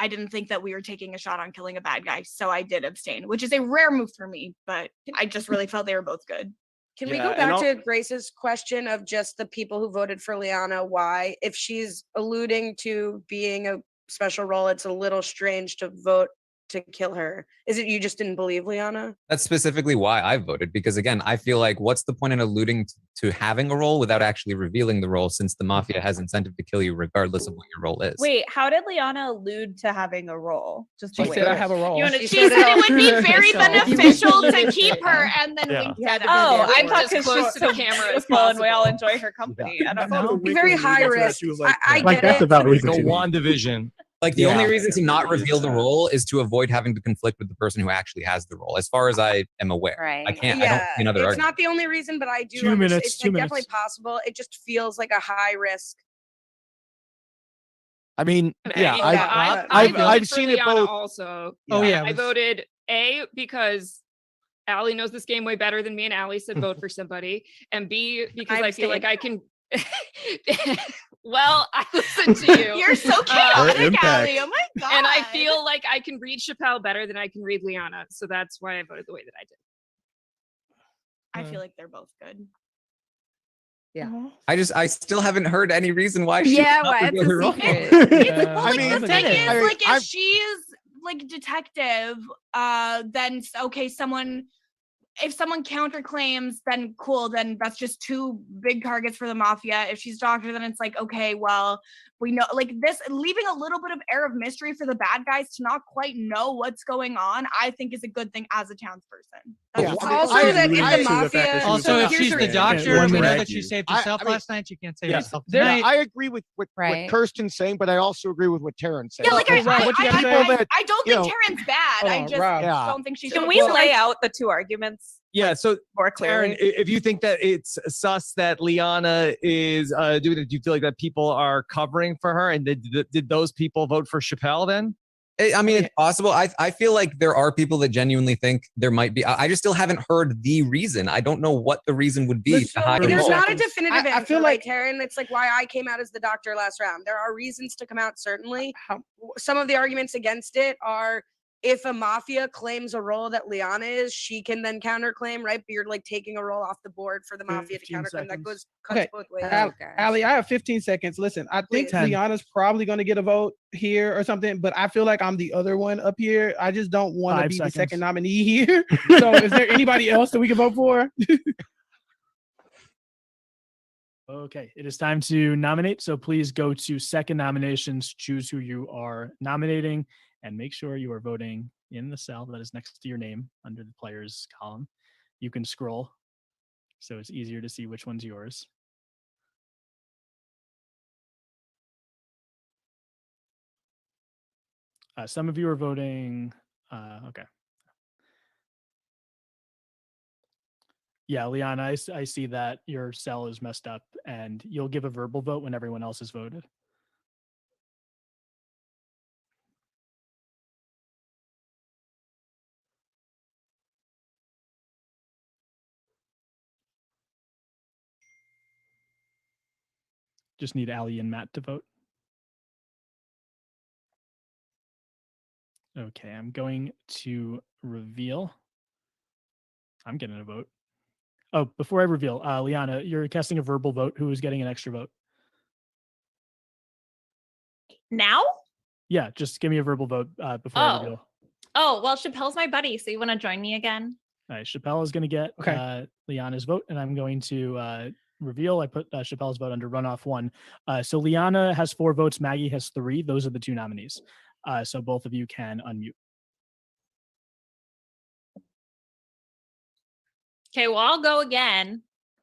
didn't think that we were taking a shot on killing a bad guy. So I did abstain, which is a rare move for me, but I just really felt they were both good. Can we go back to Grace's question of just the people who voted for Liana? Why? If she's alluding to being a special role, it's a little strange to vote to kill her. Is it you just didn't believe Liana? That's specifically why I voted, because again, I feel like what's the point in alluding to having a role without actually revealing the role, since the Mafia has incentive to kill you regardless of what your role is. Wait, how did Liana allude to having a role? Just She said I have a role. She said it would be very beneficial to keep her, and then Yeah. winked at it. Oh, I thought As because close she's to the camera as beautiful and we all possible. enjoy her company. I don't know. Very high risk. I Like get that's it. about reason. Go to me. WandaVision. Like the only reason to not reveal the role is to avoid having to conflict with the person who actually has the role, as far as I am aware. Right. I can't. I don't see another it's argument. not the only reason, but I do. 2 understand. minutes, It's 2 like definitely minutes. possible. It just feels like a high risk. I mean, yeah, Yeah, I've voted for seen it Liana both. Also, Oh yeah, I voted A because Allie knows this game way better than me, and Allie said vote for somebody, and B because I feel like I can. Well, I listened to you. You're so Her chaotic, impact. Allie. Oh my god. And I feel like I can read Chappelle better than I can read Liana. So that's why I voted the way that I did. I feel like they're both good. I still haven't heard any reason why she Yeah, would not why reveal it's her a role. secret. Well, like, mean, the thing is, I- like, if I'm- she's like detective, then okay, if someone counterclaims, then cool, then that's just two big targets for the Mafia. If she's doctor, then it's like, okay, well, we know, like this, leaving a little bit of air of mystery for the bad guys to not quite know what's going on, I think is a good thing as a townsperson. Yeah, That's I also agree that with if that the too, the fact that mafia. she was Also, the if she's the doctor, one we know minute. that she saved herself last night. She can't save herself Yeah, tonight. I agree with what Right. Kirsten's saying, but I also agree with what Taryn said. Yeah, like Because I people that, I don't you think know- Taryn's bad. Hold I on, just Rob. Yeah. don't think she's. Can we lay out the two arguments Yeah, so more Taryn, clearly? if you think that it's sus that Liana is doing it, do you feel like that people are covering for her? And did those people vote for Chappelle then? I mean, it's possible. I feel like there are people that genuinely think there might be. I just still haven't heard the reason. I don't know what the reason would be to hide There's it. not a definitive I answer, feel right, like- Taryn? It's like why I came out as the doctor last round. There are reasons to come out, certainly. Some of the arguments against it are if a mafia claims a role that Liana is, she can then counterclaim, right? But you're like taking a role off the board for the mafia to 15 counterclaim. That seconds. cuts Okay, both ways. Allie, I have 15 seconds. Listen, I think Please. 10. Liana's probably going to get a vote here or something, but I feel like I'm the other one up here. I just don't want to 5 be seconds. the second nominee here. So is there anybody else that we can vote for? Okay, it is time to nominate. So please go to second nominations, choose who you are nominating, and make sure you are voting in the cell that is next to your name under the players column. You can scroll so it's easier to see which one's yours. Some of you are voting. Okay. Yeah, Liana, I see that your cell is messed up, and you'll give a verbal vote when everyone else has voted. Just need Ali and Matt to vote. Okay, I'm going to reveal. I'm getting a vote. Oh, before I reveal, Liana, you're casting a verbal vote. Who is getting an extra vote? Now? Yeah, just give me a verbal vote before I reveal. Oh, well, Chappelle's my buddy. So you want to join me again? All right, Chappelle is going to get Liana's vote, and I'm going to reveal. I put Chappelle's vote under runoff 1. So Liana has 4 votes. Maggie has 3. Those are the 2 nominees. So both of you can unmute. Okay, well, I'll go again.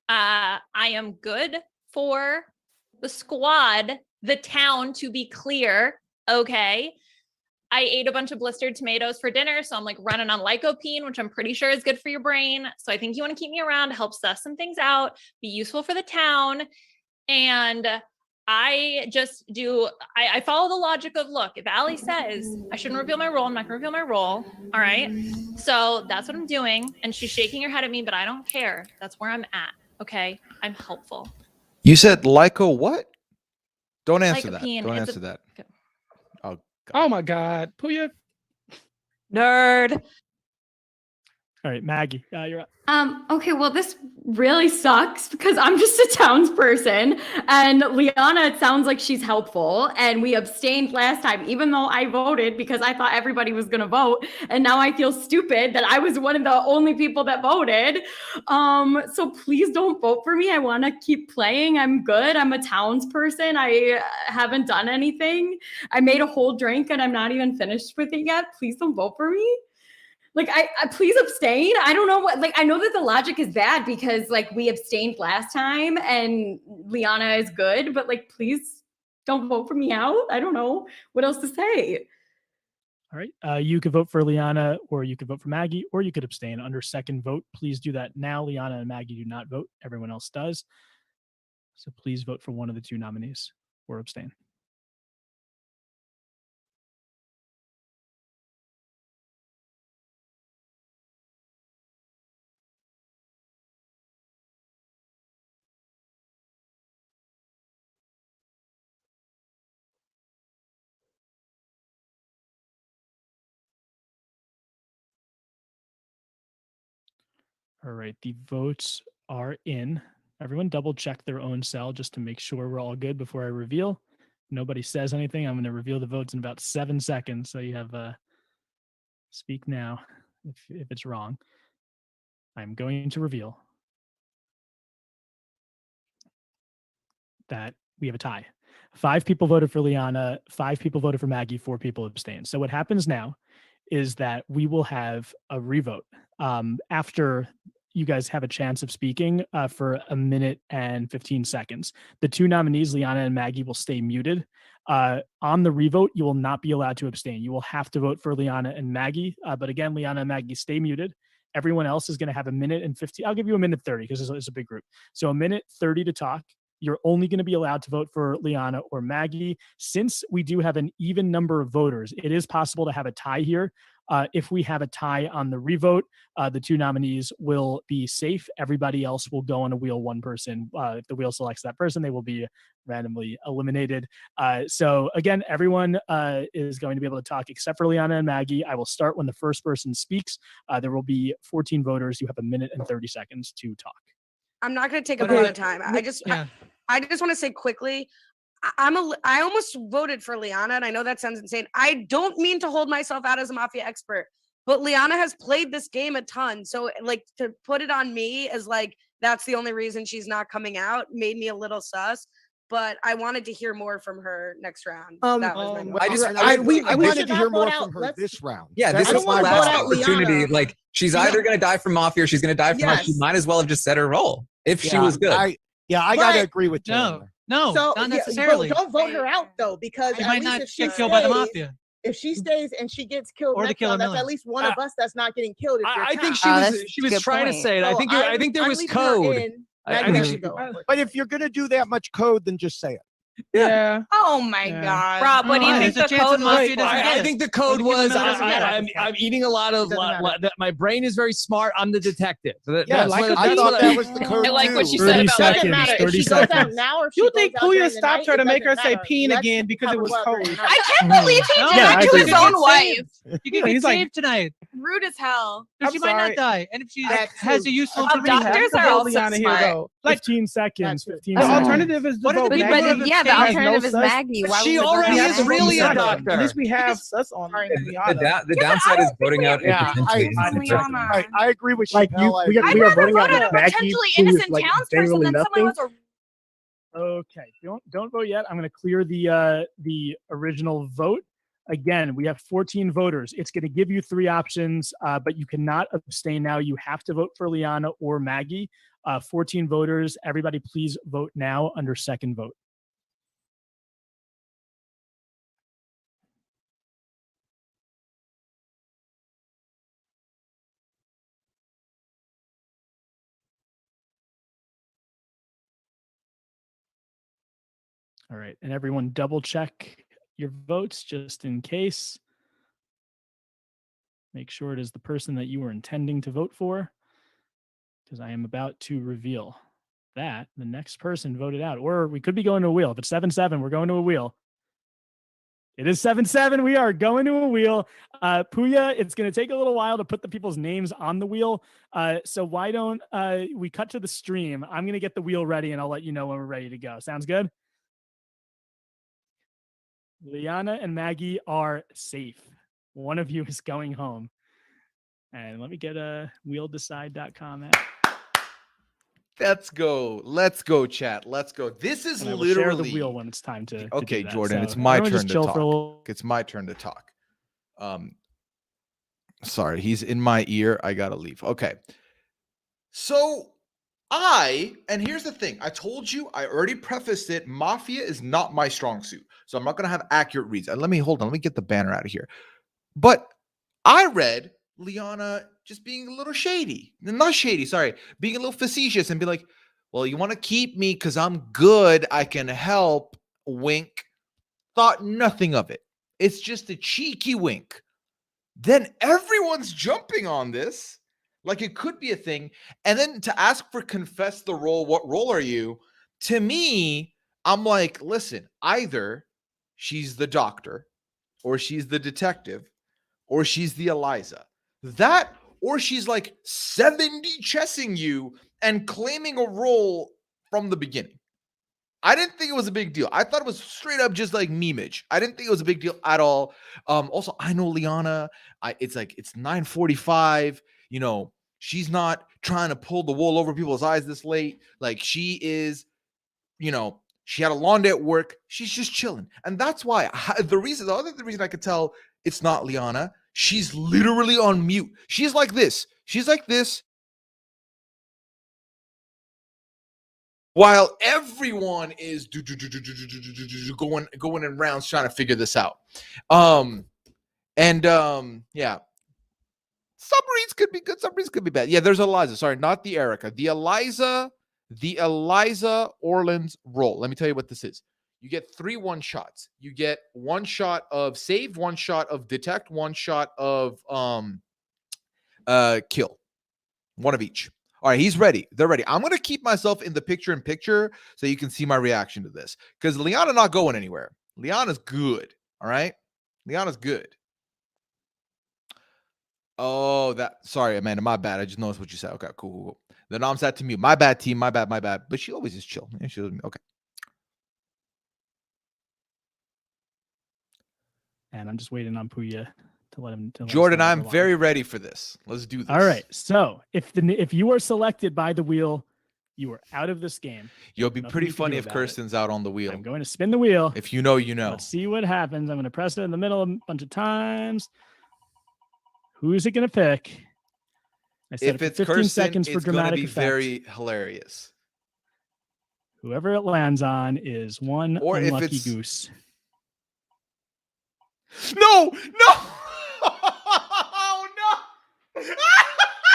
I am good for the squad, the town, to be clear. Okay. I ate a bunch of blistered tomatoes for dinner, so I'm like running on lycopene, which I'm pretty sure is good for your brain. So I think you want to keep me around to help suss some things out, be useful for the town. And I just do, I follow the logic of, look, if Allie says I shouldn't reveal my role, I'm not going to reveal my role. All right. So that's what I'm doing. And she's shaking her head at me, but I don't care. That's where I'm at. Okay. I'm helpful. You said Lyco what? Don't answer that. Lycopene, Don't it's answer that. Oh, Oh my God. Pooya. Nerd. All right, Maggie, you're up. Okay, well, this really sucks because I'm just a townsperson, and Liana, it sounds like she's helpful, and we abstained last time, even though I voted because I thought everybody was gonna vote, and now I feel stupid that I was one of the only people that voted. So please don't vote for me. I want to keep playing. I'm good. I'm a townsperson. I haven't done anything. I made a whole drink, and I'm not even finished with it yet. Please don't vote for me. Like, I please abstain. I don't know what, like, I know that the logic is bad because like we abstained last time and Liana is good, but like, please don't vote for me out. I don't know what else to say. All right, you could vote for Liana, or you could vote for Maggie, or you could abstain under second vote. Please do that now. Liana and Maggie do not vote. Everyone else does. So please vote for one of the 2 nominees or abstain. All right, the votes are in. Everyone double check their own cell just to make sure we're all good before I reveal. Nobody says anything. I'm going to reveal the votes in about 7 seconds. So you have speak now if it's wrong. I'm going to reveal that we have a tie. 5 people voted for Liana, 5 people voted for Maggie, 4 people abstained. So what happens now is that we will have a revote after you guys have a chance of speaking for a minute and 15 seconds. The 2 nominees, Liana and Maggie, will stay muted. On the revote, you will not be allowed to abstain. You will have to vote for Liana and Maggie. But again, Liana and Maggie stay muted. Everyone else is going to have a minute and 15. I'll give you a minute 30 because it's a big group. So a minute 30 to talk. You're only going to be allowed to vote for Liana or Maggie. Since we do have an even number of voters, it is possible to have a tie here. If we have a tie on the revote, the 2 nominees will be safe. Everybody else will go on a wheel. One person, if the wheel selects that person, they will be randomly eliminated. So again, everyone is going to be able to talk except for Liana and Maggie. I will start when the first person speaks. There will be 14 voters. You have a minute and 30 seconds to talk. I'm not going to take up a lot of time. I just want to say quickly, I almost voted for Liana, and I know that sounds insane. I don't mean to hold myself out as a Mafia expert, but Liana has played this game a ton. So like to put it on me as like, that's the only reason she's not coming out made me a little sus. But I wanted to hear more from her next round. That was my I wanted to hear more from her this round. Yeah, this is the last opportunity. Like, she's either going to die from Mafia or she's going to die from us. She might as well have just said her role if she was good. I got to agree with you. No, So, not necessarily. Don't vote her out though, because She at might least not if she get killed by the stays- Mafia. If she stays and she gets killed, Or the next Killer round, that's Miller. at least one of us that's not getting killed. If I think she was trying to say it. I think there was code. I think she, but if you're going to do that much code, then just say it. Yeah. Oh my God. Rob, what do you think the code was? I think the code was I'm eating a lot of my brain is very smart. I'm the detective. So I thought that was the code. I like what she 30 said about seconds, like, 30 If she goes out seconds. now or if You she think goes out Pooya during the stopped night, her to it make her doesn't say matter. peen Let's again because it was cover cold? during the I night. can't believe he did Yeah, I that to his agree. own wife. You can He's get like- saved tonight. Rude as hell. So I'm she might sorry. not die. And if she That has too. a useful I think we information, have Doctors to are vote also Liana here, smart. though. Like 15 seconds. 15 the seconds. alternative is to What if vote the Maggie. people But yeah, the Has no alternative is sus. Maggie. Why she would we already vote is Maggie? really a At doctor. least we have sus on Liana. The downside is voting out Yeah, potentially I- innocent Liana. person. I agree with Like you, Chappelle. we, I we agree. are I'd rather voting out vote out a Maggie, potentially who is innocent like townsperson genuinely than someone nothing. who was a Okay, don't vote yet. I'm going to clear the original vote. Again, we have 14 voters. It's going to give you 3 options, but you cannot abstain now. You have to vote for Liana or Maggie. 14 voters. Everybody, please vote now under second vote. All right, and everyone double check your votes just in case. Make sure it is the person that you were intending to vote for, because I am about to reveal that the next person voted out. Or we could be going to a wheel. If it's 7-7, we're going to a wheel. It is 7-7. We are going to a wheel. Pooya, it's going to take a little while to put the people's names on the wheel. So why don't we cut to the stream? I'm going to get the wheel ready, and I'll let you know when we're ready to go. Sounds good? Liana and Maggie are safe. One of you is going home. And let me get a wheeldecide.com app. Let's go. Let's go, chat. Let's go. This is And I will literally share the wheel when it's time to okay, do that. Jordan. So It's my everyone turn just to chill talk. for a little. It's my turn to talk. Sorry, he's in my ear. I gotta leave. Okay. So and here's the thing. I told you, I already prefaced it. Mafia is not my strong suit. So I'm not gonna have accurate reads. Let me get the banner out of here. But I read Liana just being a little shady. Not shady, sorry. Being a little facetious and be like, well, you want to keep me because I'm good. I can help. Wink. Thought nothing of it. It's just a cheeky wink. Then everyone's jumping on this like it could be a thing. And then to ask for confess the role, what role are you? To me, I'm like, listen, either she's the doctor or she's the detective or she's the Eliza. That or she's like 70 chessing you and claiming a role from the beginning. I didn't think it was a big deal. I thought it was straight up just like memeage. I didn't think it was a big deal at all. Also, I know Liana. It's 9:45. You know, she's not trying to pull the wool over people's eyes this late. Like she is, you know, She had a long day at work. She's just chilling. And that's why the reason I could tell it's not Liana, she's literally on mute. She's like this. She's like this. While everyone is going in rounds trying to figure this out. Yeah. Some reads could be good, some reads could be bad. Yeah, there's Eliza. Sorry, not the Erika. The Eliza Orlins roll. Let me tell you what this is. You get 3 one-shots. You get 1 shot of save, 1 shot of detect, 1 shot of kill. 1 of each. All right, he's ready. They're ready. I'm going to keep myself in the picture-in-picture so you can see my reaction to this. Because Liana not going anywhere. Liana's good. All right? Liana's good. Oh, sorry, Amanda, my bad. I just noticed what you said. Okay, cool. The nom sat to mute. My bad, team. My bad. But she always is chill. Yeah, okay. And I'm just waiting on Pooya to let him. Jordan, I'm very ready for this. Let's do this. All right. So if you are selected by the wheel, you are out of this game. It'll be pretty funny if Kirsten's out on the wheel. I'm going to spin the wheel. If you know, you know. Let's see what happens. I'm going to press it in the middle a bunch of times. Who's it going to pick? I said if it's 15 Kirsten, seconds for it's going to dramatic be effect. very hilarious. Whoever it lands on is one Or if unlucky it's- goose. No! Oh, no!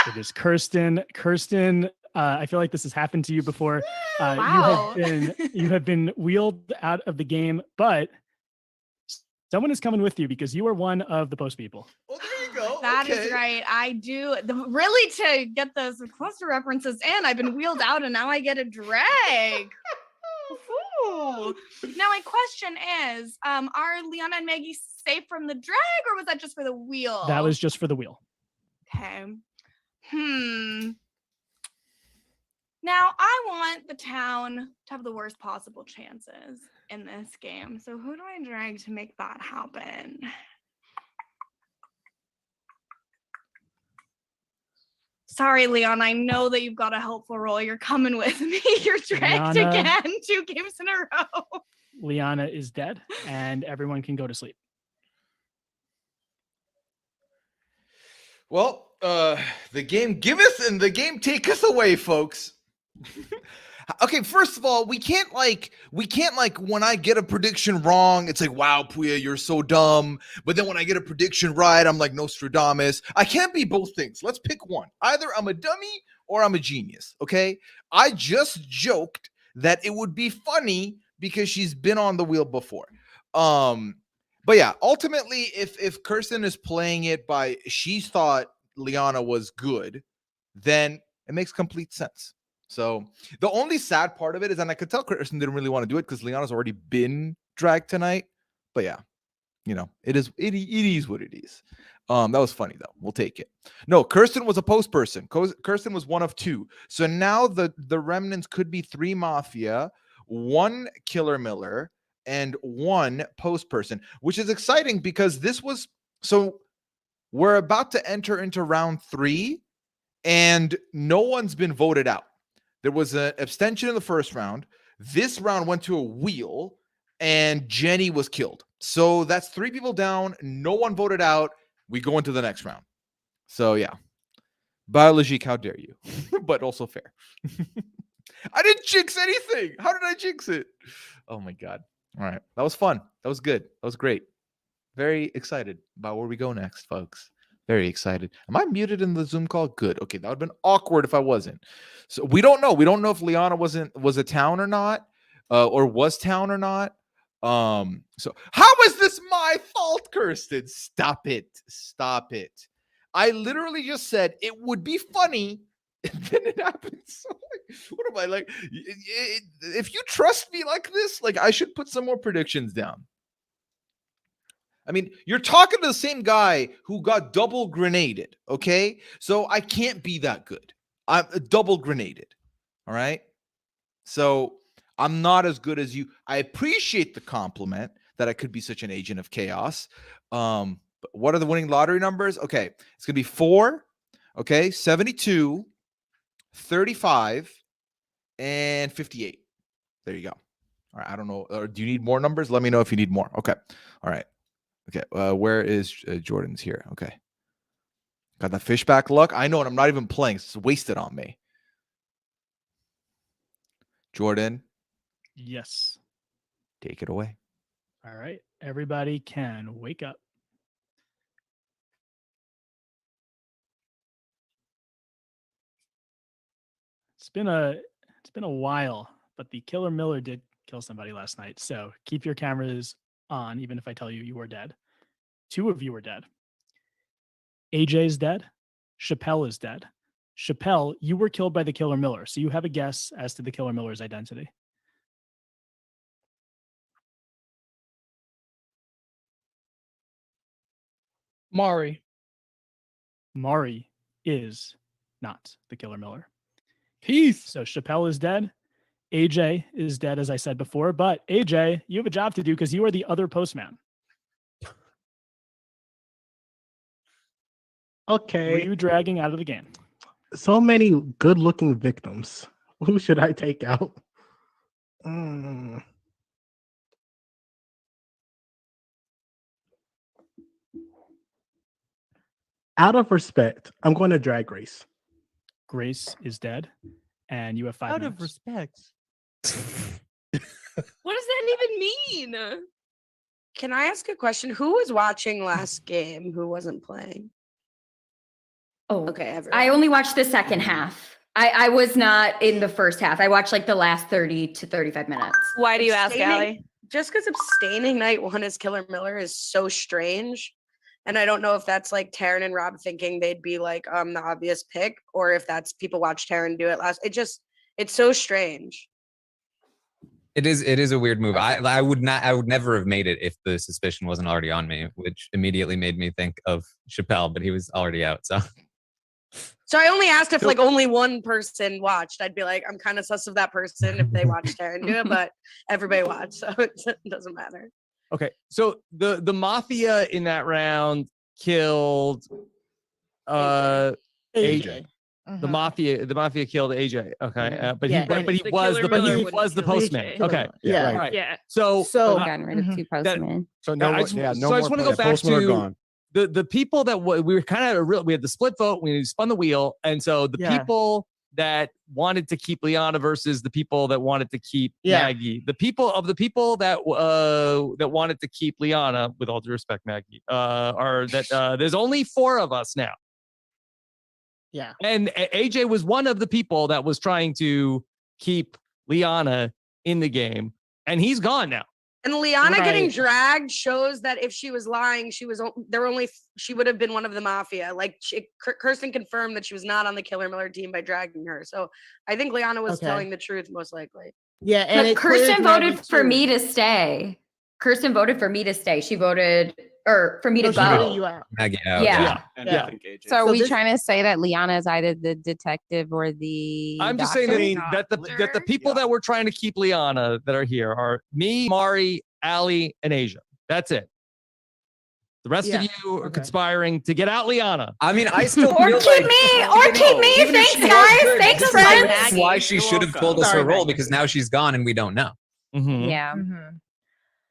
It is Kirsten. Kirsten, I feel like this has happened to you before. Wow. You have been wheeled out of the game, but someone is coming with you because you are one of the post people. Well, there you go. That is right. I do. Really, to get those cluster references in, I've been wheeled out and now I get a drag. Ooh. Now, my question is, are Liana and Maggie safe from the drag, or was that just for the wheel? That was just for the wheel. Okay. Now, I want the town to have the worst possible chances in this game. So who do I drag to make that happen? Sorry, Leon. I know that you've got a helpful role. You're coming with me. You're dragged Liana. again 2 games in a row. Liana is dead, and everyone can go to sleep. Well, the game giveth and the game taketh away, folks. Okay, first of all, we can't like when I get a prediction wrong, it's like, wow, Pooya, you're so dumb. But then when I get a prediction right, I'm like Nostradamus. I can't be both things. Let's pick one. Either I'm a dummy or I'm a genius. Okay. I just joked that it would be funny because she's been on the wheel before. But yeah, ultimately, if Kirsten is playing it by she thought Liana was good, then it makes complete sense. So the only sad part of it is, and I could tell Kirsten didn't really want to do it because Liana's already been dragged tonight. But yeah, you know, it is what it is. That was funny though. We'll take it. No, Kirsten was a post person. Kirsten was one of 2. So now the remnants could be 3 Mafia, 1 Killer Miller, and 1 post person, which is exciting because we're about to enter into round 3 and no one's been voted out. There was an abstention in the first round. This round went to a wheel and Jenny was killed. So that's 3 people down. No one voted out. We go into the next round. So yeah, biologique, how dare you? But also fair. I didn't jinx anything. How did I jinx it? Oh my God. All right. That was fun. That was good. That was great. Very excited about where we go next, folks. Very excited. Am I muted in the Zoom call? Good. Okay, that would have been awkward if I wasn't. So we don't know. We don't know if Liana was a town or not, or was town or not. So how is this my fault, Kirsten? Stop it. Stop it. I literally just said it would be funny, and then it happens. So what am I like? If you trust me like this, like I should put some more predictions down. I mean, you're talking to the same guy who got double grenaded, okay? So I can't be that good. I'm double grenaded, all right? So I'm not as good as you. I appreciate the compliment that I could be such an agent of chaos. But what are the winning lottery numbers? Okay, it's going to be 4, okay, 72, 35, and 58. There you go. All right, I don't know. Or do you need more numbers? Let me know if you need more. Okay. All right. Okay. Where is Jordan's here? Okay. Got the fishback luck. I know, and I'm not even playing. It's wasted on me. Jordan, Yes. take it away. All right. Everybody can wake up. It's been a while, but the killer Miller did kill somebody last night. So keep your cameras on, even if I tell you were dead. 2 of you are dead. AJ is dead. Chappelle is dead. Chappelle, you were killed by the killer Miller, so you have a guess as to the killer Miller's identity. Mari. Mari is not the killer Miller. Peace. So Chappelle is dead. AJ is dead, as I said before. But AJ, you have a job to do because you are the other postman. Were Okay. you dragging out of the game? So many good-looking victims. Who should I take out? Mm. Out of respect, I'm going to drag Grace. Grace is dead, and you have 5 Out minutes. of respect. What does that even mean? Can I ask a question? Who was watching last game who wasn't playing? Oh, okay. I only watched the second half. I was not in the first half. I watched like the last 30 to 35 minutes. Why do you ask, Abstaining- Allie? Just because abstaining night 1 as Killer Miller is so strange. And I don't know if that's like Taryn and Rob thinking they'd be like the obvious pick, or if that's people watch Taryn do it last. It's so strange. It is a weird move. I would never have made it if the suspicion wasn't already on me, which immediately made me think of Chappelle, but he was already out. So I only asked if like only one person watched. I'd be like, I'm kind of sus of that person if they watched Taryn do it, but everybody watched, so it doesn't matter. Okay, so the Mafia in that round killed AJ. The Mafia killed AJ. Okay, but Yeah. he The was killer the Miller he wouldn't was the kill postman. AJ. Okay, Yeah. all right. Yeah. So gotten rid of 2 postmen. So no, I just, yeah, no so I just more want to go players. back Postmen are to gone. the people that we were kind of we had the split vote. We spun the wheel, and so the people that wanted to keep Liana versus the people that wanted to keep Maggie. The people that wanted to keep Liana, with all due respect, Maggie, are that there's only 4 of us now. Yeah. And AJ was one of the people that was trying to keep Liana in the game, and he's gone now. And Liana getting Right. dragged shows that if she was lying, she would have been one of the Mafia. Like Kirsten confirmed that she was not on the Killer Miller team by dragging her. So I think Liana was Okay. telling the truth most likely. Yeah, and But it clears Kirsten Maggie voted for too. me to stay. Kirsten voted for me to stay. She voted for me to No, she voted go. you out. Maggie out. Yeah. And Yeah. I think AJ. So are So we this- trying to say that Liana is either the detective or the I'm just doctor? saying that the people that were trying to keep Liana that are here are me, Mari, Allie, and Asia. That's it. The rest of you are conspiring to get out Liana. I mean, I still Or feel keep like me, or keep me. even if Thanks, she was guys. good, Thanks, this is friends. like why she You're should have told us welcome. her role, because now she's gone and we don't know. Yeah.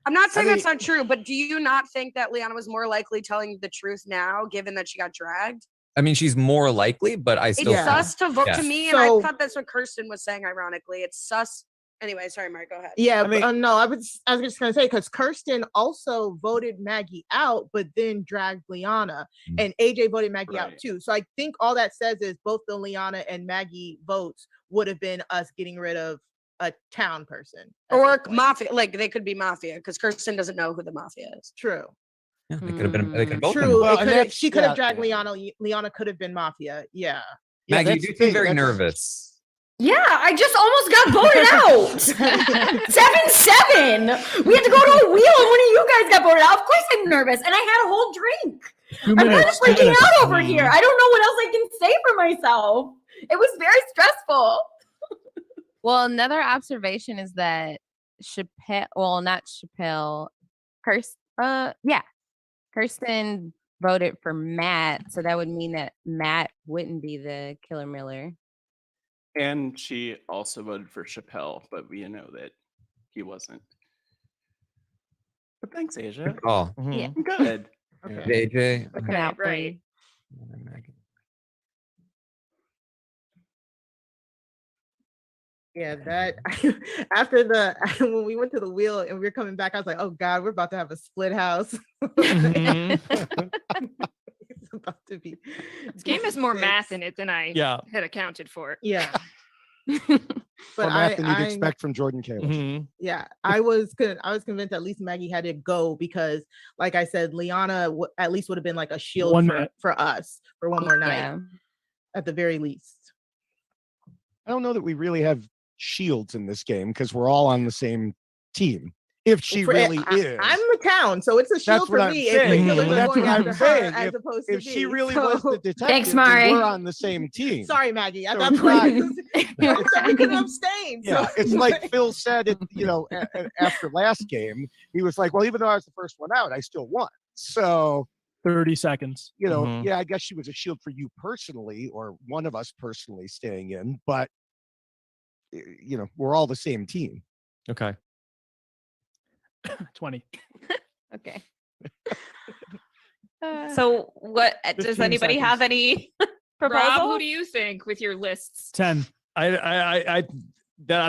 I'm not saying I that's not true, but do you not think that Liana was more likely telling the truth now, given that she got dragged? I mean, she's more likely, but I It's still sus to vote Yeah. to me, and So- I thought that's what Kirsten was saying. Ironically, it's sus. Anyway, sorry, Mark. Go ahead. Yeah, no, I was just gonna say because Kirsten also voted Maggie out, but then dragged Liana, and AJ voted Maggie out too. So I think all that says is both the Liana and Maggie votes would have been us getting rid of a town person. Or Mafia, like they could be Mafia, because Kirsten doesn't know who the Mafia is. True. Yeah, they could have been. They could have both been. True. Well, She could have dragged Liana. Liana could have been Mafia. Yeah. Maggie, you do seem very nervous. Yeah, I just almost got voted out. 7-7. We had to go to a wheel, and one of you guys got voted out. Of course, I'm nervous, and I had a whole drink. 2 I'm kind of minutes. 2 freaking minutes. out over here. I don't know what else I can say for myself. It was very stressful. Well, another observation is that Chappelle, well, not Chappelle, Kirsten voted for Matt, so that would mean that Matt wouldn't be the killer Miller. And she also voted for Chappelle, but we know that he wasn't. But thanks, Asia. Good call. Yeah. I'm good. Okay. AJ. Looking out for right. you. Yeah, that after the when we went to the wheel and we were coming back, I was like, oh God, we're about to have a split house. It's about to be This game has more six. math in it than I Yeah. had accounted for. Yeah. More But math than you'd I expect from Jordan Kalish. Mhm. yeah, I was convinced at least Maggie had to go because, like I said, Liana at least would have been like a shield 1 for, minute. for us for one more night Yeah. at the very least. I don't know that we really have shields in this game because we're all on the same team. If she really is, I'm the town, so it's a shield that's for what I'm me. saying. If the killers are That's going what I'm after her saying. as opposed to If she me. really So- was the detective, Thanks, then Mari. we're on the same team. Sorry, Maggie. At So that it's point, not- so we could abstain. Yeah, So it's like Phil said it, after last game, he was like, well, even though I was the first one out, I still won. So, 30 seconds. yeah, I guess she was a shield for you personally, or one of us personally staying in, but we're all the same team. Okay. 20. Okay. So what does 15 anybody have seconds. any Rob, proposals? who do you think with your lists? 10. I'm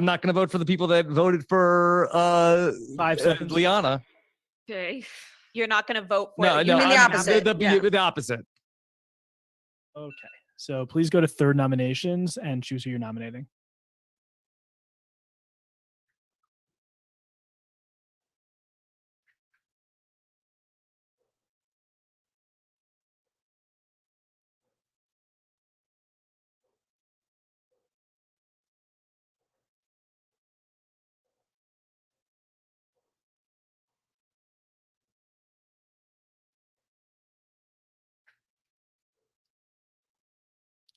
not going to vote for the people that voted for 5 seconds. Liana. Okay. You're not going to vote for No, it. no, mean the I'm- opposite, The opposite. Okay. So please go to third nominations and choose who you're nominating.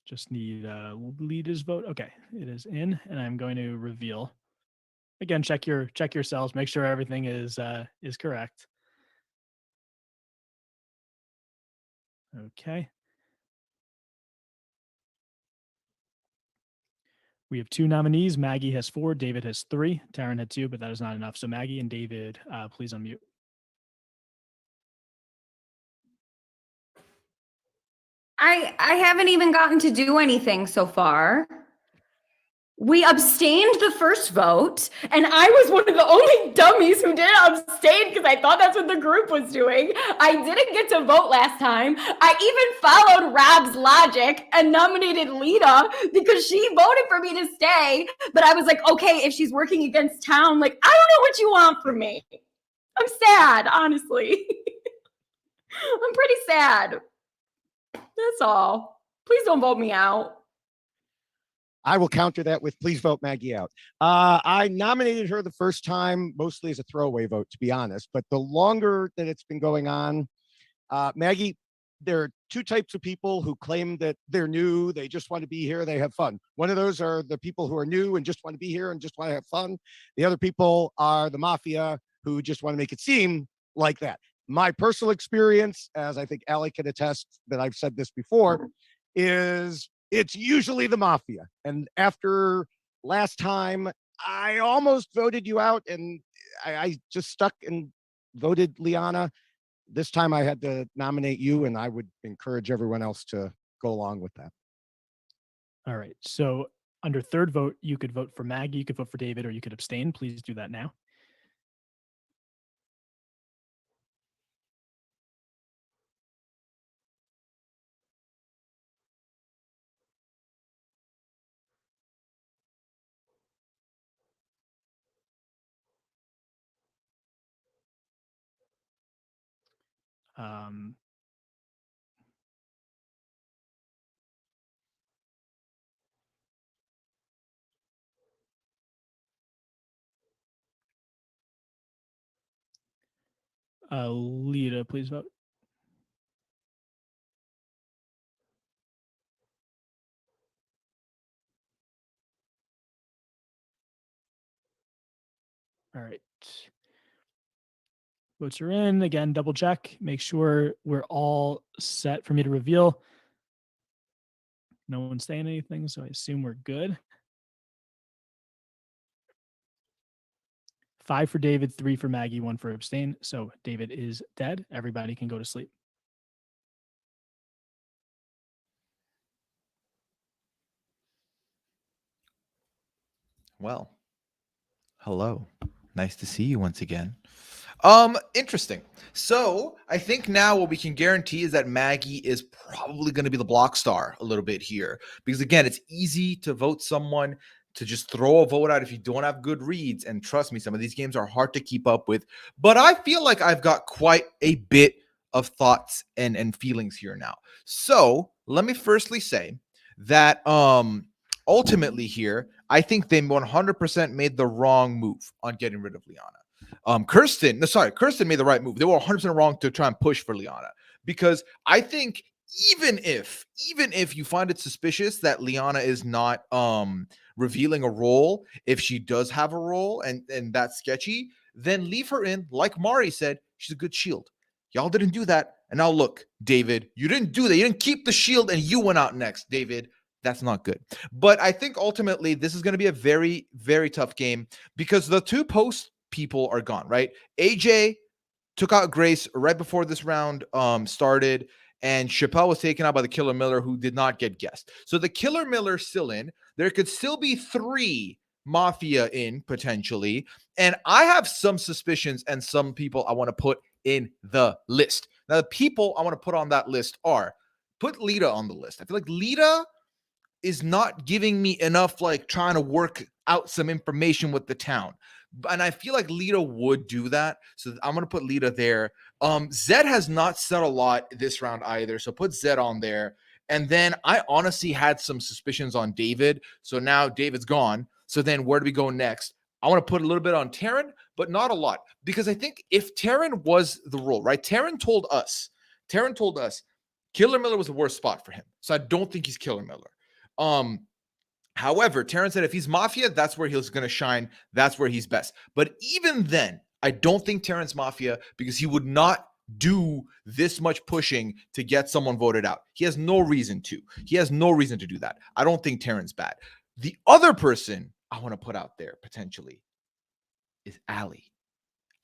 Just need leader's vote. Okay, it is in, and I'm going to reveal. Again, check your cells. Make sure everything is correct. Okay. We have 2 nominees. Maggie has 4. David has 3. Taryn had 2, but that is not enough. So Maggie and David, please unmute. I haven't even gotten to do anything so far. We abstained the first vote, and I was one of the only dummies who didn't abstain because I thought that's what the group was doing. I didn't get to vote last time. I even followed Rob's logic and nominated Lita because she voted for me to stay. But I was like, okay, if she's working against town, like, I don't know what you want from me. I'm sad, honestly. I'm pretty sad. That's all. Please don't vote me out. I will counter that with please vote Maggie out. I nominated her the first time, mostly as a throwaway vote, to be honest. But the longer that it's been going on, Maggie, there are 2 types of people who claim that they're new, they just want to be here, they have fun. One of those are the people who are new and just want to be here and just want to have fun. The other people are the Mafia who just want to make it seem like that. My personal experience, as I think Allie can attest that I've said this before, is it's usually the Mafia. And after last time, I almost voted you out and I just stuck and voted Liana. This time I had to nominate you, and I would encourage everyone else to go along with that. All right. So under third vote, you could vote for Maggie, you could vote for David, or you could abstain. Please do that now. Lita, please vote. All right. Votes are in. Again, double check. Make sure we're all set for me to reveal. No one's saying anything, so I assume we're good. 5 for David, 3 for Maggie, 1 for abstain. So David is dead. Everybody can go to sleep. Well, hello. Nice to see you once again. Interesting. So I think now what we can guarantee is that Maggie is probably going to be the block star a little bit here, because again, it's easy to vote someone, to just throw a vote out if you don't have good reads. And trust me, some of these games are hard to keep up with, but I feel like I've got quite a bit of thoughts and feelings here now. So let me firstly say that ultimately here, I think they 100% made the wrong move on getting rid of Liana. Kirsten made the right move. They were 100% wrong to try and push for Liana, because I think even if you find it suspicious that Liana is not revealing a role, if she does have a role and that's sketchy, then leave her in. Like Mari said, she's a good shield. Y'all didn't do that. And now look, David, you didn't do that. You didn't keep the shield and you went out next, David. That's not good. But I think ultimately this is going to be a very, very tough game, because the two post people are gone, right? AJ took out Grace right before this round started, and Chappelle was taken out by the Killer Miller, who did not get guessed. So the Killer Miller's still in. There could still be 3 Mafia in potentially. And I have some suspicions and some people I want to put in the list. Now, the people I want to put on that list are, put Lita on the list. I feel like Lita is not giving me enough, like trying to work out some information with the town. And I feel like Lita would do that. So I'm going to put Lita there. Zed has not said a lot this round either. So put Zed on there. And then I honestly had some suspicions on David. So now David's gone. So then where do we go next? I want to put a little bit on Taryn, but not a lot. Because I think if Taryn was the role, right? Taryn told us Killer Miller was the worst spot for him. So I don't think he's Killer Miller. However, Terrence said if he's Mafia, that's where he's going to shine. That's where he's best. But even then, I don't think Terrence Mafia, because he would not do this much pushing to get someone voted out. He has no reason to. He has no reason to do that. I don't think Terrence bad. The other person I want to put out there potentially is Ali.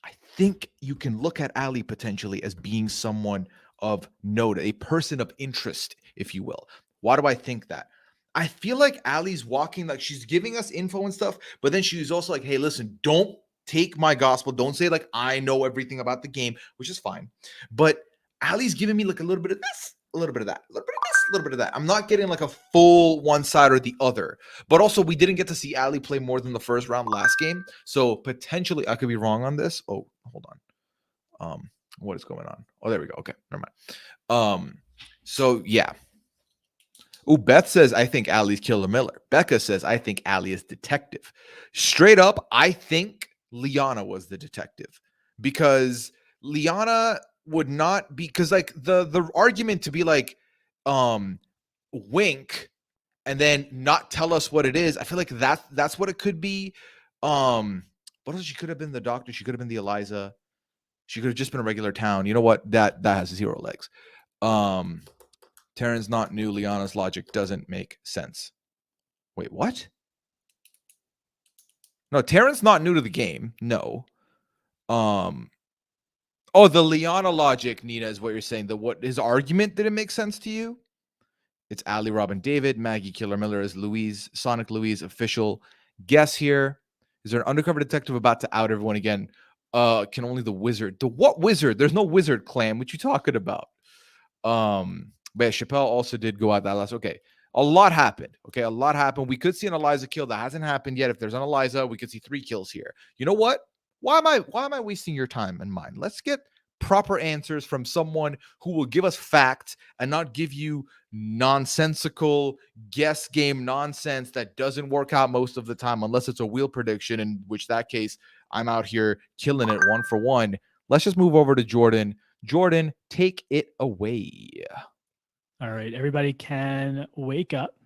I think you can look at Ali potentially as being someone of note, a person of interest, if you will. Why do I think that? I feel like Ali's walking, like she's giving us info and stuff, but then she's also like, hey, listen, don't take my gospel. Don't say like, I know everything about the game, which is fine. But Ali's giving me like a little bit of this, a little bit of that, a little bit of this, a little bit of that. I'm not getting like a full one side or the other. But also we didn't get to see Ali play more than the first round last game. So potentially I could be wrong on this. Oh, hold on. What is going on? Oh, there we go. Okay, never mind. So yeah. Oh, Beth says, I think Ali's Killer Miller. Becca says, I think Ali is detective. Straight up, I think Liana was the detective, because Liana would not be, because like the argument to be like wink and then not tell us what it is, I feel like that's what it could be. What else? She could have been the doctor. She could have been the Eliza. She could have just been a regular town. You know what? That has 0 legs. Terran's not new. Liana's logic doesn't make sense. Wait, what? No, Terran's not new to the game. No. Oh, the Liana logic, Nina, is what you're saying. What his argument didn't make sense to you? It's Ali, Robin, David, Maggie, Killer Miller is Louise, Sonic Louise, official guess here. Is there an undercover detective about to out everyone again? Can only the wizard. The what wizard? There's no wizard clan. What you talking about? But Chappelle also did go out that last. Okay. A lot happened. Okay. A lot happened. We could see an Eliza kill. That hasn't happened yet. If there's an Eliza, we could see 3 kills here. You know what? Why am I wasting your time and mine? Let's get proper answers from someone who will give us facts and not give you nonsensical guess game nonsense that doesn't work out most of the time, unless it's a wheel prediction, in which that case I'm out here killing it 1 for 1. Let's just move over to Jordan. Jordan, take it away. All right, everybody can wake up.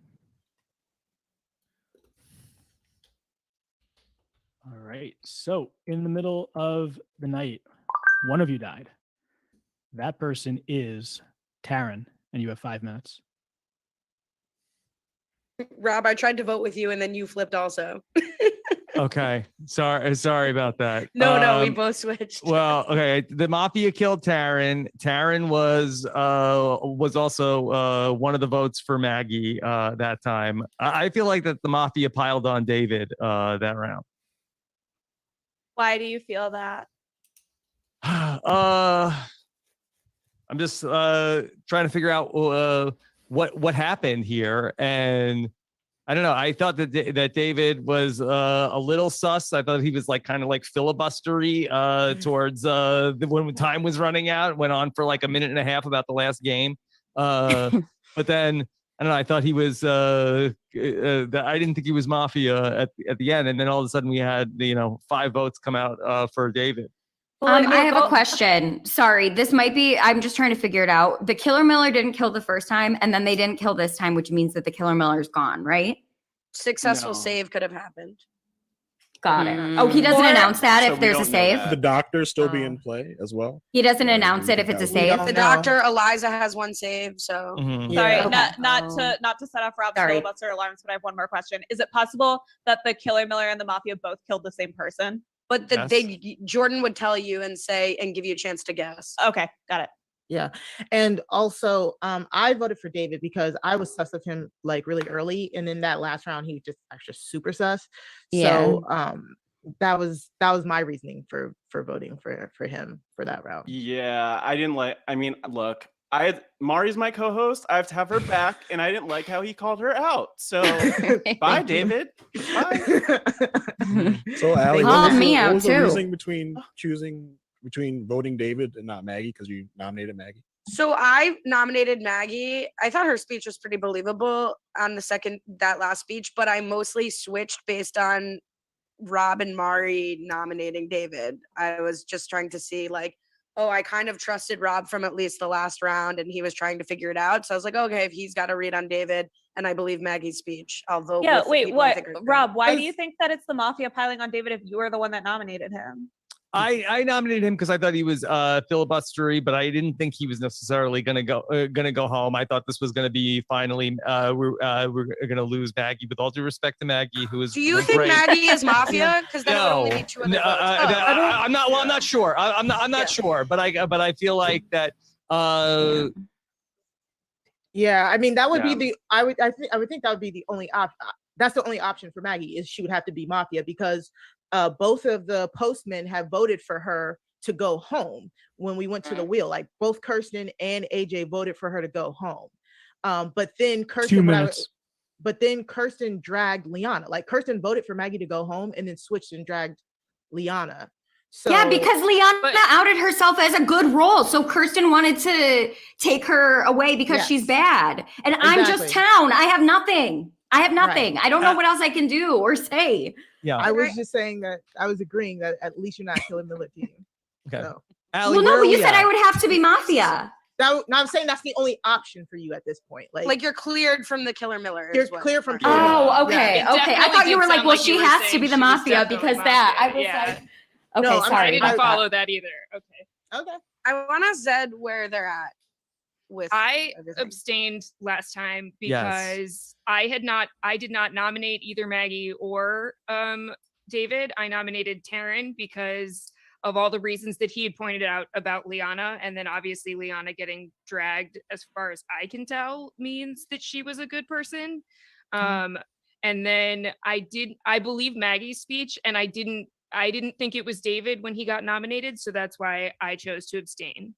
All right, so in the middle of the night, one of you died. That person is Taryn, and you have 5 minutes. Rob, I tried to vote with you and then you flipped also. Okay. Sorry about that. No, we both switched. Well, okay. The Mafia killed Taryn. Taryn was also one of the votes for Maggie that time. I feel like that the Mafia piled on David that round. Why do you feel that? I'm just trying to figure out what happened here, and I don't know. I thought that David was a little sus. I thought he was like kind of like filibustery towards when time was running out. Went on for like a minute and a half about the last game, but then I don't know. I thought he was. I didn't think he was Mafia at the end, and then all of a sudden we had 5 votes come out for David. I have a question. Sorry, this might be, I'm just trying to figure it out. The Killer Miller didn't kill the first time, and then they didn't kill this time, which means that the Killer Miller's gone, right? Successful save could have happened. Got it. Oh, he doesn't announce that if there's a save? The doctor still be in play as well. He doesn't announce it if it's a save? The doctor, Eliza, has 1 save, so. Sorry, not to set off Rob's filibuster alarms, but I have one more question. Is it possible that the Killer Miller and the Mafia both killed the same person? But Jordan would tell you and give you a chance to guess. Okay, got it. Yeah. And also, I voted for David because I was sus of him like really early. And in that last round, he was just actually super sus. Yeah. So that was my reasoning for voting for him for that round. Yeah, I didn't like, look, Mari's my co-host. I have to have her back, and I didn't like how he called her out. So bye, David. Bye. So Allie, Called me out what was the too. reasoning between voting David and not Maggie because you nominated Maggie? So I nominated Maggie. I thought her speech was pretty believable on that last speech, but I mostly switched based on Rob and Mari nominating David. I was just trying to see I kind of trusted Rob from at least the last round, and he was trying to figure it out. So I was like, okay, if he's got a read on David and I believe Maggie's speech, I'll vote. Yeah, with the wait, people I what? think are good. Rob, why do you think that it's the Mafia piling on David if you were the one that nominated him? I nominated him because I thought he was filibustery, but I didn't think he was necessarily gonna go home. I thought this was gonna be finally we're gonna lose Maggie. With all due respect to Maggie, who is Do you think great. Maggie is Mafia? Because then it would only be 2 other votes. I'm not. Well, I'm not sure. I'm not sure, but I feel like that. Yeah, I mean that would be I would think that would be the only option. That's the only option for Maggie is she would have to be Mafia because both of the postmen have voted for her to go home when we went to the wheel. Like both Kirsten and AJ voted for her to go home. But then Kirsten 2 minutes. But then Kirsten dragged Liana. Like Kirsten voted for Maggie to go home and then switched and dragged Liana. So, yeah, because Liana outed herself as a good role. So Kirsten wanted to take her away because she's bad. And I'm just town. I have nothing. Right. I don't know what else I can do or say. Yeah. I was just saying that I was agreeing that at least you're not killing Miller team. Okay. So. Allie, well, no, but you said I would have to be Mafia. No, I'm saying that's the only option for you at this point. Like you're cleared from the Killer Miller. You're clear from. Oh, okay, Yeah. okay. I thought you were like, well, she has to be the Mafia because that. I was like, okay, No, sorry. I didn't follow that either. Okay. Okay. I want to Zed where they're at with. I everything. abstained last time Yes. because I did not nominate either Maggie or David. I nominated Taryn because of all the reasons that he had pointed out about Liana, and then obviously Liana getting dragged, as far as I can tell, means that she was a good person. And then I believe Maggie's speech, and I didn't think it was David when he got nominated, so that's why I chose to abstain.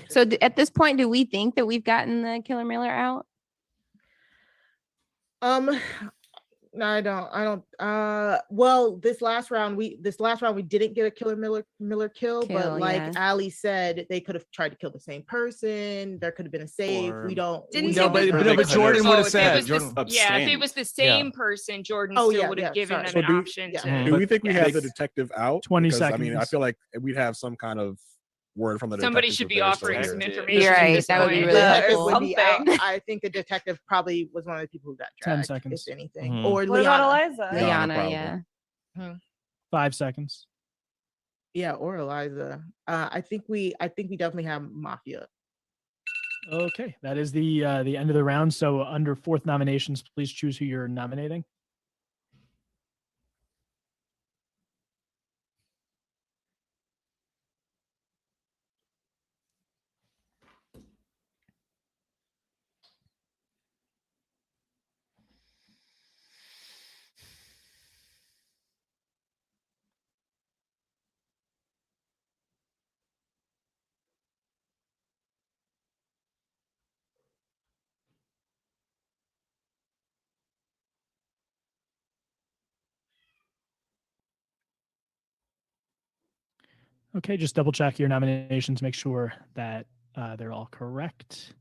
So at this point, do we think that we've gotten the Killer Miller out? No, I don't. Well, this last round we didn't get a Killer Miller kill, but like Ali said, they could have tried to kill the same person. There could have been a save. Or- We don't. Didn't we say don't- but Jordan would have said. If it was the same person, Jordan still would have given them So an option to. do we think we have the detective out? 20 Because, I mean, I seconds. feel like we'd have some kind of word from the Somebody detective should if be they were still offering here. some information. You're at right. this That would be point. really It helpful. would be out. I think the detective probably was one of the people who got 10 dragged. seconds. If anything, Mhm. or What Liana. about Eliza? Liana, probably. yeah. 5 seconds. Yeah, or Eliza. I think we definitely have Mafia. Okay, that is the end of the round. So under fourth nominations, please choose who you're nominating. Okay, just double check your nominations, make sure that they're all correct.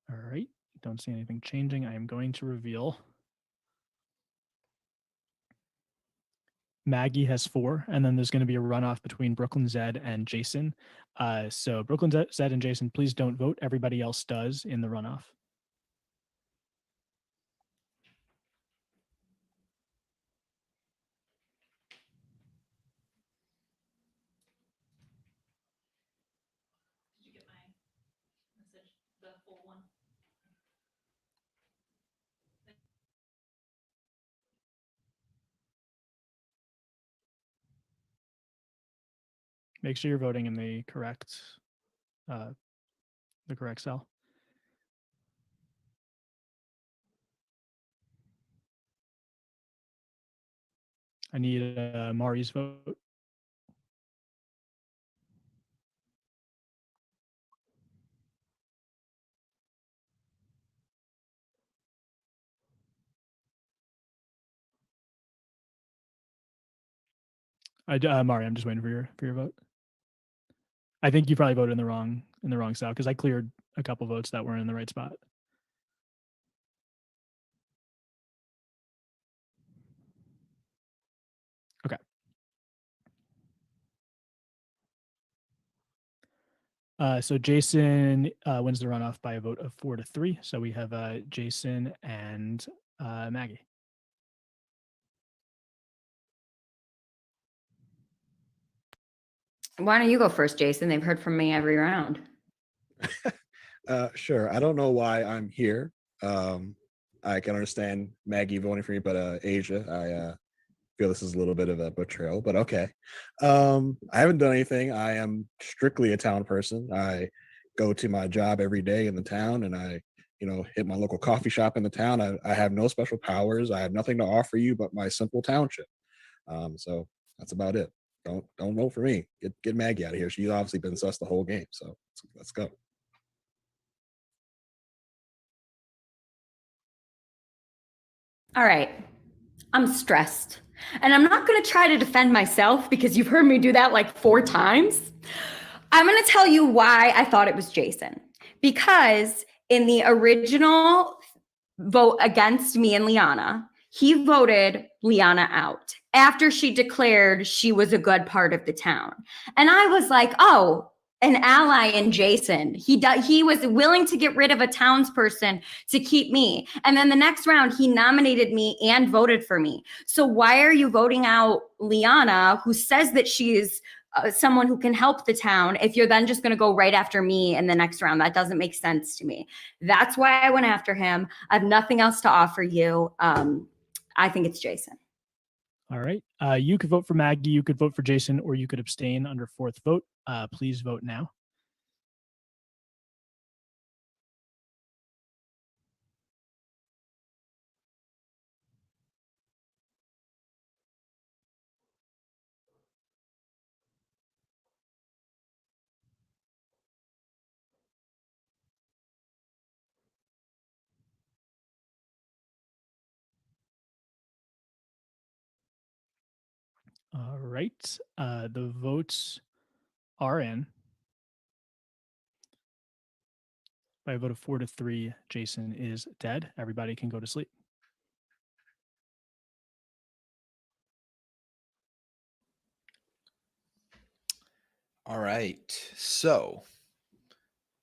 All right, don't see anything changing. I am going to reveal. Maggie has 4, and then there's going to be a runoff between Brooklyn Zed and Jason. So Brooklyn Zed and Jason, please don't vote. Everybody else does in the runoff. Did you get my message? The full one? Make sure you're voting in the correct cell. I need Mari's vote. Mari, I'm just waiting for your vote. I think you probably voted in the wrong cell because I cleared a couple votes that weren't in the right spot. Okay. So Jason wins the runoff by a vote of 4-3. So we have Jason and Maggie. Why don't you go first, Jason? They've heard from me every round. Sure. I don't know why I'm here. I can understand Maggie voting for me, but Asia, I feel this is a little bit of a betrayal, but okay. I haven't done anything. I am strictly a town person. I go to my job every day in the town, and I, hit my local coffee shop in the town. I have no special powers. I have nothing to offer you but my simple township. So that's about it. Don't vote for me. Get Maggie out of here. She's obviously been sus the whole game. So let's go. All right. I'm stressed. And I'm not going to try to defend myself because you've heard me do that like 4 times. I'm going to tell you why I thought it was Jason. Because in the original vote against me and Liana, he voted Liana out after she declared she was a good part of the town. And I was like, oh, an ally in Jason. He was willing to get rid of a townsperson to keep me. And then the next round, he nominated me and voted for me. So why are you voting out Liana, who says that she is someone who can help the town, if you're then just going to go right after me in the next round? That doesn't make sense to me. That's why I went after him. I have nothing else to offer you. I think it's Jason. All right. You could vote for Maggie, you could vote for Jason, or you could abstain under 4th vote. Please vote now. All right. The votes are in. By a vote of 4-3, Jason is dead. Everybody can go to sleep. All right. So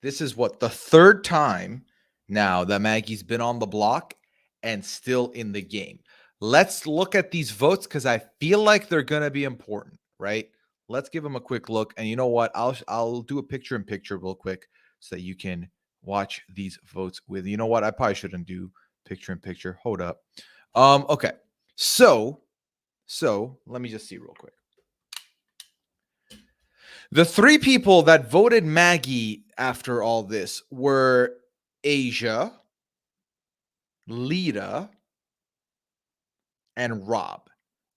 this is what, the 3rd time now that Maggie's been on the block and still in the game. Let's look at these votes because I feel like they're going to be important, right? Let's give them a quick look. And you know what? I'll do a picture in picture real quick so that you can watch these votes with. You know what? I probably shouldn't do picture in picture. Hold up. Okay. So let me just see real quick. The 3 people that voted Maggie after all this were Asia, Lita, and Rob.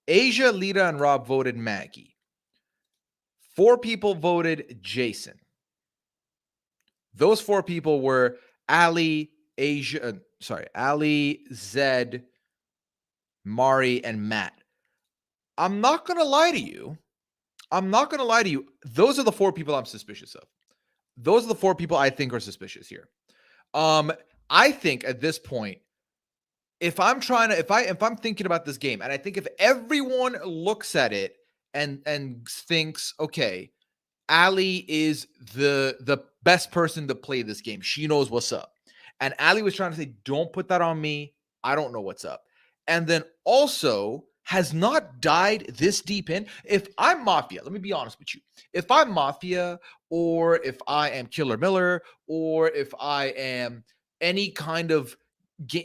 Asia, Lita, and Rob voted Maggie. 4 people voted Jason. Those 4 people were Ali, Ali, Zed, Mari, and Matt. I'm not going to lie to you. Those are the 4 people I'm suspicious of. Those are the 4 people I think are suspicious here. I think at this point, if I'm thinking about this game, and I think if everyone looks at it and thinks, okay, Ali is the best person to play this game. She knows what's up. And Ali was trying to say, don't put that on me. I don't know what's up. And then also has not died this deep in. If I'm Mafia, let me be honest with you. If I'm Mafia, or if I am Killer Miller, or if I am any kind of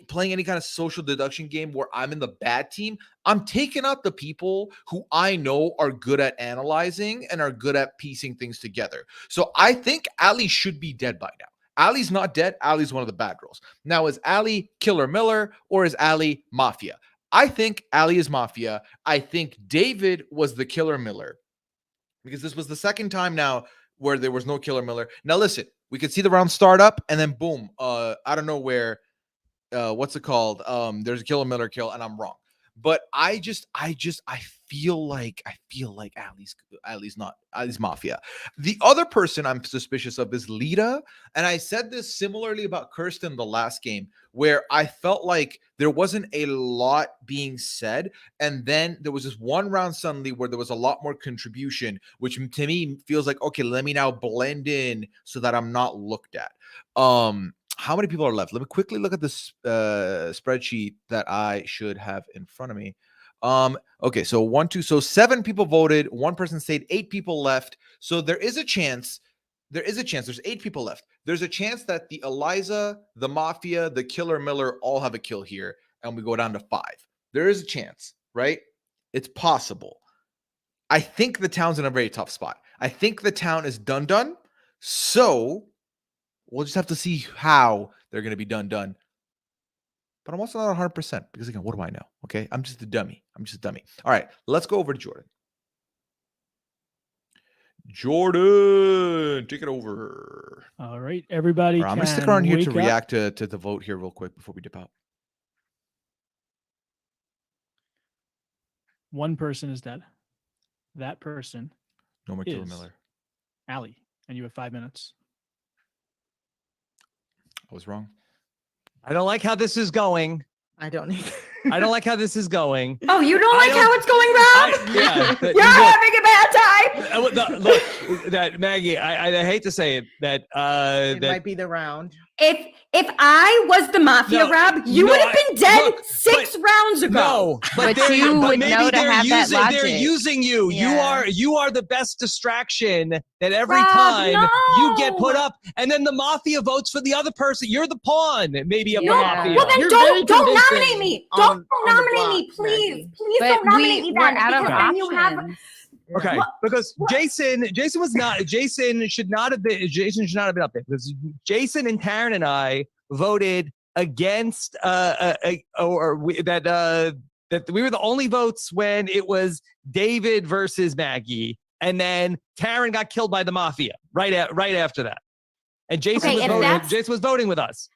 playing any kind of social deduction game where I'm in the bad team, I'm taking out the people who I know are good at analyzing and are good at piecing things together. So I think Ali should be dead by now. Ali's not dead. Ali's one of the bad girls. Now, is Ali Killer Miller or is Ali Mafia? I think Ali is Mafia. I think David was the Killer Miller because this was the second time now where there was no Killer Miller. Now, listen, we could see the round start up and then boom, out of nowhere, what's it called? There's a Killer Miller kill and I'm wrong. But I feel like Ali's Mafia. The other person I'm suspicious of is Lita. And I said this similarly about Kirsten the last game, where I felt like there wasn't a lot being said. And then there was this one round suddenly where there was a lot more contribution, which to me feels like, okay, let me now blend in so that I'm not looked at. How many people are left? Let me quickly look at this spreadsheet that I should have in front of me. Okay, so 1, 2, so 7 people voted. 1 person stayed. 8 people left. So there is a chance. There's 8 people left. There's a chance that the Eliza, the Mafia, the Killer Miller all have a kill here, and we go down to 5. There is a chance, right? It's possible. I think the town's in a very tough spot. I think the town is done. So we'll just have to see how they're going to be done. But I'm also not 100% because, again, what do I know? Okay, I'm just a dummy. All right, let's go over to Jordan. Jordan, take it over. All right, everybody. All right, I'm going to stick around here to react to the vote here real quick before we dip out. 1 person is dead. That person No more Killer Miller. Ali, and you have 5 minutes. I was wrong. I don't like how this is going. I don't either. I don't like how this is going. Oh, you don't like how it's going, Rob? You're having a bad time. Look, that Maggie, I hate to say it, that It might be the round. If I was the Mafia, Rob, you would have been dead 6 rounds ago. No, but you would maybe know to have that they're logic. using you. Yeah. You are the best distraction that every Rob, time you no. get put up, and then the Mafia votes for the other person. You're the pawn, maybe of the Yeah. Mafia. Well, then You're don't very nominate me. convincing Don't on the nominate block, me, please. Maggie. Please But don't nominate me we're then. out of Because then you have options. Okay, because Jason should not have been up there because Jason and Taryn and I voted against that we were the only votes when it was David versus Maggie, and then Taryn got killed by the Mafia right after that, and Jason was voting with us.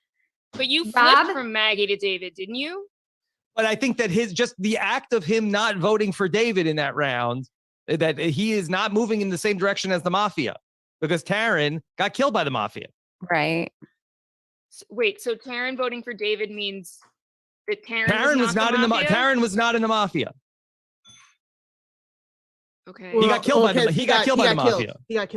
But you flipped Rob? from Maggie to David, didn't you? But I think that just the act of him not voting for David in that round, that he is not moving in the same direction as the Mafia because Taryn got killed by the Mafia. Right. Wait, so Taryn voting for David means that Taryn was not in the Mafia? Taryn was not in the Mafia. Okay. He got killed by the Mafia. He got killed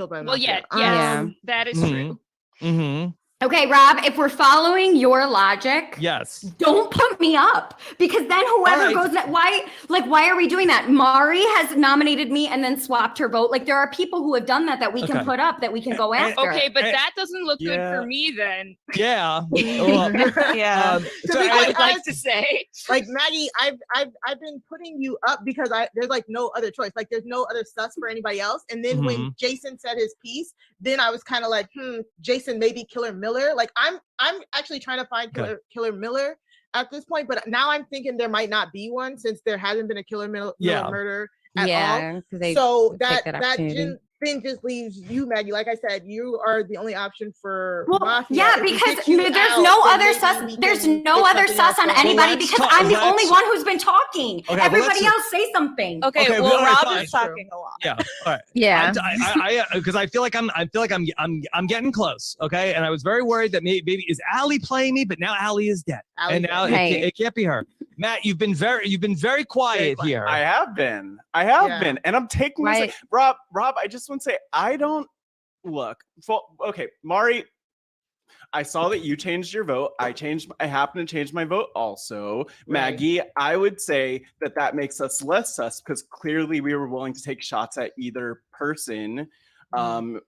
by the Well, Mafia. yes, that is true. Mm-hmm. Okay, Rob, if we're following your logic, Yes. don't put me up because then whoever goes why are we doing that? Mari has nominated me and then swapped her vote. Like there are people who have done that we can put up that we can go after. Okay, but that doesn't look good for me then. Yeah. Yeah. So I would like to say, like Maggie, I've been putting you up because there's like no other choice. Like there's no other sus for anybody else. And then when Jason said his piece, then I was kind of like, Jason, maybe Killer Miller. Like I'm actually trying to find Killer Miller at this point, but now I'm thinking there might not be one since there hasn't been a Killer Miller murder at all. So that then just leaves you, Maggie. Like I said, you are the only option for Mafia. Yeah, because there's no other sus. There's no other sus on anybody because I'm the only one who's been talking. Everybody else say something. Okay, well, Rob is talking a lot. Yeah. All right. Yeah. Because I feel like I'm getting close. Okay. And I was very worried that maybe is Allie playing me, but now Allie is dead, and now it can't be her. Matt, you've been very quiet here. I have been, and I'm taking this. Rob, I just want to say I don't look. Okay, Mari, I saw that you changed your vote. I happened to change my vote also. Maggie, I would say that makes us less sus because clearly we were willing to take shots at either person.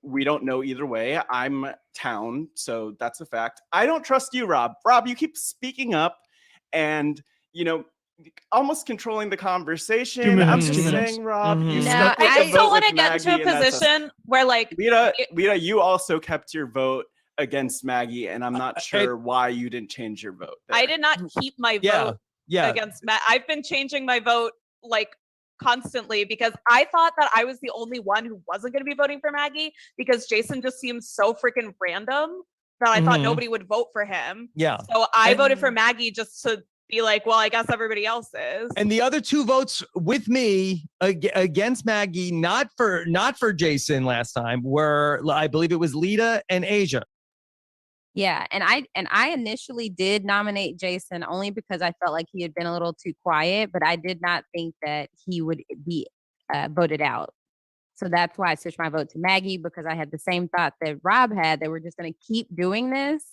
We don't know either way. I'm town, so that's a fact. I don't trust you, Rob. Rob, you keep speaking up and almost controlling the conversation. I'm just saying, Rob, you stuck with I the still vote want to with get to a Maggie, and position where like Lita, you also kept your vote against Maggie, and I'm not sure why you didn't change your vote. I did not keep my vote against Matt. I've been changing my vote like constantly because I thought that I was the only one who wasn't going to be voting for Maggie because Jason just seems so freaking random that I thought nobody would vote for him. Yeah. So I voted for Maggie just to be like, well, I guess everybody else is. And the other two votes with me against Maggie, not for Jason last time, were, I believe it was Lita and Asia. Yeah, and I initially did nominate Jason only because I felt like he had been a little too quiet, but I did not think that he would be voted out. So that's why I switched my vote to Maggie because I had the same thought that Rob had, that we're just going to keep doing this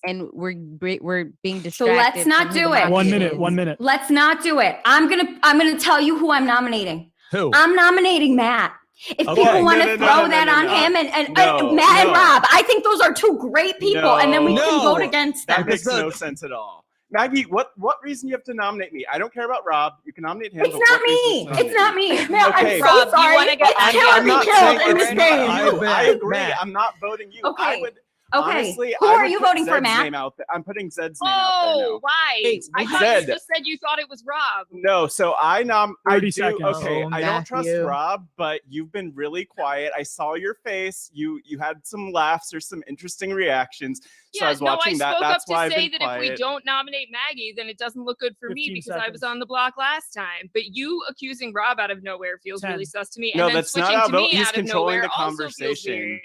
and we're being distracted. So let's not do it. 1 minute. 1 minute. Let's not do it. I'm gonna tell you who I'm nominating. Who? I'm nominating Matt. If people want to throw that on him and Matt and Rob, I think those are two great people, and then we can vote against them. That makes no sense at all. Maggie, what reason you have to nominate me? I don't care about Rob. You can nominate him. It's not me. It's not me. No, Okay. I'm so Rob, you sorry. wanna get It's on killing me killed in this game. I agree. I'm not voting you. Okay. I would, Okay. honestly, Who I are would you put voting for, Zed's Matt? name out there. I'm putting Zed's name out there now. Oh, why? Hey, I thought Zed. you just said you thought it was Rob. No, so I 30 do. seconds. Okay, Oh, I don't trust Matthew. Rob, but you've been really quiet. I saw your face. You had some laughs or some interesting reactions. So I was watching I that. spoke That's up to why I've say been that if we quiet. don't nominate Maggie, then it doesn't look good for me 15 because I was seconds. on the block last time. But you accusing Rob out of nowhere feels 10. really sus to me. No, and then that's not switching how to vote. me He's out of controlling nowhere the also feels conversation.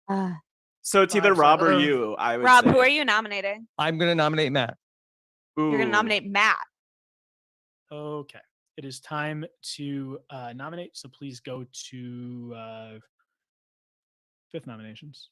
weird. So it's either 5 Rob or seconds. you. I would Rob, say. who are you nominating? I'm going to nominate Matt. You're Ooh. gonna nominate Matt. Okay. It is time to nominate. So please go to 5th nominations.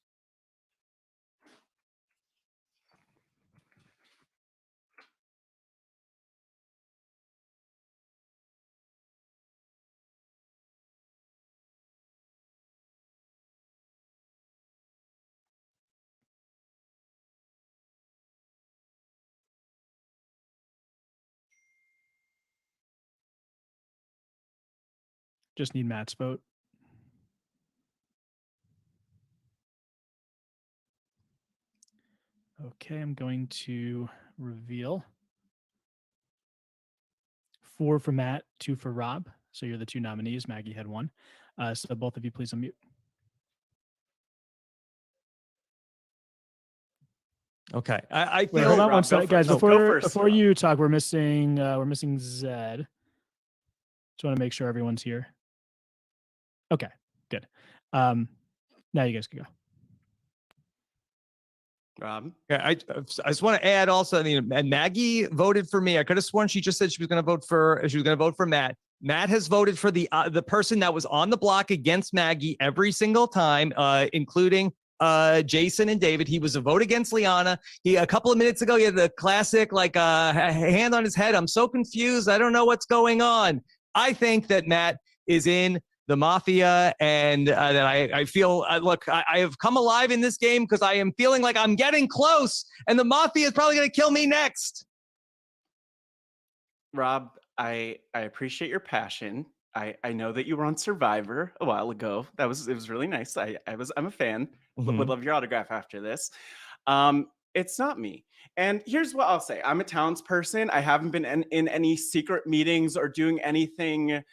Just need Matt's vote. Okay, I'm going to reveal 4 for Matt, 2 for Rob. So you're the 2 nominees. Maggie had 1. So both of you please unmute. Okay. I Wait, feel hold on Rob, one go second, guys. first. No, go first, Before Rob. you talk, we're missing Zed. Just want to make sure everyone's here. Okay, good. Now you guys can go. Rob. Yeah, I just want to add also, and Maggie voted for me. I could have sworn she just said she was going to vote for Matt. Matt has voted for the person that was on the block against Maggie every single time, including Jason and David. He was a vote against Liana. A couple of minutes ago, he had the classic, like, hand on his head. I'm so confused. I don't know what's going on. I think that Matt is in the Mafia, and that I feel, look, I have come alive in this game because I am feeling like I'm getting close, and the Mafia is probably going to kill me next. Rob, I appreciate your passion. I know that you were on Survivor a while ago. It was really nice. I'm a fan. Would love your autograph after this. It's not me. And here's what I'll say. I'm a townsperson. I haven't been in any secret meetings or doing anything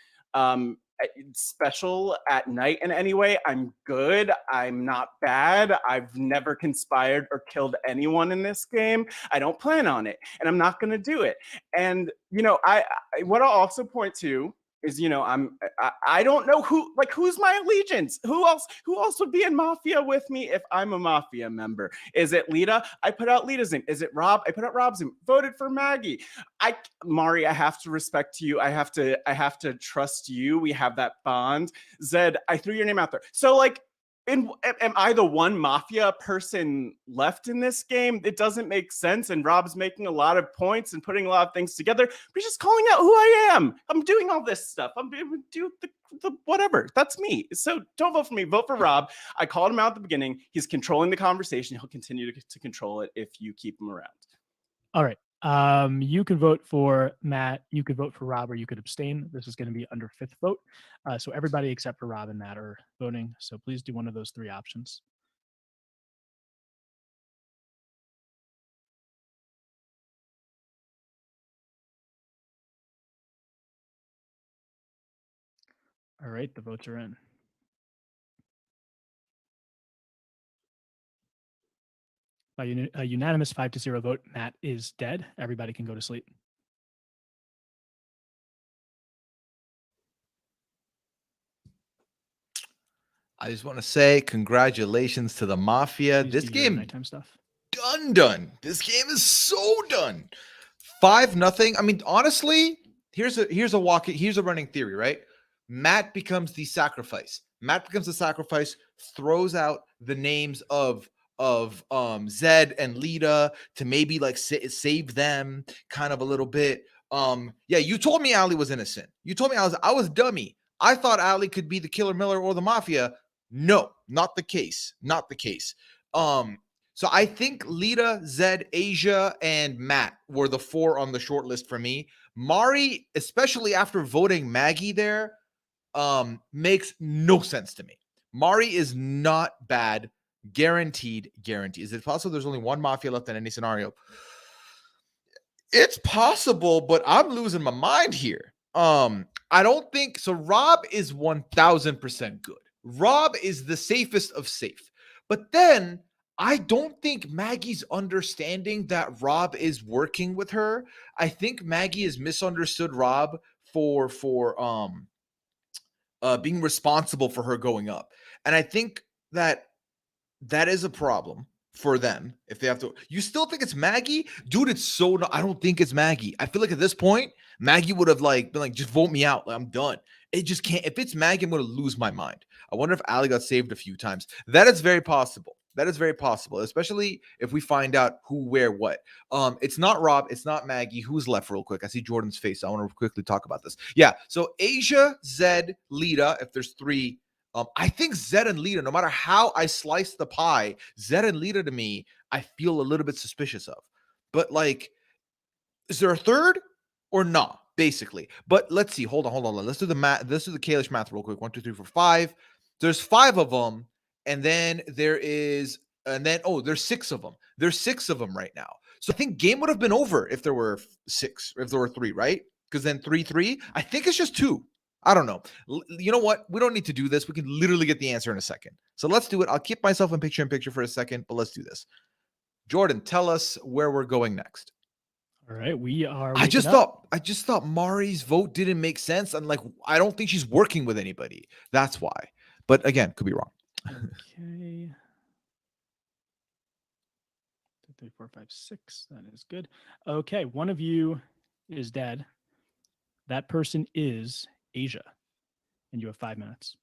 special at night in any way. I'm good. I'm not bad. I've never conspired or killed anyone in this game. I don't plan on it, and I'm not going to do it. And I what I'll also point to is, I don't know who's my allegiance. Who else would be in Mafia with me if I'm a Mafia member? Is it Lita? I put out Lita's name. Is it Rob? I put out Rob's name. Voted for Maggie. Mari, I have to respect you. I have to trust you. We have that bond. Zed, I threw your name out there. So am I the one Mafia person left in this game? It doesn't make sense. And Rob's making a lot of points and putting a lot of things together, but he's just calling out who I am. I'm doing all this stuff. I'm doing the whatever. That's me. So don't vote for me. Vote for Rob. I called him out at the beginning. He's controlling the conversation. He'll continue to control it if you keep him around. All right. You could vote for Matt, you could vote for Rob, or you could abstain. This is going to be under 5th vote. So everybody except for Rob and Matt are voting. So please do one of those 3 options. All right, the votes are in. By a unanimous 5-0 vote, Matt is dead. Everybody can go to sleep. I just want to say congratulations to the Mafia. Please This do your game nighttime stuff. done. This game is so done. 5-0. I mean, honestly, here's a running theory, right? Matt becomes the sacrifice. Throws out the names of Zed and Lita to maybe save them kind of a little bit. Yeah, you told me Ali was innocent. You told me I was dummy. I thought Ali could be the Killer Miller or the Mafia. No, not the case. So I think Lita, Zed, Asia, and Matt were the 4 on the short list for me. Mari, especially after voting Maggie there, makes no sense to me. Mari is not bad. Guaranteed. Is it possible there's only one Mafia left in any scenario? It's possible, but I'm losing my mind here. I don't think so. Rob is 1000% good. Rob is the safest of safe. But then I don't think Maggie's understanding that Rob is working with her. I think Maggie has misunderstood Rob for being responsible for her going up. And I think that is a problem for them if they have to. You still think it's Maggie? Dude, I don't think it's Maggie. I feel like at this point, Maggie would have been like, just vote me out. I'm done. It just can't. If it's Maggie, I'm going to lose my mind. I wonder if Ali got saved a few times. That is very possible. Especially if we find out who, where, what. It's not Rob. It's not Maggie. Who's left real quick? I see Jordan's face. I want to quickly talk about this. Yeah. So Asia, Zed, Lita, if there's 3. I think Zed and Lita, no matter how I slice the pie, Zed and Lita to me, I feel a little bit suspicious of. But is there a 3rd or not? Basically. But let's see. Hold on. Let's do the math. Let's do the Kalish math real quick. 1, 2, 3, 4, 5. There's 5 of them. And then there's 6 of them. There's 6 of them right now. So I think game would have been over if there were 6, or if there were 3, right? Because then 3. I think it's just 2. I don't know. You know what? We don't need to do this. We can literally get the answer in a second. So let's do it. I'll keep myself in picture for a second, but let's do this. Jordan, tell us where we're going next. All right, we are. I just thought Mari's vote didn't make sense. And I don't think she's working with anybody. That's why. But again, could be wrong. Okay. 2, 3, 4, 5, 6. That is good. Okay, one of you is dead. That person is Asia, and you have 5 minutes.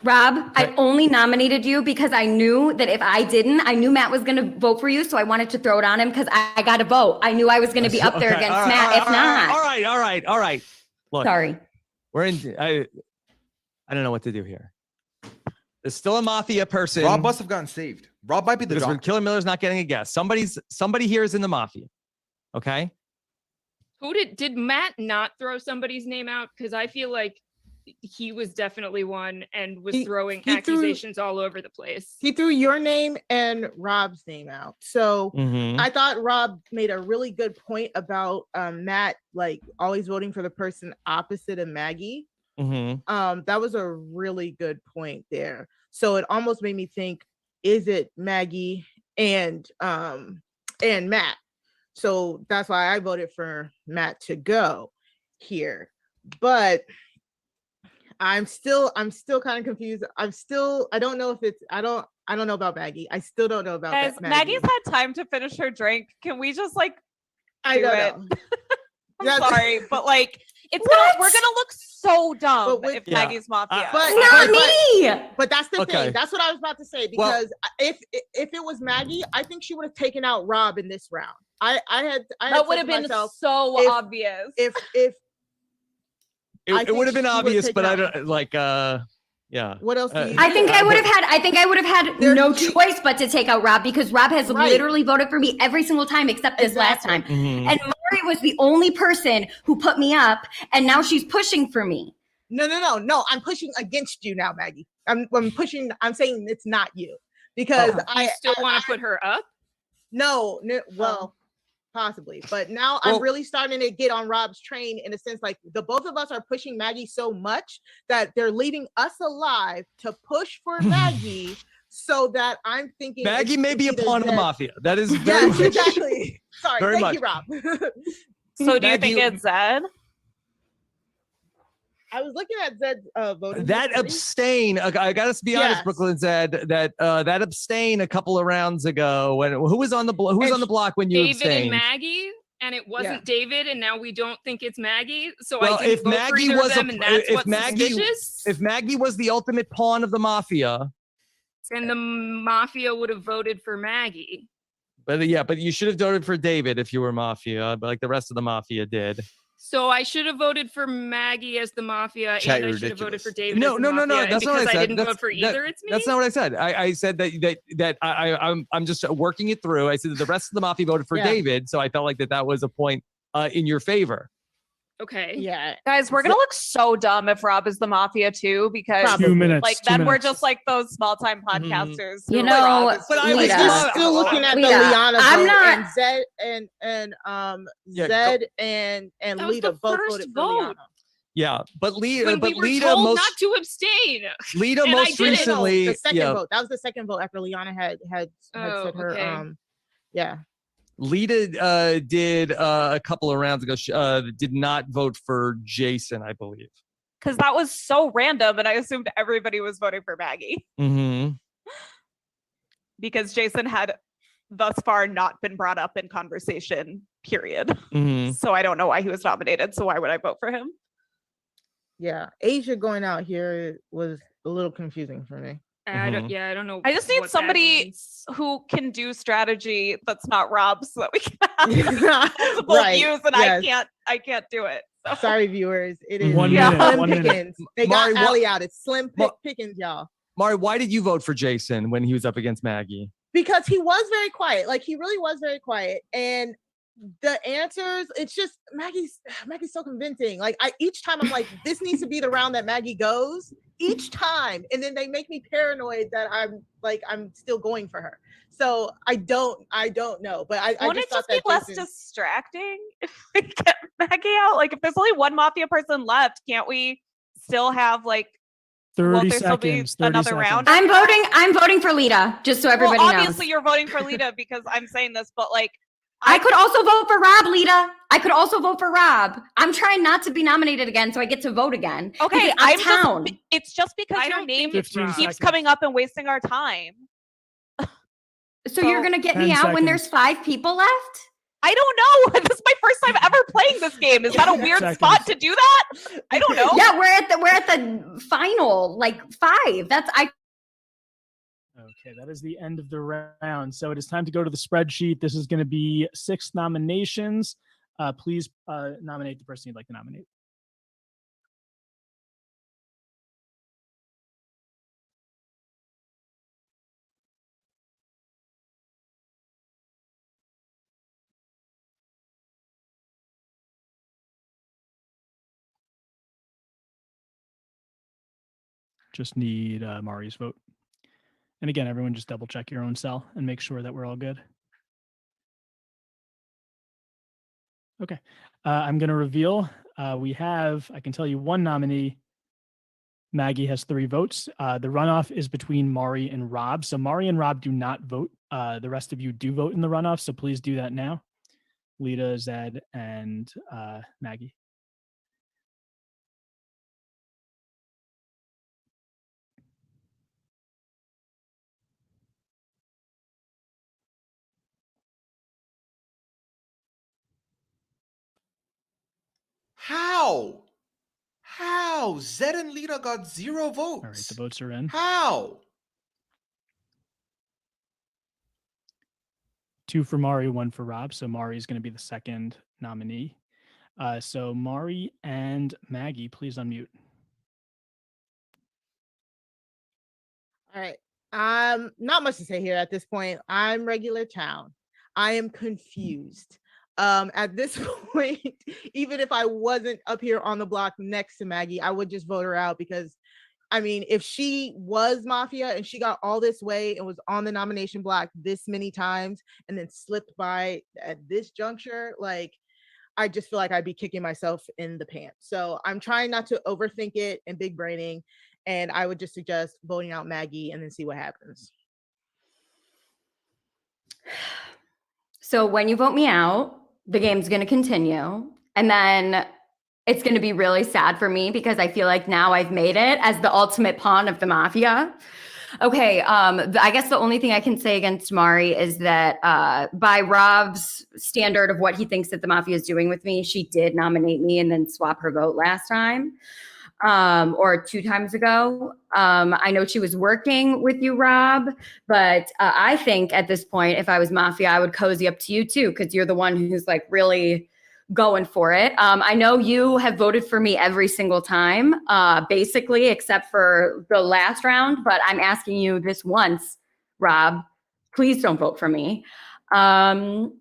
Rob, I only nominated you because I knew that if I didn't, I knew Matt was going to vote for you. So I wanted to throw it on him because I got to vote. I knew I was going to be up there against Matt. If not. All right. Look, sorry. We're in. I don't know what to do here. There's still a Mafia person. Rob must have gotten saved. Rob might be the because doctor. Killer Miller's not getting a guess. Somebody here is in the Mafia. Okay. Who did Matt not throw somebody's name out? Because I feel like he was definitely one and was throwing accusations all over the place. He threw your name and Rob's name out. So I thought Rob made a really good point about Matt like always voting for the person opposite of Maggie. That was a really good point there. So it almost made me think, is it Maggie and Matt? So that's why I voted for Matt to go here. But I'm still kind of confused. I don't know if it's I don't know about Maggie. I still don't know about Guys, that Maggie. Maggie's had time to finish her drink. Can we just like I do don't it? know. I'm sorry, but like we're gonna look so dumb if Maggie's Mafia. But that's the thing. That's what I was about to say. Because if it was Maggie, I think she would have taken out Rob in this round. I had that would have been so obvious. If it would have been obvious, but I don't like. Yeah. What else? I think I would have had no choice but to take out Rob because Rob has literally voted for me every single time except this last time. And Mari was the only person who put me up, and now she's pushing for me. No. I'm pushing against you now, Maggie. I'm pushing. I'm saying it's not you because I still want to put her up. No. Well. Possibly, but now I'm really starting to get on Rob's train in a sense, like the both of us are pushing Maggie so much that they're leaving us alive to push for Maggie, so that I'm thinking Maggie may be a pawn of the Mafia. That is very much, exactly. Sorry, very thank much. you, Rob. So do you think it's Zed? I was looking at Zed's voting. That history. abstain. I got to be honest, Brooklyn said that that abstain a couple of rounds ago. When who was on the block when you David abstained? and Maggie, and it wasn't David, and now we don't think it's Maggie. So Well, I didn't if vote for Maggie either was of them, and that's what's suspicious. if Maggie was the ultimate pawn of the Mafia, And the Mafia would have voted for Maggie. but you should have voted for David if you were Mafia, but like the rest of the Mafia did. So I should have voted for Maggie as the Mafia, Chat, and I you're should have voted ridiculous. for David. No, as the Mafia, that's not what I because said. I didn't That's- vote for either. It's me. That's not what I said. I said that I'm just working it through. I said that the rest of the Mafia voted for David, so I felt like that was a point in your favor. Okay. Yeah. Guys, we're gonna look so dumb if Rob is the Mafia too, because 2 minutes, like 2 then we're minutes. just like those small time podcasters. who You are like, know, Rob is but the I was Mafia. Still looking at the Lita, Liana I'm vote, not- and Zed and Zed and That was Lita the both first voted for vote. Liana. Yeah, but Lita, When we were told not to abstain. Lita And I most didn't. recently, The second vote. That was the second vote after Liana had Oh, said her okay. yeah. Lita did a couple of rounds ago. Did not vote for Jason, I believe. Because that was so random, and I assumed everybody was voting for Maggie Mm-hmm. because Jason had thus far not been brought up in conversation. Period. Mm-hmm. So I don't know why he was nominated. So why would I vote for him? Yeah. Asia going out here was a little confusing for me. I don't know. I just need what that somebody means. who can do strategy that's not Rob, so that we can have multiple Right, views, and yes. I can't do it. So. Sorry, viewers. It is 1 slim minute, 1 minute. pickings. They got Mari, Allie out. It's slim pickings, y'all. Mari, why did you vote for Jason when he was up against Maggie? Because he was very quiet. Like he really was very quiet. And the answers, it's just Maggie's so convincing. Like each time I'm like, this needs to be the round that Maggie goes each time. And then they make me paranoid that I'm still going for her. So I don't know. But I Wouldn't just it thought just be that less Jason- distracting if we get Maggie out? Like if there's only one Mafia person left, can't we still have like 30 won't there still be seconds. 30 another seconds. round? I'm voting for Lita, just so everybody well, knows. obviously you're voting for Lita because I'm saying this, but like I could also vote for Rob, Lita. I could also vote for Rob. I'm trying not to be nominated again, so I get to vote again. okay, I'm town. It's just because I your don't name think it's keeps Rob. coming up and wasting our time. So you're gonna get 10 me out when seconds. there's 5 people left? I don't know. This is my first time ever playing this game. Is that a weird spot to do that? I don't know. Yeah, we're at the final, like 5. Okay, that is the end of the round. So it is time to go to the spreadsheet. This is going to be 6 nominations. Please nominate the person you'd like to nominate. Just need Mari's vote. And again, everyone just double check your own cell and make sure that we're all good. Okay, I'm going to reveal. We have, I can tell you, 1 nominee. Maggie has 3 votes. The runoff is between Mari and Rob. So Mari and Rob do not vote. The rest of you do vote in the runoff. So please do that now. Lita, Zed, and Maggie. How? How? Zed and Lita got 0 votes. All right, the votes are in. How? 2 for Mari, 1 for Rob. So Mari is going to be the second nominee. So Mari and Maggie, please unmute. All right. Not much to say here at this point. I'm regular town. I am confused. At this point, even if I wasn't up here on the block next to Maggie, I would just vote her out because, I mean, if she was Mafia and she got all this way and was on the nomination block this many times and then slipped by at this juncture, like, I just feel like I'd be kicking myself in the pants. So I'm trying not to overthink it and big braining. And I would just suggest voting out Maggie and then see what happens. So when you vote me out, the game's going to continue. And then it's going to be really sad for me because I feel like now I've made it as the ultimate pawn of the Mafia. Okay, I guess the only thing I can say against Mari is that by Rob's standard of what he thinks that the Mafia is doing with me, she did nominate me and then swap her vote last time. Or 2 times ago. I know she was working with you, Rob, but I think at this point, if I was Mafia, I would cozy up to you too, because you're the one who's like really going for it. I know you have voted for me every single time, basically, except for the last round, but I'm asking you this once, Rob, please don't vote for me. That's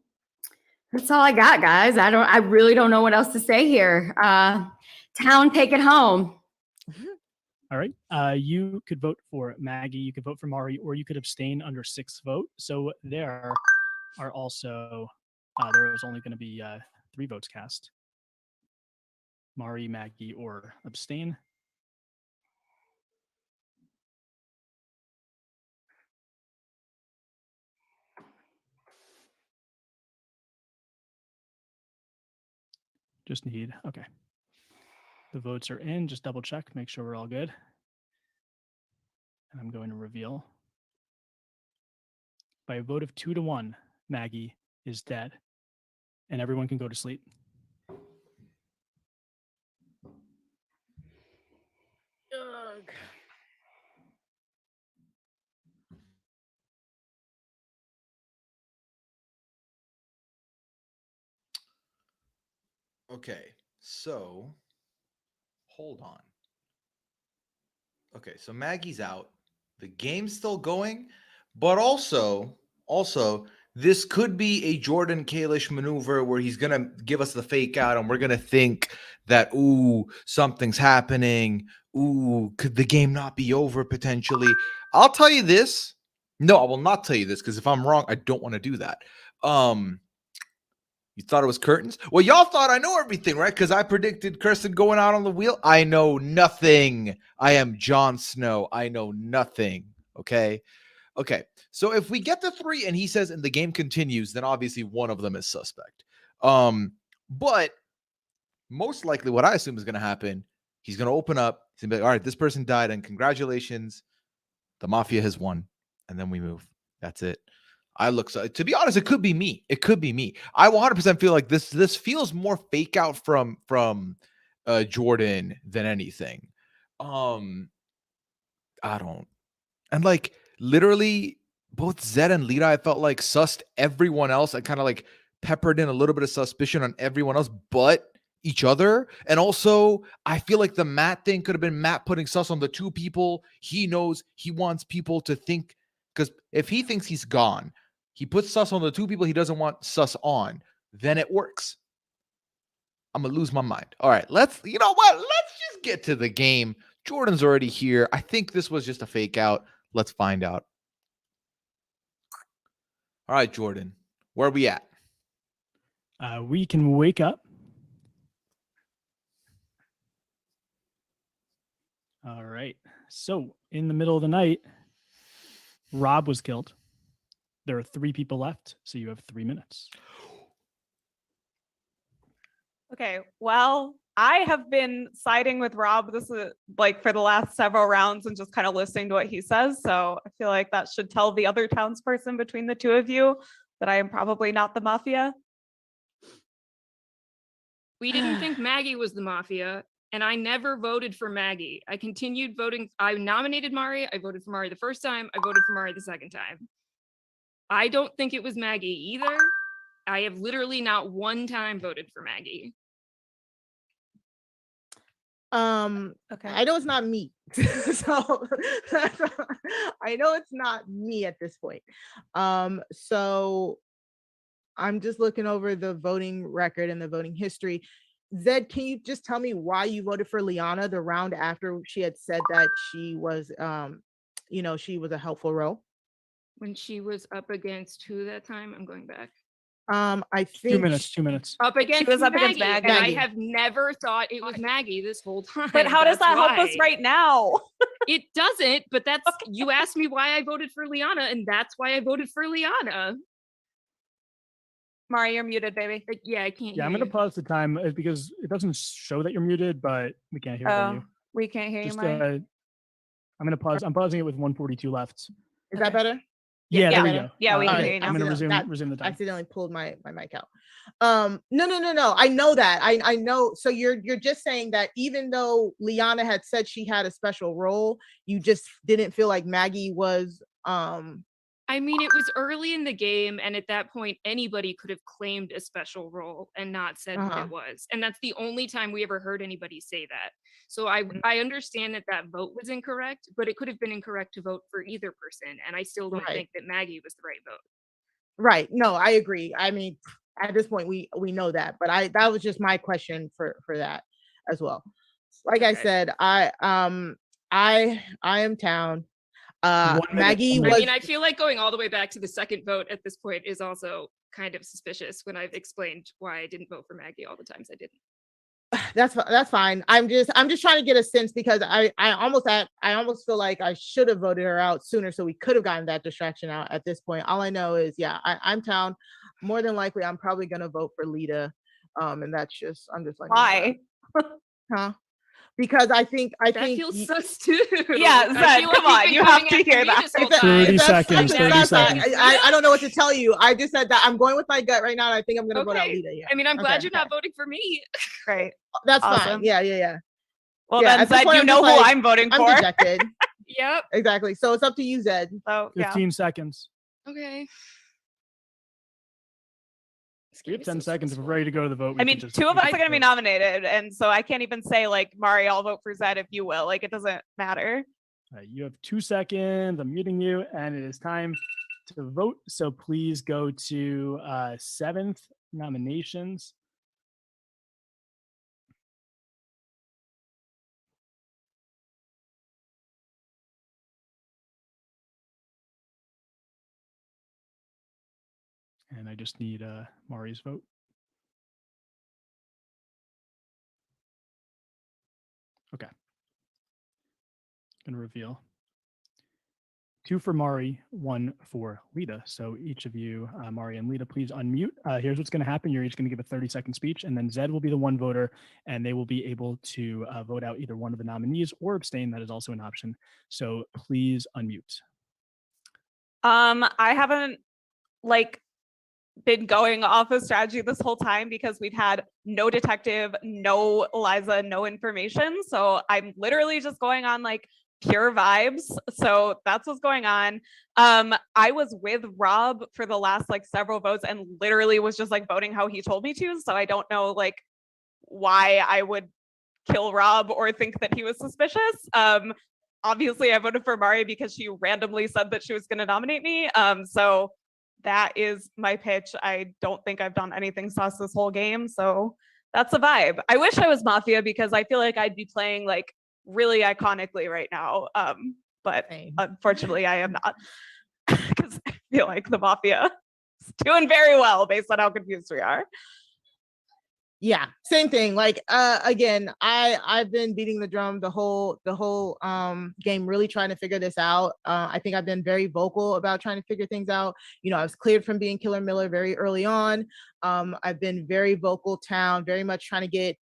all I got, guys. I really don't know what else to say here. Town, take it home. All right. You could vote for Maggie, you could vote for Mari, or you could abstain under 6th vote. So there are also, there was only going to be 3 votes cast. Mari, Maggie, or abstain. Just need, okay. The votes are in, just double check, make sure we're all good. And I'm going to reveal. By a vote of 2-1, Maggie is dead. And everyone can go to sleep. Ugh. Okay, so hold on. Okay, so Maggie's out. The game's still going, but also this could be a Jordan Kalish maneuver where he's gonna give us the fake out, and we're gonna think that something's happening. Could the game not be over potentially? I'll tell you this. No, I will not tell you this because if I'm wrong, I don't want to do that. You thought it was curtains? Well, y'all thought I know everything, right? Because I predicted Kirsten going out on the wheel. I know nothing. I am Jon Snow. I know nothing. Okay. So if we get to 3 and he says and the game continues, then obviously one of them is suspect. But most likely what I assume is going to happen, he's going to open up. He's going to be like, all right, this person died and congratulations. The Mafia has won. And then we move. That's it. To be honest, it could be me. It could be me. I 100% feel like this feels more fake out from Jordan than anything. I don't. And like literally both Zed and Lita, I felt like sussed everyone else. I kind of like peppered in a little bit of suspicion on everyone else but each other. And also, I feel like the Matt thing could have been Matt putting sus on the two people he knows he wants people to think, because if he thinks he's gone, he puts sus on the two people he doesn't want sus on, then it works. I'm gonna lose my mind. All right, you know what? Let's just get to the game. Jordan's already here. I think this was just a fake out. Let's find out. All right, Jordan, where are we at? We can wake up. All right. So in the middle of the night, Rob was killed. There are 3 people left, so you have 3 minutes. Okay, well, I have been siding with Rob. This is like for the last several rounds and just kind of listening to what he says. So I feel like that should tell the other townsperson between the two of you that I am probably not the Mafia. We didn't think Maggie was the Mafia, and I never voted for Maggie. I continued voting. I nominated Mari. I voted for Mari the first time. I voted for Mari the second time. I don't think it was Maggie either. I have literally not one time voted for Maggie. Okay. I know it's not me. So I know it's not me at this point. So I'm just looking over the voting record and the voting history. Zed, can you just tell me why you voted for Liana the round after she had said that she was she was a helpful role? When she was up against who that time? I'm going back. I think 2 minutes. Up against Maggie, and I have never thought it was Maggie this whole time. But how does that help us right now? It doesn't, but that's you asked me why I voted for Liana, and that's why I voted for Liana. Mari, you're muted, baby. Yeah, I can't Yeah, hear I'm gonna you. pause the time because it doesn't show that you're muted, but we can't hear from you. We can't hear Just, you, Mari. I'm gonna pause. I'm pausing it with 142 left. Is that better? Yeah, there we go. Yeah, we can All hear you now. I'm gonna resume the I time. accidentally pulled my mic out. No. I know that. I know. So you're just saying that even though Liana had said she had a special role, you just didn't feel like Maggie was I mean, it was early in the game, and at that point, anybody could have claimed a special role and not said what it was. And that's the only time we ever heard anybody say that. So I understand that vote was incorrect, but it could have been incorrect to vote for either person. And I still don't think that Maggie was the right vote. Right. No, I agree. I mean, at this point, we know that, but that was just my question for that as well. Like I said, I am town. Maggie was. I mean, I feel like going all the way back to the second vote at this point is also kind of suspicious when I've explained why I didn't vote for Maggie all the times I didn't. That's fine. I'm just trying to get a sense because I almost feel like I should have voted her out sooner so we could have gotten that distraction out at this point. All I know is I'm town. More than likely I'm probably gonna vote for Lita. And that's just I'm just like why? Huh? Because I think that feels sus too. Yeah, Zed, come on, you have to hear that. 30 seconds. 30 seconds. I don't know what to tell you. I just said that I'm going with my gut right now, and I think I'm going to vote out Lita. Yeah. I mean, I'm glad you're not voting for me. Great. That's fine. Yeah. Well, then, Zed, you know who I'm voting for. I'm dejected. Yep. Exactly. So it's up to you, Zed. So 15 seconds. Okay. We have 10 seconds. If we're ready to go to the vote. I mean, two of us are going to be nominated, and so I can't even say like Mari, I'll vote for Zed if you will. Like it doesn't matter. All right, you have 2 seconds. I'm muting you, and it is time to vote. So please go to 7th nominations. And I just need Mari's vote. Okay. Gonna reveal 2 for Mari, 1 for Lita. So each of you, Mari and Lita, please unmute. Here's what's gonna happen. You're each gonna give a 30-second speech, and then Zed will be the one voter, and they will be able to vote out either one of the nominees or abstain. That is also an option. So please unmute. I haven't like been going off of strategy this whole time because we've had no detective, no Eliza, no information. So I'm literally just going on like pure vibes. So that's what's going on. I was with Rob for the last like several votes and literally was just like voting how he told me to. So I don't know like why I would kill Rob or think that he was suspicious. Obviously I voted for Mari because she randomly said that she was going to nominate me. So that is my pitch. I don't think I've done anything sus this whole game. So that's a vibe. I wish I was Mafia because I feel like I'd be playing like really iconically right now. But unfortunately I am not because I feel like the Mafia is doing very well based on how confused we are. Yeah, same thing. Like again, I've been beating the drum the whole game, really trying to figure this out. I think I've been very vocal about trying to figure things out. You know, I was cleared from being Killer Miller very early on. I've been very vocal town, very much trying to get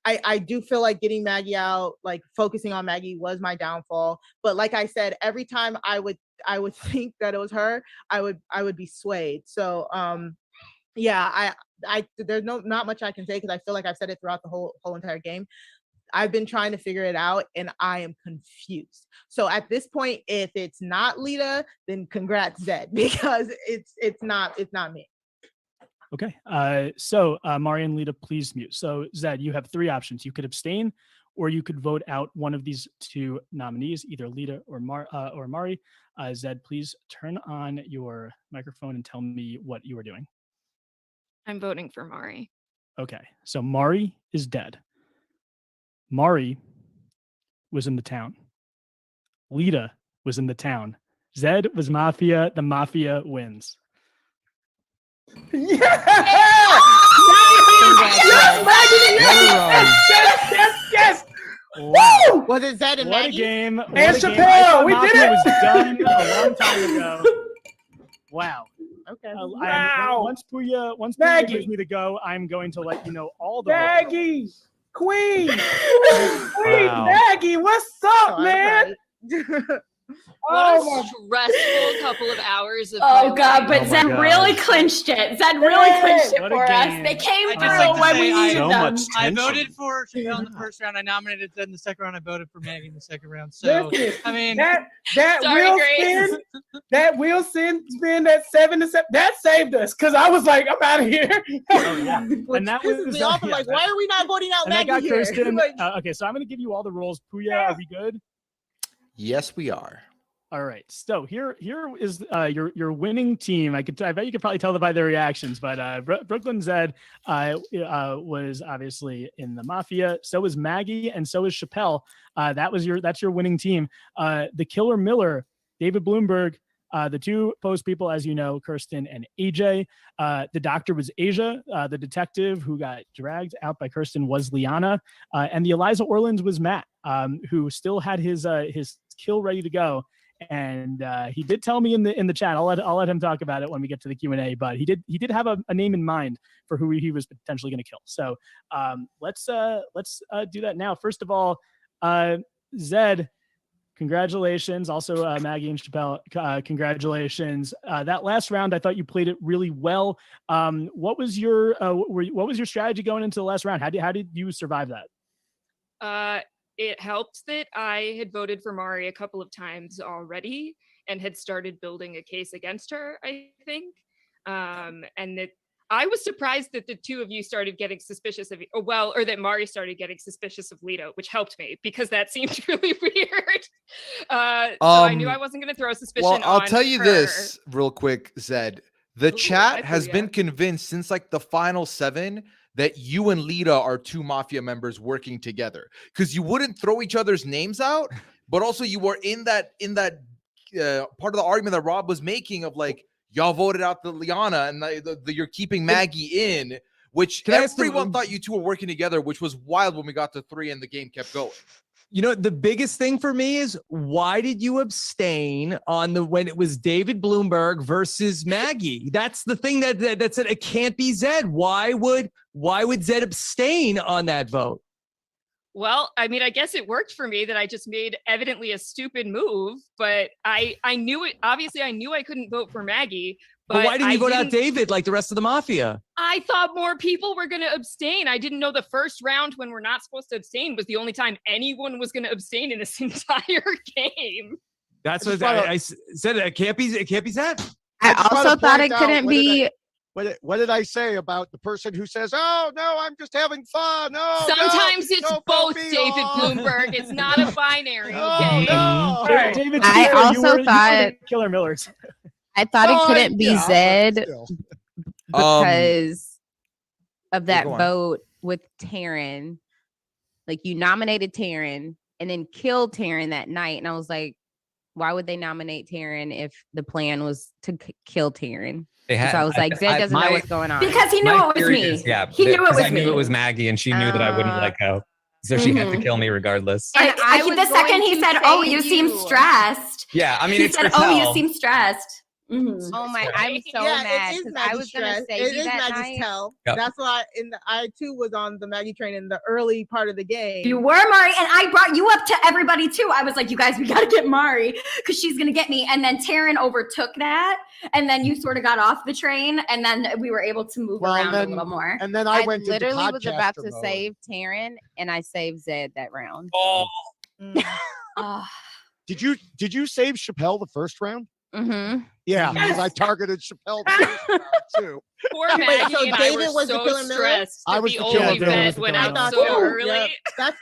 I do feel like getting Maggie out, like focusing on Maggie was my downfall. But like I said, every time I would think that it was her, I would be swayed. So yeah, there's not much I can say because I feel like I've said it throughout the whole entire game. I've been trying to figure it out and I am confused. So at this point, if it's not Lita, then congrats Zed, because it's not me. Okay. So Mari and Lita, please mute. So Zed, you have three options. You could abstain, or you could vote out one of these two nominees, either Lita or Mari. Zed, please turn on your microphone and tell me what you are doing. I'm voting for Mari. Okay, so Mari is dead. Mari was in the town. Lita was in the town. Zed was Mafia. The Mafia wins. Yeah! Yes! Wow. Was it Zed and What Maggie? A game. And What a game. Chappelle, we Mafia did it! was done a long time ago. Wow. Okay. Wow. Once Pooya Maggie. gives me the go, I'm going to let you know all the Maggie, Queen, Wow. Maggie, what's up, man? What Oh a stressful couple of hours of Oh my God, life. but Zed really clinched it. Zed really clinched it What a for us. game. They came I'd through just like to when say we I- needed So them. much I tension. voted for Chappelle in the first round. I nominated Zed in the second round. I voted for Maggie in the second round. So Listen, I mean, that Sorry, wheel Grace. spin, that wheel spin, that 7-7, that saved us because I was like, I'm out of here. Oh yeah, and that was the awful. Like, why are we not voting out and that Maggie got here? Kirsten. Like, Okay, so I'm going to give you all the rules. Pooya, are we good? Yes, we are. All right. So here is your winning team. I bet you could probably tell by their reactions. But Brooklyn Zed was obviously in the Mafia. So was Maggie, and so is Chappelle. That's your winning team. The Killer Miller, David Bloomberg. The two post people, as you know, Kirsten and AJ. The doctor was Asia. The detective who got dragged out by Kirsten was Liana. And the Eliza Orlins was Matt, who still had his kill ready to go. And he did tell me in the chat. I'll let him talk about it when we get to the Q&A. But he did have a name in mind for who he was potentially going to kill. So let's do that now. First of all, Zed, congratulations. Also, Maggie and Chappelle, congratulations. That last round, I thought you played it really well. What was your strategy going into the last round? How did you survive that? It helped that I had voted for Mari a couple of times already and had started building a case against her, I think. And that I was surprised that the two of you started getting suspicious of, or that Mari started getting suspicious of Lito, which helped me because that seemed really weird. So I knew I wasn't going to throw suspicion on I'll tell you her. this real quick, Zed. The chat has been convinced since like the final 7 that you and Lita are two Mafia members working together, because you wouldn't throw each other's names out, but also you were in that part of the argument that Rob was making of like, y'all voted out the Liana and you're keeping Maggie in, which everyone thought you two were working together, which was wild when we got to 3 and the game kept going. You know, the biggest thing for me is, why did you abstain when it was David Bloomberg versus Maggie? That's the thing that said it can't be Zed. Why would Zed abstain on that vote? Well, I mean, I guess it worked for me that I just made evidently a stupid move, but I knew it. Obviously, I knew I couldn't vote for Maggie, But why didn't you vote out didn't- David like the rest of the Mafia? I thought more people were going to abstain. I didn't know the first round when we're not supposed to abstain was the only time anyone was going to abstain in this entire game. That's what I said. It can't be that. I just wanna also thought point it out, couldn't be. What did I say about the person who says, "Oh no, I'm just having fun"? No, Sometimes no, it's don't both, me David off. Bloomberg. It's not a binary, No, okay? no. David, I you also were the thought Killer Millers. I thought it Oh, couldn't be yeah, but Zed still. because of that go on. vote with Taryn. Like you nominated Taryn and then killed Taryn that night, and I was like, why would they nominate Taryn if the plan was to kill Taryn? They had- So I was like, Zed doesn't know my- what's going on. Because he knew My it was theory me. is, yeah, He knew it because was I knew me. it was Maggie, and she knew that I wouldn't let go. So she had to Mhm. kill me regardless. And I the was second going he to said, "Oh, save you seem you." stressed." Yeah, I mean, He it's said, for "Oh, you tell. seem stressed." Mhm. Oh my! I'm so Yeah, mad it is because Maggie's I was gonna stress. save It you is that Maggie's night. tell. Yep. That's why I too was on the Maggie train in the early part of the game. You were Mari, and I brought you up to everybody too. I was like, "You guys, we got to get Mari because she's gonna get me." And then Taryn overtook that, and then you sort of got off the train, and then we were able to move around a little more. And then I went into literally was about podcaster to mode. save Taryn, and I saved Zed that round. Oh. Oh. Did you save Chappelle the first round? Mm-hmm. Yeah, because I targeted Chappelle the first round too. Poor Wait, Maggie so and I David were was the so Killer Miller? stressed. I that was the the only Killer Miller. vet went I out thought so so. early. Yeah. That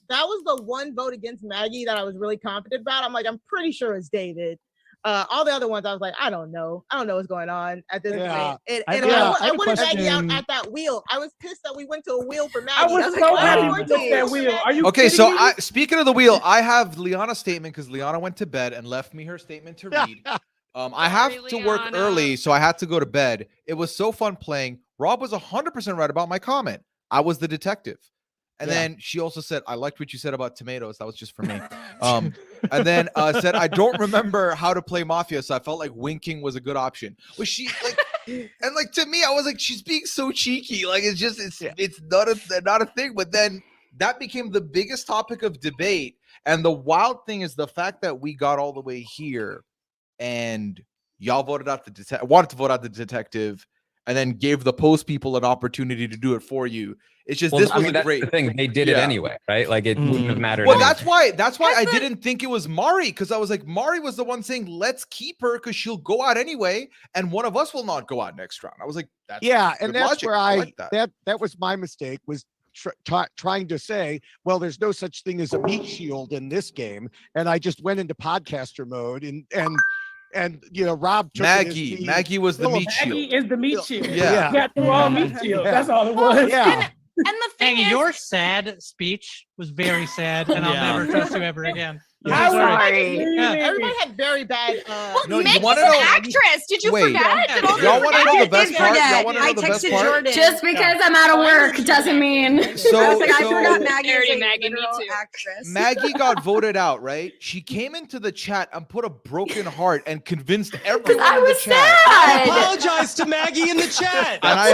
was the one vote against Maggie that I was really confident about. I'm like, I'm pretty sure it's David. All the other ones, I was like, I don't know what's going on at this Yeah. point. And I wanted Maggie out question. at that wheel. I was pissed that we went to a wheel for Maggie. I was like, so why happy are we we took doing that this for wheel. Maggie? Are you Okay, kidding so me? speaking of the wheel, I have Liana's statement because Liana went to bed and left me her statement to read. I have to work early, so I had to go to bed. It was so fun playing. Rob was 100% right about my comment. I was the detective. And then she also said, I liked what you said about tomatoes. That was just for me. And then said, I don't remember how to play Mafia, so I felt like winking was a good option. Was she like, and like to me, I was like, she's being so cheeky. Like it's just, it's not a thing. But then that became the biggest topic of debate. And the wild thing is the fact that we got all the way here and y'all voted out wanted to vote out the detective and then gave the post people an opportunity to do it for you. It's just this was that's great. the thing. They did it anyway, right? Like it wouldn't have mattered. Well, anyway. that's why I didn't think it was Mari, because I was like, Mari was the one saying, let's keep her because she'll go out anyway, and one of us will not go out next round. I was like, that's Yeah, and good that's logic. where like that was my mistake, was trying to say, well, there's no such thing as a meat shield in this game, and I just went into podcaster mode and you know, Rob took Maggie was the meat shield. Maggie is the meat shield. Yeah. You got the wrong meat shield. That's all it was. Yeah. And the thing Maggie, is, your sad speech was very sad, and I'll never trust you ever again. I was Sorry. sorry. Everybody had very bad. No, you Meg wanna is an know- actress. Did you Wait, forget? Did all y'all the- want to know the best did part? forget. Y'all want to know I the best texted part? Jordan. Just because I'm out of work doesn't mean. So, I was like, I so forgot Maggie is Already a Maggie, me literal too. actress. Maggie got voted out, right? She came into the chat and put a broken heart and convinced Because everyone I in the was chat. sad. Apologize to Maggie in the chat. And I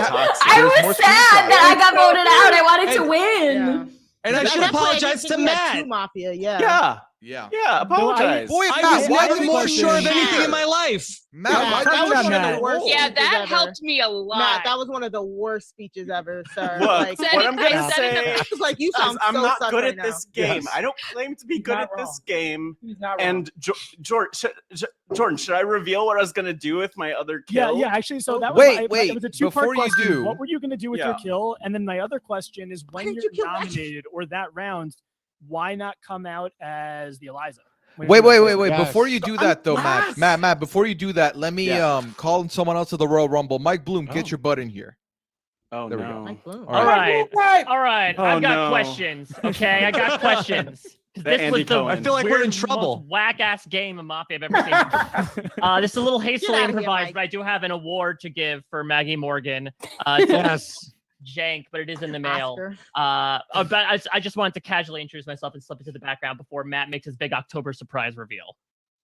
was sad that I got voted out. I wanted to win. And I should apologize to Matt. Mafia, yeah. Yeah. Yeah, apologize. Boy, I Matt, was why never did more you sure of anything share? in my life. Matt, Yeah, why that did was you one of share? the worst Yeah, speeches that ever. helped me a lot. Matt, that was one of the worst speeches ever, sir. Look, Like, what I'm gonna I said it say, I was like, you guys, sound I'm so not sucked good right at this game. I don't claim to be He's good not at this wrong. game. He's not wrong. And Jordan, should I reveal what I was gonna do with my other kill? Yeah. Actually, so that was Wait, it was a two-part before you question. do- What were you going to do with your kill? And then my other question is, when did you're you kill Maggie? nominated or that round, why not come out as the Eliza? Wait. Yes. Before you do that, though, Matt. Before you do that, let me Yeah. call in someone else to the Royal Rumble. Mike Bloom, get your butt in here. Oh There we no. go. All right. All right. Oh, I've got no. questions. Okay. I got questions. 'Cause The This Andy was the Cohen. I feel like we're in trouble. Whack ass game of Mafia I've ever seen. This is a little hastily outta here, improvised, Mike. but I do have an award to give for Maggie Morgan. It's Yes. jank, but it is in the mail. Oscar. But I just wanted to casually introduce myself and slip into the background before Matt makes his big October surprise reveal.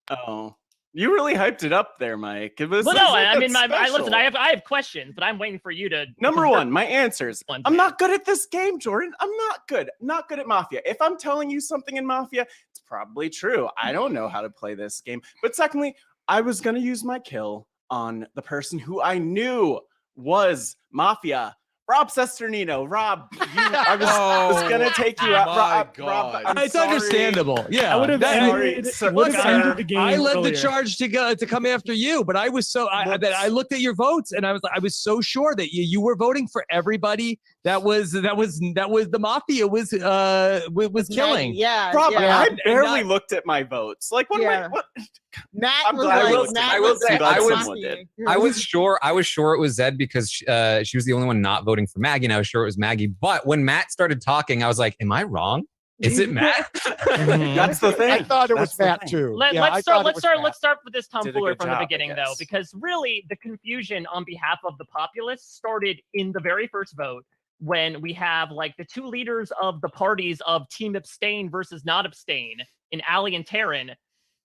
Oh, you really hyped it up there, Mike. It was. Well, no, like I mean, that's listen, special. I have questions, but I'm waiting for you to. Number one, my answers. One I'm not good at this game, Jordan. I'm not good. Not good at Mafia. If I'm telling you something in Mafia, it's probably true. I don't know how to play this game. But secondly, I was gonna use my kill. on the person who I knew was Mafia. Rob Cesternino. Rob, I was gonna take you out. Rob, I'm it's sorry. understandable. Yeah, I would have ended the game. I led the earlier. charge to come after you, but I was so I looked at your votes and I was so sure that you were voting for everybody that was the Mafia was killing. Yeah, Rob, yeah. I barely looked at my votes. Like, what? Yeah. What? Matt I'm was glad like, I looked at Matt my will was say, like, I was sure it was Zed because she was the only one not voting for Maggie, and I was sure it was Maggie. But when Matt started talking, I was like, "Am I wrong? Is it Matt?" That's the thing. I thought it was That's the Matt thing. too. Let's start with this Did a tomfoolery good from the job, I beginning, though, guess. because really the confusion on behalf of the populace started in the very first vote when we have like the two leaders of the parties of Team Abstain versus Not Abstain in Ali and Taryn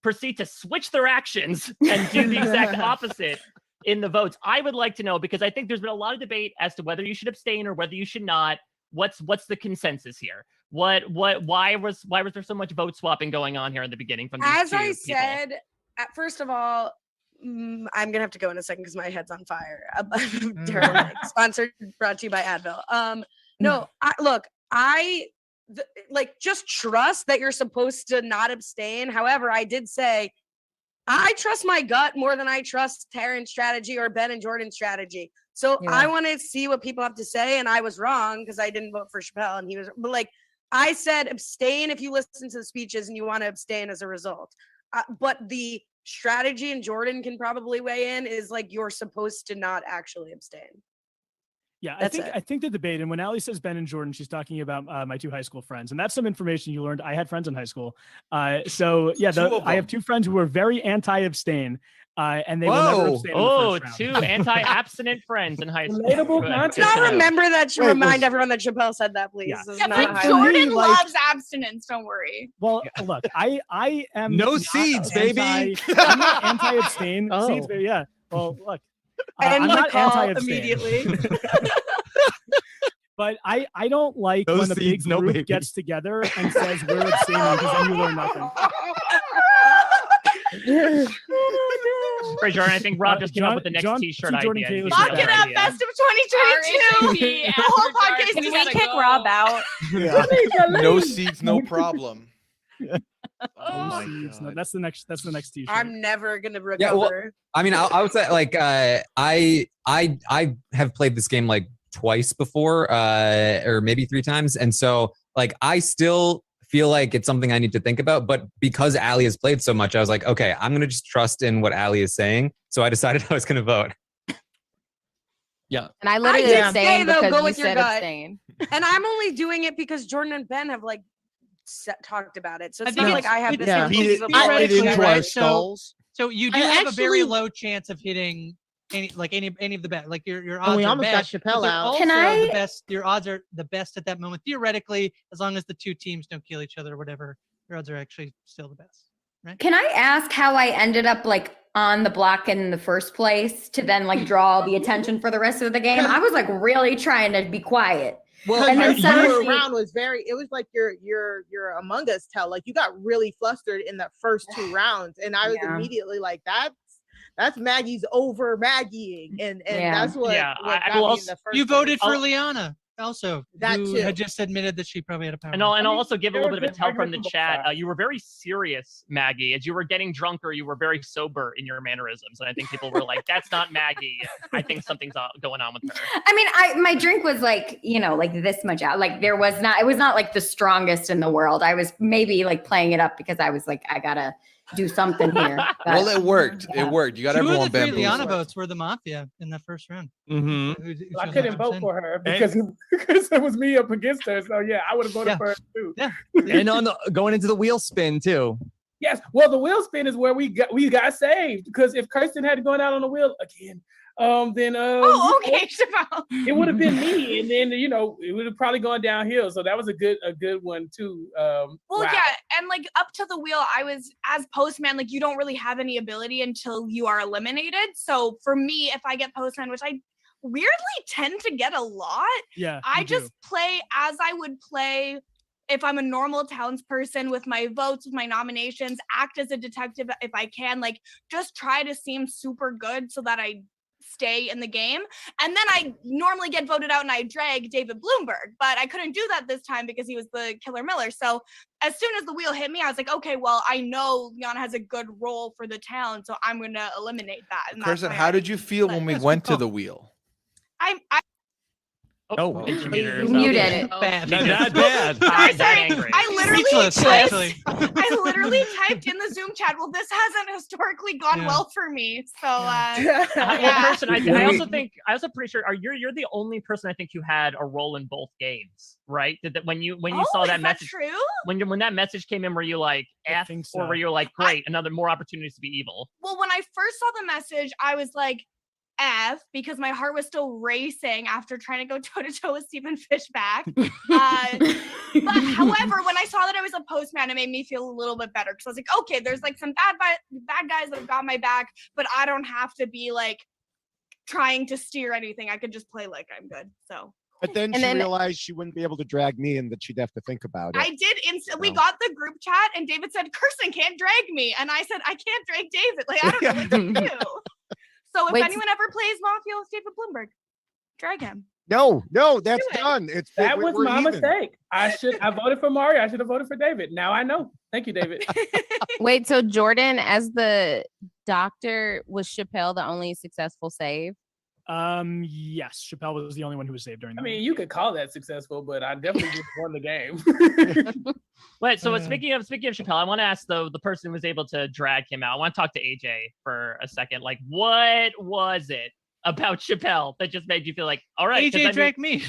proceed to switch their actions and do the exact opposite in the votes. I would like to know, because I think there's been a lot of debate as to whether you should abstain or whether you should not. What's the consensus here? Why was there so much vote swapping going on here in the beginning from these As two I people? said, first of all, I'm gonna have to go in a second because my head's on fire. Sponsored, brought to you by Advil. No, just trust that you're supposed to not abstain. However, I did say I trust my gut more than I trust Taryn's strategy or Ben and Jordan's strategy. So I want to see what people have to say, and I was wrong because I didn't vote for Chappelle, and he was. But like I said, abstain if you listen to the speeches and you want to abstain as a result. But the strategy, and Jordan can probably weigh in, is like you're supposed to not actually abstain. Yeah, That's I think the debate, and when Ali says Ben and Jordan, she's talking about my two high school friends, and that's some information you learned. I had friends in high school, so yeah, I have two friends who were very anti-abstain, and they will never abstain. In the first two round. anti-abstinent friends in high school. Let's not remember that. Remind everyone that Chappelle said that, please. Yeah. This is Yeah, not but a Jordan highlight. loves abstinence. Don't worry. Well, look, I am No not seeds, baby. I'm not anti-abstain. Oh. Seeds, baby, yeah. Well, look, And I'm the not call anti-abstain. immediately. But I don't like No when the seeds, big no group baby. gets together and says we're abstaining because then you learn nothing. Great, Jordan. I think Rob just came up with the next T-shirt idea. Jordan I think Kalish it's a Lock good it up, idea. best of 2022. The whole podcast Can is we kick Rob out? No seeds, no problem. No seeds, no, that's the next T-shirt. I'm never gonna recover. Yeah, well, I mean, I would say like I have played this game like twice before, or maybe 3 times, and so like I still feel like it's something I need to think about. But because Ali has played so much, I was like, okay, I'm gonna just trust in what Ali is saying. So I decided I was gonna vote. Yeah, And I literally did abstained say, though, because go you with your said gut. abstain. And I'm only doing it because Jordan and Ben have like talked about it. So it's I think not like I have this. Yeah. inconceivable Beat it into right? our skulls. So you do I have a very actually- low chance of hitting any of the bet. Like your And odds we are almost best, got but Chappelle they're out. also Can I- the best. Your odds are the best at that moment. Theoretically, as long as the two teams don't kill each other or whatever, your odds are actually still the best. Right? Can I ask how I ended up like on the block in the first place to then like draw the attention for the rest of the game? I was like really trying to be quiet. Well, And then you suddenly- were around was very. It was like your Among Us tell. Like you got really flustered in the first 2 rounds, and I was Yeah. immediately like, "That's Maggie's over Maggieing," and Yeah. that's what. Yeah, what I got will me in also- the first You voted for I'll- Liana also, That who too. had just admitted that she probably had a power. And I'll also give a little bit of a tell from the argument chat. about You were very serious, Maggie. As you were getting drunker, you were very sober in your mannerisms, and I think people were like, "That's not Maggie. I think something's going on with her." I mean, my drink was like, like this much out. Like it was not like the strongest in the world. I was maybe like playing it up because I was like, I gotta do something here. Well, But- it worked. Yeah. It worked. You got 2 of everyone the 3 Liana bamboozled. votes were the Mafia in the first round. Mm-hmm. I couldn't vote for her because it was me up against her. So yeah, I would have voted Yeah. for her too. Yeah. And on the going into the wheel spin too. Yes. Well, the wheel spin is where we got saved because if Kirsten had gone out on the wheel again, then Oh, okay, Chappelle. it would have been me, and then it would have probably gone downhill. So that was a good one too. Well, wow. yeah, and like up to the wheel, I was as Postman, like you don't really have any ability until you are eliminated. So for me, if I get Postman, which I weirdly tend to get a lot, Yeah, I you just do. play as I would play if I'm a normal townsperson with my votes, with my nominations, act as a detective if I can, like just try to seem super good so that I stay in the game. And then I normally get voted out and I drag David Bloomberg, but I couldn't do that this time because he was the Killer Miller. So as soon as the wheel hit me, I was like, okay, well, I know Liana has a good role for the town, so I'm going to eliminate that. And that's Kirsten, why how I did you feel when we went to the wheel? I Oh, and she muted herself. Muted. Bad. That bad. I'm that angry. I literally Speechless, actually. I literally typed in the Zoom chat, well, this hasn't historically gone Yeah. well for me. So Well, yeah. Kirsten, I also think I also pretty sure you're the only person I think who had a role in both games, right? Did that when you saw is that message? true? When that message came in, were you like F, think or so. were you like great, another more opportunities to be evil? Well, when I first saw the message, I was like F because my heart was still racing after trying to go toe to toe with Stephen Fishback. But however, when I saw that I was a postman, it made me feel a little bit better because I was like, okay, there's like some bad guys that have got my back, but I don't have to be like trying to steer anything. I could just play like I'm good. So. But then And she then- realized she wouldn't be able to drag me and that she'd have to think about it. I did instantly. We So- got the group chat, and David said, "Kirsten can't drag me," and I said, "I can't drag David. Like I don't know what to do." So if Wait, anyone ever plays Mafia with David Bloomberg, drag him. No, that's done. It's That was we're my even. mistake. I voted for Mario. I should have voted for David. Now I know. Thank you, David. Wait, so Jordan, as the doctor, was Chappelle the only successful save? Yes, Chappelle was the only one who was saved during I the mean, you could call that successful, but I definitely just won the game. Wait, so speaking of Chappelle, I want to ask the person who was able to drag him out. I want to talk to AJ for a second. Like, what was it about Chappelle that just made you feel like, all right, 'cause I AJ mean- dragged me.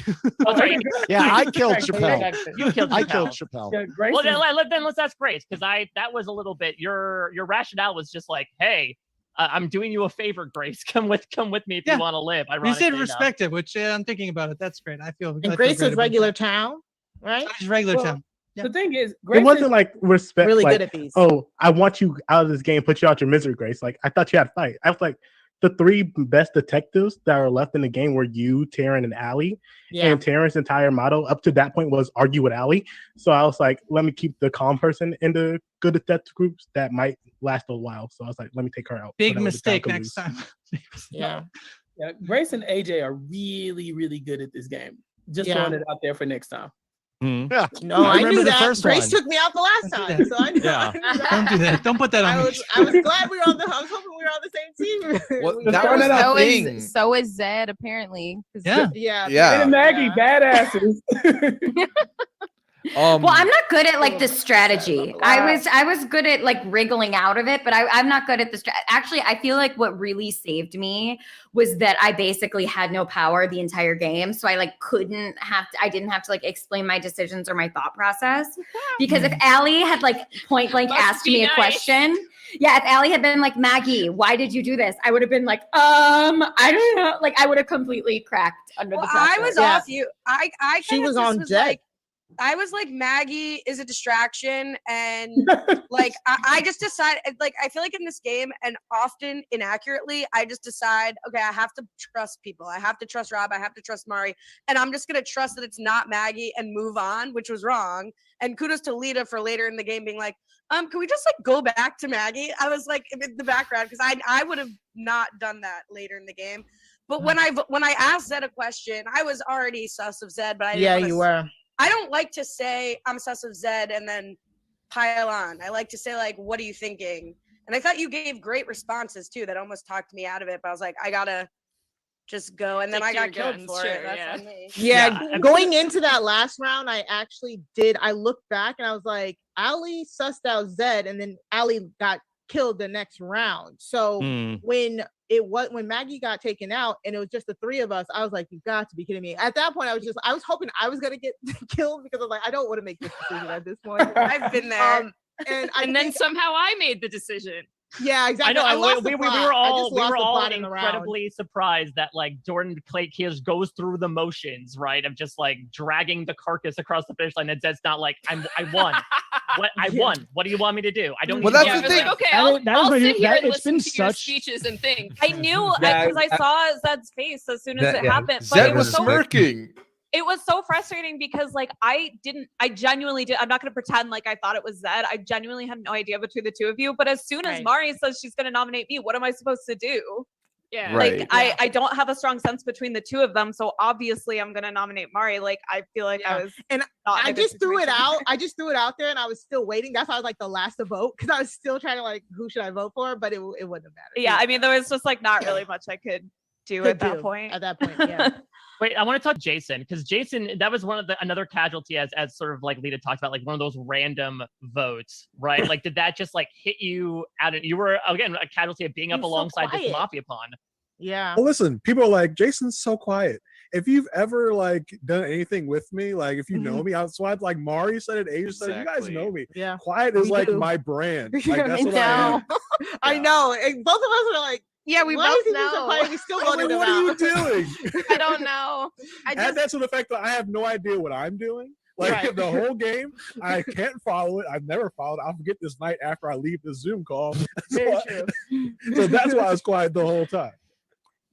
Oh, sorry. Yeah, I killed Chappelle. You killed Chappelle. I killed Chappelle. Yeah, Grace Well, is- then let's ask Grace, because that was a little bit your rationale was just like, hey, I'm doing you a favor, Grace. Come with me if you want to live. You Ironically said enough. respect it, which I'm thinking about it. That's great. I feel. I And feel Grace great is about regular that. town, right? She's regular Well, town. The thing is, It Grace wasn't is- like respect. Really like, good at these. Oh, I want you out of this game, put you out your misery, Grace. Like I thought you had to fight. I was like, the three best detectives that are left in the game were you, Taryn, and Allie. Yeah. And Taryn's entire motto up to that point was argue with Allie. So I was like, let me keep the calm person in the good detective groups that might last a while. So I was like, let me take her out. Big so that way the town mistake could next lose. time. Yeah. Yeah, Grace and AJ are really, really good at this game. Just Yeah. throwing it out there for next time. Yeah. No, I remember knew the that. first Grace one. took me out the last Don't do time, that. so I knew. Yeah. I knew that. Don't do that. Don't put that on I me. was glad we were on the. I was hoping we were on the same team. Well, We that were. was the So thing. so is Zed apparently. 'cause Yeah. Yeah. Yeah. And Maggie, Yeah. badasses. Well, I'm not good at like the strategy. Wow. I was good at like wriggling out of it, but I'm not good at the actually, I feel like what really saved me was that I basically had no power the entire game. So I like I didn't have to like explain my decisions or my thought process. Because if Allie had like point blank Must asked be me a nice. question, yeah, if Allie had been like, Maggie, why did you do this? I would have been like, I don't know. Like I would have completely cracked under Well, the pressure. I was Yeah. off you. I She kinda was just on jet. like, I was like, Maggie is a distraction, and like I just decided, like I feel like in this game, and often inaccurately, I just decide, okay, I have to trust people. I have to trust Rob. I have to trust Mari, and I'm just gonna trust that it's not Maggie and move on, which was wrong. And kudos to Lita for later in the game being like, can we just like go back to Maggie? I was like in the background because I would have not done that later in the game. But when I asked Zed a question, I was already sus of Zed, but I didn't Yeah, wanna you were. I don't like to say I'm sus of Zed and then pile on. I like to say like, what are you thinking? And I thought you gave great responses too that almost talked me out of it. But I was like, I gotta just go, and then Stick I to got your killed guns, for it. sure, That's yeah. on me. Yeah, going into that last round, I actually did. I looked back and I was like, Ali sussed out Zed, and then Ali got killed the next round. So when Maggie got taken out and it was just the three of us, I was like, you got to be kidding me. At that point, I was hoping I was gonna get killed because I was like, I don't want to make this decision at this point. I've been there. And then somehow I made the decision. Yeah, exactly. I know. lost We the were plot. I all just lost the plot in the round. incredibly surprised that like Jordan Clay goes through the motions, right, of just like dragging the carcass across the finish line, and Zed's not like, I won. I won. What do you want me to do? I don't. Well, need to that's do the that. thing. Like, okay, That I'll, is- that is I'll what you- sit here that- and it's been listen to your such- speeches and think. I knew Yeah, because I saw Zed's face as soon as That- it yeah. happened. But Zed it was was so smirking. it was so frustrating because like I genuinely did. I'm not going to pretend like I thought it was Zed. I genuinely had no idea between the two of you. But as soon as Mari says she's going to nominate me, what am I supposed to do? Yeah. Like I don't have a strong sense between the two of them. So obviously I'm going to nominate Mari. Like I feel like I was and not in I a good just threw it situation. out. I just threw it out there and I was still waiting. That's why I was like the last to vote because I was still trying to like, who should I vote for? But it wouldn't have mattered. Yeah. I mean, there was just like not really much I could do at that point. At that point, yeah. Wait, I want to talk Jason because Jason, that was one of another casualty as sort of like Lita talked about, like one of those random votes, right? Like, did that just like hit you out? You were again a casualty of being up alongside this Mafia pawn. Yeah. Well, listen, people are like, Jason's so quiet. If you've ever like done anything with me, like if you know me outside, like Mari said it, Asia said it, you guys know me. Yeah. Quiet is We like do. my brand. Like that's what I am. I know. And both of us are like, yeah, we why both is he being so know. quiet? We still I'm voted like, him what are you out. doing? I don't know. I Add just that to the fact that I have no idea what I'm doing. Like Right. the whole game, I can't follow it. I've never followed it. I'll forget this night after I leave the Zoom call. So that's why I was quiet the whole time.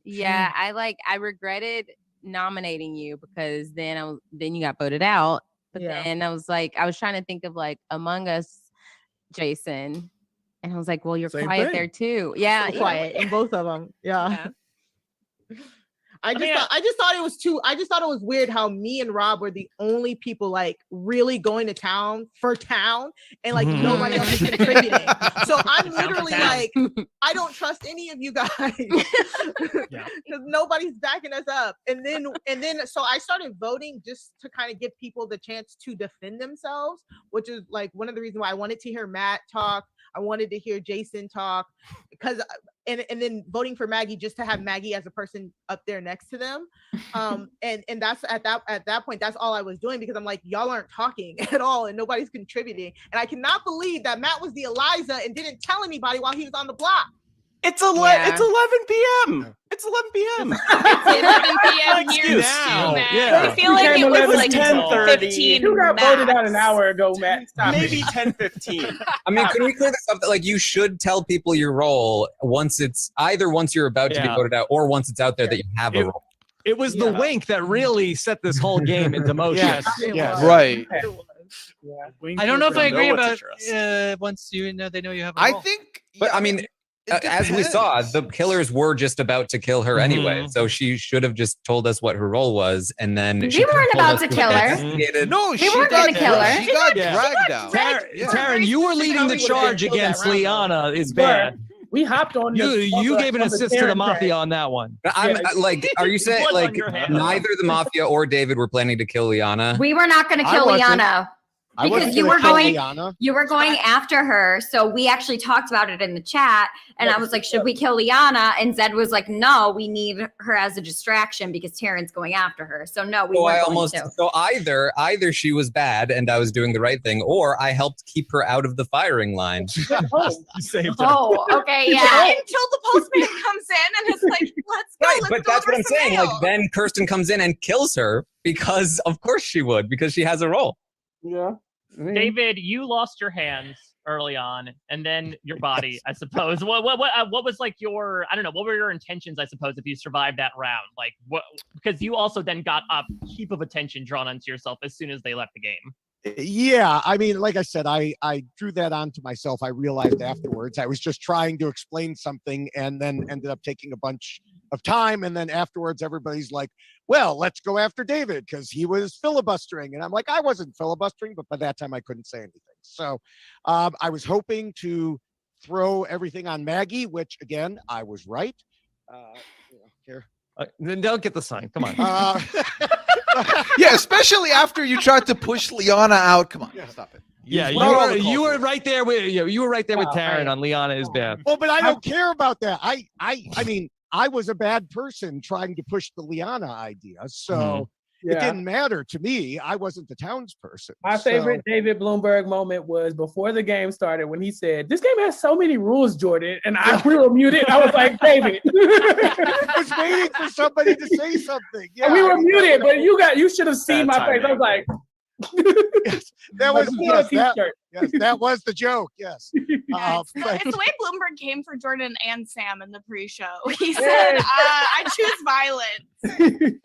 Yeah, I regretted nominating you because then you got voted out. But then I was trying to think of like Among Us, Jason, and I was like, well, you're Same quiet thing. there too. Yeah, So quiet in both of them. Yeah. I just thought it was weird how me and Rob were the only people like really going to town and like nobody else is contributing. So I'm literally like, I don't trust any of you guys because nobody's backing us up. And then so I started voting just to kind of give people the chance to defend themselves, which is like one of the reasons why I wanted to hear Matt talk. I wanted to hear Jason talk because and then voting for Maggie just to have Maggie as a person up there next to them. And that's at that point, that's all I was doing because I'm like, y'all aren't talking at all and nobody's contributing. And I cannot believe that Matt was the Eliza and didn't tell anybody while he was on the block. It's 11 p.m. It's 11 p.m. It's 11 p.m. here now. Yeah. I feel like it was like 10:30. 15 You got voted out max. an hour ago, Matt. Stop Maybe it. 10:15. I mean, can we clear this up that like you should tell people your role once you're about to be Yeah. voted out or once it's out there that you have a role. It was the wink that really set this whole game into motion. Yes. Right. I don't know if I agree know what to about trust. once you know they know you have. A I role. think, But I mean, as we saw, the killers were just about to kill her anyway. So she should have just told us what her role was, and then We she could have weren't told about us to to kill her. investigate. No, We she weren't got gonna kill her. She got Yeah. dragged out. Taryn, you were leading the charge against Liana is bad. We hopped on. You gave an assist to the Mafia on that one. Are you saying Blood like on your hands. neither the Mafia or David were planning to kill Liana? We were not going to I kill wasn't. Liana I wasn't because you gonna were kill going. Liana. You were going after her, so we actually talked about it in the chat, and I was like, "Should we kill Liana?" And Zed was like, "No, we need her as a distraction because Taryn's going after her." So no, we So weren't I going almost to. so either she was bad and I was doing the right thing, or I helped keep her out of the firing line. You saved her. Oh, okay, yeah. until the postman comes in and it's like, let's go. Right, let's but go that's what over I'm some saying. mail. Like then Kirsten comes in and kills her because of course she would, because she has a role. Yeah. David, you lost your hands early on, and then your body, I suppose. What was like your, I don't know, what were your intentions, I suppose, if you survived that round? Like, what? Because you also then got a heap of attention drawn onto yourself as soon as they left the game. Yeah, I mean, like I said, I drew that onto myself. I realized afterwards I was just trying to explain something and then ended up taking a bunch of time. And then afterwards, everybody's like, well, let's go after David because he was filibustering. And I'm like, I wasn't filibustering, but by that time I couldn't say anything. So I was hoping to throw everything on Maggie, which again, I was right. Here. Then don't get the sign. Come on. Yeah, especially after you tried to push Liana out. Come on, stop it. Yeah, Well, you were right there with you were right there with Oh, Taryn right. on Liana is bad. Well, but I don't care about that. I mean, I was a bad person trying to push the Liana idea. So it Yeah. didn't matter to me. I wasn't the townsperson. My So- favorite David Bloomberg moment was before the game started when he said, "This game has so many rules, Jordan," and we were muted. I was like, "David." I was waiting for somebody to say something. Yeah, And we were I know. muted, but you should have seen Bad my face. I was like, That like was a polo t-shirt. that was the joke. Yes. It's But- the way Bloomberg came for Jordan and Sam in the pre-show. He said, "I choose violence."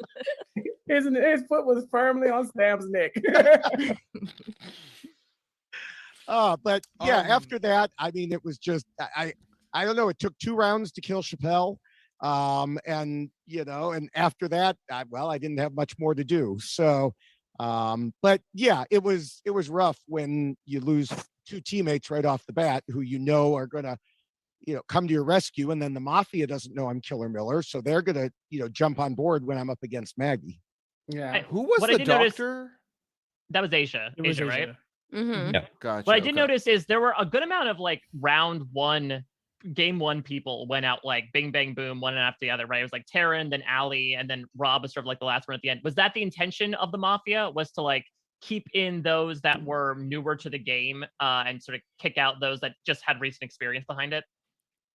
His foot was firmly on Sam's neck. But yeah, after that, I mean, it was just I don't know. It took 2 rounds to kill Chappelle, and and after that, I didn't have much more to do. So, but yeah, it was rough when you lose 2 teammates right off the bat who are gonna come to your rescue, and then the Mafia doesn't know I'm Killer Miller, so they're gonna jump on board when I'm up against Maggie. Yeah, who was the doctor? That was Asia. It was Asia, right? Asia. Yeah. Gotcha. What I did notice is there were a good amount of like game one people went out like bing, bang, boom, one after the other, right? It was like Taryn, then Ali, and then Rob was sort of like the last one at the end. Was that the intention of the Mafia, was to like keep in those that were newer to the game and sort of kick out those that just had recent experience behind it?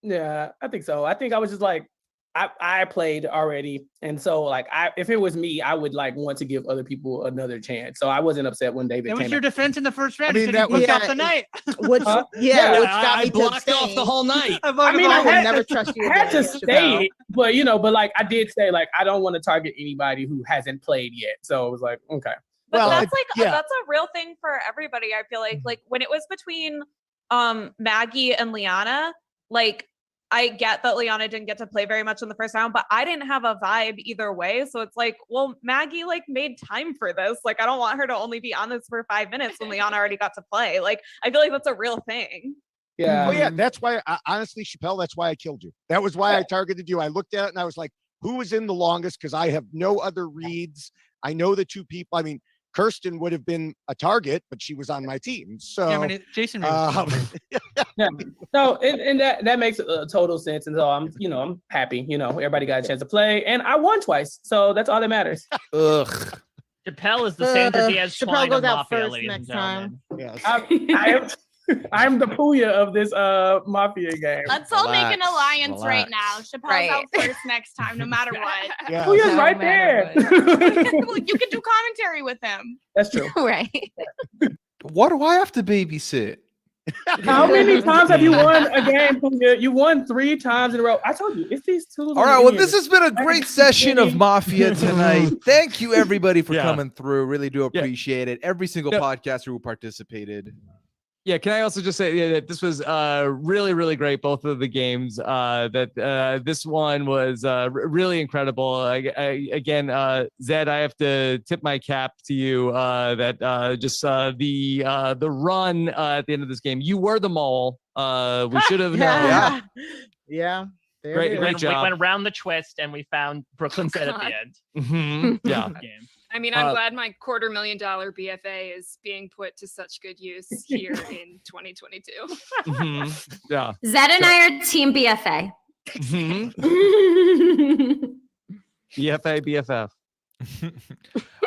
Yeah, I think so. I think I was just like, I played already, and so like if it was me, I would like want to give other people another chance. So I wasn't upset when David. It was came your out. defense in the first round. I mean, You that should have was- booked off the night. Which got me I to blocked off abstain. the whole night. I mean, I would had never to, trust you had to again, stay, but like I did say, like I don't want to target anybody who hasn't played yet. So it was like, okay. But that's that's a real thing for everybody. I feel like when it was between Maggie and Liana, like I get that Liana didn't get to play very much in the first round, but I didn't have a vibe either way. So it's like, well, Maggie like made time for this. Like I don't want her to only be on this for 5 minutes when Liana already got to play. Like I feel like that's a real thing. Yeah. Oh yeah, that's why. Honestly, Chappelle, that's why I killed you. That was why I targeted you. I looked at it and I was like, who was in the longest? Because I have no other reads. I know the 2 people. I mean, Kirsten would have been a target, but she was on my team. So Yeah, I mean, Jason. Yeah. No, and that makes total sense. And so I'm happy. Everybody got a chance to play, and I won twice, so that's all that matters. Ugh. Chappelle is the Sandra Diaz Chappelle Twine goes of out Mafia, first ladies next and gentlemen. Yes. I'm the Pooya of this Mafia game. Let's all make an alliance right relax. now. Chappelle's out first next time, no matter what. Yeah. Pooya's right there. Well, you can do commentary with him. That's true. Right. What do I have to babysit? How many times have you won a game, Pooya? You won 3 times in a row. I told you, it's these 2. All right, well, this has been a great session of Mafia tonight. Thank you, everybody, for coming through. Really do appreciate it. Every single podcaster who participated. Yeah, can I also just say that this was really, really great, both of the games. This one was really incredible. Again, Zed, I have to tip my cap to you that the run at the end of this game. You were the mole. We should have known. Yeah. Great job. We went around the twist and we found Brooklyn Set at the end. Mhm. Yeah. I mean, I'm glad my $250,000 BFA is being put to such good use here in 2022. Mhm. Yeah. Zed and I are team BFA. Mhm. BFA, BFF.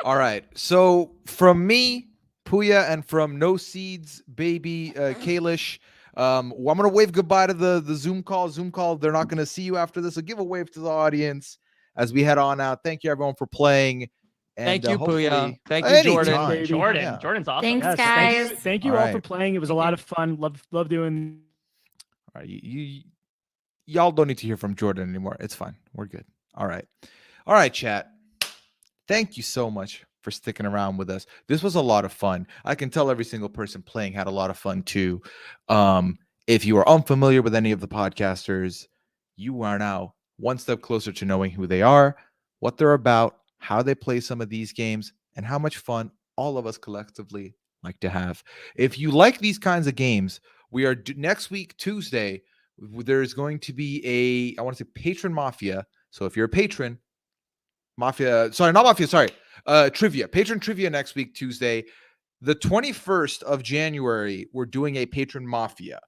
All right. So from me, Pooya, and from No Seeds, baby, Kalish, I'm gonna wave goodbye to the Zoom call. They're not gonna see you after this. So give a wave to the audience as we head on out. Thank you everyone for playing. And, Thank you, hopefully- Pooya. Thank you, Jordan. Anytime. Jordan's awesome. Thanks, Yes, guys. Thank you All all right. for playing. It was a lot of fun. Love doing. All right, y'all don't need to hear from Jordan anymore. It's fine. We're good. All right, chat. Thank you so much for sticking around with us. This was a lot of fun. I can tell every single person playing had a lot of fun too. If you are unfamiliar with any of the podcasters, you are now one step closer to knowing who they are, what they're about, how they play some of these games, and how much fun all of us collectively like to have. If you like these kinds of games, we are next week, Tuesday, there's going to be patron Mafia. So if you're a patron, trivia, patron trivia next week, Tuesday, the 21st of January, we're doing a patron Mafia.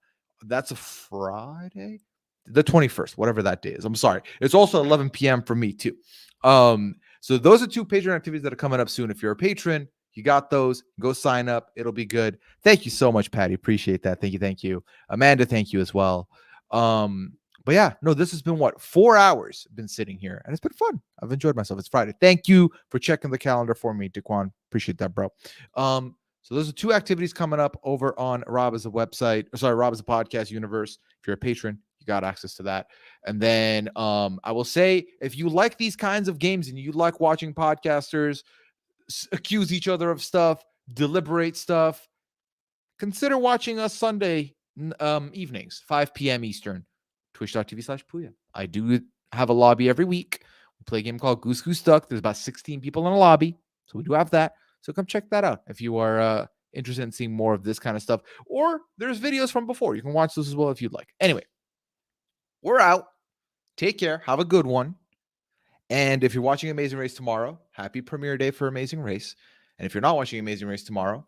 That's a Friday, the 21st, whatever that day is. I'm sorry. It's also 11 p.m. for me too. So those are 2 patron activities that are coming up soon. If you're a patron, you got those. Go sign up. It'll be good. Thank you so much, Patty. Appreciate that. Thank you. Amanda, thank you as well. But yeah, no, this has been 4 hours been sitting here, and it's been fun. I've enjoyed myself. It's Friday. Thank you for checking the calendar for me, Daquan. Appreciate that, bro. So those are 2 activities coming up over on Rob as a podcast universe. If you're a patron, You got access to that. And then I will say, if you like these kinds of games and you like watching podcasters accuse each other of stuff, deliberate stuff, consider watching us Sunday evenings, 5 p.m. Eastern, twitch.tv/Pooya. I do have a lobby every week. We play a game called Goose Goose Duck. There's about 16 people in a lobby. So we do have that. So come check that out if you are interested in seeing more of this kind of stuff. Or there's videos from before. You can watch those as well if you'd like. Anyway, we're out. Take care. Have a good one. And if you're watching Amazing Race tomorrow, happy premiere day for Amazing Race. And if you're not watching Amazing Race tomorrow,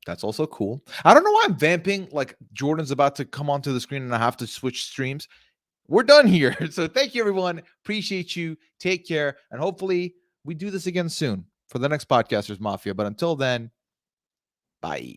that's also cool. I don't know why I'm vamping like Jordan's about to come onto the screen and I have to switch streams. We're done here. So thank you, everyone. Appreciate you. Take care. And hopefully we do this again soon for the next Podcasters Mafia. But until then, bye.